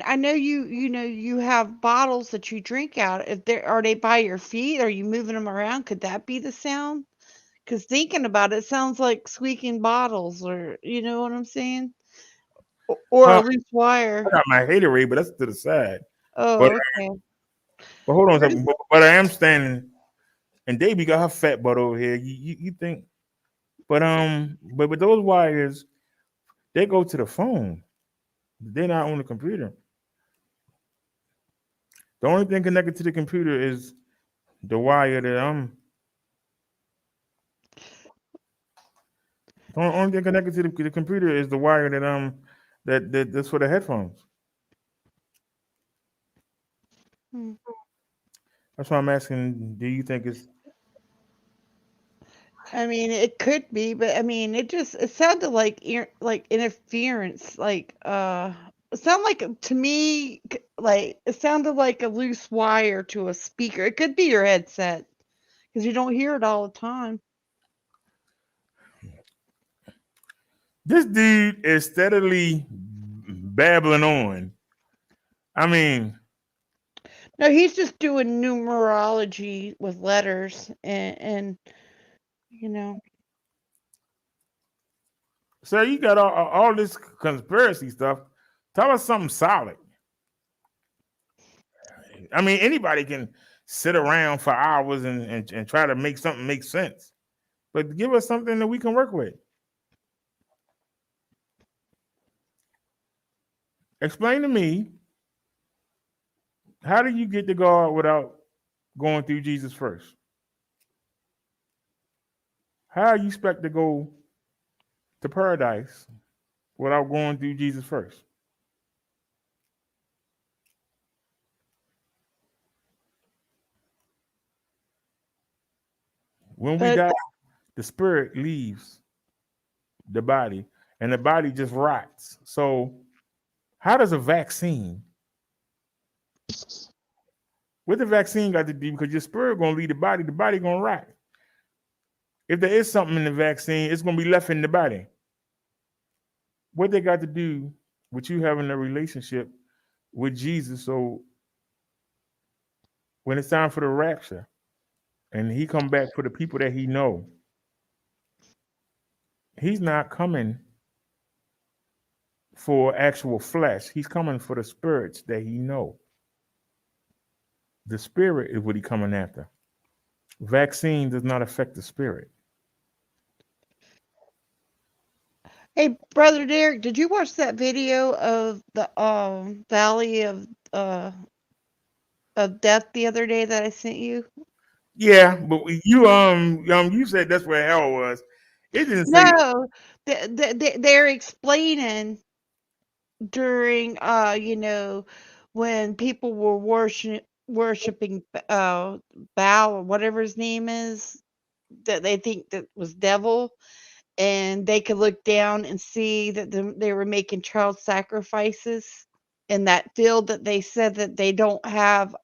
I know you have bottles that you drink out. If they are they by your feet? Are you moving them around? Could that be the sound? Because thinking about it, it sounds like squeaking bottles, or you know what I'm saying, or a Well, loose I wire. got my haterade, but that's to the side. But Oh, okay. hold on a Where does second. But I am standing, and Davey got her fat butt over here. You think? But those wires, they go to the phone. They're not on the computer. The only thing connected to the computer is the wire that the only thing connected to the computer is the wire that's for the headphones. Hmm. That's why I'm asking. Do you think it's? I mean, it could be, but I mean, it sounded like like interference, like it sounded like to me like it sounded like a loose wire to a speaker. It could be your headset because you don't hear it all the time. This dude is steadily babbling on. I mean, No, he's just doing numerology with letters and you know. sir, you got all this conspiracy stuff. Tell us something solid. I mean, anybody can sit around for hours and try to make something make sense. But give us something that we can work with. Explain to me, how do you get to God without going through Jesus first? How you expect to go to paradise without going through Jesus first? When we But die, the spirit leaves the body and the body just rots. So how does a vaccine, what the vaccine got to do? Because your spirit gonna leave the body gonna rot. If there is something in the vaccine, it's gonna be left in the body. What they got to do with you having a relationship with Jesus? So when it's time for the rapture and he come back for the people that he know, he's not coming for actual flesh. He's coming for the spirits that he know. The spirit is what he's coming after. Vaccine does not affect the spirit. hey, brother Derek, did you watch that video of the Valley of Death the other day that I sent you? Yeah, but you said that's where hell was. It didn't say. No, they're explaining during when people were worshiping Baal or whatever his name is that they think that was devil, and they could look down and see that they were making child sacrifices in that field that they said that they don't have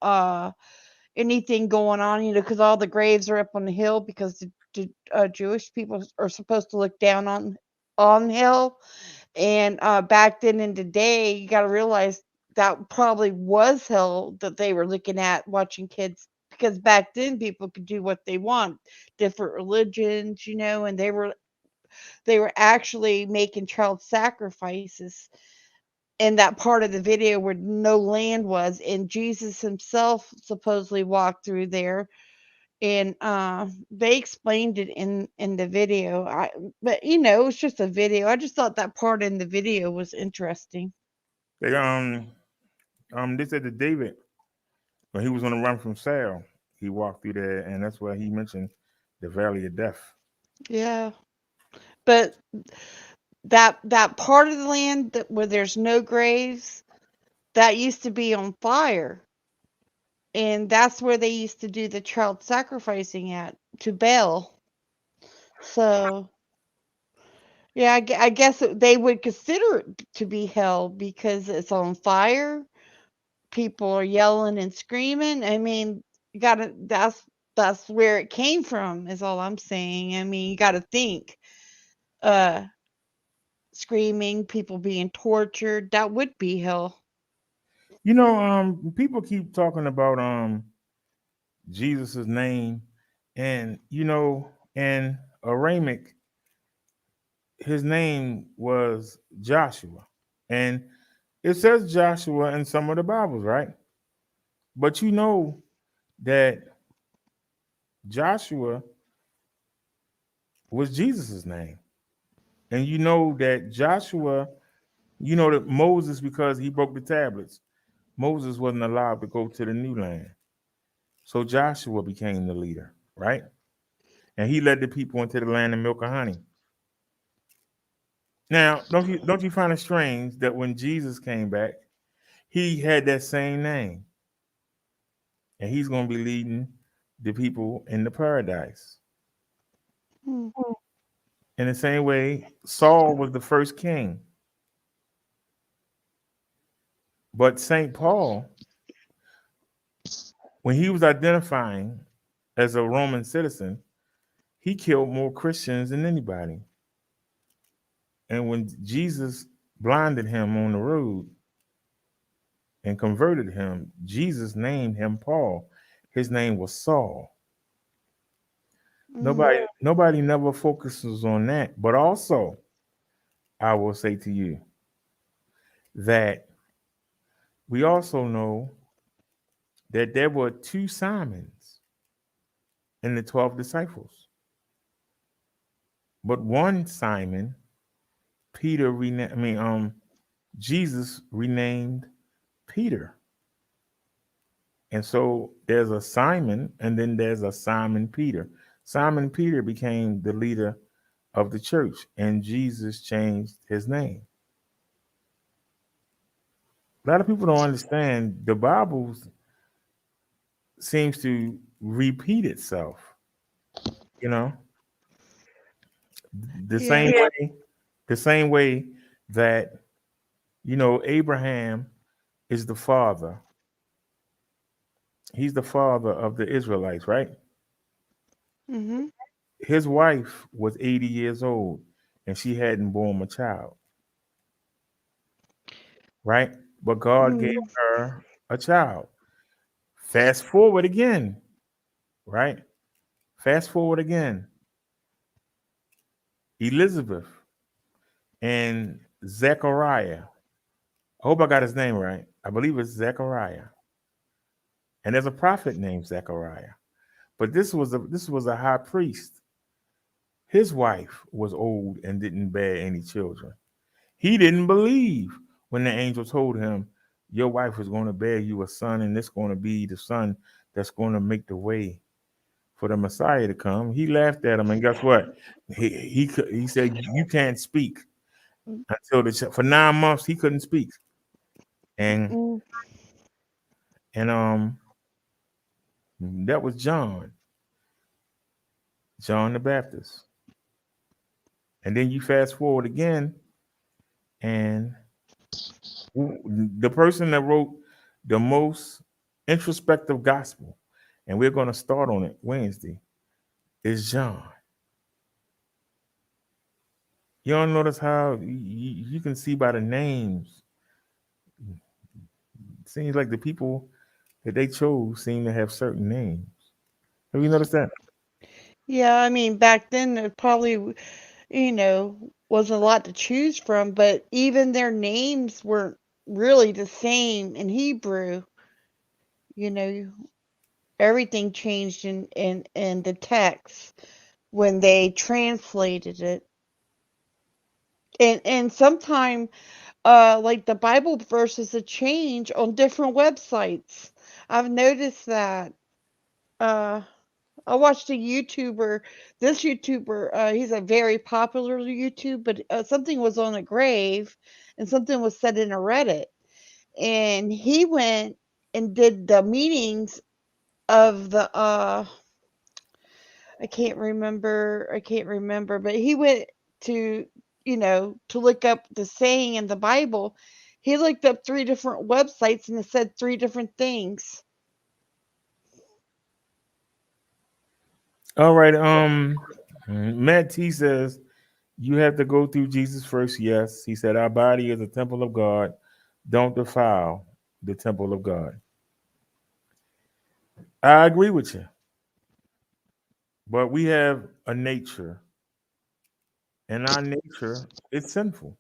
anything going on, because all the graves are up on the hill because the Jewish people are supposed to look down on hell. And back then in the day, you got to realize that probably was hell that they were looking at watching kids, because back then people could do what they want, different religions, and they were actually making child sacrifices in that part of the video where no land was, and Jesus himself supposedly walked through there, and they explained it in the video. But it was just a video. I just thought that part in the video was interesting. They said that David, when he was on the run from Saul, he walked through there, and that's why he mentioned the Valley of Death. Yeah, but that part of the land where there's no graves, that used to be on fire, and that's where they used to do the child sacrificing at to Baal. So yeah, I guess they would consider it to be hell because it's on fire. People are yelling and screaming. I mean, you gotta that's where it came from, is all I'm saying. I mean, you gotta think. Uh screaming, people being tortured. That would be hell. You know, people keep talking about Jesus's name, and in Aramaic, his name was Joshua, and it says Joshua in some of the Bibles, right? But you know that Joshua was Jesus's name, and you know that Joshua, you know that Moses, because he broke the tablets, Moses wasn't allowed to go to the new land, so Joshua became the leader, right? And he led the people into the land of milk and honey. Now, don't you find it strange that when Jesus came back, he had that same name, and he's going to be leading the people into paradise. Hmm. In the same way, Saul was the first king, but Saint Paul, when he was identifying as a Roman citizen, he killed more Christians than anybody. And when Jesus blinded him on the road and converted him, Jesus named him Paul. His name was Saul. Nobody never focuses on that. But also, I will say to you that we also know that there were two Simons in the 12 disciples. But one Simon, Jesus renamed Peter. And so there's a Simon, and then there's a Simon Peter. Simon Peter became the leader of the church, and Jesus changed his name. A lot of people don't understand the Bible seems to repeat itself, you know, the Yeah. same way that, Abraham is the father. He's the father of the Israelites, right? Mm-hmm. His wife was 80 years old and she hadn't born a child, right? But God gave Mm. her a child. Fast forward again, right? Fast forward again. Elizabeth and Zechariah. I hope I got his name right. I believe it's Zechariah. And there's a prophet named Zechariah. But this was a high priest. His wife was old and didn't bear any children. He didn't believe when the angel told him, your wife is going to bear you a son, and it's going to be the son that's going to make the way for the Messiah to come. He laughed at him, and guess what? He said, you can't speak until for 9 months he couldn't speak, and Mm. and that was John the Baptist. And then you fast forward again, and the person that wrote the most introspective gospel, and we're going to start on it Wednesday, is John. You don't notice how you can see by the names. It seems like the people that they chose seem to have certain names. Have you noticed that? Yeah, I mean, back then there probably, wasn't a lot to choose from, but even their names weren't really the same in Hebrew. You know, everything changed in the text when they translated it. And sometime like the Bible verses a change on different websites. I've noticed that. Uh I watched a YouTuber. This YouTuber, he's a very popular YouTube, but something was on a grave and something was said in a Reddit. And he went and did the meanings of the I can't remember, but he went to, to look up the saying in the Bible. He looked up three different websites and it said three different things. All right. Matt T says You have to go through Jesus first. Yes, he said our body is a temple of God. Don't defile the temple of God. I agree with you, but we have a nature, and our nature is sinful.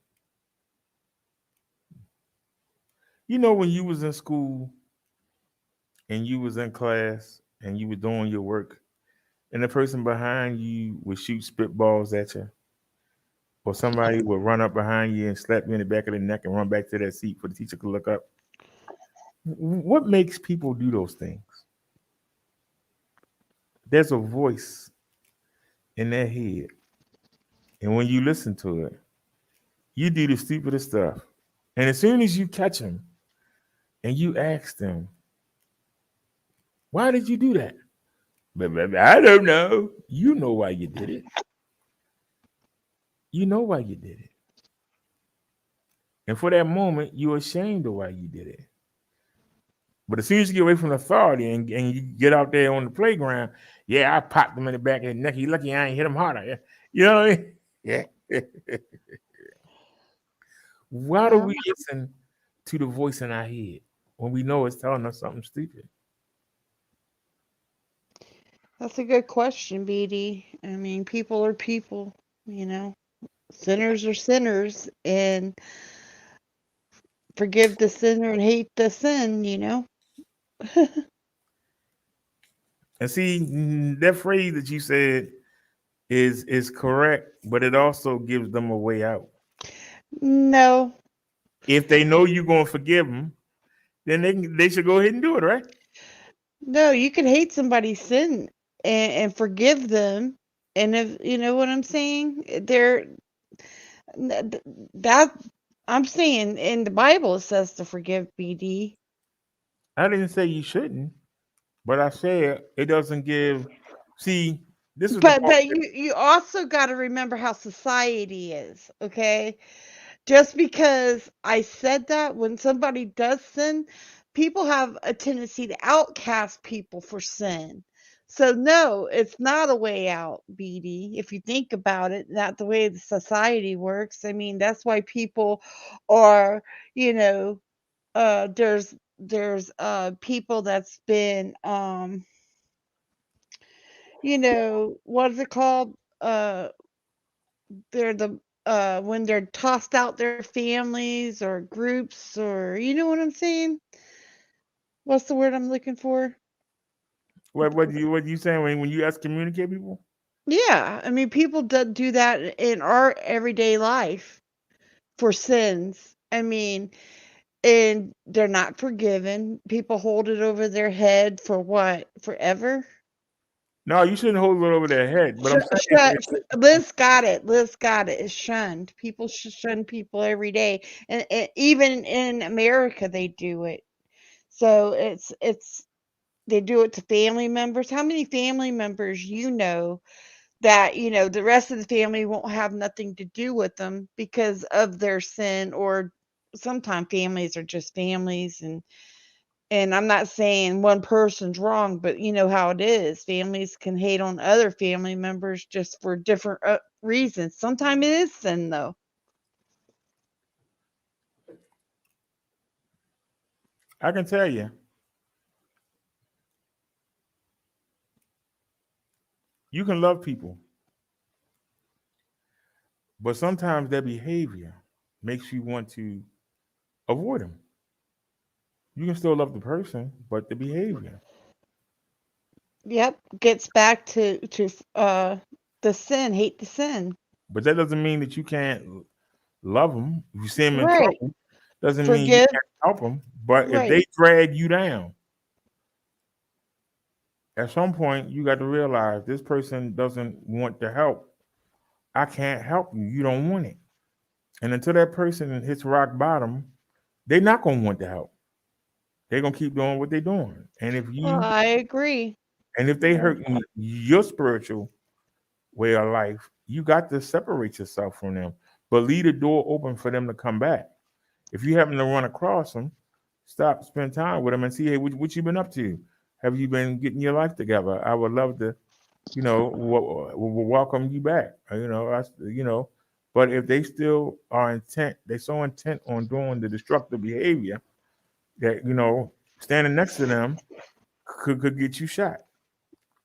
You know, when you was in school and you was in class and you were doing your work, and the person behind you would shoot spitballs at you, or somebody would run up behind you and slap you in the back of the neck and run back to that seat for the teacher to look up. What makes people do those things? There's a voice in their head, and when you listen to it, you do the stupidest stuff. And as soon as you catch them and you ask them, "Why did you do that?" But I don't know. You know why you did it. You know why you did it. And for that moment, you're ashamed of why you did it. But as soon as you get away from authority and you get out there on the playground, yeah, I popped him in the back of the neck. He lucky I ain't hit him harder. Yeah. You know what I mean? Yeah. Why do Yeah, we listen to the voice in our head when we know it's telling us something stupid? that's a good question, BD. I mean, people are people, you know. Sinners are sinners, and forgive the sinner and hate the sin, you know. And see, that phrase that you said is correct, but it also gives them a way out. No, If they know you're going to forgive them, then they should go ahead and do it, right? no, you can hate somebody's sin and forgive them. And if you know what I'm saying, that I'm saying in the Bible it says to forgive, BD. I didn't say you shouldn't, but I said it doesn't give. See, this is the But part. you also got to remember how society is, okay? Just because I said that, when somebody does sin, people have a tendency to outcast people for sin. So no, it's not a way out, BD. If you think about it, not the way the society works. I mean, that's why people are, you know, there's people that's been what is it called? They're the when they're tossed out their families or groups, or you know what I'm saying? What's the word I'm looking for? What you saying when you excommunicate people? Yeah, I mean people do that in our everyday life for sins. I mean, and they're not forgiven. People hold it over their head for what? Forever? No, you shouldn't hold it over their head. But Sh I'm saying, sh Liz got it. Liz got it. It's shunned. People shun people every day, and even in America they do it. So it's they do it to family members. How many family members that the rest of the family won't have nothing to do with them because of their sin, or sometimes families are just families, and I'm not saying one person's wrong, but you know how it is. Families can hate on other family members just for different reasons. Sometimes it is sin, though. I can tell you, you can love people, but sometimes their behavior makes you want to avoid them. You can still love the person, but the behavior. Yep, gets back to the sin, hate the sin. But that doesn't mean that you can't love them. If you see them in Right. trouble, doesn't mean you Forgive. can't help them. But if Right. they drag you down, at some point you got to realize this person doesn't want to help. I can't help you. You don't want it. And until that person hits rock bottom, they're not gonna want to help. They're gonna keep doing what they're doing. I agree. And if they hurt your spiritual way of life, you got to separate yourself from them. But leave the door open for them to come back. If you happen to run across them, stop, spend time with them, and see, hey, what you been up to? Have you been getting your life together? I would love to, welcome you back. But if they still are they're so intent on doing the destructive behavior that standing next to them could get you shot.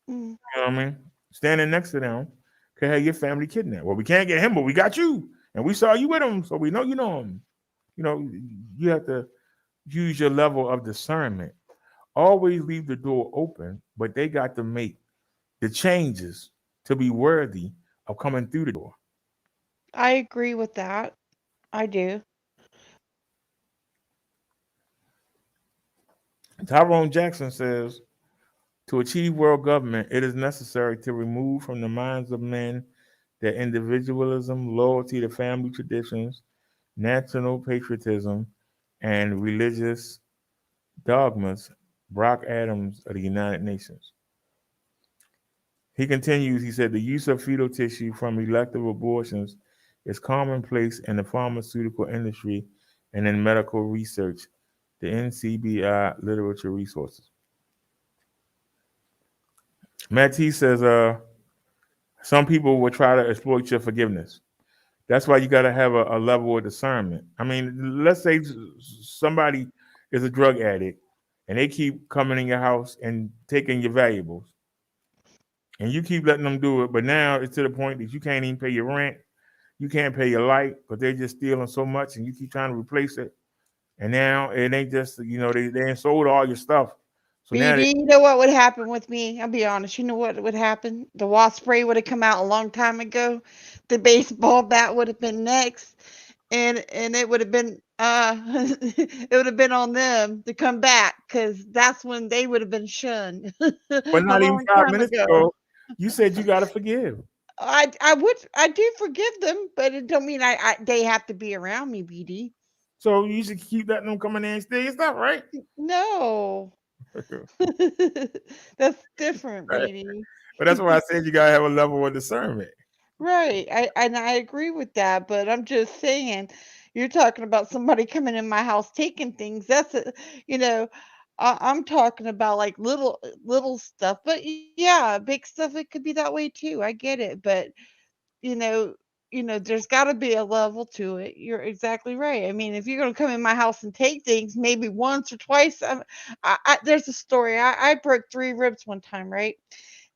Mm. You know what I mean? Standing next to them could have your family kidnapped. Well, we can't get him, but we got you, and we saw you with him, so we know you know him. You have to use your level of discernment. Always leave the door open, but they got to make the changes to be worthy of coming through the door. I agree with that. I do. Tyrone Jackson says, to achieve world government, it is necessary to remove from the minds of men their individualism, loyalty to family traditions, national patriotism, and religious dogmas. Brock Adams of the United Nations. He continues, he said, the use of fetal tissue from elective abortions is commonplace in the pharmaceutical industry and in medical research. The NCBI literature resources. Matt T says, some people will try to exploit your forgiveness. That's why you got to have a level of discernment. I mean, let's say somebody is a drug addict and they keep coming in your house and taking your valuables, and you keep letting them do it, but now it's to the point that you can't even pay your rent, you can't pay your light, but they're just stealing so much, and you keep trying to replace it. And now it ain't just they ain't sold all your stuff, so now BD, you know what would happen with me? I'll be honest. You know what would happen? The wasp spray would have come out a long time ago. The baseball bat would have been next, and it would have been it would have been on them to come back because that's when they would have been shunned a but not even long 5 minutes time ago. ago, you said you got to forgive. I do forgive them, but it don't mean I they have to be around me, BD. So you should keep letting them come in there and steal your stuff, right? No. That's different, Right. BD. But that's why I said you gotta have a level of discernment. Right. I agree with that, but I'm just saying, you're talking about somebody coming in my house taking things. That's you know, I'm talking about like little stuff. But yeah, big stuff it could be that way too. I get it, but you know, there's got to be a level to it. You're exactly right. I mean, if you're going to come in my house and take things, maybe once or twice. There's a story. I broke 3 ribs one time, right?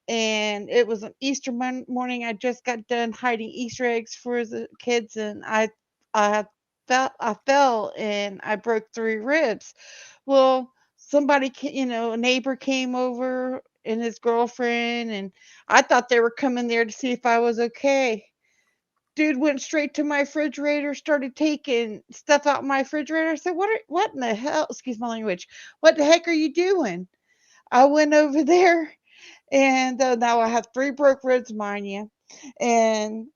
And it was an Easter morning. I just got done hiding Easter eggs for the kids, and I I fell and I broke 3 ribs. Well, somebody, a neighbor came over and his girlfriend, and I thought they were coming there to see if I was okay. Dude went straight to my refrigerator, started taking stuff out my refrigerator. I said, what in the hell? Excuse my language. What the heck are you doing? I went over there and now I have 3 broke ribs, mind you. And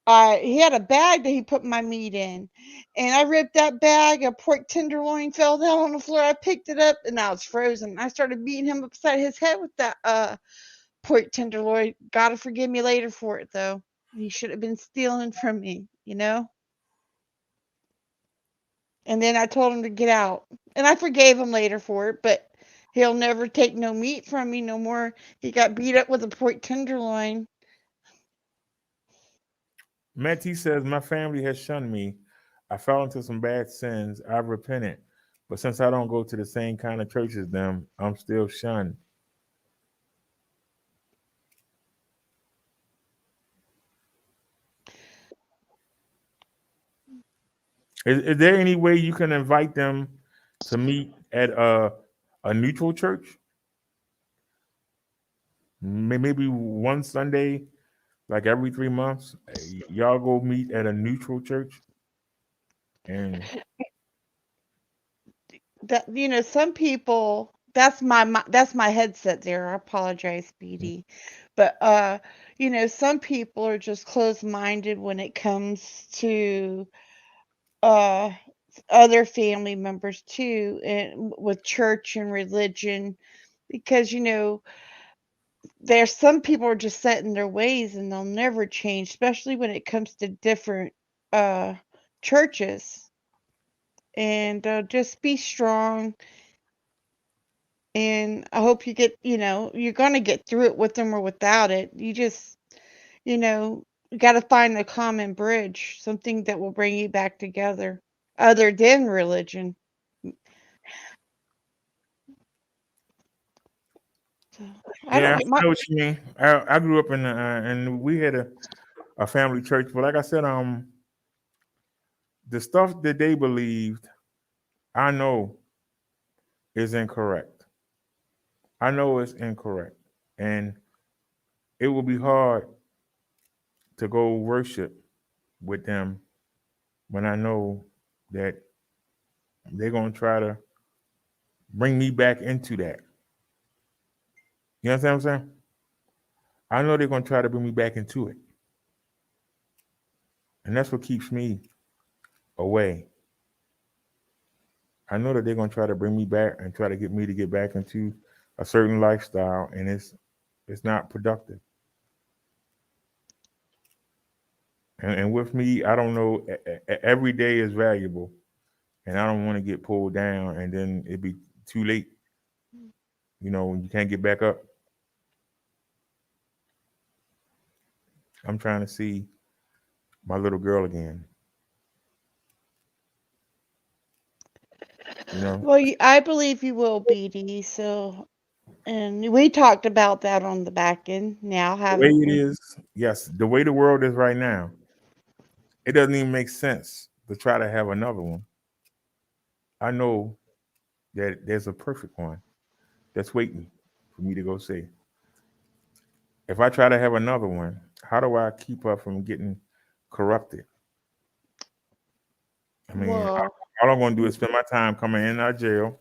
he had a bag that he put my meat in, and I ripped that bag. A pork tenderloin fell down on the floor. I picked it up, and now it's frozen. I started beating him upside his head with that pork tenderloin. Gotta forgive me later for it, though. He should have been stealing from me, you know. And then I told him to get out, and I forgave him later for it, but. He'll never take no meat from me no more. He got beat up with a pork tenderloin. Matty says, my family has shunned me. I fell into some bad sins. I've repented. But since I don't go to the same kind of church as them, I'm still shunned. Is there any way you can invite them to meet at a neutral church? Maybe one Sunday, like every 3 months, y'all go meet at a neutral church. And That some people that's my headset there. I apologize, BD. But some people are just closed-minded when it comes to uh other family members too, and with church and religion, because there's some people are just set in their ways and they'll never change, especially when it comes to different uh churches. And just be strong. And I hope you're going to get through it with them or without it. You just, you know, You got to find a common bridge, something that will bring you back together, other than religion. So, I Yeah, don't. I know what you mean. I grew up in and we had a family church, but like I said, the stuff that they believed, I know is incorrect. I know it's incorrect, and it will be hard to go worship with them when I know that they're gonna try to bring me back into that. You understand what I'm saying? I know they're gonna try to bring me back into it, and that's what keeps me away. I know that they're gonna try to bring me back and try to get me to get back into a certain lifestyle, and it's not productive. And with me, I don't know. Every day is valuable, and I don't want to get pulled down, and then it be too late. You know, when you can't get back up. I'm trying to see my little girl again. You know, Well, I believe you will, BD. So, and we talked about that on the back end. Now, the way haven't it we? is, yes, the way the world is right now, it doesn't even make sense to try to have another one. I know that there's a perfect one that's waiting for me to go see. If I try to have another one, how do I keep her from getting corrupted? I mean, Well, all I'm going to do is spend my time coming in and out of jail,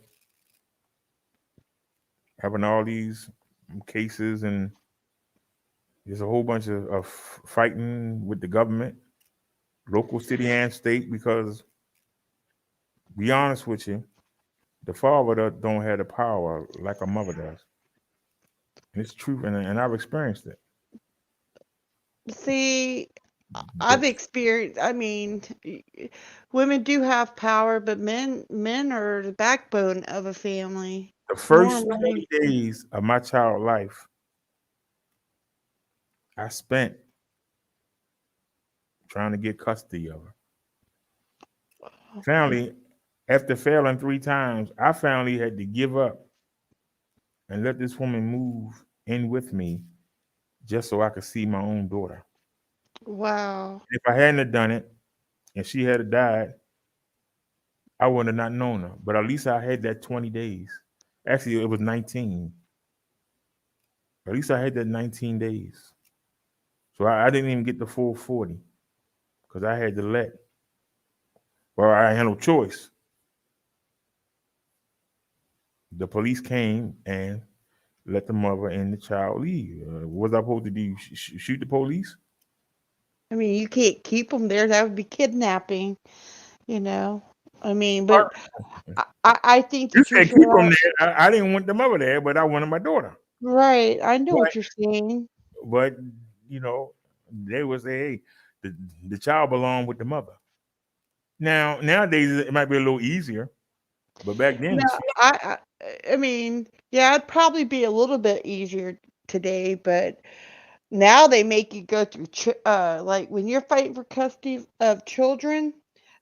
having all these cases, and there's a whole bunch of fighting with the government, local, city, and state. Because, be honest with you, the father don't have the power like a mother does. And it's true, and I've experienced it. see, The, I've experienced. I mean, women do have power, but men are the backbone of a family. the first Normally, 30 days of my child life, I spent trying to get custody of her. Finally, after failing 3 times, I finally had to give up and let this woman move in with me just so I could see my own daughter. wow. If I hadn't have done it and she had died, I would have not known her. But at least I had that 20 days. Actually, it was 19. At least I had that 19 days. So I didn't even get the full 40 because I had to let. Well, I had no choice. The police came and let the mother and the child leave. What was I supposed to do? Shoot the police? I mean, you can't keep them there. That would be kidnapping. You know. I mean, but I think You that you said should keep them have. there. I didn't want the mother there, but I wanted my daughter. Right. I know But what you're saying. but you know, they would say, hey, the child belonged with the mother. Now nowadays it might be a little easier, but back No, then, I mean, yeah, it'd probably be a little bit easier today, but now they make you go through like when you're fighting for custody of children,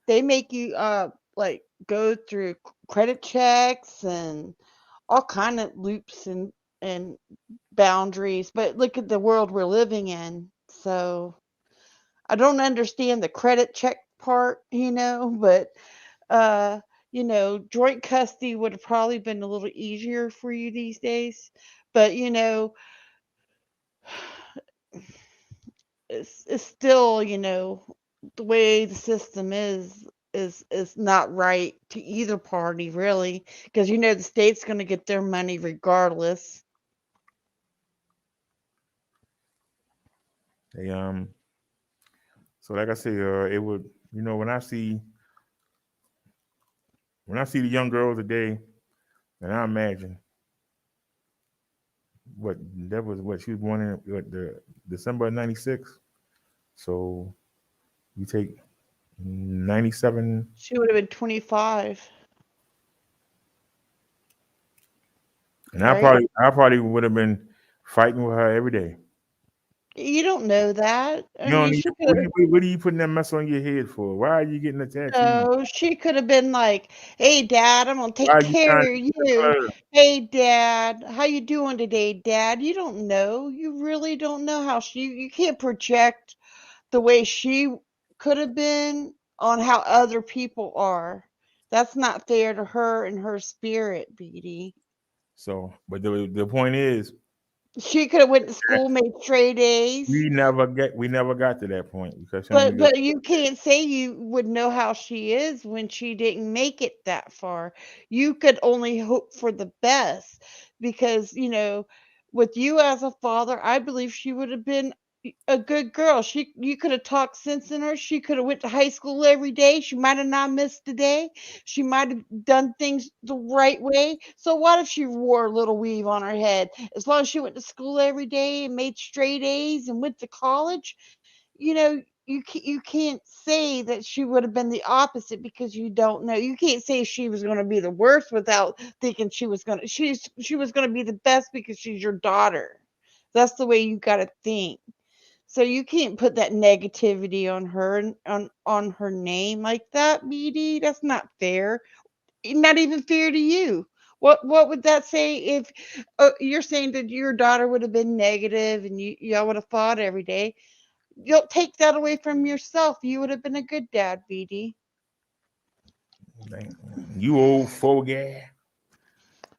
they make you like go through credit checks and all kind of loops and boundaries. But look at the world we're living in. So I don't understand the credit check part, but uh, joint custody would have probably been a little easier for you these days. But it's still, the way the system is not right to either party really, because the state's going to get their money regardless. they So like I say, it would when I see the young girls today, and I imagine what that was what she was born in the December of '96. So you take 97, She would have been 25, and right? I probably would have been fighting with her every day. You don't know that. I You don't mean, need. she What could. what are you putting that mess on your head for? Why are you getting a tattoo? No, she could have been like, "Hey, Dad, I'm gonna Why take are you trying care to of get the you. club? Hey, Dad, how you doing today, Dad?" You don't know. You really don't know how she. You can't project the way she could have been on how other people are. That's not fair to her and her spirit, Beatty. So, but the point is, She could have went to school, made straight A's. we never got to that point because But you can't say you would know how she is when she didn't make it that far. You could only hope for the best because, with you as a father, I believe she would have been a good girl. You could have talked sense in her. She could have went to high school every day. She might have not missed a day. She might have done things the right way. So what if she wore a little weave on her head? As long as she went to school every day and made straight A's and went to college, you can't say that she would have been the opposite because you don't know. You can't say she was going to be the worst without thinking she was going to be the best because she's your daughter. That's the way you got to think. So you can't put that negativity on her and on her name like that, BD. That's not fair. Not even fair to you. What would that say if you're saying that your daughter would have been negative and y'all would have fought every day? You'll take that away from yourself. You would have been a good dad, BD. you old fogey.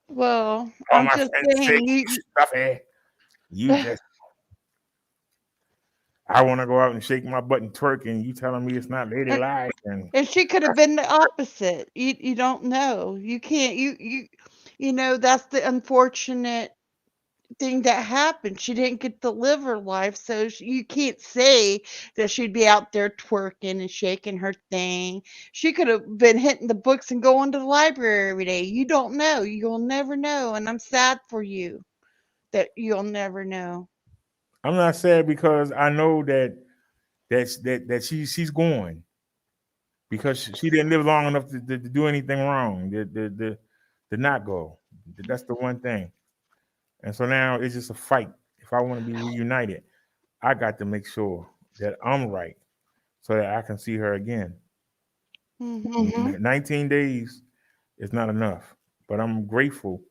Well, All I'm my just friends say saying you stuffy. You just I want to go out and shake my butt and twerk, and you telling me it's not ladylike. And and she could have been the opposite. You don't know. You can't that's the unfortunate thing that happened. She didn't get to live her life, so you can't say that she'd be out there twerking and shaking her thing. She could have been hitting the books and going to the library every day. You don't know. You'll never know, and I'm sad for you that you'll never know. I'm not sad because I know that she's going because she didn't live long enough to do anything wrong. To not go. That's the one thing. And so now it's just a fight. If I want to be reunited, I got to make sure that I'm right so that I can see her again. Mhm. 19 days is not enough, but I'm grateful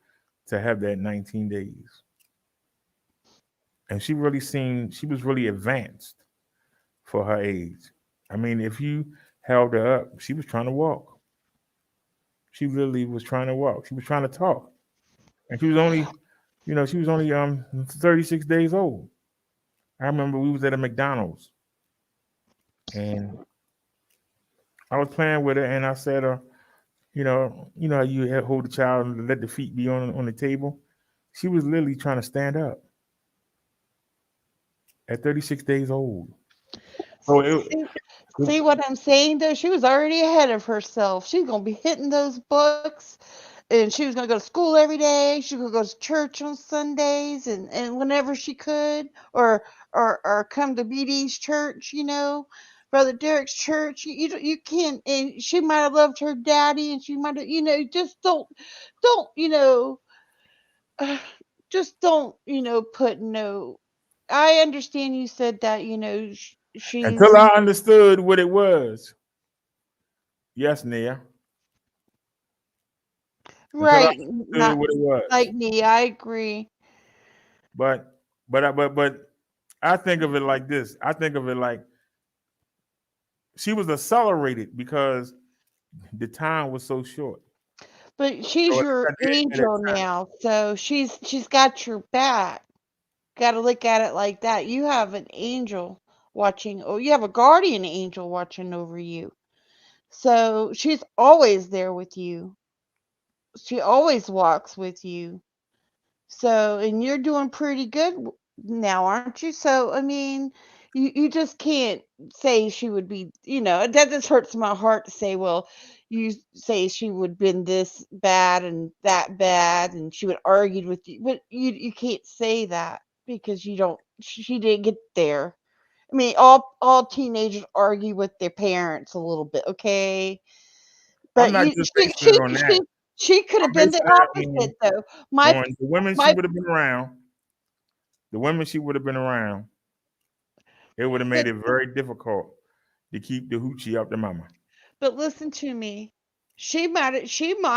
to have that 19 days. And she was really advanced for her age. I mean, if you held her up, she was trying to walk. She literally was trying to walk. She was trying to talk. And she was only 36 days old. I remember we was at a McDonald's and I was playing with her and I said, how you hold the child and let the feet be on the table. She was literally trying to stand up at 36 days old. So See, see what I'm saying though? She was already ahead of herself. She's gonna be hitting those books, and she was gonna go to school every day. She was gonna go to church on Sundays, and whenever she could, or come to BD's church. Brother Derek's church. You can't. And she might have loved her daddy, and she might have. Just don't. Just don't. Put no. I understand you said that. until She's I understood what it was, yes, Nia. Until I right, understood not what it was. like me. I agree. But I think of it like this. I think of it like she was accelerated because the time was so short. But she's So your I did at that angel time. now, so she's got your back. Got to look at it like that. You have an angel watching, or you have a guardian angel watching over you. So she's always there with you. She always walks with you. So, and you're doing pretty good now, aren't you? So, I mean, you just can't say she would be, that just hurts my heart to say, well, you say she would been this bad and that bad and she would argued with you, but you can't say that because you don't, she didn't get there. I mean, all teenagers argue with their parents a little bit, okay? I'm But not just basing it on that. she could have I'm been the basing it opposite though. on the women she My would have been around. The women she would have been around. It would have made it very difficult to keep the hoochie out the mama. But listen to me. She might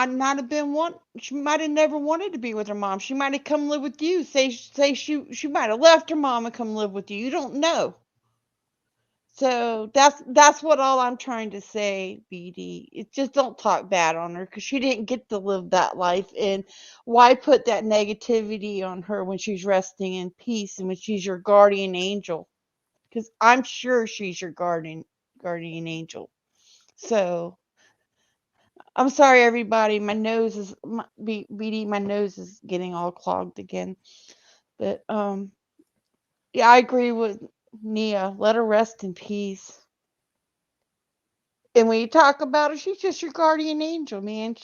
not have been she might have never wanted to be with her mom. She might have come live with you. Say she might have left her mom and come live with you. You don't know. So that's what all I'm trying to say, BD. It's just don't talk bad on her because she didn't get to live that life. And why put that negativity on her when she's resting in peace and when she's your guardian angel? Because I'm sure she's your guardian angel. So I'm sorry, everybody. My nose is BD. My nose is getting all clogged again. But yeah, I agree with Nia. Let her rest in peace. And when you talk about her, she's just your guardian angel, man.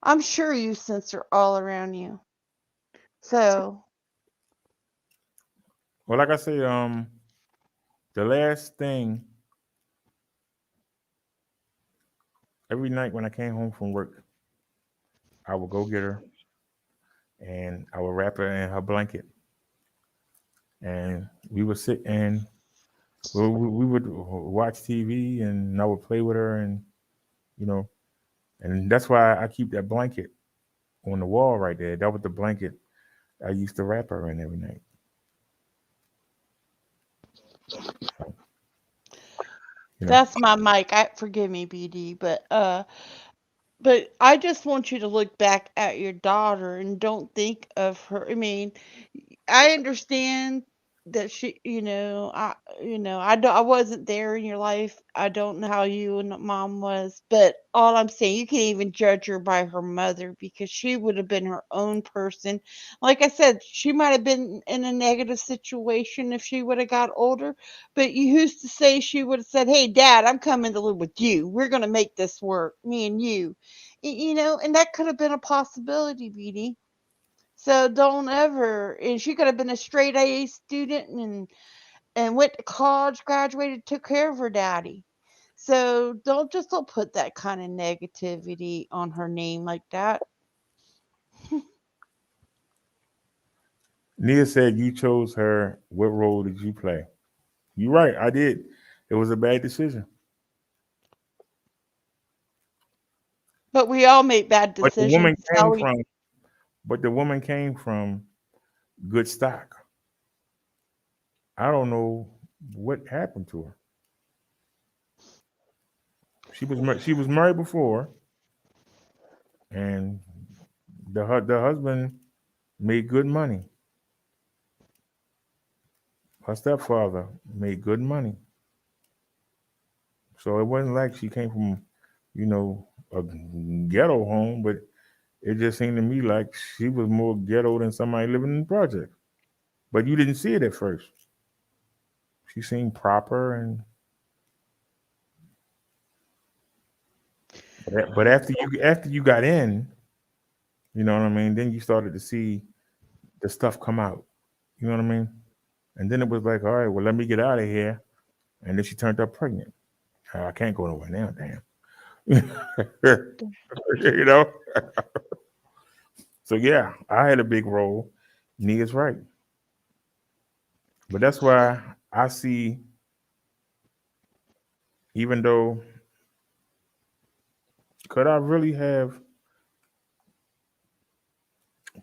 I'm sure you sense her all around you. So, Well, like I say, the last thing every night when I came home from work, I would go get her and I would wrap her in her blanket, and we would sit and we would watch TV, and I would play with her, and you know, and that's why I keep that blanket on the wall right there. That was the blanket I used to wrap her in every night. that's my mic. Forgive me, BD, but I just want you to look back at your daughter and don't think of her. I mean, I understand that I wasn't there in your life. I don't know how you and mom was, but all I'm saying, you can't even judge her by her mother because she would have been her own person. Like I said, she might have been in a negative situation if she would have got older, but who's to say she would have said, "Hey, Dad, I'm coming to live with you. We're going to make this work, me and you." And that could have been a possibility, BD. So don't ever. And she could have been a straight A student and went to college, graduated, took care of her daddy. So don't put that kind of negativity on her name like that. Nia said you chose her. What role did you play? You're right. I did. It was a bad decision. But we all make bad But the decisions. woman came from. But the woman came from good stock. I don't know what happened to her. She was married before, and the husband made good money. Her stepfather made good money, so it wasn't like she came from, a ghetto home. But it just seemed to me like she was more ghetto than somebody living in the project. But you didn't see it at first. She seemed proper, and but after you got in, you know what I mean. Then you started to see the stuff come out. You know what I mean? And then it was like, all right, well, let me get out of here. And then she turned up pregnant. I can't go nowhere now, damn. you know? So yeah, I had a big role. Nia's right. But that's why I see, even though, could I really have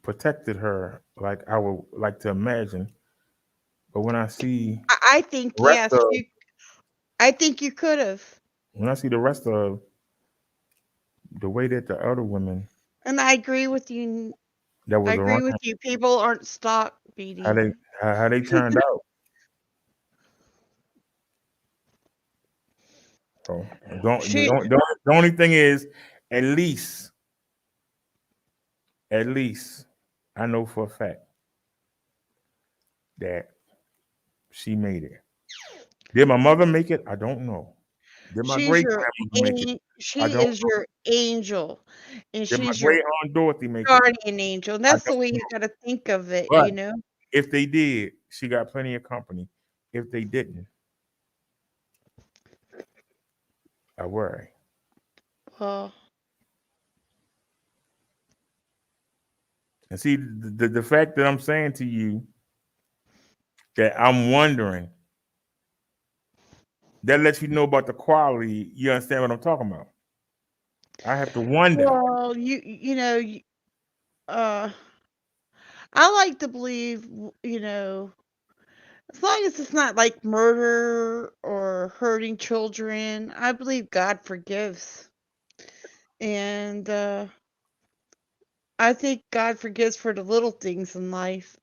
protected her like I would like to imagine? But when I see I think the rest yes, of, I think you could have. when I see the rest of the way that the other women And I agree with you. that I was agree around, with you. People aren't stock, how BD. they turned out. So She the only thing is, at least I know for a fact that she made it. Did my mother make it? I don't know. Did my she's great your grandmother make it? I she don't is know. your angel, and Did my she's your great aunt Dorothy make it? guardian angel. And I that's the don't way you know. got to think of it, But you know. if they did, she got plenty of company. If they didn't, I worry. Well, And see, the fact that I'm saying to you that I'm wondering that lets you know about the quality. You understand what I'm talking about? I have to wonder. Well, I like to believe, as long as it's not like murder or hurting children, I believe God forgives. And I think God forgives for the little things in life.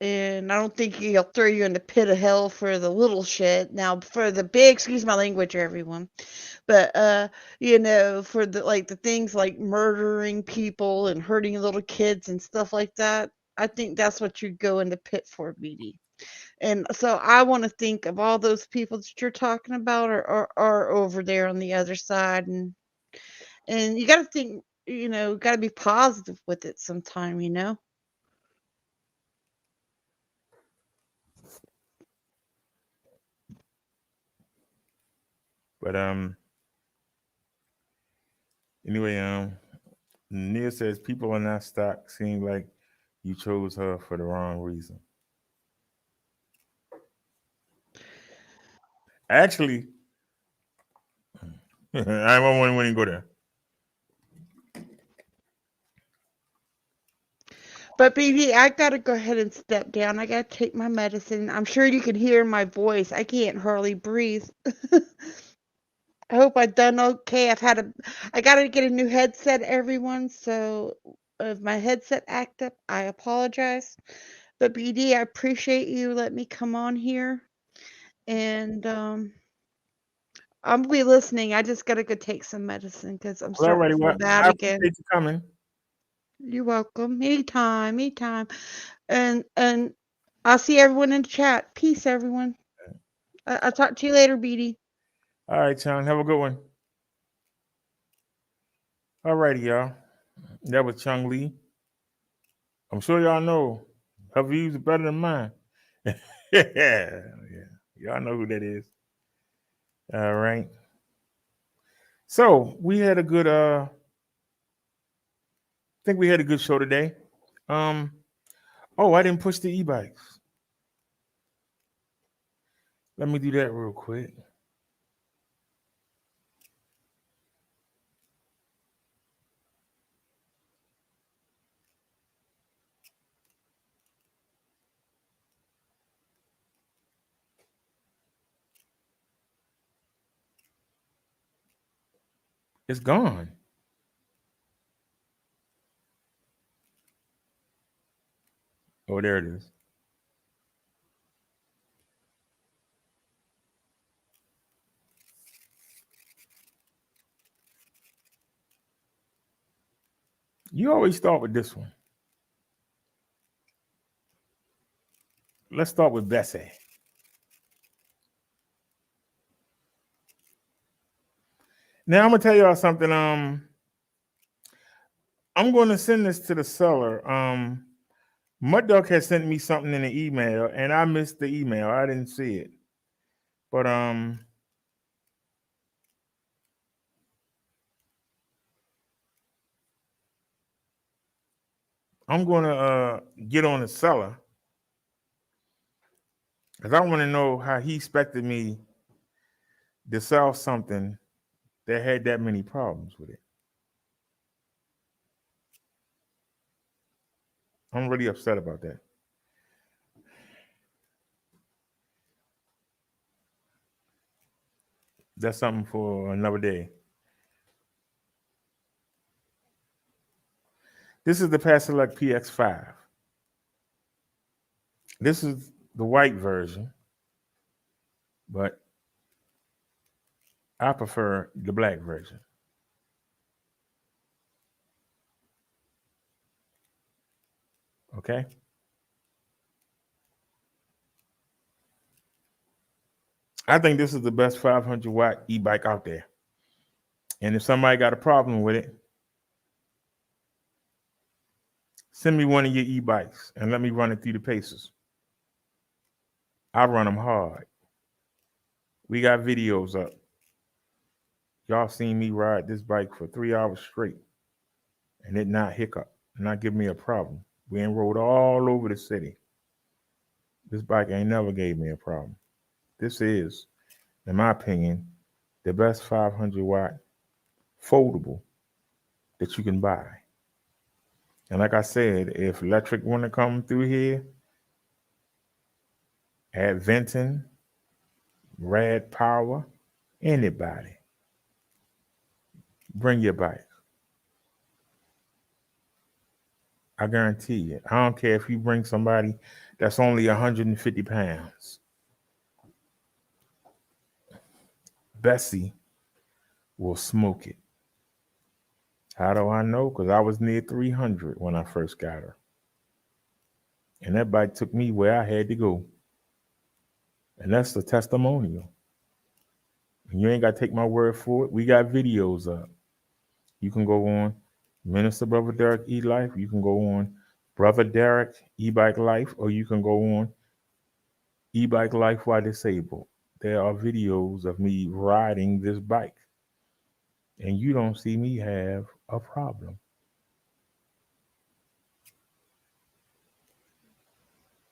And I don't think he'll throw you in the pit of hell for the little shit. Now, for the big, excuse my language, everyone, but for the things like murdering people and hurting little kids and stuff like that, I think that's what you go in the pit for, BD. And so I want to think of all those people that you're talking about are over there on the other side, and you got to think, got to be positive with it sometime. But anyway, Neil says people are not stock. Seem like you chose her for the wrong reason. Actually, I won't go there. But BB, I gotta go ahead and step down. I gotta take my medicine. I'm sure you can hear my voice. I can't hardly breathe. I hope I've done okay. I gotta get a new headset, everyone. So if my headset act up, I apologize. But BD, I appreciate you letting me come on here, and I'm gonna be listening. I just gotta go take some medicine because I'm Well, starting alrighty, to well, feel bad I again. appreciate you coming. You're welcome. Anytime. And I'll see everyone in the chat. Peace, everyone. I'll talk to you later, BD. All right, Sean, have a good one. Alrighty, y'all. That was Chung Lee. I'm sure y'all know her views are better than mine. yeah. Y'all know who that is. All right. So we had a good I think we had a good show today. I didn't push the e-bikes. Let me do that real quick. It's gone. Oh, there it is. You always start with this one. Let's start with Bessie. Now I'm gonna tell y'all something. I'm gonna send this to the seller. Mud Dog has sent me something in the email, and I missed the email. I didn't see it. But I'm gonna get on the seller because I want to know how he expected me to sell something that had that many problems with it. I'm really upset about that. That's something for another day. This is the Pass Select PX5. This is the white version, but I prefer the black version. Okay? I think this is the best 500 watt e-bike out there. And if somebody got a problem with it, send me one of your e-bikes and let me run it through the paces. I run them hard. We got videos up. Y'all seen me ride this bike for 3 hours straight and it not hiccup, not give me a problem. We ain't rode all over the city. This bike ain't never gave me a problem. This is in my opinion, the best 500 watt foldable that you can buy. And like I said, if electric want to come through here, add venting, rad power, anybody, bring your bike. I guarantee you. I don't care if you bring somebody that's only 150 pounds. Bessie will smoke it. How do I know? Because I was near 300 when I first got her. And that bike took me where I had to go. And that's the testimonial. And you ain't got to take my word for it. We got videos up. You can go on Minister Brother Derek E-Life. You can go on Brother Derek E-Bike Life. Or you can go on E-Bike Life While Disabled. There are videos of me riding this bike. And you don't see me have a problem.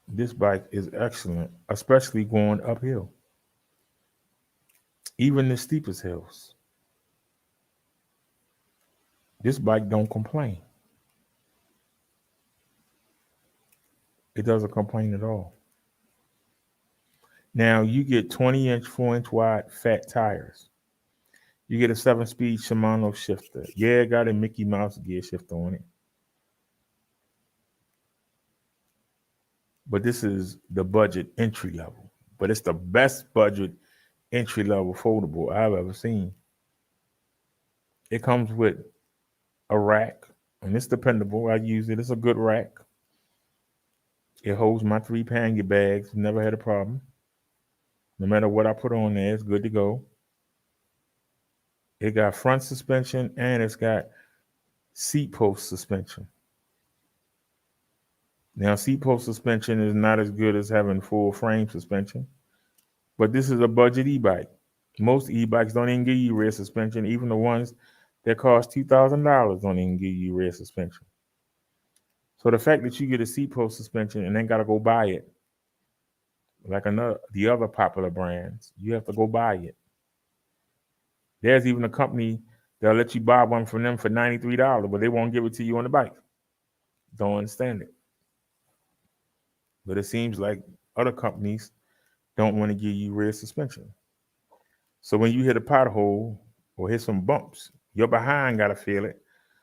This bike is excellent, especially going uphill. Even the steepest hills. This bike don't complain. It doesn't complain at all. Now you get 20-inch, 4-inch wide fat tires. You get a 7-speed Shimano shifter. Yeah, it got a Mickey Mouse gear shifter on it. But this is the budget entry level. But it's the best budget entry level foldable I've ever seen. It comes with a rack, and it's dependable. I use it. It's a good rack. It holds my 3 pangy bags. Never had a problem. No matter what I put on there, it's good to go. It got front suspension and it's got seat post suspension. Now, seat post suspension is not as good as having full frame suspension, but this is a budget e-bike. Most e-bikes don't even give you rear suspension. Even the ones that cost $2,000 don't even give you rear suspension. So the fact that you get a seat post suspension and then got to go buy it, like the other popular brands, you have to go buy it. There's even a company that'll let you buy one from them for $93, but they won't give it to you on the bike. Don't understand it. But it seems like other companies don't want to give you rear suspension. So when you hit a pothole or hit some bumps, your behind got to feel it,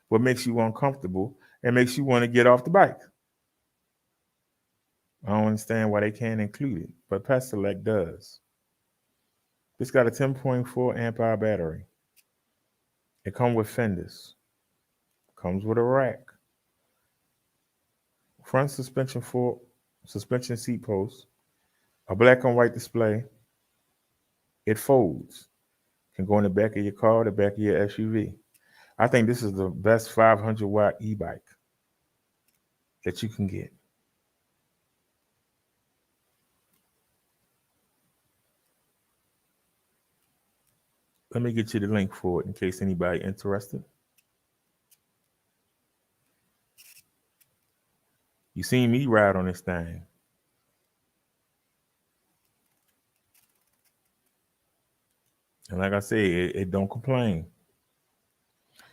what makes you uncomfortable and makes you want to get off the bike. I don't understand why they can't include it, but Pest Select does. This got a 10.4 amp hour battery. It comes with fenders. Comes with a rack. Front suspension seat post. A black and white display. It folds. Can go in the back of your car, the back of your SUV. I think this is the best 500 watt e-bike that you can get. Let me get you the link for it in case anybody interested. You seen me ride on this thing. And like I said, it don't complain.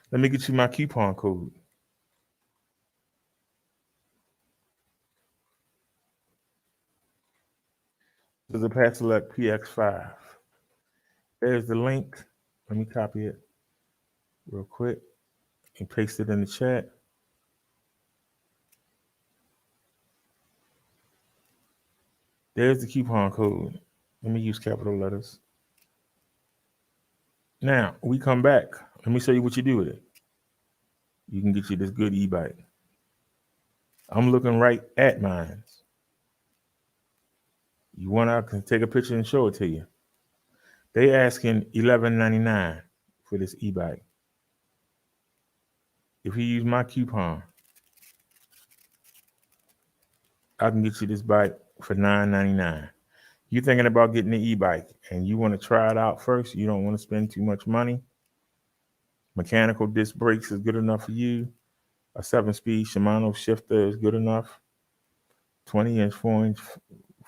Let me get you my coupon code. This is a Pest Select PX5. There's the link. Let me copy it real quick and paste it in the chat. There's the coupon code. Let me use capital letters. Now, we come back. Let me show you what you do with it. You can get you this good e-bike. I'm looking right at mine. You want, I can take a picture and show it to you. They asking $11.99 for this e-bike. If you use my coupon, I can get you this bike for $9.99. You're thinking about getting the e-bike and you want to try it out first. You don't want to spend too much money. Mechanical disc brakes is good enough for you. A 7-speed Shimano shifter is good enough. 20-inch,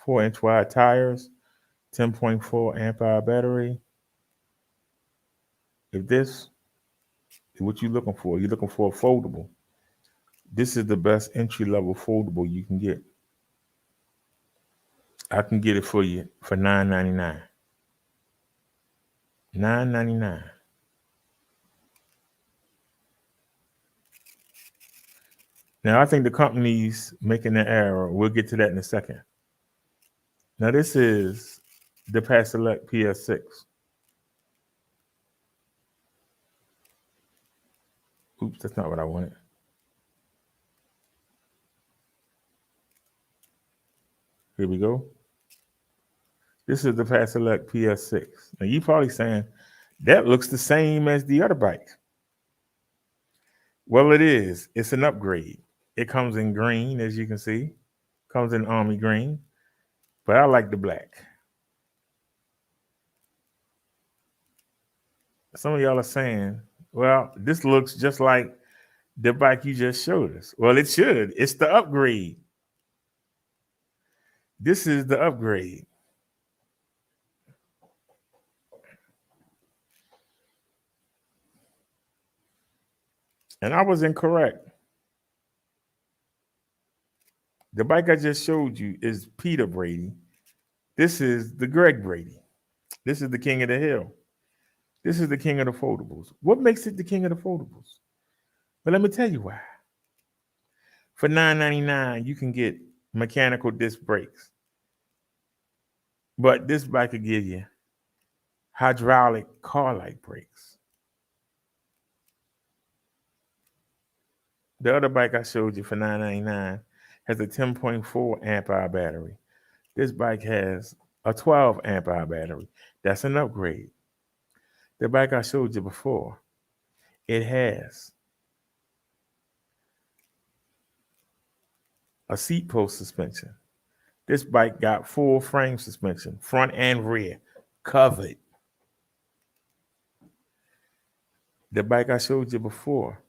4-inch wide tires. 10.4 amp hour battery. If this is what you're looking for, you're looking for a foldable. This is the best entry level foldable you can get. I can get it for you for $9.99. $9.99. Now I think the company's making an error. We'll get to that in a second. Now this is the Pass Select PS6. Oops, that's not what I wanted. Here we go. This is the Pass Select PS6. Now you're probably saying, that looks the same as the other bike. Well, it is. It's an upgrade. It comes in green, as you can see. Comes in army green. But I like the black. Some of y'all are saying, well, this looks just like the bike you just showed us. Well, it should. It's the upgrade. This is the upgrade. And I was incorrect. The bike I just showed you is Peter Brady. This is the Greg Brady. This is the king of the hill. This is the king of the foldables. What makes it the king of the foldables? But let me tell you why. For $9.99, you can get mechanical disc brakes. But this bike will give you hydraulic car-like brakes. The other bike I showed you for $9.99 has a 10.4 amp hour battery. This bike has a 12 amp hour battery. That's an upgrade. The bike I showed you before, it has a seat post suspension. This bike got full frame suspension, front and rear, covered. The bike I showed you before,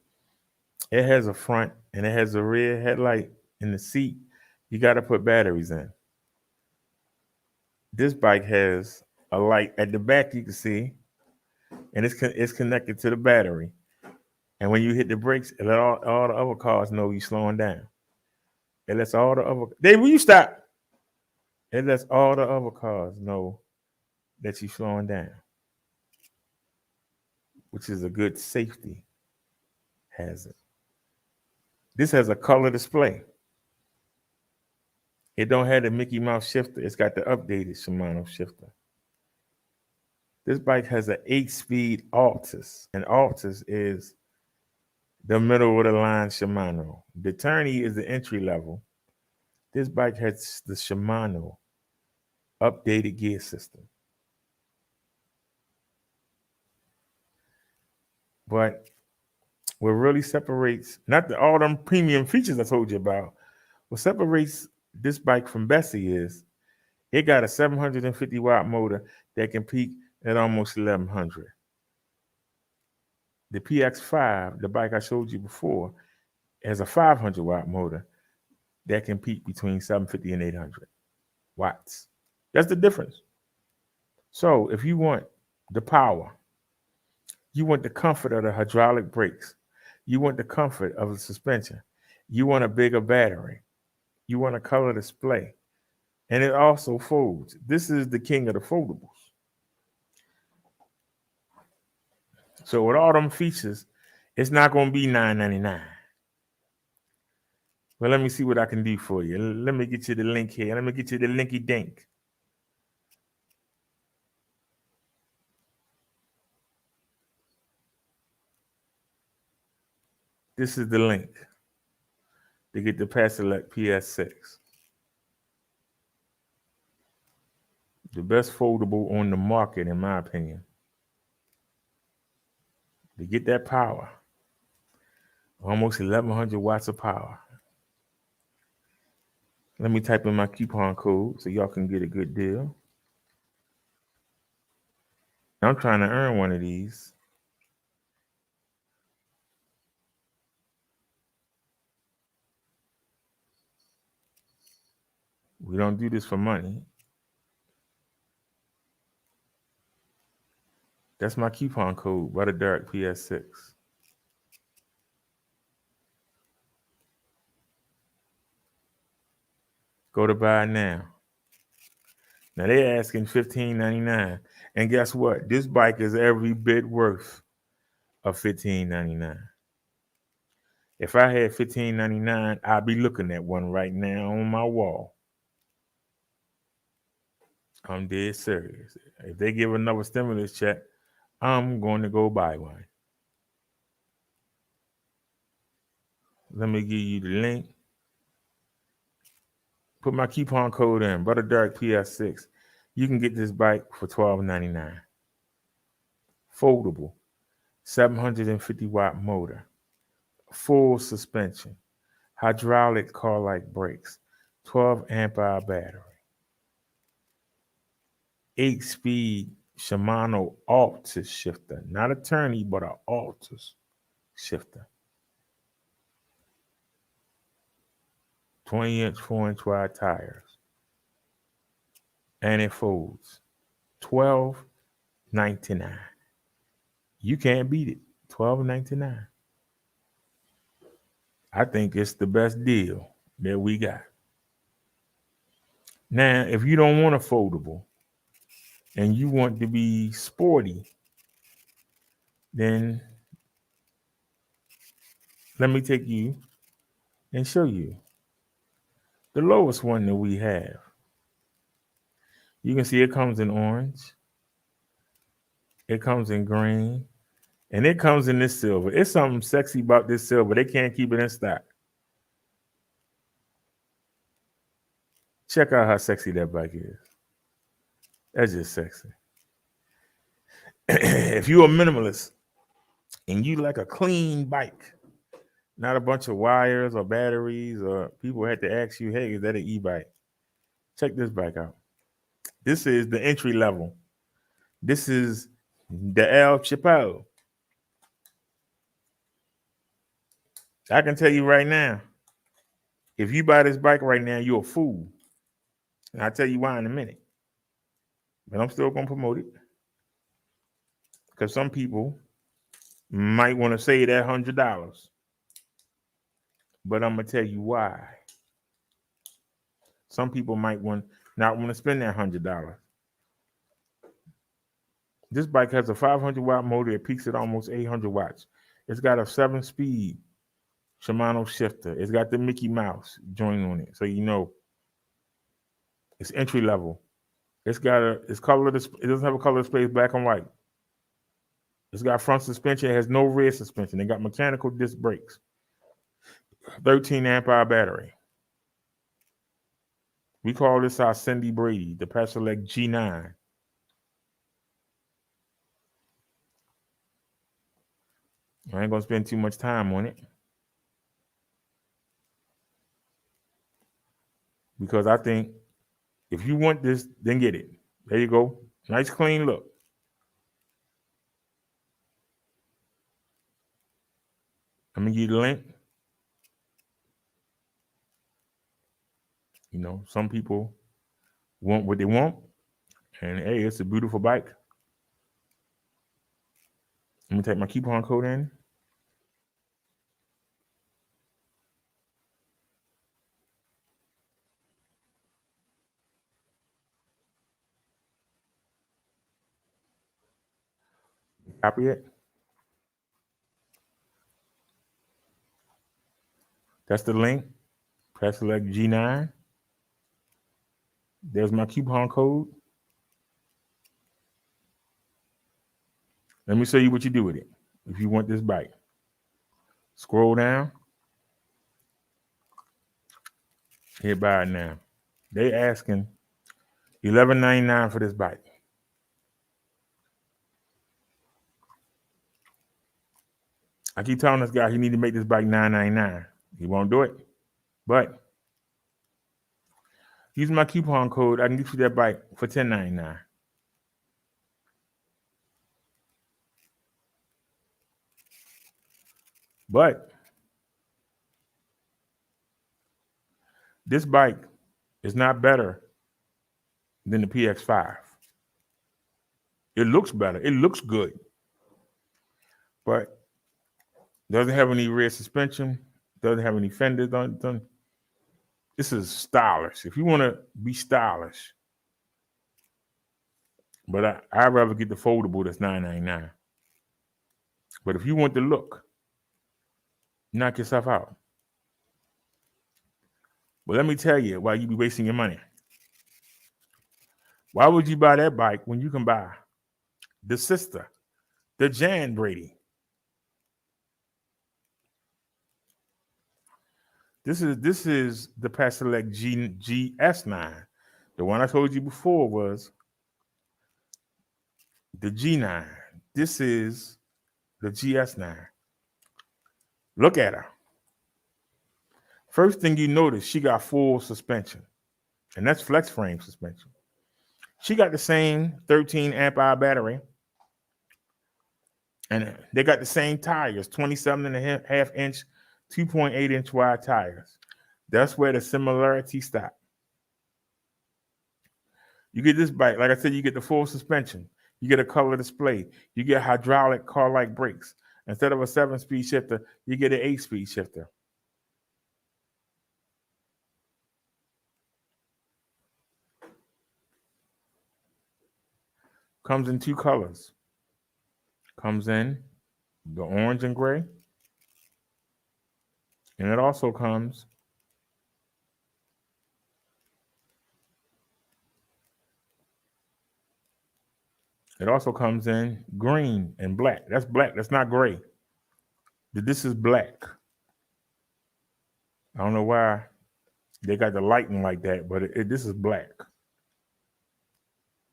it has a front and it has a rear headlight in the seat. You got to put batteries in. This bike has a light at the back you can see, and it's connected to the battery. And when you hit the brakes, it let all the other cars know you're slowing down. It lets all the other, Dave, will you stop? It lets all the other cars know that you're slowing down, which is a good safety hazard. This has a color display. It don't have the Mickey Mouse shifter. It's got the updated Shimano shifter. This bike has an 8-speed Altus, and Altus is the middle of the line Shimano. The Tourney is the entry level. This bike has the Shimano updated gear system. But what really separates, not all them premium features I told you about, what separates this bike from Bessie is it got a 750 watt motor that can peak at almost 1100. The PX5, the bike I showed you before, has a 500 watt motor that can peak between 750 and 800 watts. That's the difference. So if you want the power, you want the comfort of the hydraulic brakes, you want the comfort of the suspension, you want a bigger battery, you want a color display, and it also folds. This is the king of the foldables. So with all them features, it's not going to be $9.99. Well, let me see what I can do for you. Let me get you the link here. Let me get you the linky dink. This is the link to get the Pass Select PS6. The best foldable on the market, in my opinion. To get that power, almost 1,100 watts of power. Let me type in my coupon code so y'all can get a good deal. I'm trying to earn one of these. We don't do this for money. That's my coupon code, Butter Dark PS6. Go to buy now. Now they're asking $15.99. And guess what? This bike is every bit worth of $15.99. If I had $15.99, I'd be looking at one right now on my wall. I'm dead serious. If they give another stimulus check, I'm going to go buy one. Let me give you the link. Put my coupon code in, Butter Dark PS6. You can get this bike for $12.99. Foldable, 750 watt motor, full suspension, hydraulic car-like brakes, 12 amp hour battery, 8-speed Shimano Altus shifter, not a tourney, but an Altus shifter. 20-inch, 4-inch wide tires. And it folds. $12.99. You can't beat it. $12.99. I think it's the best deal that we got. Now, if you don't want a foldable and you want to be sporty, then let me take you and show you the lowest one that we have. You can see it comes in orange, it comes in green, and it comes in this silver. It's something sexy about this silver. They can't keep it in stock. Check out how sexy that bike is. That's just sexy. If you're a minimalist and you like a clean bike, not a bunch of wires or batteries, or people had to ask you, hey, is that an e-bike? Check this bike out. This is the entry level. This is the El Chapo. I can tell you right now, if you buy this bike right now, you're a fool. And I'll tell you why in a minute. But I'm still going to promote it. Because some people might want to save that $100. But I'm going to tell you why. Some people might not want to spend that $100. This bike has a 500 watt motor. It peaks at almost 800 watts. It's got a 7-speed Shimano shifter. It's got the Mickey Mouse joint on it. So you know it's entry level. It's color. It doesn't have a color display. It's black and white. It's got front suspension. It has no rear suspension. It got mechanical disc brakes. 13 amp hour battery. We call this our Cindy Brady, the Petrolec G9. I ain't gonna spend too much time on it because I think if you want this, then get it. There you go. Nice clean look. Let me give you the link. You know, some people want what they want, and hey, it's a beautiful bike. Let me take my coupon code in. Copy it. That's the link. Press select G9. There's my coupon code. Let me show you what you do with it. If you want this bike, scroll down. Hit buy it now. They asking $11.99 for this bike. I keep telling this guy he need to make this bike $9.99. He won't do it. But using my coupon code, I can get you that bike for $10.99. But this bike is not better than the PX5. It looks better. It looks good. But doesn't have any rear suspension. Doesn't have any fenders done. This is stylish. If you want to be stylish. But I'd rather get the foldable that's $9.99. But if you want the look, knock yourself out. But let me tell you why you be wasting your money. Why would you buy that bike when you can buy the sister, the Jan Brady? This is the Pasolec GS9. The one I told you before was the G9. This is the GS9. Look at her. First thing you notice, she got full suspension, and that's flex frame suspension. She got the same 13 amp hour battery, and they got the same tires, 27.5 inch, 2.8 inch wide tires. That's where the similarity stops. You get this bike, like I said, you get the full suspension. You get a color display. You get hydraulic car-like brakes. Instead of a 7-speed shifter, you get an 8-speed shifter. Comes in 2 colors. Comes in the orange and gray. And it also comes in green and black. That's black. That's not gray. This is black. I don't know why they got the lighting like that, but this is black.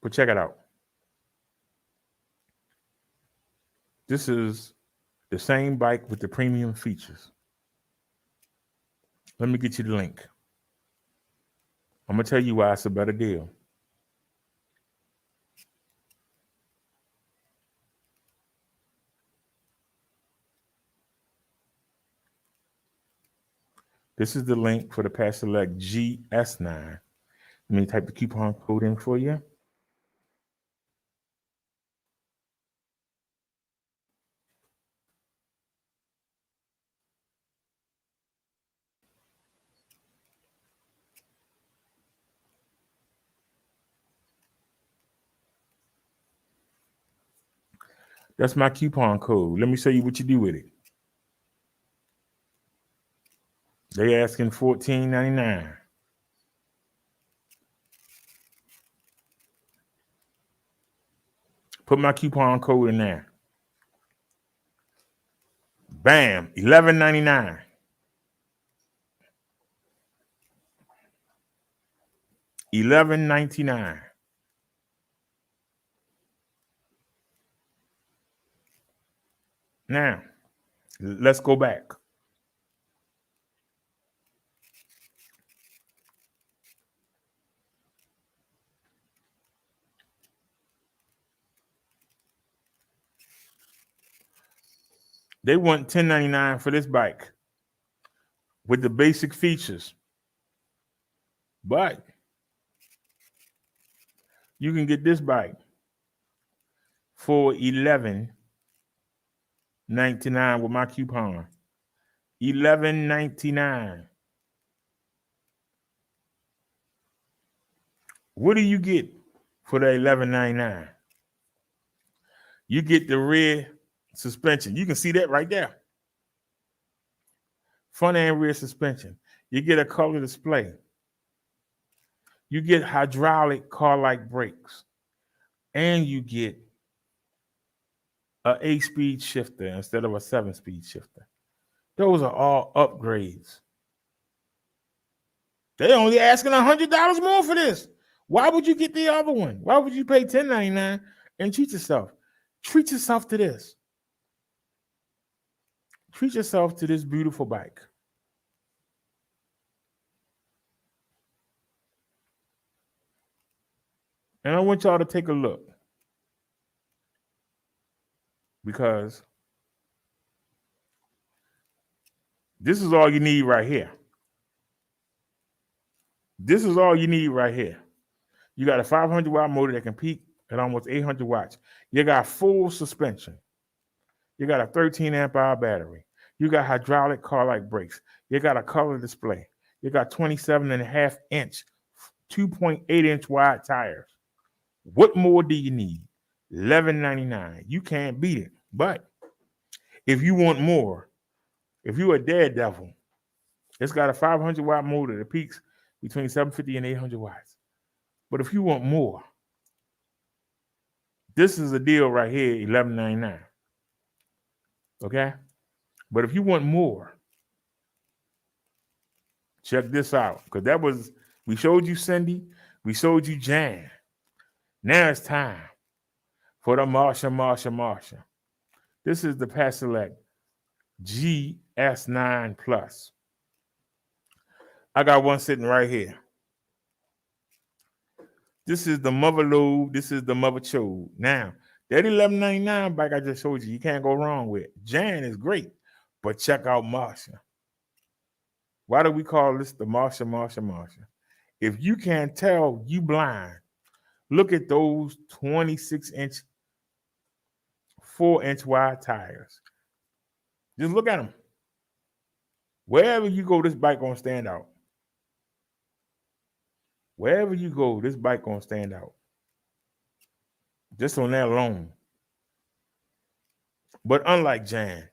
But check it out. This is the same bike with the premium features. Let me get you the link. I'm going to tell you why it's a better deal. This is the link for the Pasolec GS9. Let me type the coupon code in for you. That's my coupon code. Let me show you what you do with it. They asking $14.99. Put my coupon code in there. Bam, $11.99. $11.99. Now, let's go back. They want $10.99 for this bike with the basic features. But you can get this bike for $11.99 with my coupon. $11.99. What do you get for the $11.99? You get the rear suspension. You can see that right there. Front and rear suspension. You get a color display. You get hydraulic car-like brakes. And you get an 8-speed shifter instead of a 7-speed shifter. Those are all upgrades. They only asking $100 more for this. Why would you get the other one? Why would you pay $10.99 and treat yourself? Treat yourself to this. Treat yourself to this beautiful bike. And I want y'all to take a look. Because this is all you need right here. This is all you need right here. You got a 500 watt motor that can peak at almost 800 watts. You got full suspension. You got a 13 amp hour battery. You got hydraulic car-like brakes. You got a color display. You got 27.5 inch, 2.8 inch wide tires. What more do you need? $11.99. You can't beat it. But if you want more, if you're a daredevil, it's got a 500 watt motor that peaks between 750 and 800 watts. But if you want more, this is a deal right here, $11.99. Okay? But if you want more, check this out. Because we showed you Cindy, we showed you Jan. Now it's time for the Marsha. This is the Paselect GS9 Plus. I got one sitting right here. This is the mother load. This is the mother chode. Now, that $11.99 bike I just showed you can't go wrong with. Jan is great, but check out Marsha. Why do we call this the Marsha? If you can't tell, you blind. Look at those 26-inch, 4-inch wide tires. Just look at them. Wherever you go, this bike gonna stand out. Wherever you go, this bike gonna stand out. Just on that alone. But unlike Jan,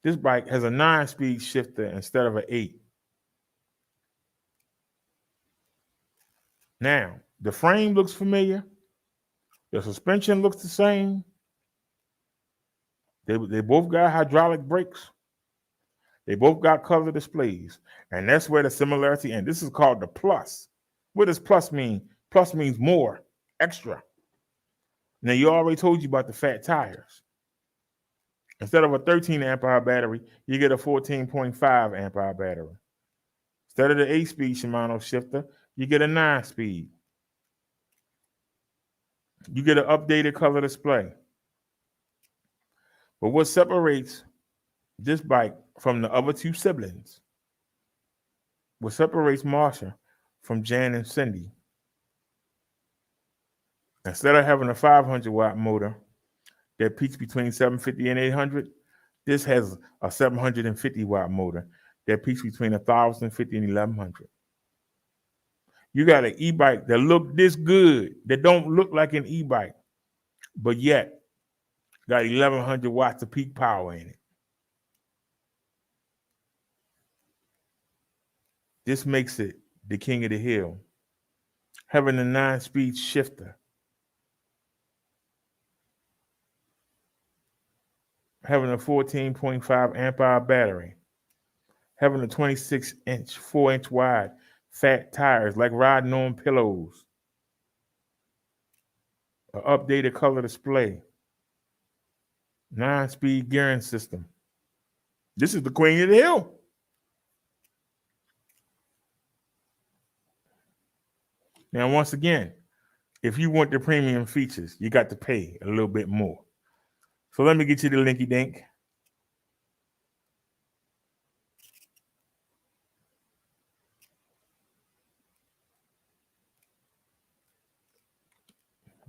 this bike has a 9-speed shifter instead of an 8. Now, the frame looks familiar. The suspension looks the same. They both got hydraulic brakes. They both got color displays. And that's where the similarity ends. This is called the plus. What does plus mean? Plus means more, extra. Now, you already told you about the fat tires. Instead of a 13 amp hour battery, you get a 14.5 amp hour battery. Instead of the 8-speed Shimano shifter, you get a 9-speed. You get an updated color display. But what separates this bike from the other two siblings, what separates Marsha from Jan and Cindy, instead of having a 500 watt motor that peaks between 750 and 800, this has a 750 watt motor that peaks between 1,050 and 1,100. You got an e-bike that look this good, that don't look like an e-bike, but yet got 1,100 watts of peak power in it. This makes it the king of the hill. Having a 9-speed shifter, having a 14.5 amp hour battery, having a 26-inch, 4-inch wide fat tires like riding on pillows, an updated color display, 9-speed gearing system. This is the queen of the hill. Now, once again, if you want the premium features, you got to pay a little bit more. So let me get you the linky dink.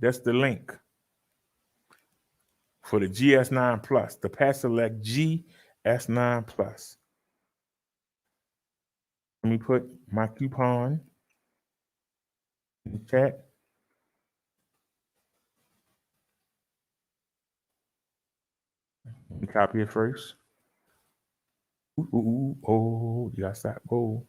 That's the link for the GS9 Plus, the Paselect GS9 Plus. Let me put my coupon in the chat. Let me copy it first. Oh, you gotta stop. Oh.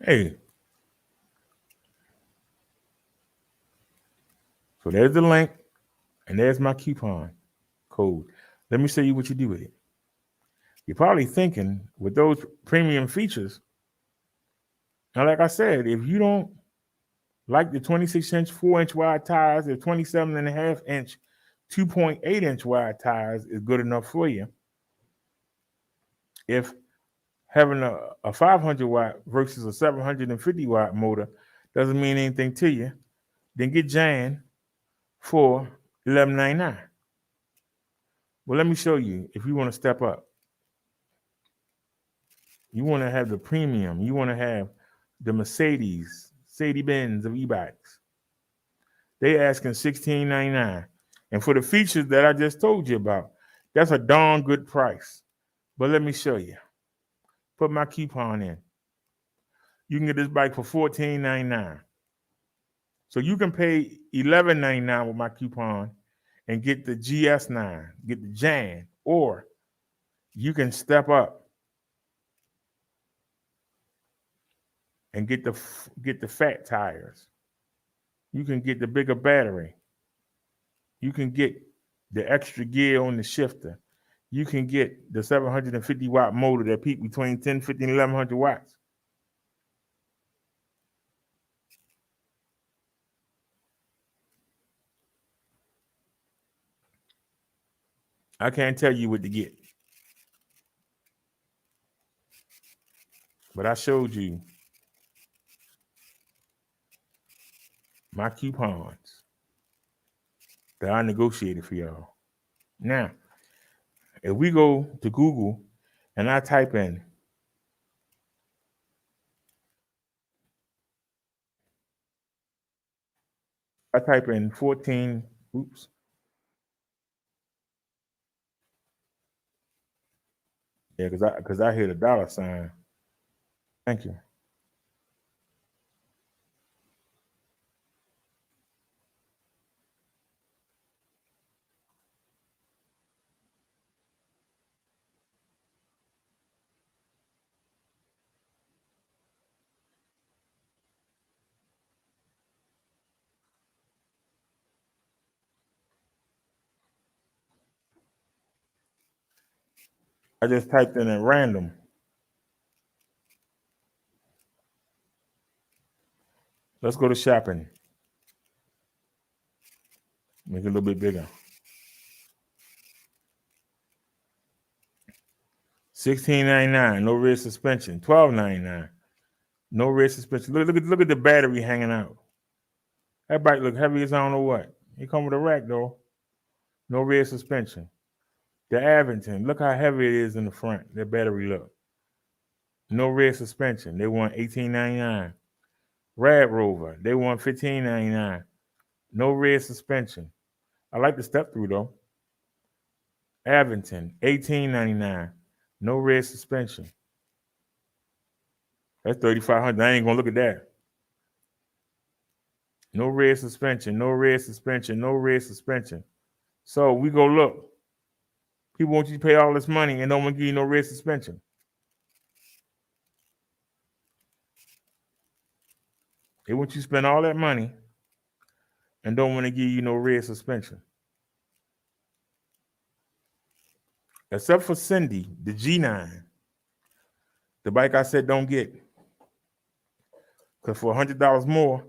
Hey. So there's the link, and there's my coupon code. Let me show you what you do with it. You're probably thinking with those premium features, now like I said, if you don't like the 26-inch, 4-inch wide tires, the 27.5-inch, 2.8-inch wide tires is good enough for you. If having a 500 watt versus a 750 watt motor doesn't mean anything to you, then get Jan for $11.99. Well, let me show you if you want to step up. You want to have the premium. You want to have the Mercedes-Benz of e-bikes. They asking $16.99. And for the features that I just told you about, that's a darn good price. But let me show you. Put my coupon in. You can get this bike for $14.99. So you can pay $11.99 with my coupon and get the GS9, get the Jan, or you can step up and get the fat tires. You can get the bigger battery. You can get the extra gear on the shifter. You can get the 750 watt motor that peak between 1050 and 1100 watts. I can't tell you what to get, but I showed you my coupons that I negotiated for y'all. Now, if we go to Google and I type in I type in 14, oops. Yeah, because I hit a dollar sign. Thank you. I just typed in at random. Let's go to shopping. Make it a little bit bigger. $16.99, no rear suspension. $12.99, no rear suspension. Look at the battery hanging out. That bike look heavy as I don't know what. It come with a rack though. No rear suspension. The Avington, look how heavy it is in the front. That battery look. No rear suspension. They want $18.99. Rad Rover, they want $15.99. No rear suspension. I like the step through though. Avington, $18.99. No rear suspension. That's $3,500. I ain't gonna look at that. No rear suspension, no rear suspension, no rear suspension. So we go look. People want you to pay all this money and don't want to give you no rear suspension. They want you to spend all that money and don't want to give you no rear suspension. Except for Cindy, the G9. The bike I said don't get. Because for $100 more,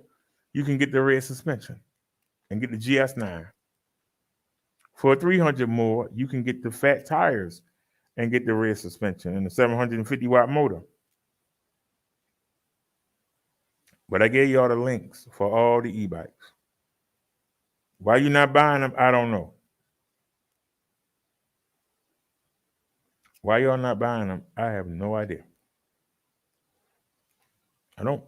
you can get the rear suspension and get the GS9. For $300 more, you can get the fat tires and get the rear suspension and the 750 watt motor. But I gave y'all the links for all the e-bikes. Why you not buying them, I don't know. Why y'all not buying them, I have no idea. I don't.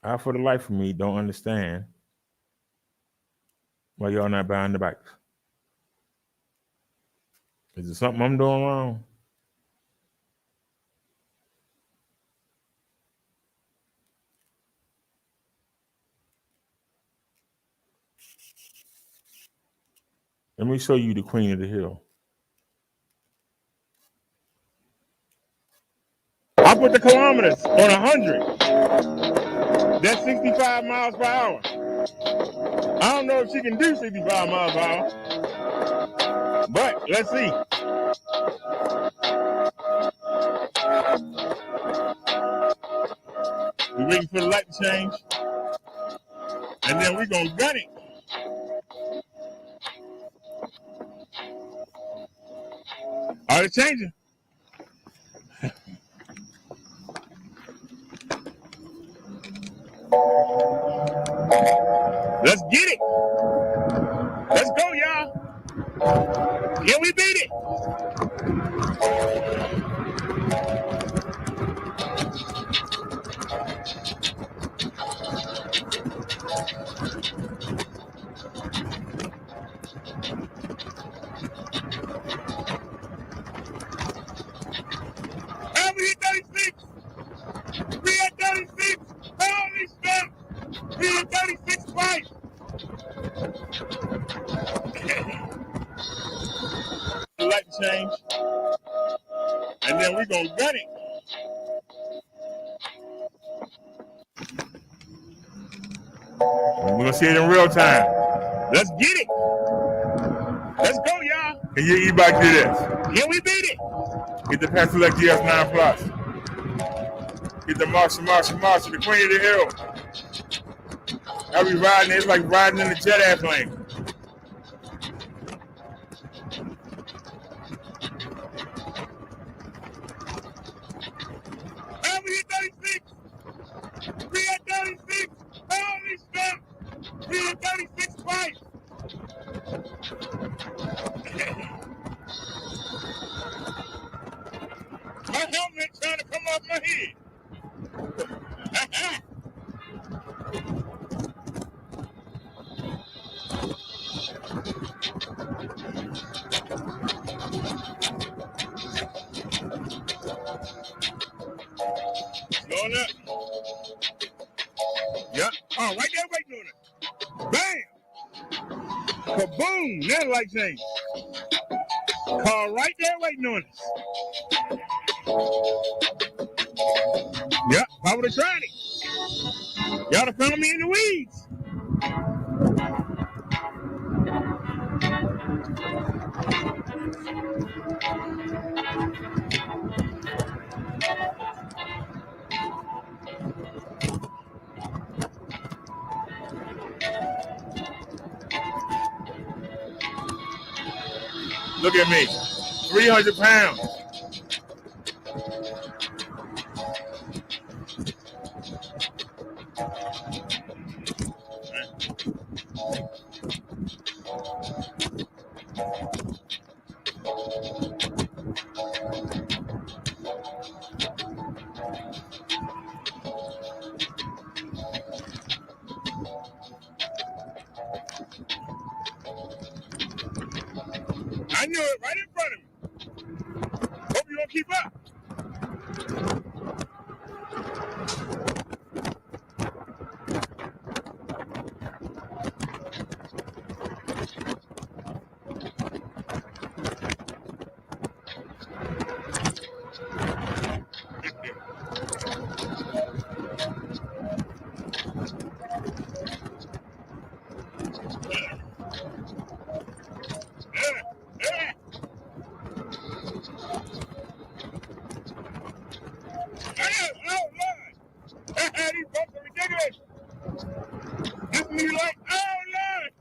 I, for the life of me, don't understand why y'all not buying the bikes. Is it something I'm doing wrong? Let me show you the Queen of the Hill. I put the kilometers on 100. That's 65 miles per hour. I don't know if she can do 65 miles per hour, but let's see. We're waiting for the light to change, and then we're going to gun it. All right, it's changing. Let's get it. Let's go, y'all. Can we beat it? Have we hit 36? We at 36. Holy snap. We at 36 twice. Light change. And then we're going to gun it. We're going to see it in real time. Let's get it. Let's go, y'all. Can you e-bike do this? Can we beat it? Get the Petrolec GS9 Plus. Get the Marshall, the Queen of the Hill. I be riding it. It's like riding in a jet airplane. And we hit 36. We at 36. Holy snap. We at 36 twice. My helmet trying to come off my head. Going up. Yep. Oh, right there waiting on it. Bam! Kaboom! That light change. Car right there waiting on us. Yep, I would have tried it. Y'all have found me in the weeds. Look at me. 300 pounds. I knew it right in front of me. Hope you don't keep up. Oh, Lord. These bumps are ridiculous. This me like, oh, Lord.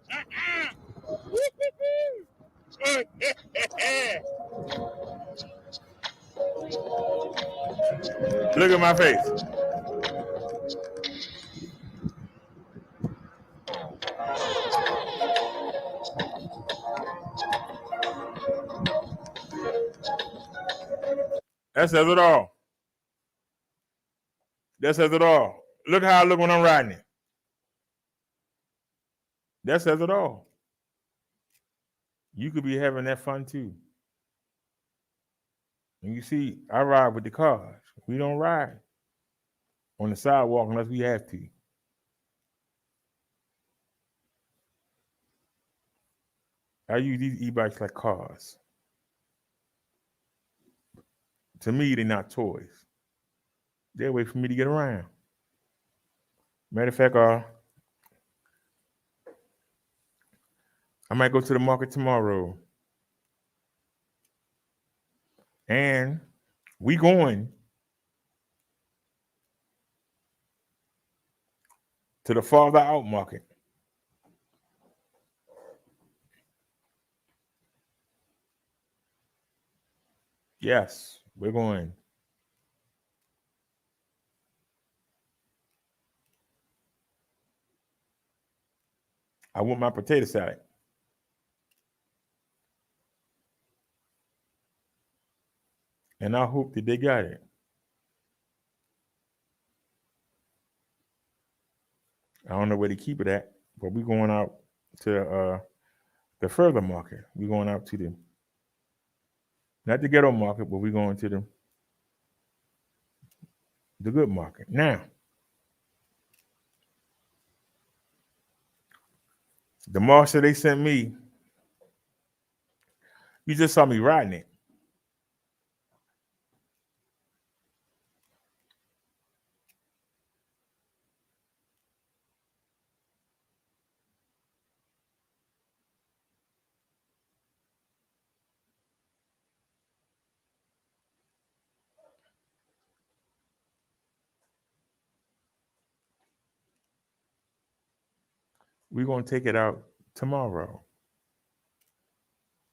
Look at my face. That says it all. That says it all. Look how I look when I'm riding it. That says it all. You could be having that fun too. And you see, I ride with the cars. We don't ride on the sidewalk unless we have to. I use these e-bikes like cars. To me, they're not toys. They're a way for me to get around. Matter of fact, I might go to the market tomorrow. And we going to the farther out market. Yes, we're going. I want my potato salad. And I hope that they got it. I don't know where to keep it at, but we're going out to the further market. We're going out to not the ghetto market, but we're going to the good market. Now, the Marshall they sent me, you just saw me riding it. We're going to take it out tomorrow.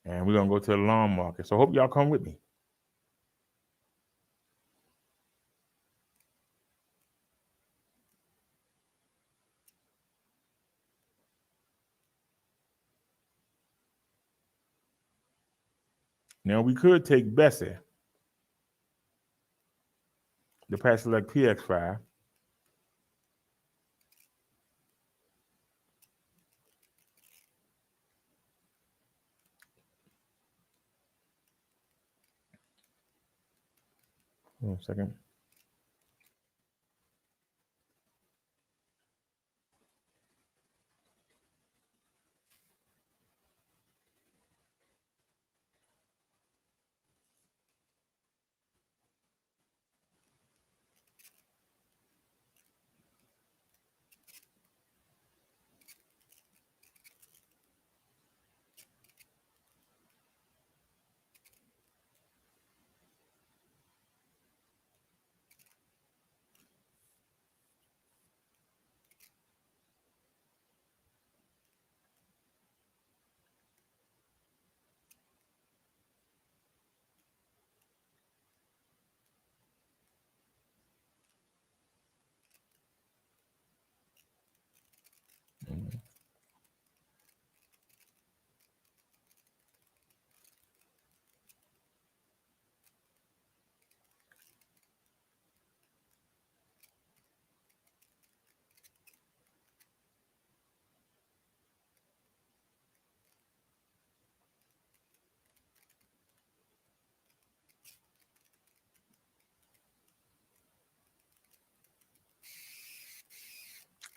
And we're going to go to the lawn market. So I hope y'all come with me. Now, we could take Bessie, the Pass-Select PX5. Hold on a second.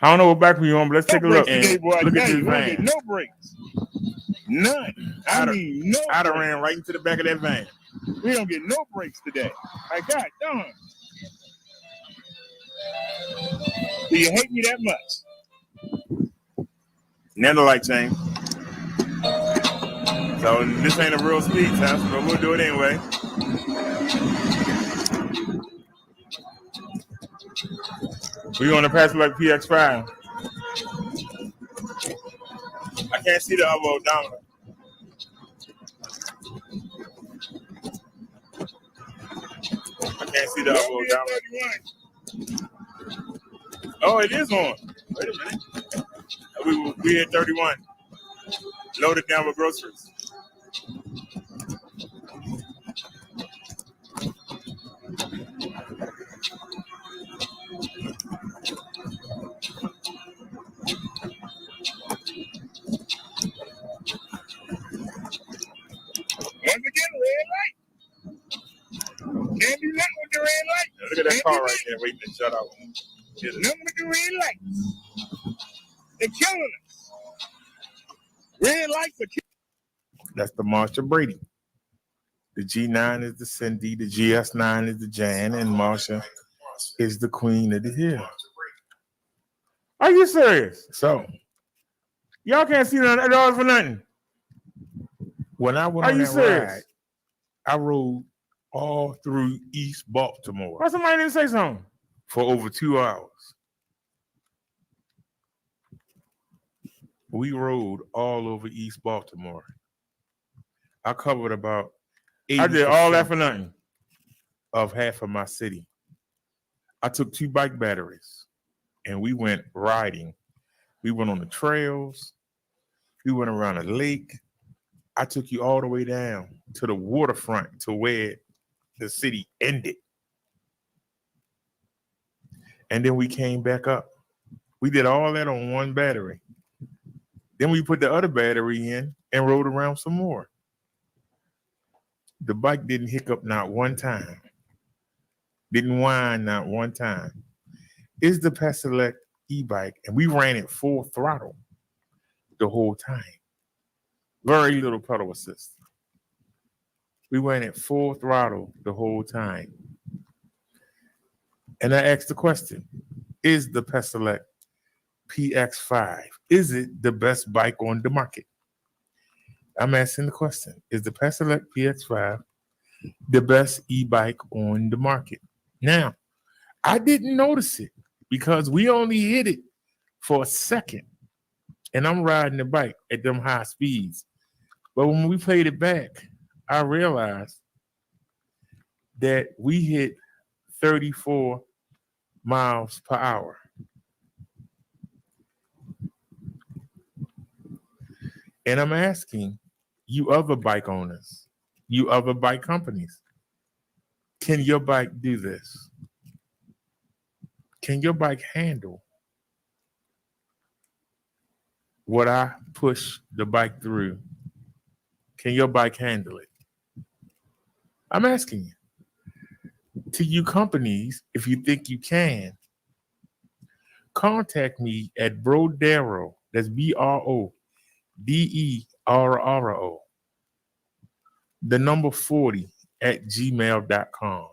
I don't know what back we on, but let's take a look. Today, boy, Look at you this won't van. get no breaks. None. I mean, no. I'd have breaks. ran right into the back of that van. We don't get no breaks today. My God, darn. Do you hate me that much? Now the light change. So this ain't a real speed test, but we'll do it anyway. We're on the Pass-Select PX5. I can't see the other odometer. I can't see the other odometer. Oh, it is on. Wait a minute. We hit 31. Loaded down with groceries. Once again, red light. Can't do nothing with the red light. Look at that car right there waiting to shut out. Nothing with the red lights. They're killing us. Red lights are killing. That's the Marsha Brady. The G9 is the Cindy, the GS9 is the Jan, and Marsha is the queen of the hill. Are you serious? So, y'all can't see none at all for nothing. When I went on that ride, I rode all through East Baltimore. Why somebody didn't say something? For over 2 hours. We rode all over East Baltimore. I covered about 80%. I did all that for nothing. Of half of my city. I took 2 bike batteries and we went riding. We went on the trails. We went around a lake. I took you all the way down to the waterfront to where the city ended. And then we came back up. We did all that on one battery. Then we put the other battery in and rode around some more. The bike didn't hiccup not one time. Didn't whine not one time. It's the Pedelec e-bike, and we ran it full throttle the whole time. Very little pedal assist. We ran it full throttle the whole time. And I asked the question, is the Pedelec PX5, is it the best bike on the market? I'm asking the question, is the Pedelec PX5 the best e-bike on the market? Now, I didn't notice it because we only hit it for a second. And I'm riding the bike at them high speeds. But when we played it back, I realized that we hit 34 miles per hour. And I'm asking you other bike owners, you other bike companies, can your bike do this? Can your bike handle what I push the bike through? Can your bike handle it? I'm asking you. To you companies, if you think you can, contact me at Brodero, that's BRODERRO, the number 40 at gmail.com.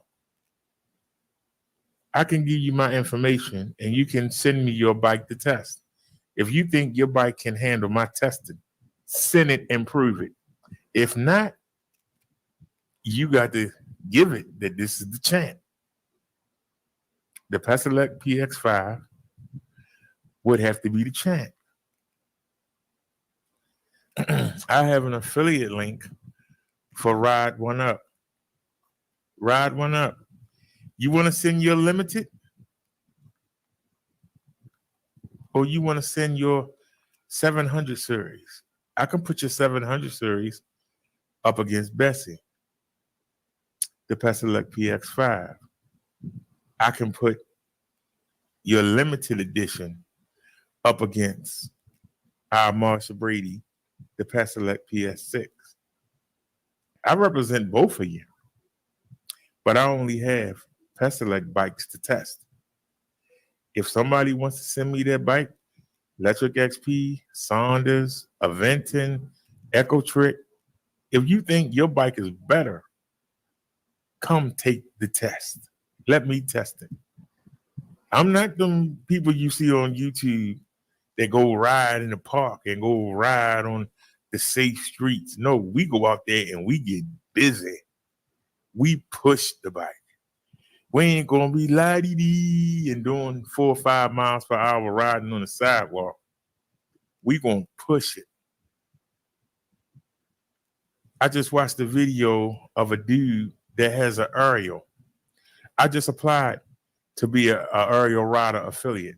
I can give you my information and you can send me your bike to test. If you think your bike can handle my testing, send it and prove it. If not, you got to give it that this is the champ. The Pedelec PX5 would have to be the champ. I have an affiliate link for Ride One Up. Ride One Up. You want to send your limited? Or you want to send your 700 series? I can put your 700 series up against Bessie, the Pedelec PX5. I can put your limited edition up against our Marsha Brady, the Pedelec PS6. I represent both of you, but I only have Pedelec bikes to test. If somebody wants to send me their bike, Electric XP, Saunders, Aventon, Echo Trick, if you think your bike is better, come take the test. Let me test it. I'm not them people you see on YouTube that go ride in the park and go ride on the safe streets. No, we go out there and we get busy. We push the bike. We ain't gonna be la-dee-dee and doing 4 or 5 miles per hour riding on the sidewalk. We gonna push it. I just watched a video of a dude that has an aerial. I just applied to be a aerial rider affiliate.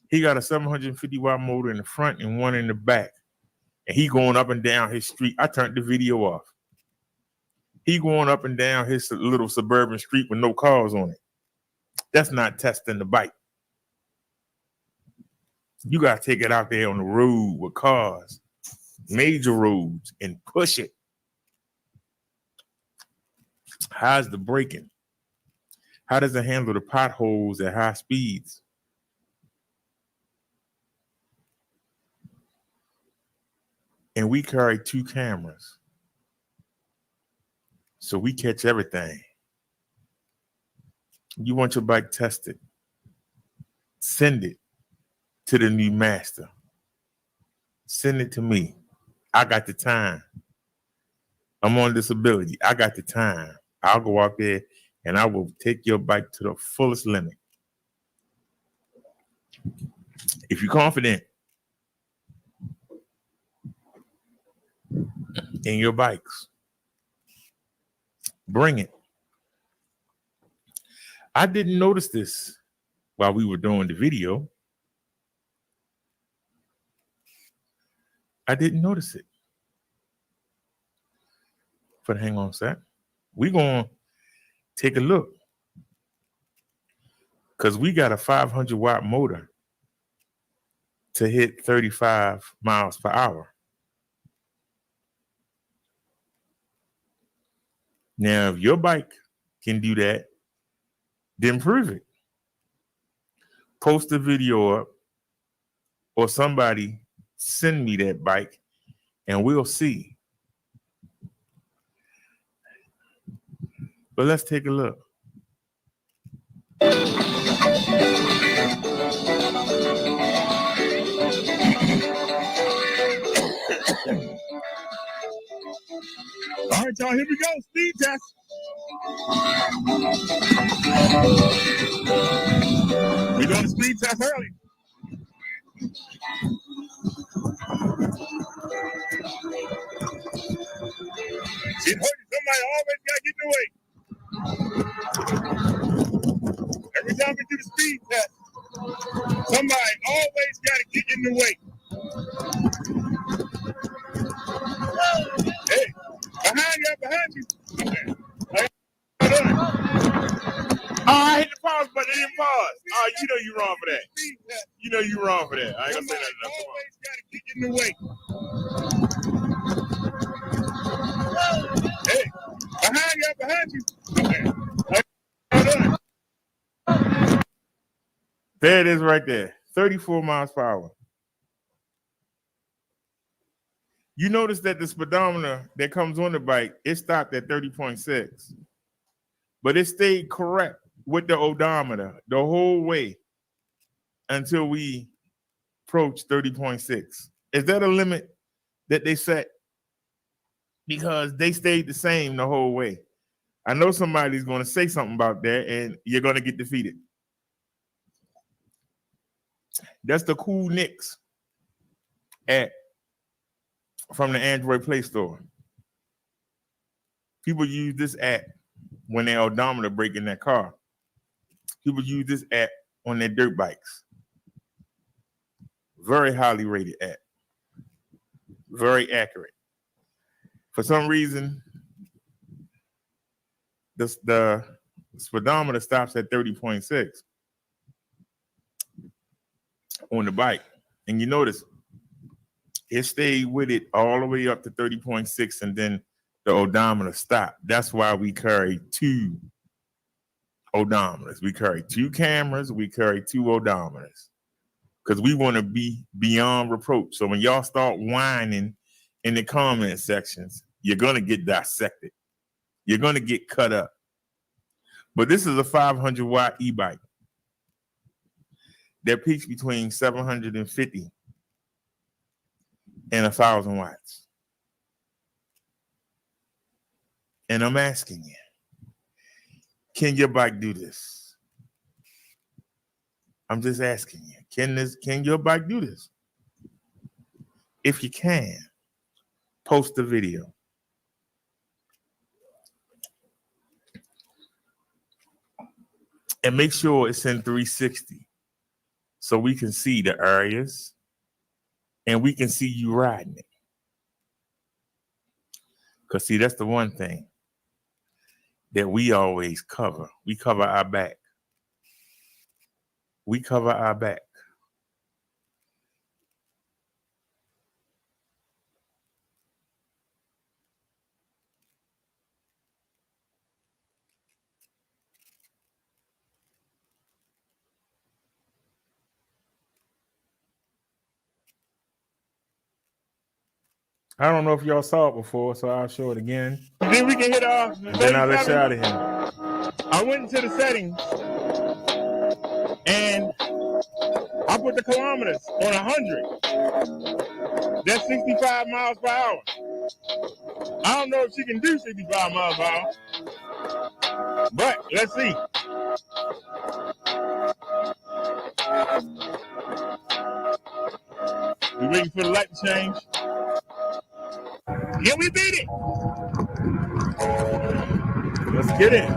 He got a 750 watt motor in the front and one in the back. And he going up and down his street. I turned the video off. He going up and down his little suburban street with no cars on it. That's not testing the bike. You got to take it out there on the road with cars, major roads, and push it. How's the braking? How does it handle the potholes at high speeds? And we carry 2 cameras. So we catch everything. You want your bike tested? Send it to the new master. Send it to me. I got the time. I'm on disability. I got the time. I'll go out there and I will take your bike to the fullest limit. If you're confident in your bikes, bring it. I didn't notice this while we were doing the video. I didn't notice it. But hang on a sec. We're going to take a look. Because we got a 500-watt motor to hit 35 miles per hour. Now, if your bike can do that, then prove it. Post a video up, or somebody send me that bike, and we'll see. But let's take a look. All right, y'all, here we go. Speed test. We're doing a speed test early. Somebody always got to get in the way. Every time we do the speed test, somebody always got to get in the way. Hey, behind you. Oh, I hit the pause button. It didn't pause. Oh, you know you're wrong for that. You know you're wrong for that. I ain't gonna say nothing else. Always got to get in the way. Hey, behind you. There it is right there. 34 miles per hour. You notice that the speedometer that comes on the bike, it stopped at 30.6. But it stayed correct with the odometer the whole way until we approached 30.6. Is that a limit that they set? Because they stayed the same the whole way. I know somebody's going to say something about that, and you're going to get defeated. That's the Cool Nicks app from the Android Play Store. People use this app when their odometer break in their car. People use this app on their dirt bikes. Very highly rated app. Very accurate. For some reason, the speedometer stops at 30.6 on the bike. And you notice it stayed with it all the way up to 30.6, and then the odometer stopped. That's why we carry two odometers. We carry two cameras. We carry two odometers because we want to be beyond reproach. So when y'all start whining in the comment sections, you're going to get dissected. You're going to get cut up. But this is a 500-watt e-bike that peaks between 750 and 1,000 watts. And I'm asking you, can your bike do this? I'm just asking you, can your bike do this? If you can, post the video. And make sure it's in 360 so we can see the areas and we can see you riding it. Because, see, that's the one thing that we always cover. We cover our back. We cover our back. I don't know if y'all saw it before, so I'll show it again. Then we can hit off. Then I'll let you out of here. I went into the settings and I put the kilometers on 100. That's 65 miles per hour. I don't know if she can do 65 miles per hour, but let's see. We waiting for the light to change. Yeah, we beat it. Let's get it.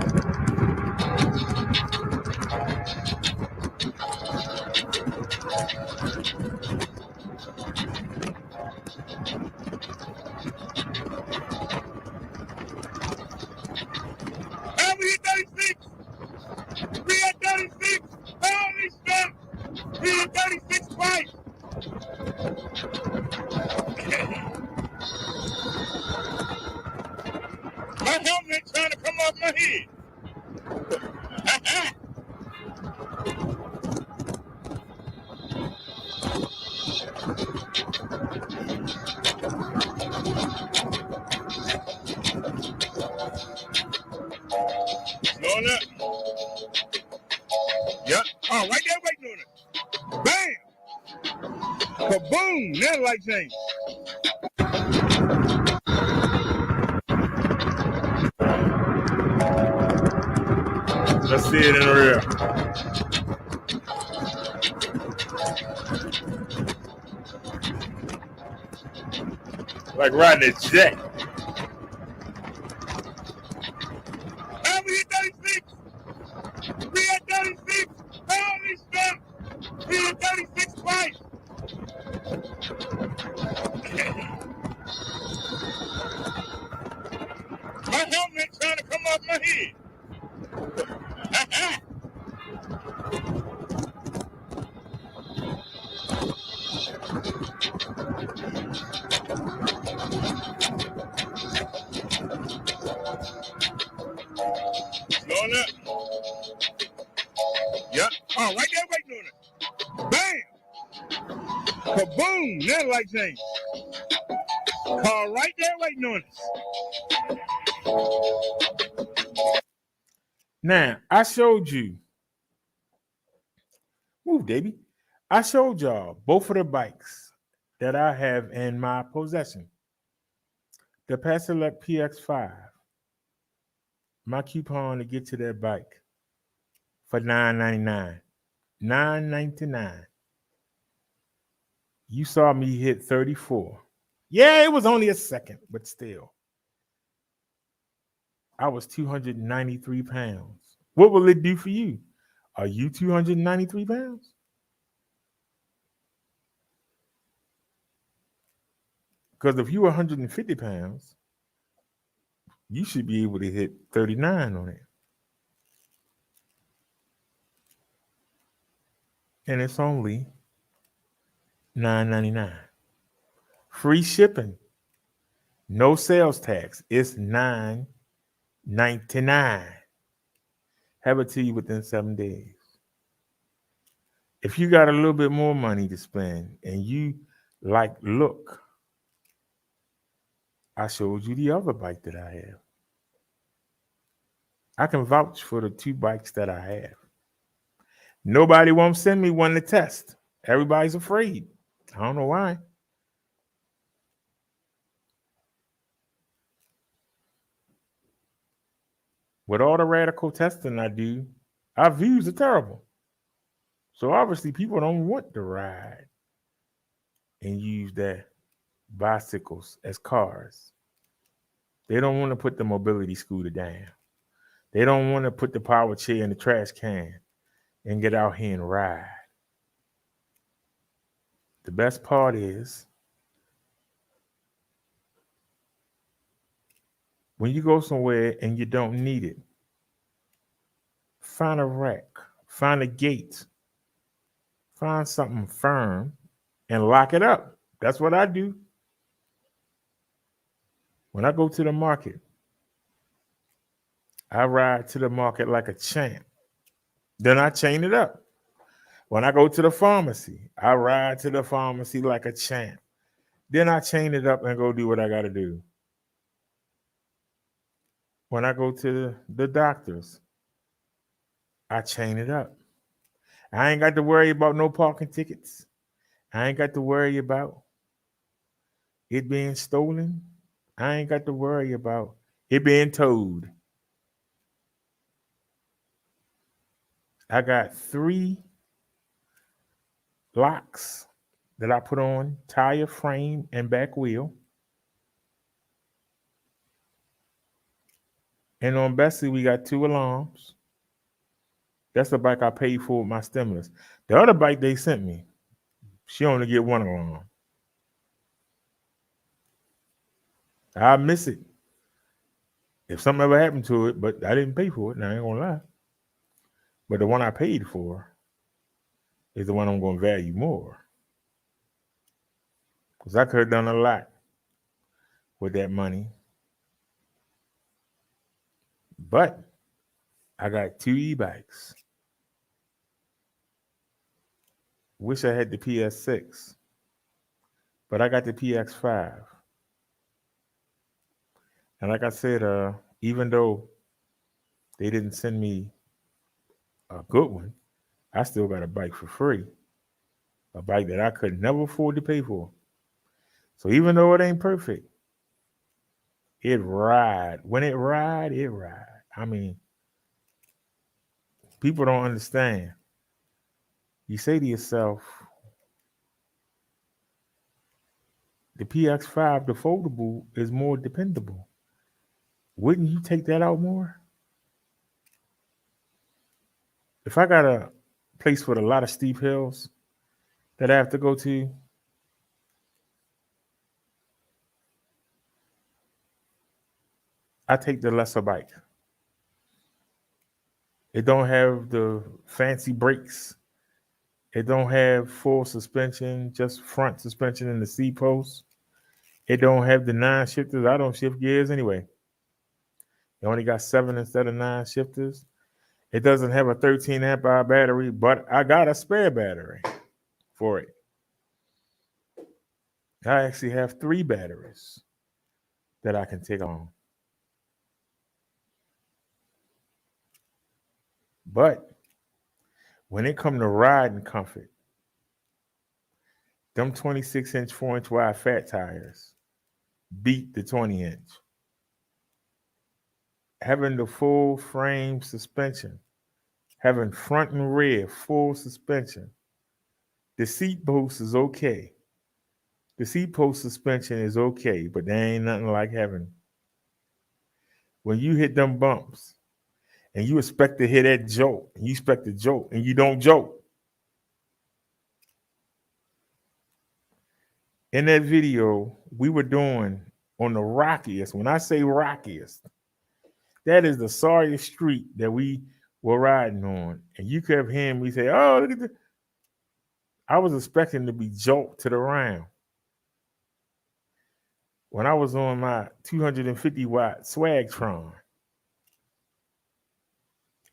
off my head. Going up. Yep. Oh, right there waiting on it. Bam! Kaboom! That light change. Let's see it in the rear. Like riding a jet. Oh, we hit 36. We hit 36. Holy stuff. We hit 36 twice. My helmet trying to come off my head. Going up. Yep. Oh, right there waiting on it. Bam! Kaboom! That light change. Right there waiting on us. Now, I showed you. Move, baby. I showed y'all both of the bikes that I have in my possession. The Pasolec PX5. My coupon to get to that bike for $9.99. $9.99. You saw me hit 34. Yeah, it was only a second, but still. I was 293 pounds. What will it do for you? Are you 293 pounds? Because if you're 150 pounds, you should be able to hit 39 on it. And it's only $9.99. Free shipping. No sales tax. It's $9.99. Have it to you within 7 days. If you got a little bit more money to spend and you look, I showed you the other bike that I have. I can vouch for the 2 bikes that I have. Nobody won't send me one to test. Everybody's afraid. I don't know why. With all the radical testing I do, our views are terrible. So obviously people don't want to ride and use their bicycles as cars. They don't want to put the mobility scooter down. They don't want to put the power chair in the trash can and get out here and ride. The best part is when you go somewhere and you don't need it, find a rack, find a gate, find something firm and lock it up. That's what I do. When I go to the market, I ride to the market like a champ. Then I chain it up. When I go to the pharmacy, I ride to the pharmacy like a champ. Then I chain it up and go do what I got to do. When I go to the doctors, I chain it up. I ain't got to worry about no parking tickets. I ain't got to worry about it being stolen. I ain't got to worry about it being towed. I got 3 locks that I put on tire, frame, and back wheel. And on Bessie, we got 2 alarms. That's the bike I paid for with my stimulus. The other bike they sent me, she only get 1 alarm. I miss it if something ever happened to it, but I didn't pay for it, and I ain't gonna lie. But the one I paid for is the one I'm gonna value more. Because I could have done a lot with that money But I got 2 e-bikes. Wish I had the PS6, but I got the PX5. And like I said, even though they didn't send me a good one, I still got a bike for free. A bike that I could never afford to pay for. So even though it ain't perfect, it ride. When it ride, it ride. I mean, people don't understand. You say to yourself, the PX5, the foldable, is more dependable. Wouldn't you take that out more? If I got a place with a lot of steep hills that I have to go to, I take the lesser bike. It don't have the fancy brakes. It don't have full suspension, just front suspension in the seat post. It don't have the 9 shifters. I don't shift gears anyway. It only got 7 instead of 9 shifters. It doesn't have a 13 amp hour battery, but I got a spare battery for it. I actually have 3 batteries that I can take on. But when it comes to riding comfort, them 26-inch, 4-inch wide fat tires beat the 20-inch. Having the full frame suspension, having front and rear full suspension, the seat post is okay. The seat post suspension is okay, but there ain't nothing like having. When you hit them bumps and you expect to hit that jolt, and you expect to jolt, and you don't jolt. In that video we were doing on the rockiest, when I say rockiest, that is the sorriest street that we were riding on. And you kept hearing me say, oh, look at this. I was expecting to be jolted to the ground. When I was on my 250 watt Swagtron,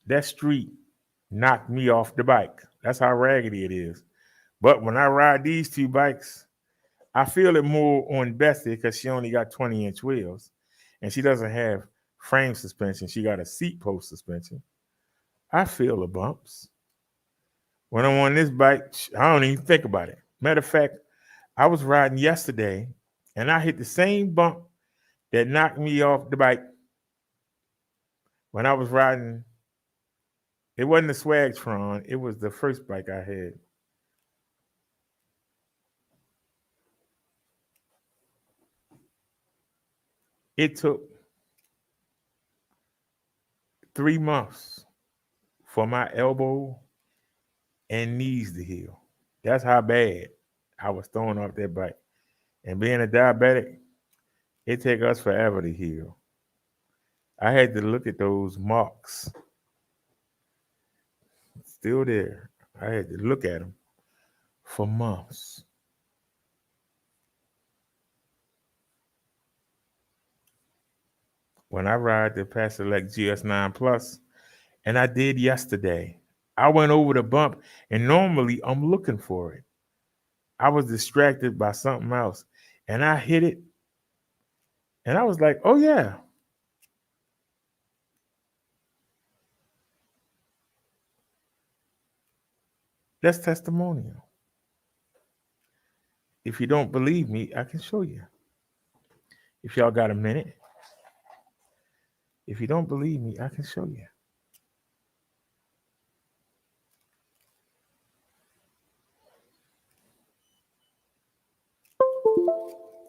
that street knocked me off the bike. That's how raggedy it is. But when I ride these 2 bikes, I feel it more on Bessie because she only got 20-inch wheels and she doesn't have frame suspension. She got a seat post suspension. I feel the bumps. When I'm on this bike, I don't even think about it. Matter of fact, I was riding yesterday and I hit the same bump that knocked me off the bike when I was riding. It wasn't the Swagtron. It was the first bike I had. It took 3 months for my elbow and knees to heal. That's how bad I was throwing off that bike. And being a diabetic, it takes us forever to heal. I had to look at those marks. Still there. I had to look at them for months. When I ride the Pasolec GS9 Plus, and I did yesterday, I went over the bump, and normally I'm looking for it. I was distracted by something else, and I hit it, and I was like, oh yeah. That's testimonial. If you don't believe me, I can show you. If y'all got a minute. If you don't believe me, I can show you.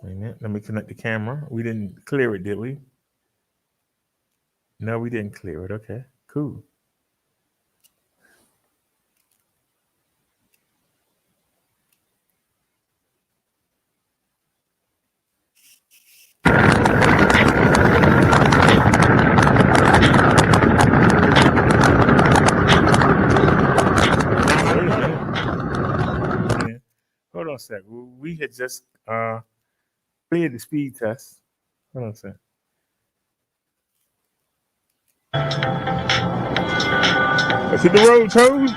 Wait a minute. Let me connect the camera. We didn't clear it, did we? No, we didn't clear it. Okay, cool. Hold on a sec. We had just cleared the speed test. Hold on a sec. Let's hit the road, Toad.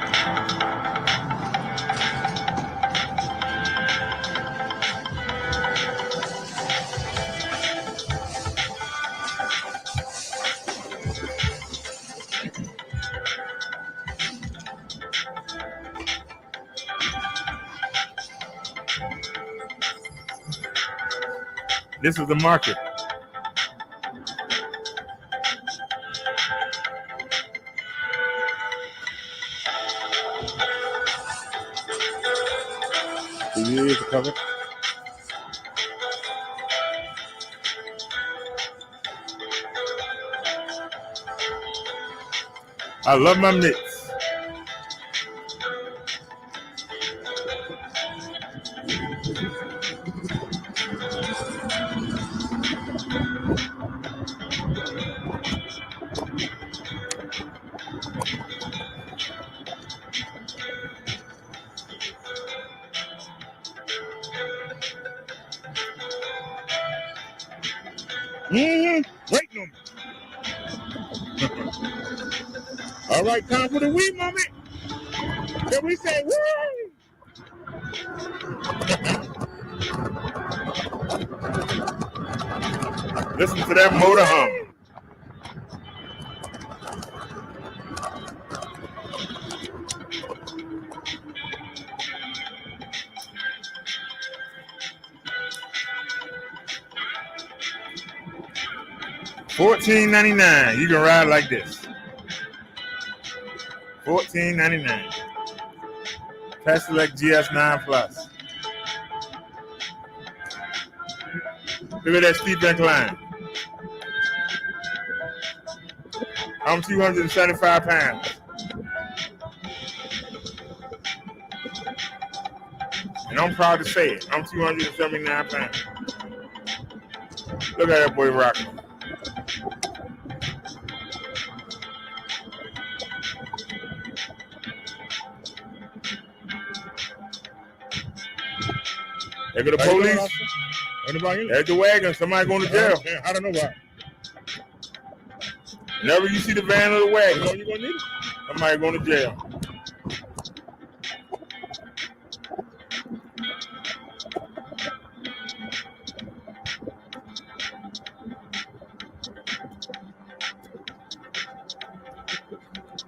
This is the market. Here's the cover. I love my mitts. Waiting on me. All right, time for the wee moment. Can we say woo? Listen to that motor hum. $14.99. You can ride like this. $14.99. Pass Select GS9 Plus. Look at that steep incline. I'm 275 pounds. And I'm proud to say it. I'm 279 pounds. Look at that boy rocking. There go the police. There's the wagon. Somebody going to jail. I don't know why. Whenever you see the van or the wagon, you're going to need it. Somebody going to jail.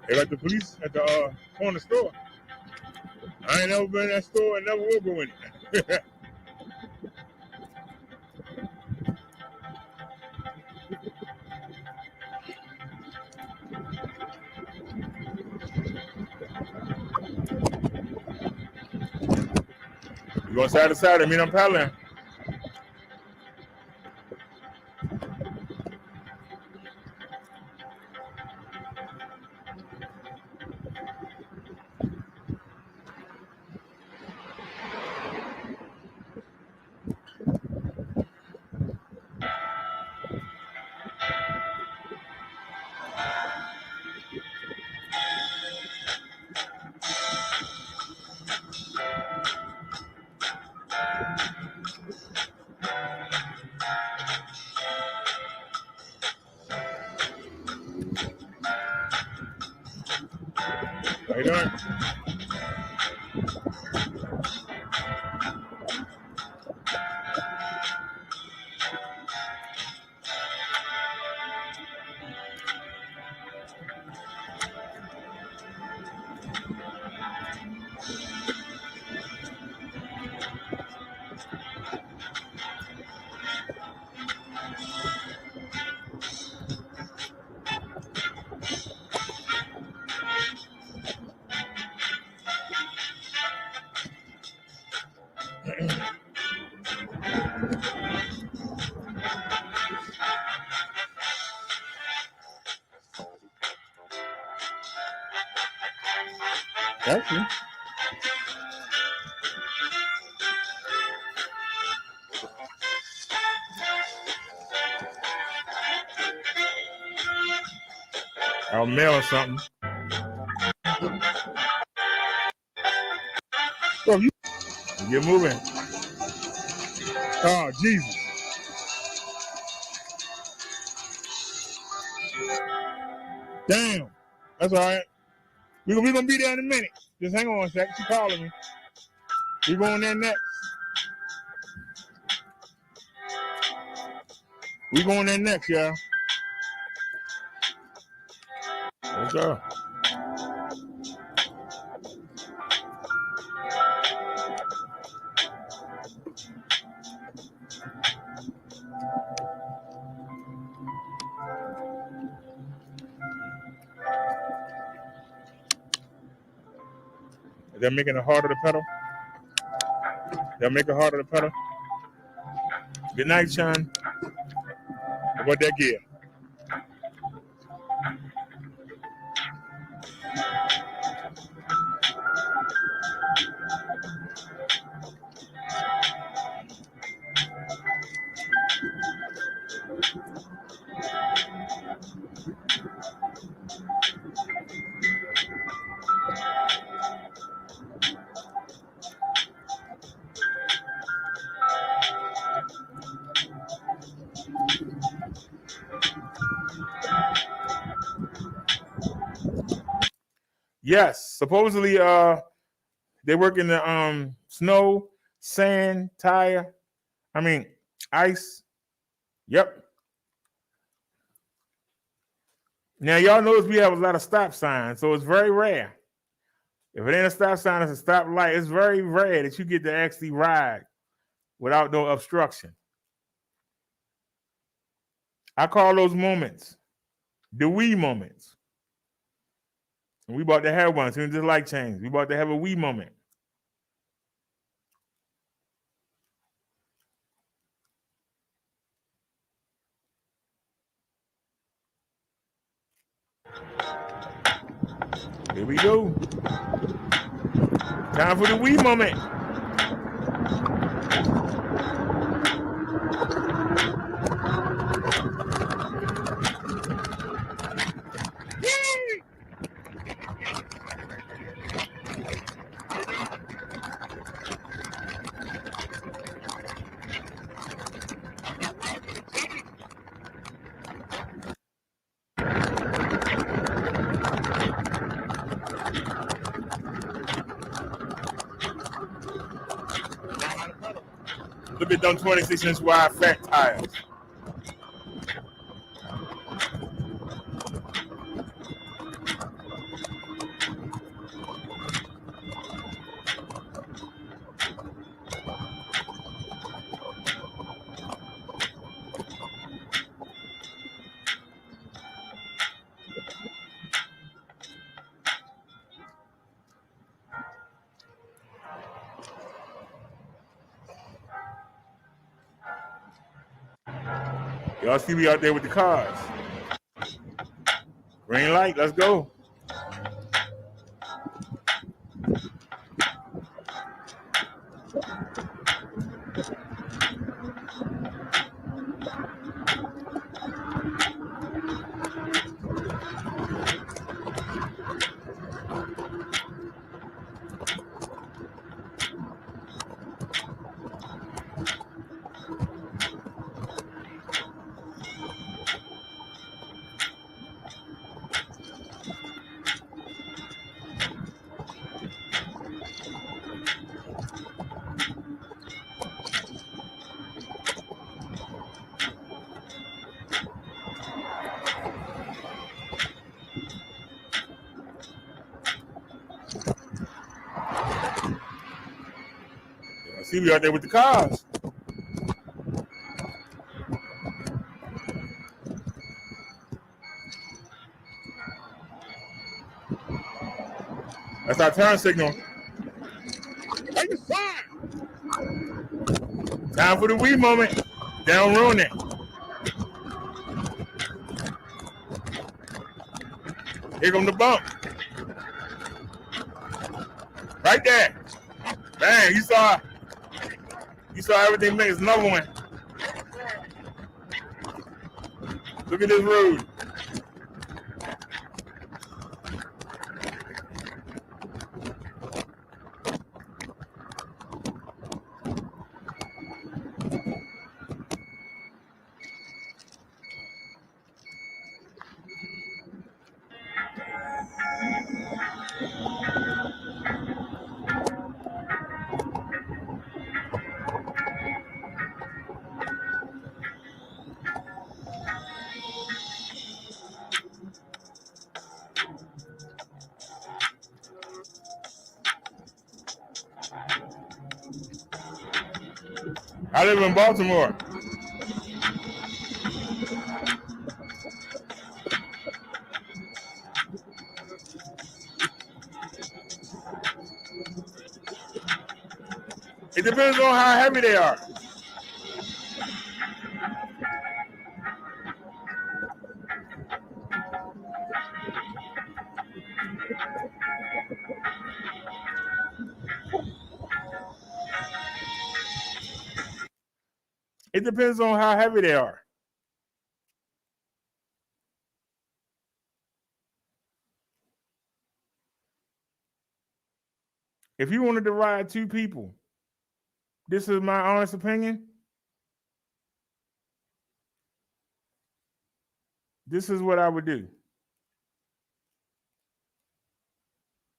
They like the police at the corner store. I ain't never been in that store and never will go in it. You going side to side? I mean, I'm paddling. How you doing? That's me. I'll mail something. Oh, you get moving. Oh, Jesus. Damn. That's all right. We're gonna be there in a minute. Just hang on a second. She calling me. We going there next. We going there next, y'all. Let's go. Is that making it harder to pedal? That make it harder to pedal? Good night, Sean. How about that gear? Yes, supposedly they work in the snow, sand, ice. Yep. Now y'all notice we have a lot of stop signs, so it's very rare. If it ain't a stop sign, it's a stop light. It's very rare that you get to actually ride without no obstruction. I call those moments the we moments. And we about to have one as soon as this light change. We about to have a we moment. Here we go. Time for the we moment. Look at them 26-inch wide fat tires. Y'all see me out there with the cars. Green light, let's go. Y'all see me out there with the cars. That's our turn signal. Time for the we moment. They don't ruin it. Here comes the bump. Right there. Bang, you saw everything makes another one. Look at this road. I live in Baltimore. It depends on how heavy they are. It depends on how heavy they are. If you wanted to ride two people, this is my honest opinion. This is what I would do.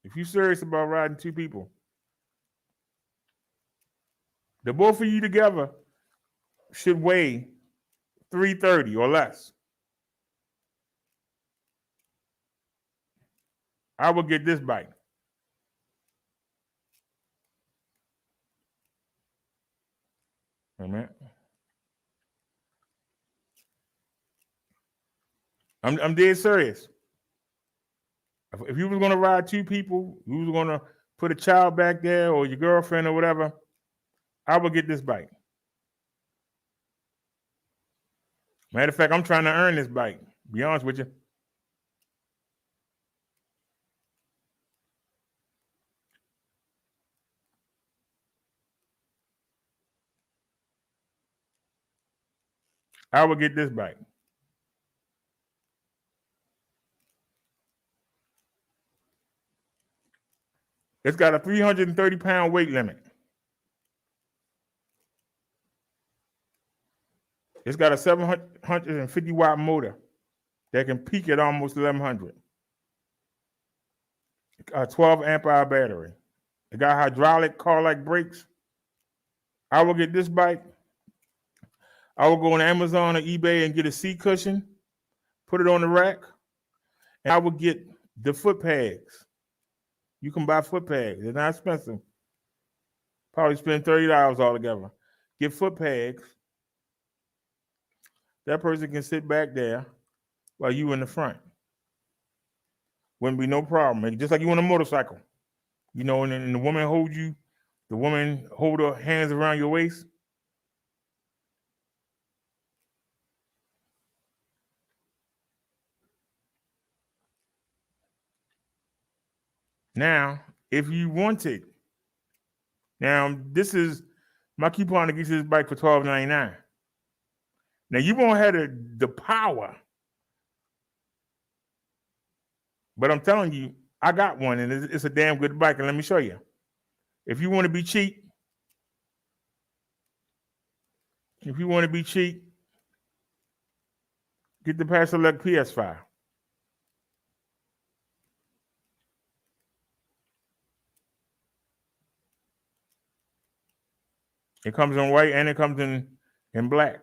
If you're serious about riding two people, the both of you together should weigh 330 or less. I would get this bike. Amen. I'm dead serious. If you was gonna ride two people, you was gonna put a child back there or your girlfriend or whatever, I would get this bike. Matter of fact, I'm trying to earn this bike. Be honest with you. I would get this bike. It's got a 330-pound weight limit. It's got a 750-watt motor that can peak at almost 1100. A 12-amp-hour battery. It got hydraulic car-like brakes. I will get this bike. I will go on Amazon or eBay and get a seat cushion, put it on the rack, and I will get the foot pegs. You can buy foot pegs. They're not expensive. Probably spend $30 altogether. Get foot pegs. That person can sit back there while you in the front. Wouldn't be no problem. Just like you on a motorcycle. You know, and the woman hold you, the woman hold her hands around your waist. Now, if you want it, now this is my coupon to get you this bike for $12.99. Now you won't have the power, but I'm telling you, I got one, and it's a damn good bike. And let me show you. If you want to be cheap, get the Pass Select PS5. It comes in white and it comes in black.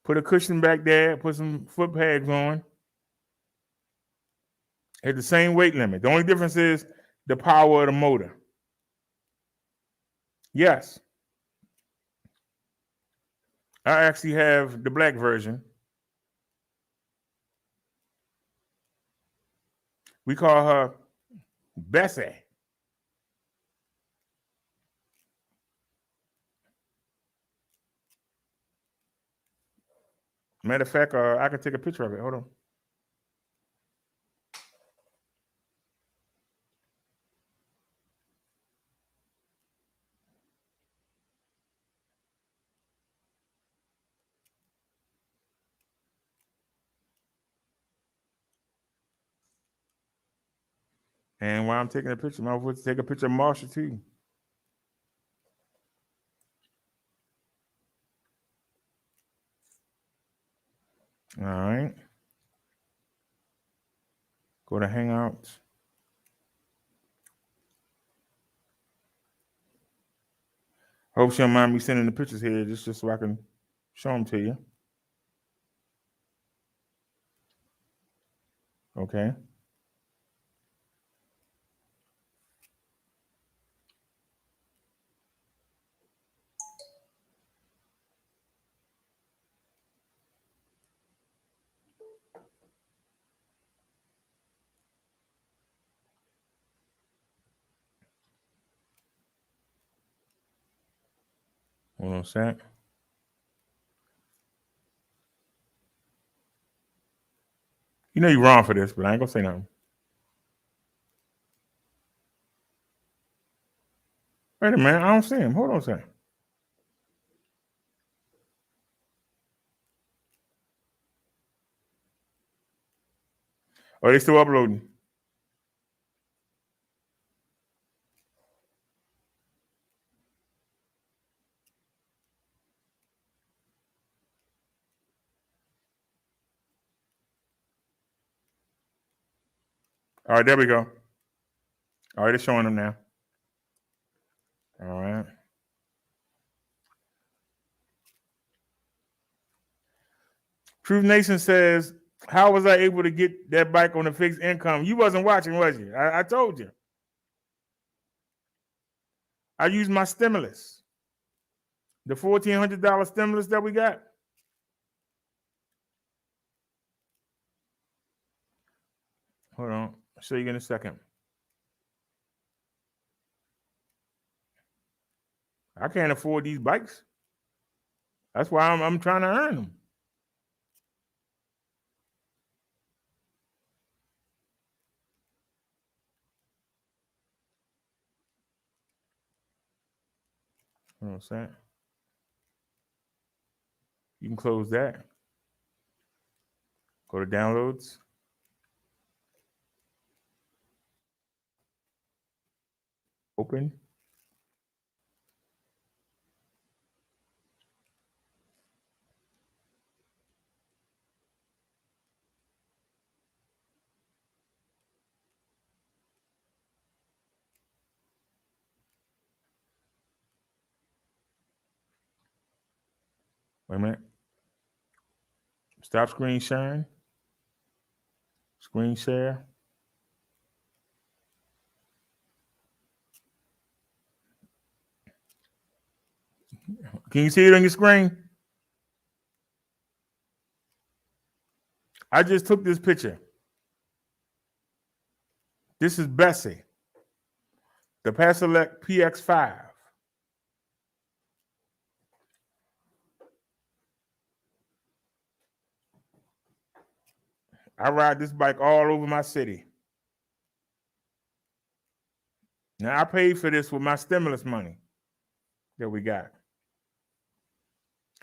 Put a cushion back there, put some foot pads on. It's the same weight limit. The only difference is the power of the motor. Yes. I actually have the black version. We call her Bessie. Matter of fact, I can take a picture of it. Hold on. And while I'm taking a picture, I'm going to take a picture of Marsha too. All right. Go to Hangouts. Hope she don't mind me sending the pictures here just so I can show them to you. Okay. Hold on a sec. You know you're wrong for this, but I ain't gonna say nothing. Wait a minute, I don't see him. Hold on a second. Oh, they still uploading. All right, there we go. All right, it's showing them now. All right. Truth Nation says, how was I able to get that bike on a fixed income? You wasn't watching, was you? I told you. I used my stimulus. The $1,400 stimulus that we got. Hold on. I'll show you in a second. I can't afford these bikes. That's why I'm trying to earn them. You know what I'm saying? You can close that. Go to downloads. Open. Wait a minute. Stop screen sharing. Screen share. Can you see it on your screen? I just took this picture. This is Bessie, the Pasolec PX5. I ride this bike all over my city. Now, I paid for this with my stimulus money that we got.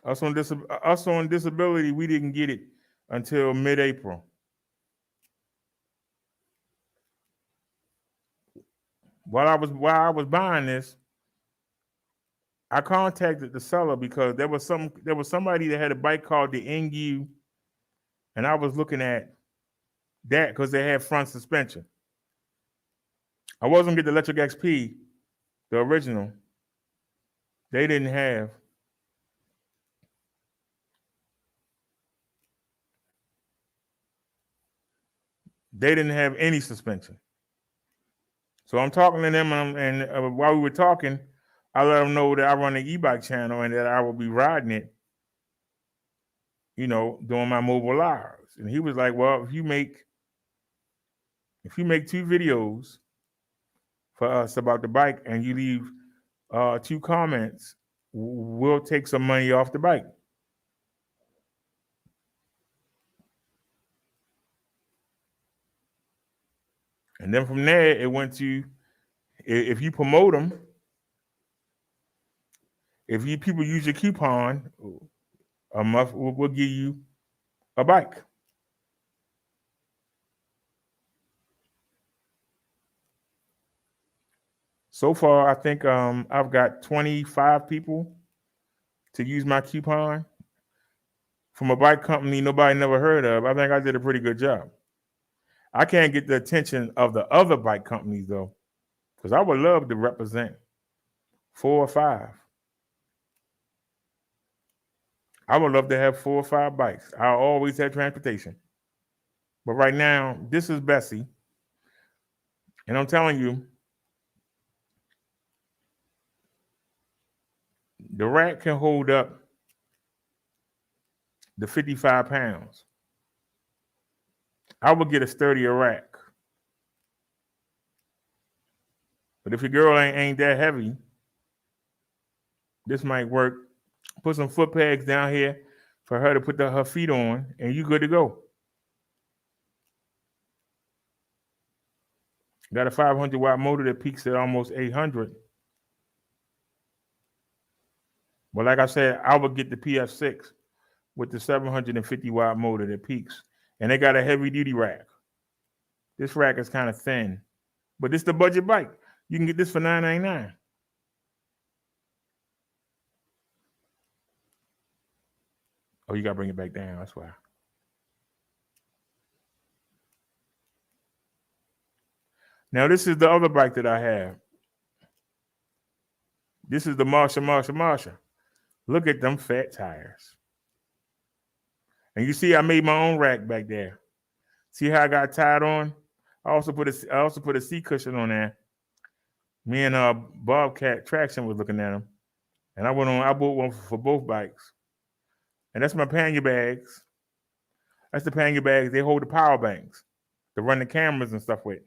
Us on disability, we didn't get it until mid-April. While I was buying this, I contacted the seller because there was somebody that had a bike called the NU, and I was looking at that because they had front suspension. I wasn't get the Electric XP, the original. They didn't have. They didn't have any suspension. So I'm talking to them, and while we were talking, I let them know that I run the e-bike channel and that I will be riding it, you know, doing my mobile lives. And he was like, "Well, if you make 2 videos for us about the bike and you leave 2 comments, we'll take some money off the bike." And then from there, it went to, if you promote them, if you people use your coupon, a month we'll give you a bike. So far, I think I've got 25 people to use my coupon from a bike company nobody never heard of. I think I did a pretty good job. I can't get the attention of the other bike companies though, because I would love to represent 4 or 5. I would love to have 4 or 5 bikes. I always have transportation. But right now, this is Bessie. And I'm telling you, the rack can hold up the 55 pounds. I would get a sturdier rack. But if your girl ain't that heavy, this might work Put some foot pegs down here for her to put her feet on, and you good to go. Got a 500 watt motor that peaks at almost 800. But like I said, I would get the PF6 with the 750 watt motor that peaks. And they got a heavy duty rack. This rack is kind of thin, but it's the budget bike. You can get this for $9.99. Oh, you got to bring it back down. That's why. Now, this is the other bike that I have. This is the Marsha. Look at them fat tires. And you see, I made my own rack back there. See how I got tied on? I also put a seat cushion on there. Me and Bobcat Traction was looking at them, and I bought one for both bikes. And that's my pannier bags. That's the pannier bags. They hold the power banks to run the cameras and stuff with.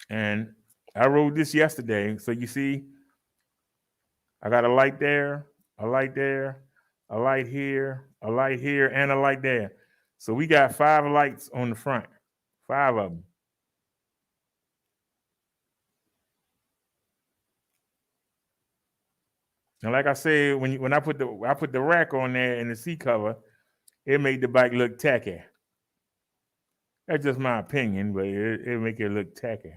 And I rode this yesterday. So you see, I got a light there, a light there, a light here, a light here, and a light there. So we got 5 lights on the front, 5 of them. And like I said, when I put the rack on there and the seat cover, it made the bike look tacky. That's just my opinion, but it make it look tacky.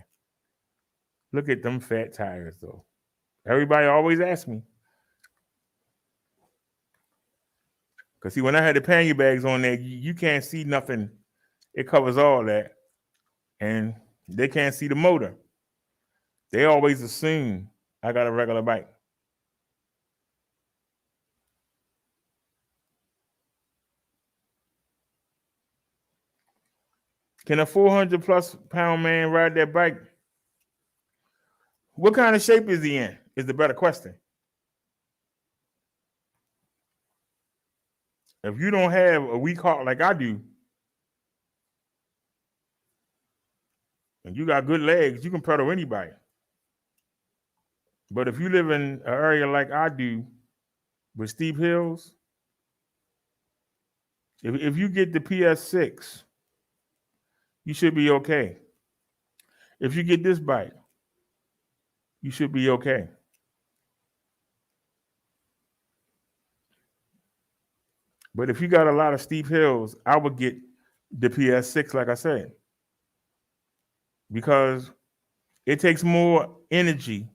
Look at them fat tires, though. Everybody always asks me. Because see, when I had the pannier bags on there, you can't see nothing. It covers all that. And they can't see the motor. They always assume I got a regular bike. Can a 400+ pound man ride that bike? What kind of shape is he in? Is the better question. If you don't have a weak heart like I do, and you got good legs, you can pedal anybody. But if you live in an area like I do with steep hills, if you get the PS6, you should be okay. If you get this bike, you should be okay. But if you got a lot of steep hills, I would get the PS6, like I said, because it takes more energy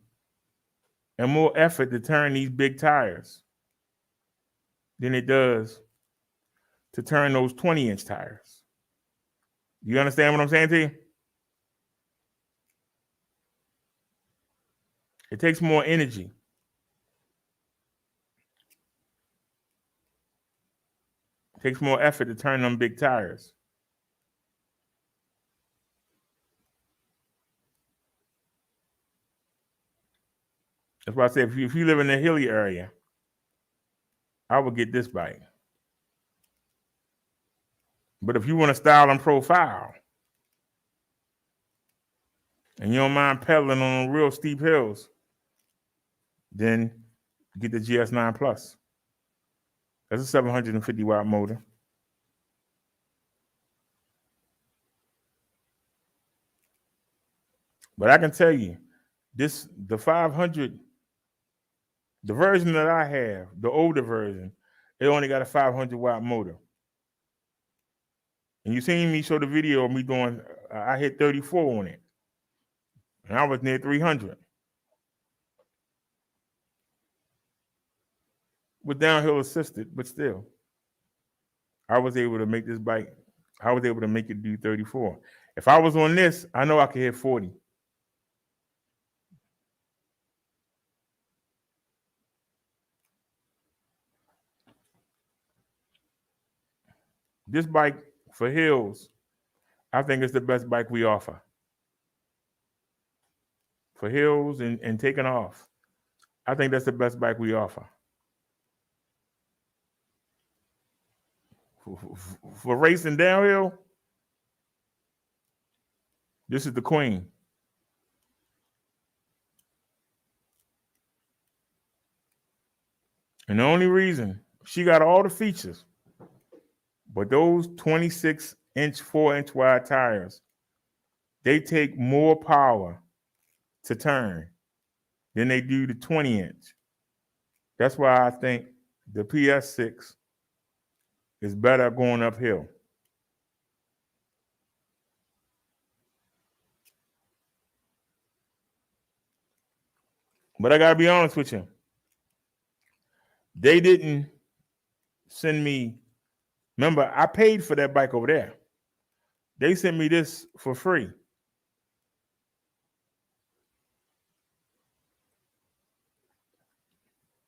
and more effort to turn these big tires than it does to turn those 20-inch tires. You understand what I'm saying to you? It takes more energy. It takes more effort to turn them big tires. That's why I say if you live in a hilly area, I would get this bike. But if you want to style and profile, and you don't mind pedaling on real steep hills, then get the GS9 Plus. That's a 750 watt motor. But I can tell you, the 500, the version that I have, the older version, it only got a 500 watt motor. And you seen me show the video of me doing, I hit 34 on it. And I was near 300. With downhill assisted, but still, I was able to make this bike, I was able to make it do 34. If I was on this, I know I could hit 40. This bike for hills, I think it's the best bike we offer. For hills and taking off, I think that's the best bike we offer. For racing downhill, this is the queen. And the only reason she got all the features, but those 26-inch, 4-inch wide tires, they take more power to turn than they do the 20-inch. That's why I think the PS6 is better going uphill. But I gotta be honest with you. They didn't send me. Remember, I paid for that bike over there. They sent me this for free.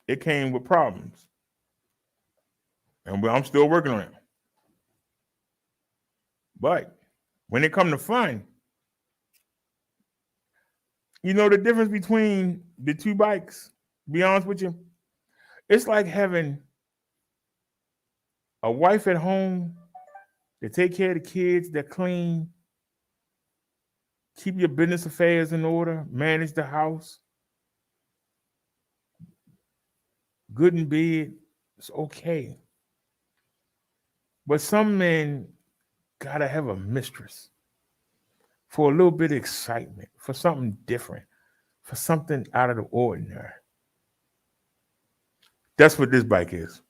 It came with problems. And I'm still working on it. But when it comes to fun, you know the difference between the two bikes, to be honest with you? It's like having a wife at home to take care of the kids, that clean, keep your business affairs in order, manage the house, good in bed. It's okay. But some men gotta have a mistress for a little bit of excitement, for something different, for something out of the ordinary. That's what this bike is.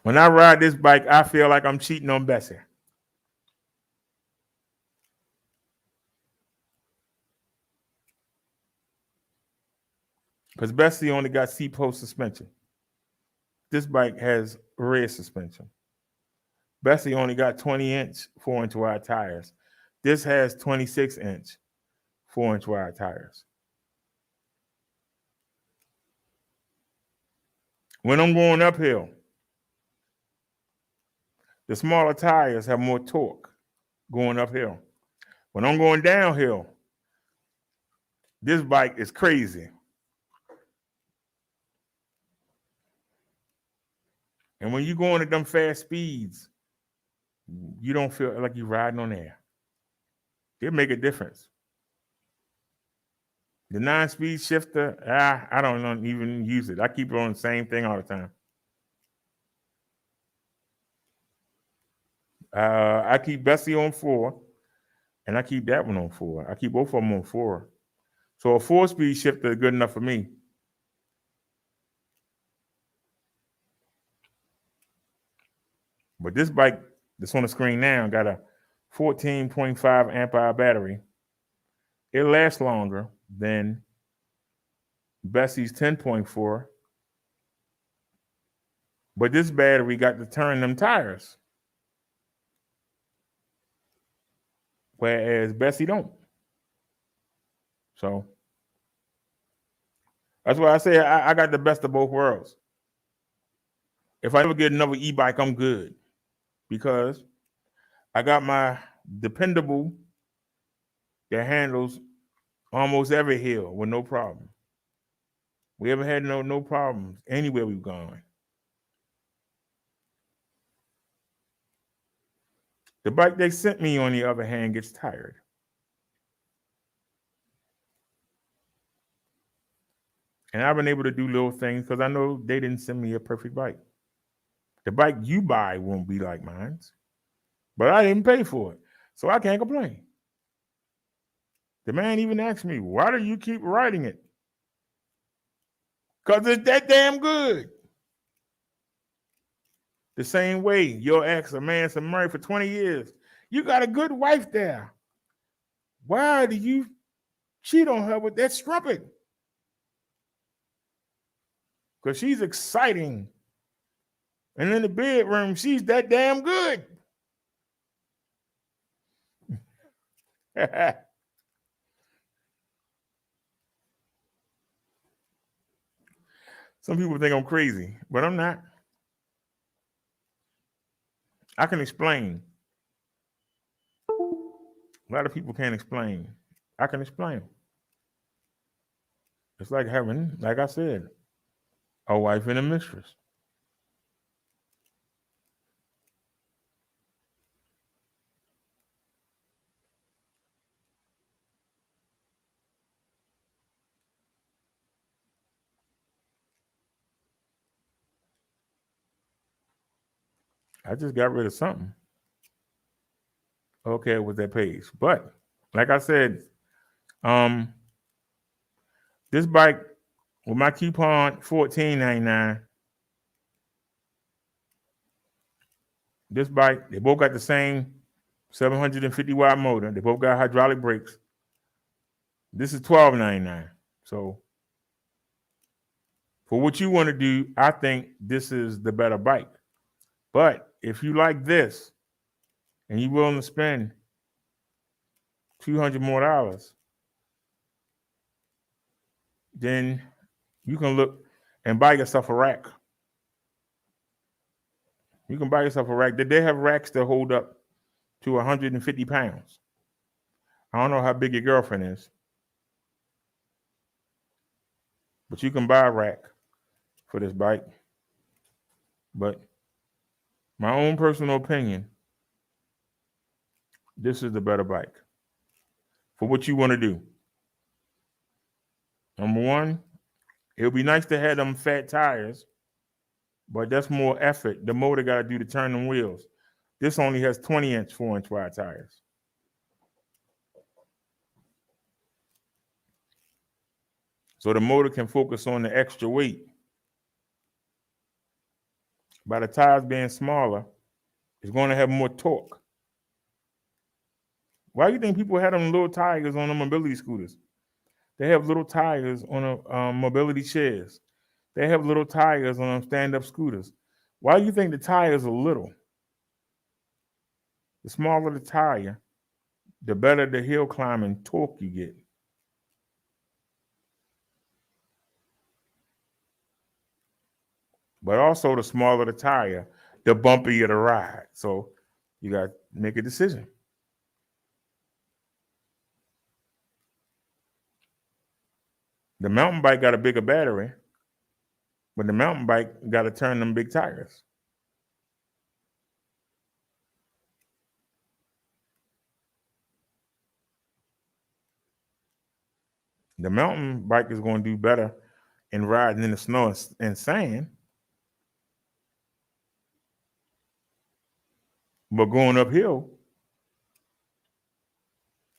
When I ride this bike, I feel like I'm cheating on Bessie. Because Bessie only got C-post suspension. This bike has rear suspension. Bessie only got 20-inch, 4-inch wide tires. This has 26-inch, 4-inch wide tires. When I'm going uphill, the smaller tires have more torque going uphill. When I'm going downhill, this bike is crazy. And when you're going at them fast speeds, you don't feel like you're riding on air. It make a difference. The 9-speed shifter, I don't even use it. I keep it on the same thing all the time. I keep Bessie on 4, and I keep that one on 4. I keep both of them on 4. So a 4-speed shifter is good enough for me. But this bike that's on the screen now got a 14.5 amp hour battery. It lasts longer than Bessie's 10.4. But this battery got to turn them tires. Whereas Bessie don't. So that's why I say I got the best of both worlds. If I ever get another e-bike, I'm good. Because I got my dependable that handles almost every hill with no problem. We haven't had no problems anywhere we've gone. The bike they sent me, on the other hand, gets tired. And I've been able to do little things because I know they didn't send me a perfect bike. The bike you buy won't be like mine, but I didn't pay for it, so I can't complain. The man even asked me, why do you keep riding it? Because it's that damn good. The same way your ex, a man that's married for 20 years, you got a good wife there. Why do you cheat on her with that strumpet? Because she's exciting. And in the bedroom, she's that damn good. Some people think I'm crazy, but I'm not. I can explain. A lot of people can't explain. I can explain. It's like having, like I said, a wife and a mistress. I just got rid of something. Okay, with that page. But like I said, this bike with my coupon $14.99. This bike, they both got the same 750 watt motor. They both got hydraulic brakes. This is $12.99. So for what you want to do, I think this is the better bike. But if you like this and you're willing to spend $200 more, then you can look and buy yourself a rack. You can buy yourself a rack. They have racks that hold up to 150 pounds. I don't know how big your girlfriend is, but you can buy a rack for this bike. But my own personal opinion, this is the better bike for what you want to do. Number one, it would be nice to have them fat tires, but that's more effort the motor got to do to turn them wheels. This only has 20-inch, 4-inch wide tires. So the motor can focus on the extra weight. By the tires being smaller, it's going to have more torque. Why do you think people have them little tires on the mobility scooters? They have little tires on the mobility chairs. They have little tires on stand-up scooters. Why do you think the tires are little? The smaller the tire, the better the hill climbing torque you get. But also the smaller the tire, the bumpier the ride. So you got to make a decision. The mountain bike got a bigger battery, but the mountain bike got to turn them big tires. The mountain bike is going to do better in riding in the snow and sand, but going uphill,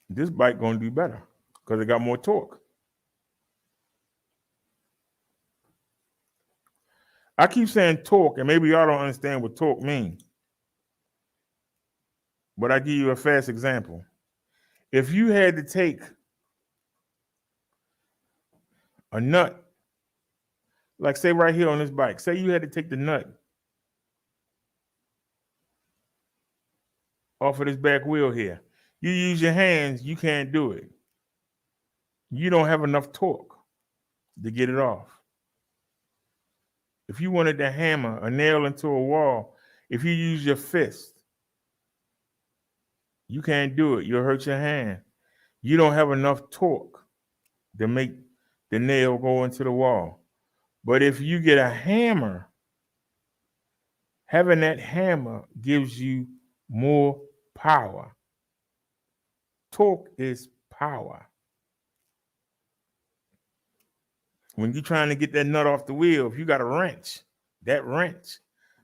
this bike going to do better because it got more torque. I keep saying torque, and maybe y'all don't understand what torque means. But I give you a fast example. If you had to take a nut, like say right here on this bike, say you had to take the nut off of this back wheel here. You use your hands, you can't do it. You don't have enough torque to get it off. If you wanted to hammer a nail into a wall, if you use your fist, you can't do it. You'll hurt your hand. You don't have enough torque to make the nail go into the wall. But if you get a hammer, having that hammer gives you more power. Torque is power. When you're trying to get that nut off the wheel, if you got a wrench, that wrench,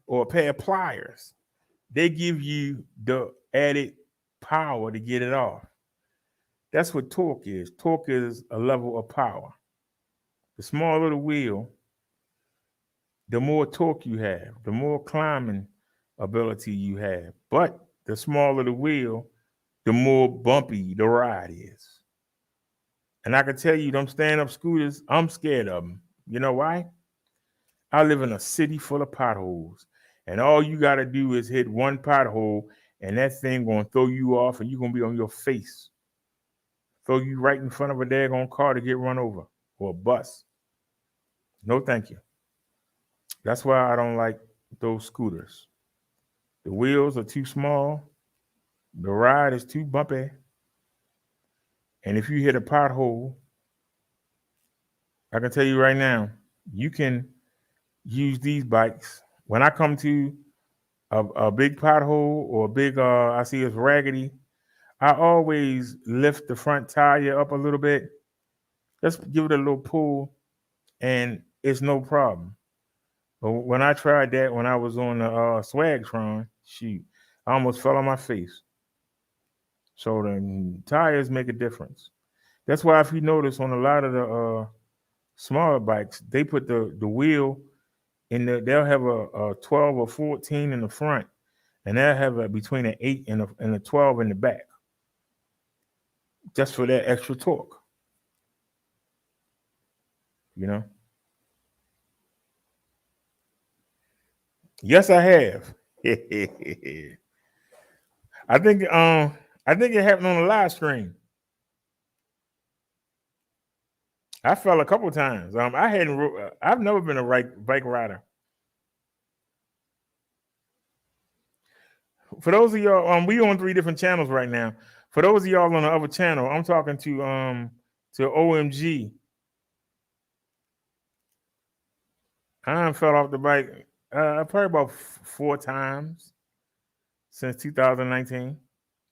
or a pair of pliers, they give you the added power to get it off. That's what torque is. Torque is a level of power. The smaller the wheel, the more torque you have, the more climbing ability you have. But the smaller the wheel, the more bumpy the ride is. And I can tell you, them stand-up scooters, I'm scared of them. You know why? I live in a city full of potholes. And all you got to do is hit one pothole, and that thing going to throw you off, and you're going to be on your face. Throw you right in front of a daggone car to get run over, or a bus. No, thank you. That's why I don't like those scooters. The wheels are too small. The ride is too bumpy. And if you hit a pothole, I can tell you right now, you can use these bikes. When I come to a big pothole or a big, I see it's raggedy, I always lift the front tire up a little bit. Just give it a little pull, and it's no problem. But when I tried that when I was on the Swagtron, shoot, I almost fell on my face. So the tires make a difference. That's why if you notice on a lot of the smaller bikes, they put the wheel in they'll have a 12 or 14 in the front, and they'll have between an 8 and a 12 in the back, just for that extra torque. You know? Yes, I have. I think it happened on the live stream. I fell a couple times. I've never been a bike rider. For those of y'all, we on 3 different channels right now. For those of y'all on the other channel, I'm talking to OMG. I fell off the bike probably about 4 times since 2019.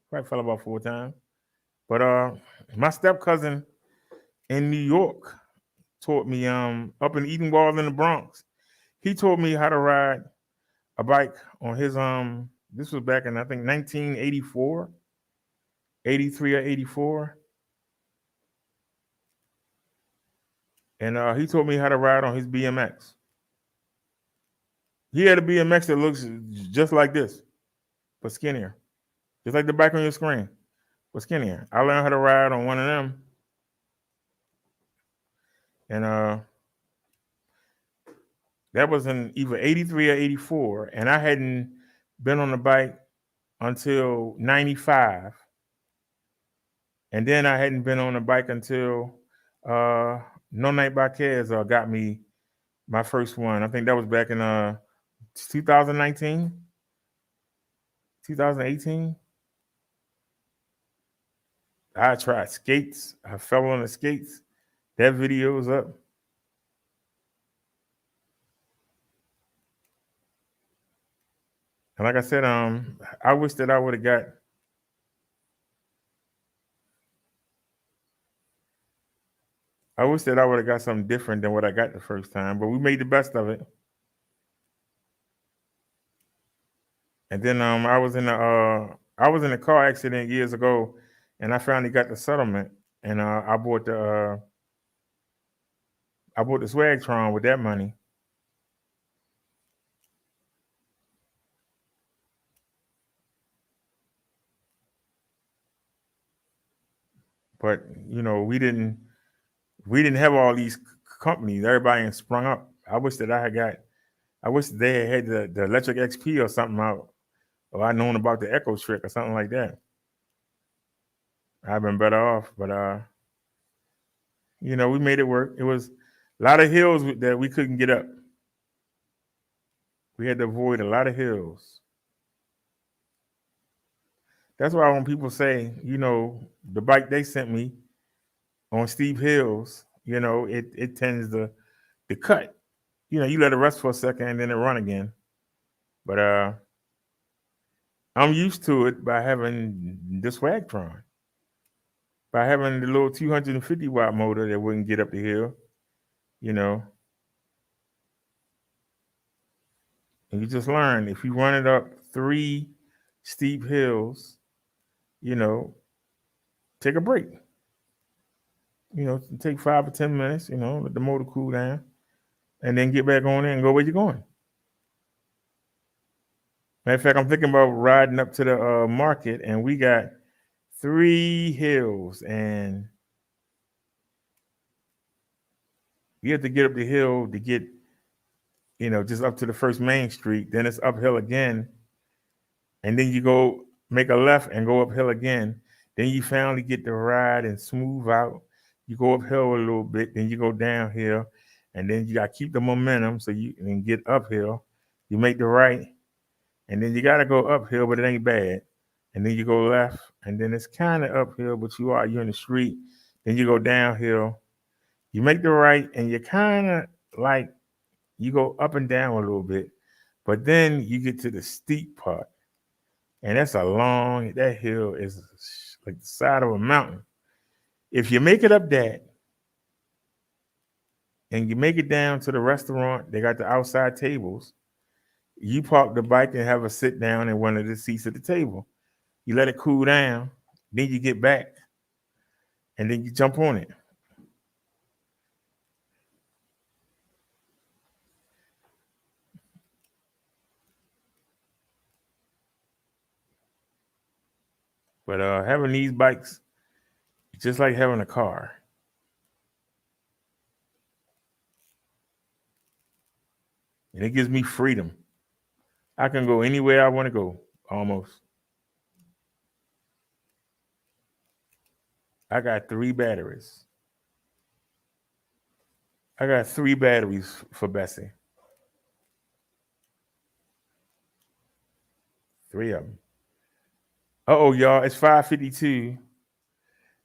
Probably fell about 4 times. But my step cousin in New York taught me up in Edenwald in the Bronx. He taught me how to ride a bike on his this was back in I think 1984, 83 or 84. And he taught me how to ride on his BMX. He had a BMX that looks just like this, but skinnier. Just like the bike on your screen, but skinnier. I learned how to ride on one of them. And that was in either 83 or 84. And I hadn't been on the bike until 95. And then I hadn't been on the bike until No Night by Kez got me my first one. I think that was back in 2019, 2018. I tried skates. I fell on the skates. That video is up. And like I said, I wish that I would have got something different than what I got the first time, but we made the best of it. And then I was in a car accident years ago, and I finally got the settlement, and I bought the Swagtron with that money. But we didn't have all these companies. Everybody had sprung up. I wish they had the Electric XP or something out, or I'd known about the Echo Trick or something like that. I've been better off, but we made it work. It was a lot of hills that we couldn't get up. We had to avoid a lot of hills. That's why when people say, the bike they sent me on steep hills, it tends to cut. You let it rest for a second and then it run again. But I'm used to it by having the Swagtron, by having the little 250 watt motor that wouldn't get up the hill, And you just learn if you run it up 3 steep hills, take a break. Take 5 or 10 minutes, let the motor cool down, and then get back on it and go where you're going. Matter of fact, I'm thinking about riding up to the market, and we got 3 hills, and you have to get up the hill to get, just up to the first main street. Then it's uphill again, and then you go make a left and go uphill again. Then you finally get the ride and smooth out. You go uphill a little bit, then you go downhill, and then you got to keep the momentum so you can get uphill. You make the right, and then you got to go uphill, but it ain't bad. And then you go left, and then it's kind of uphill, but you're in the street. Then you go downhill. You make the right, and you kind of you go up and down a little bit, but then you get to the steep part, and that hill is like the side of a mountain. If you make it up that, and you make it down to the restaurant, they got the outside tables. You park the bike and have a sit down in one of the seats at the table. You let it cool down, then you get back, and then you jump on it. But having these bikes, it's just like having a car. And it gives me freedom. I can go anywhere I want to go, almost. I got 3 batteries. I got 3 batteries for Bessie. 3 of them. Uh-oh, y'all, it's 5:52.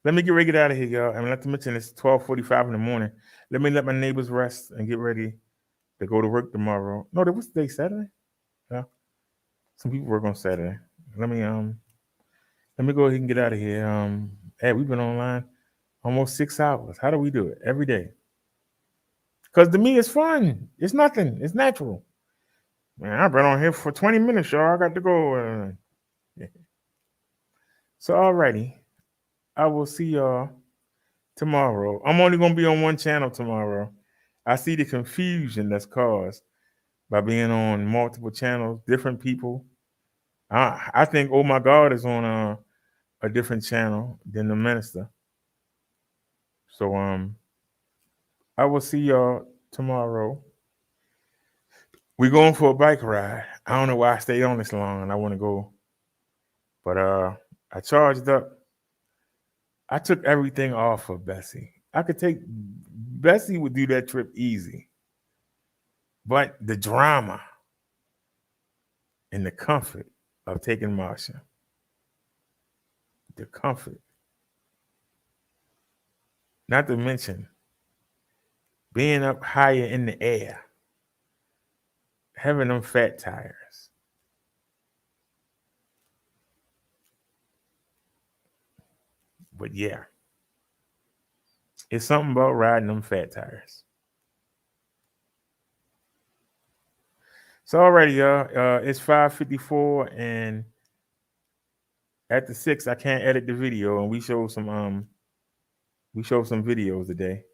Let me get ready to get out of here, y'all. And not to mention it's 12:45 in the morning. Let me let my neighbors rest and get ready to go to work tomorrow. No, what's the day? Saturday? Yeah. Some people work on Saturday. Let me go ahead and get out of here. Hey, we've been online almost 6 hours. How do we do it? Every day. Because to me, it's fun. It's nothing. It's natural. Man, I've been on here for 20 minutes, y'all. I got to go. So, alrighty. I will see y'all tomorrow. I'm only going to be on one channel tomorrow. I see the confusion that's caused by being on multiple channels, different people. I think, oh my God, is on a different channel than the minister. So, I will see y'all tomorrow. We're going for a bike ride. I don't know why I stayed on this long and I want to go. But I charged up. I took everything off of Bessie. Bessie would do that trip easy. But the drama and the comfort of taking Marsha. The comfort. Not to mention being up higher in the air. Having them fat tires. But yeah. It's something about riding them fat tires. So alrighty, y'all. It's 5:54, and at the 6, I can't edit the video, and we show some videos today.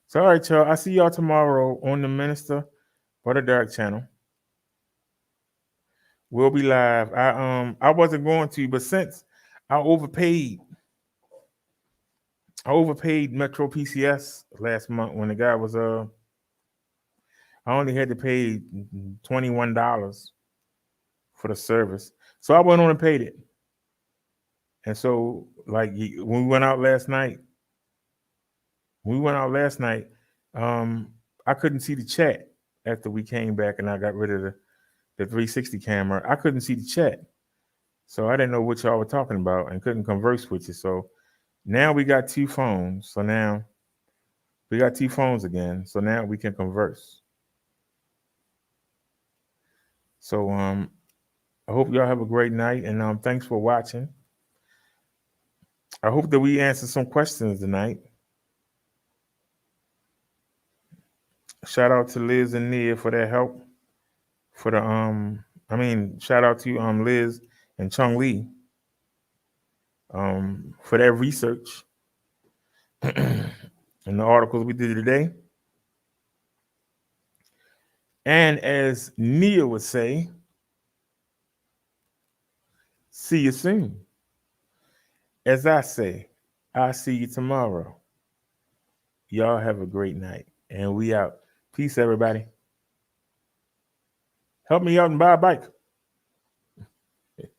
So all right, y'all. I see y'all tomorrow on the Minister or the Dark channel. We'll be live. I wasn't going to, but since I overpaid Metro PCS last month when the guy was I only had to pay $21 for the service. So I went on and paid it. And so like when we went out last night, I couldn't see the chat after we came back and I got rid of the 360 camera. I couldn't see the chat. So I didn't know what y'all were talking about and couldn't converse with you. So now we got 2 phones. So now we got 2 phones again. So now we can converse. So I hope y'all have a great night, and thanks for watching. I hope that we answer some questions tonight. Shout out to Liz and Nia for their help. For the shout out to Liz and Chung Lee for their research and the articles we did today. And as Nia would say, see you soon. As I say, I'll see you tomorrow. Y'all have a great night. And we out. Peace, everybody. Help me out and buy a bike.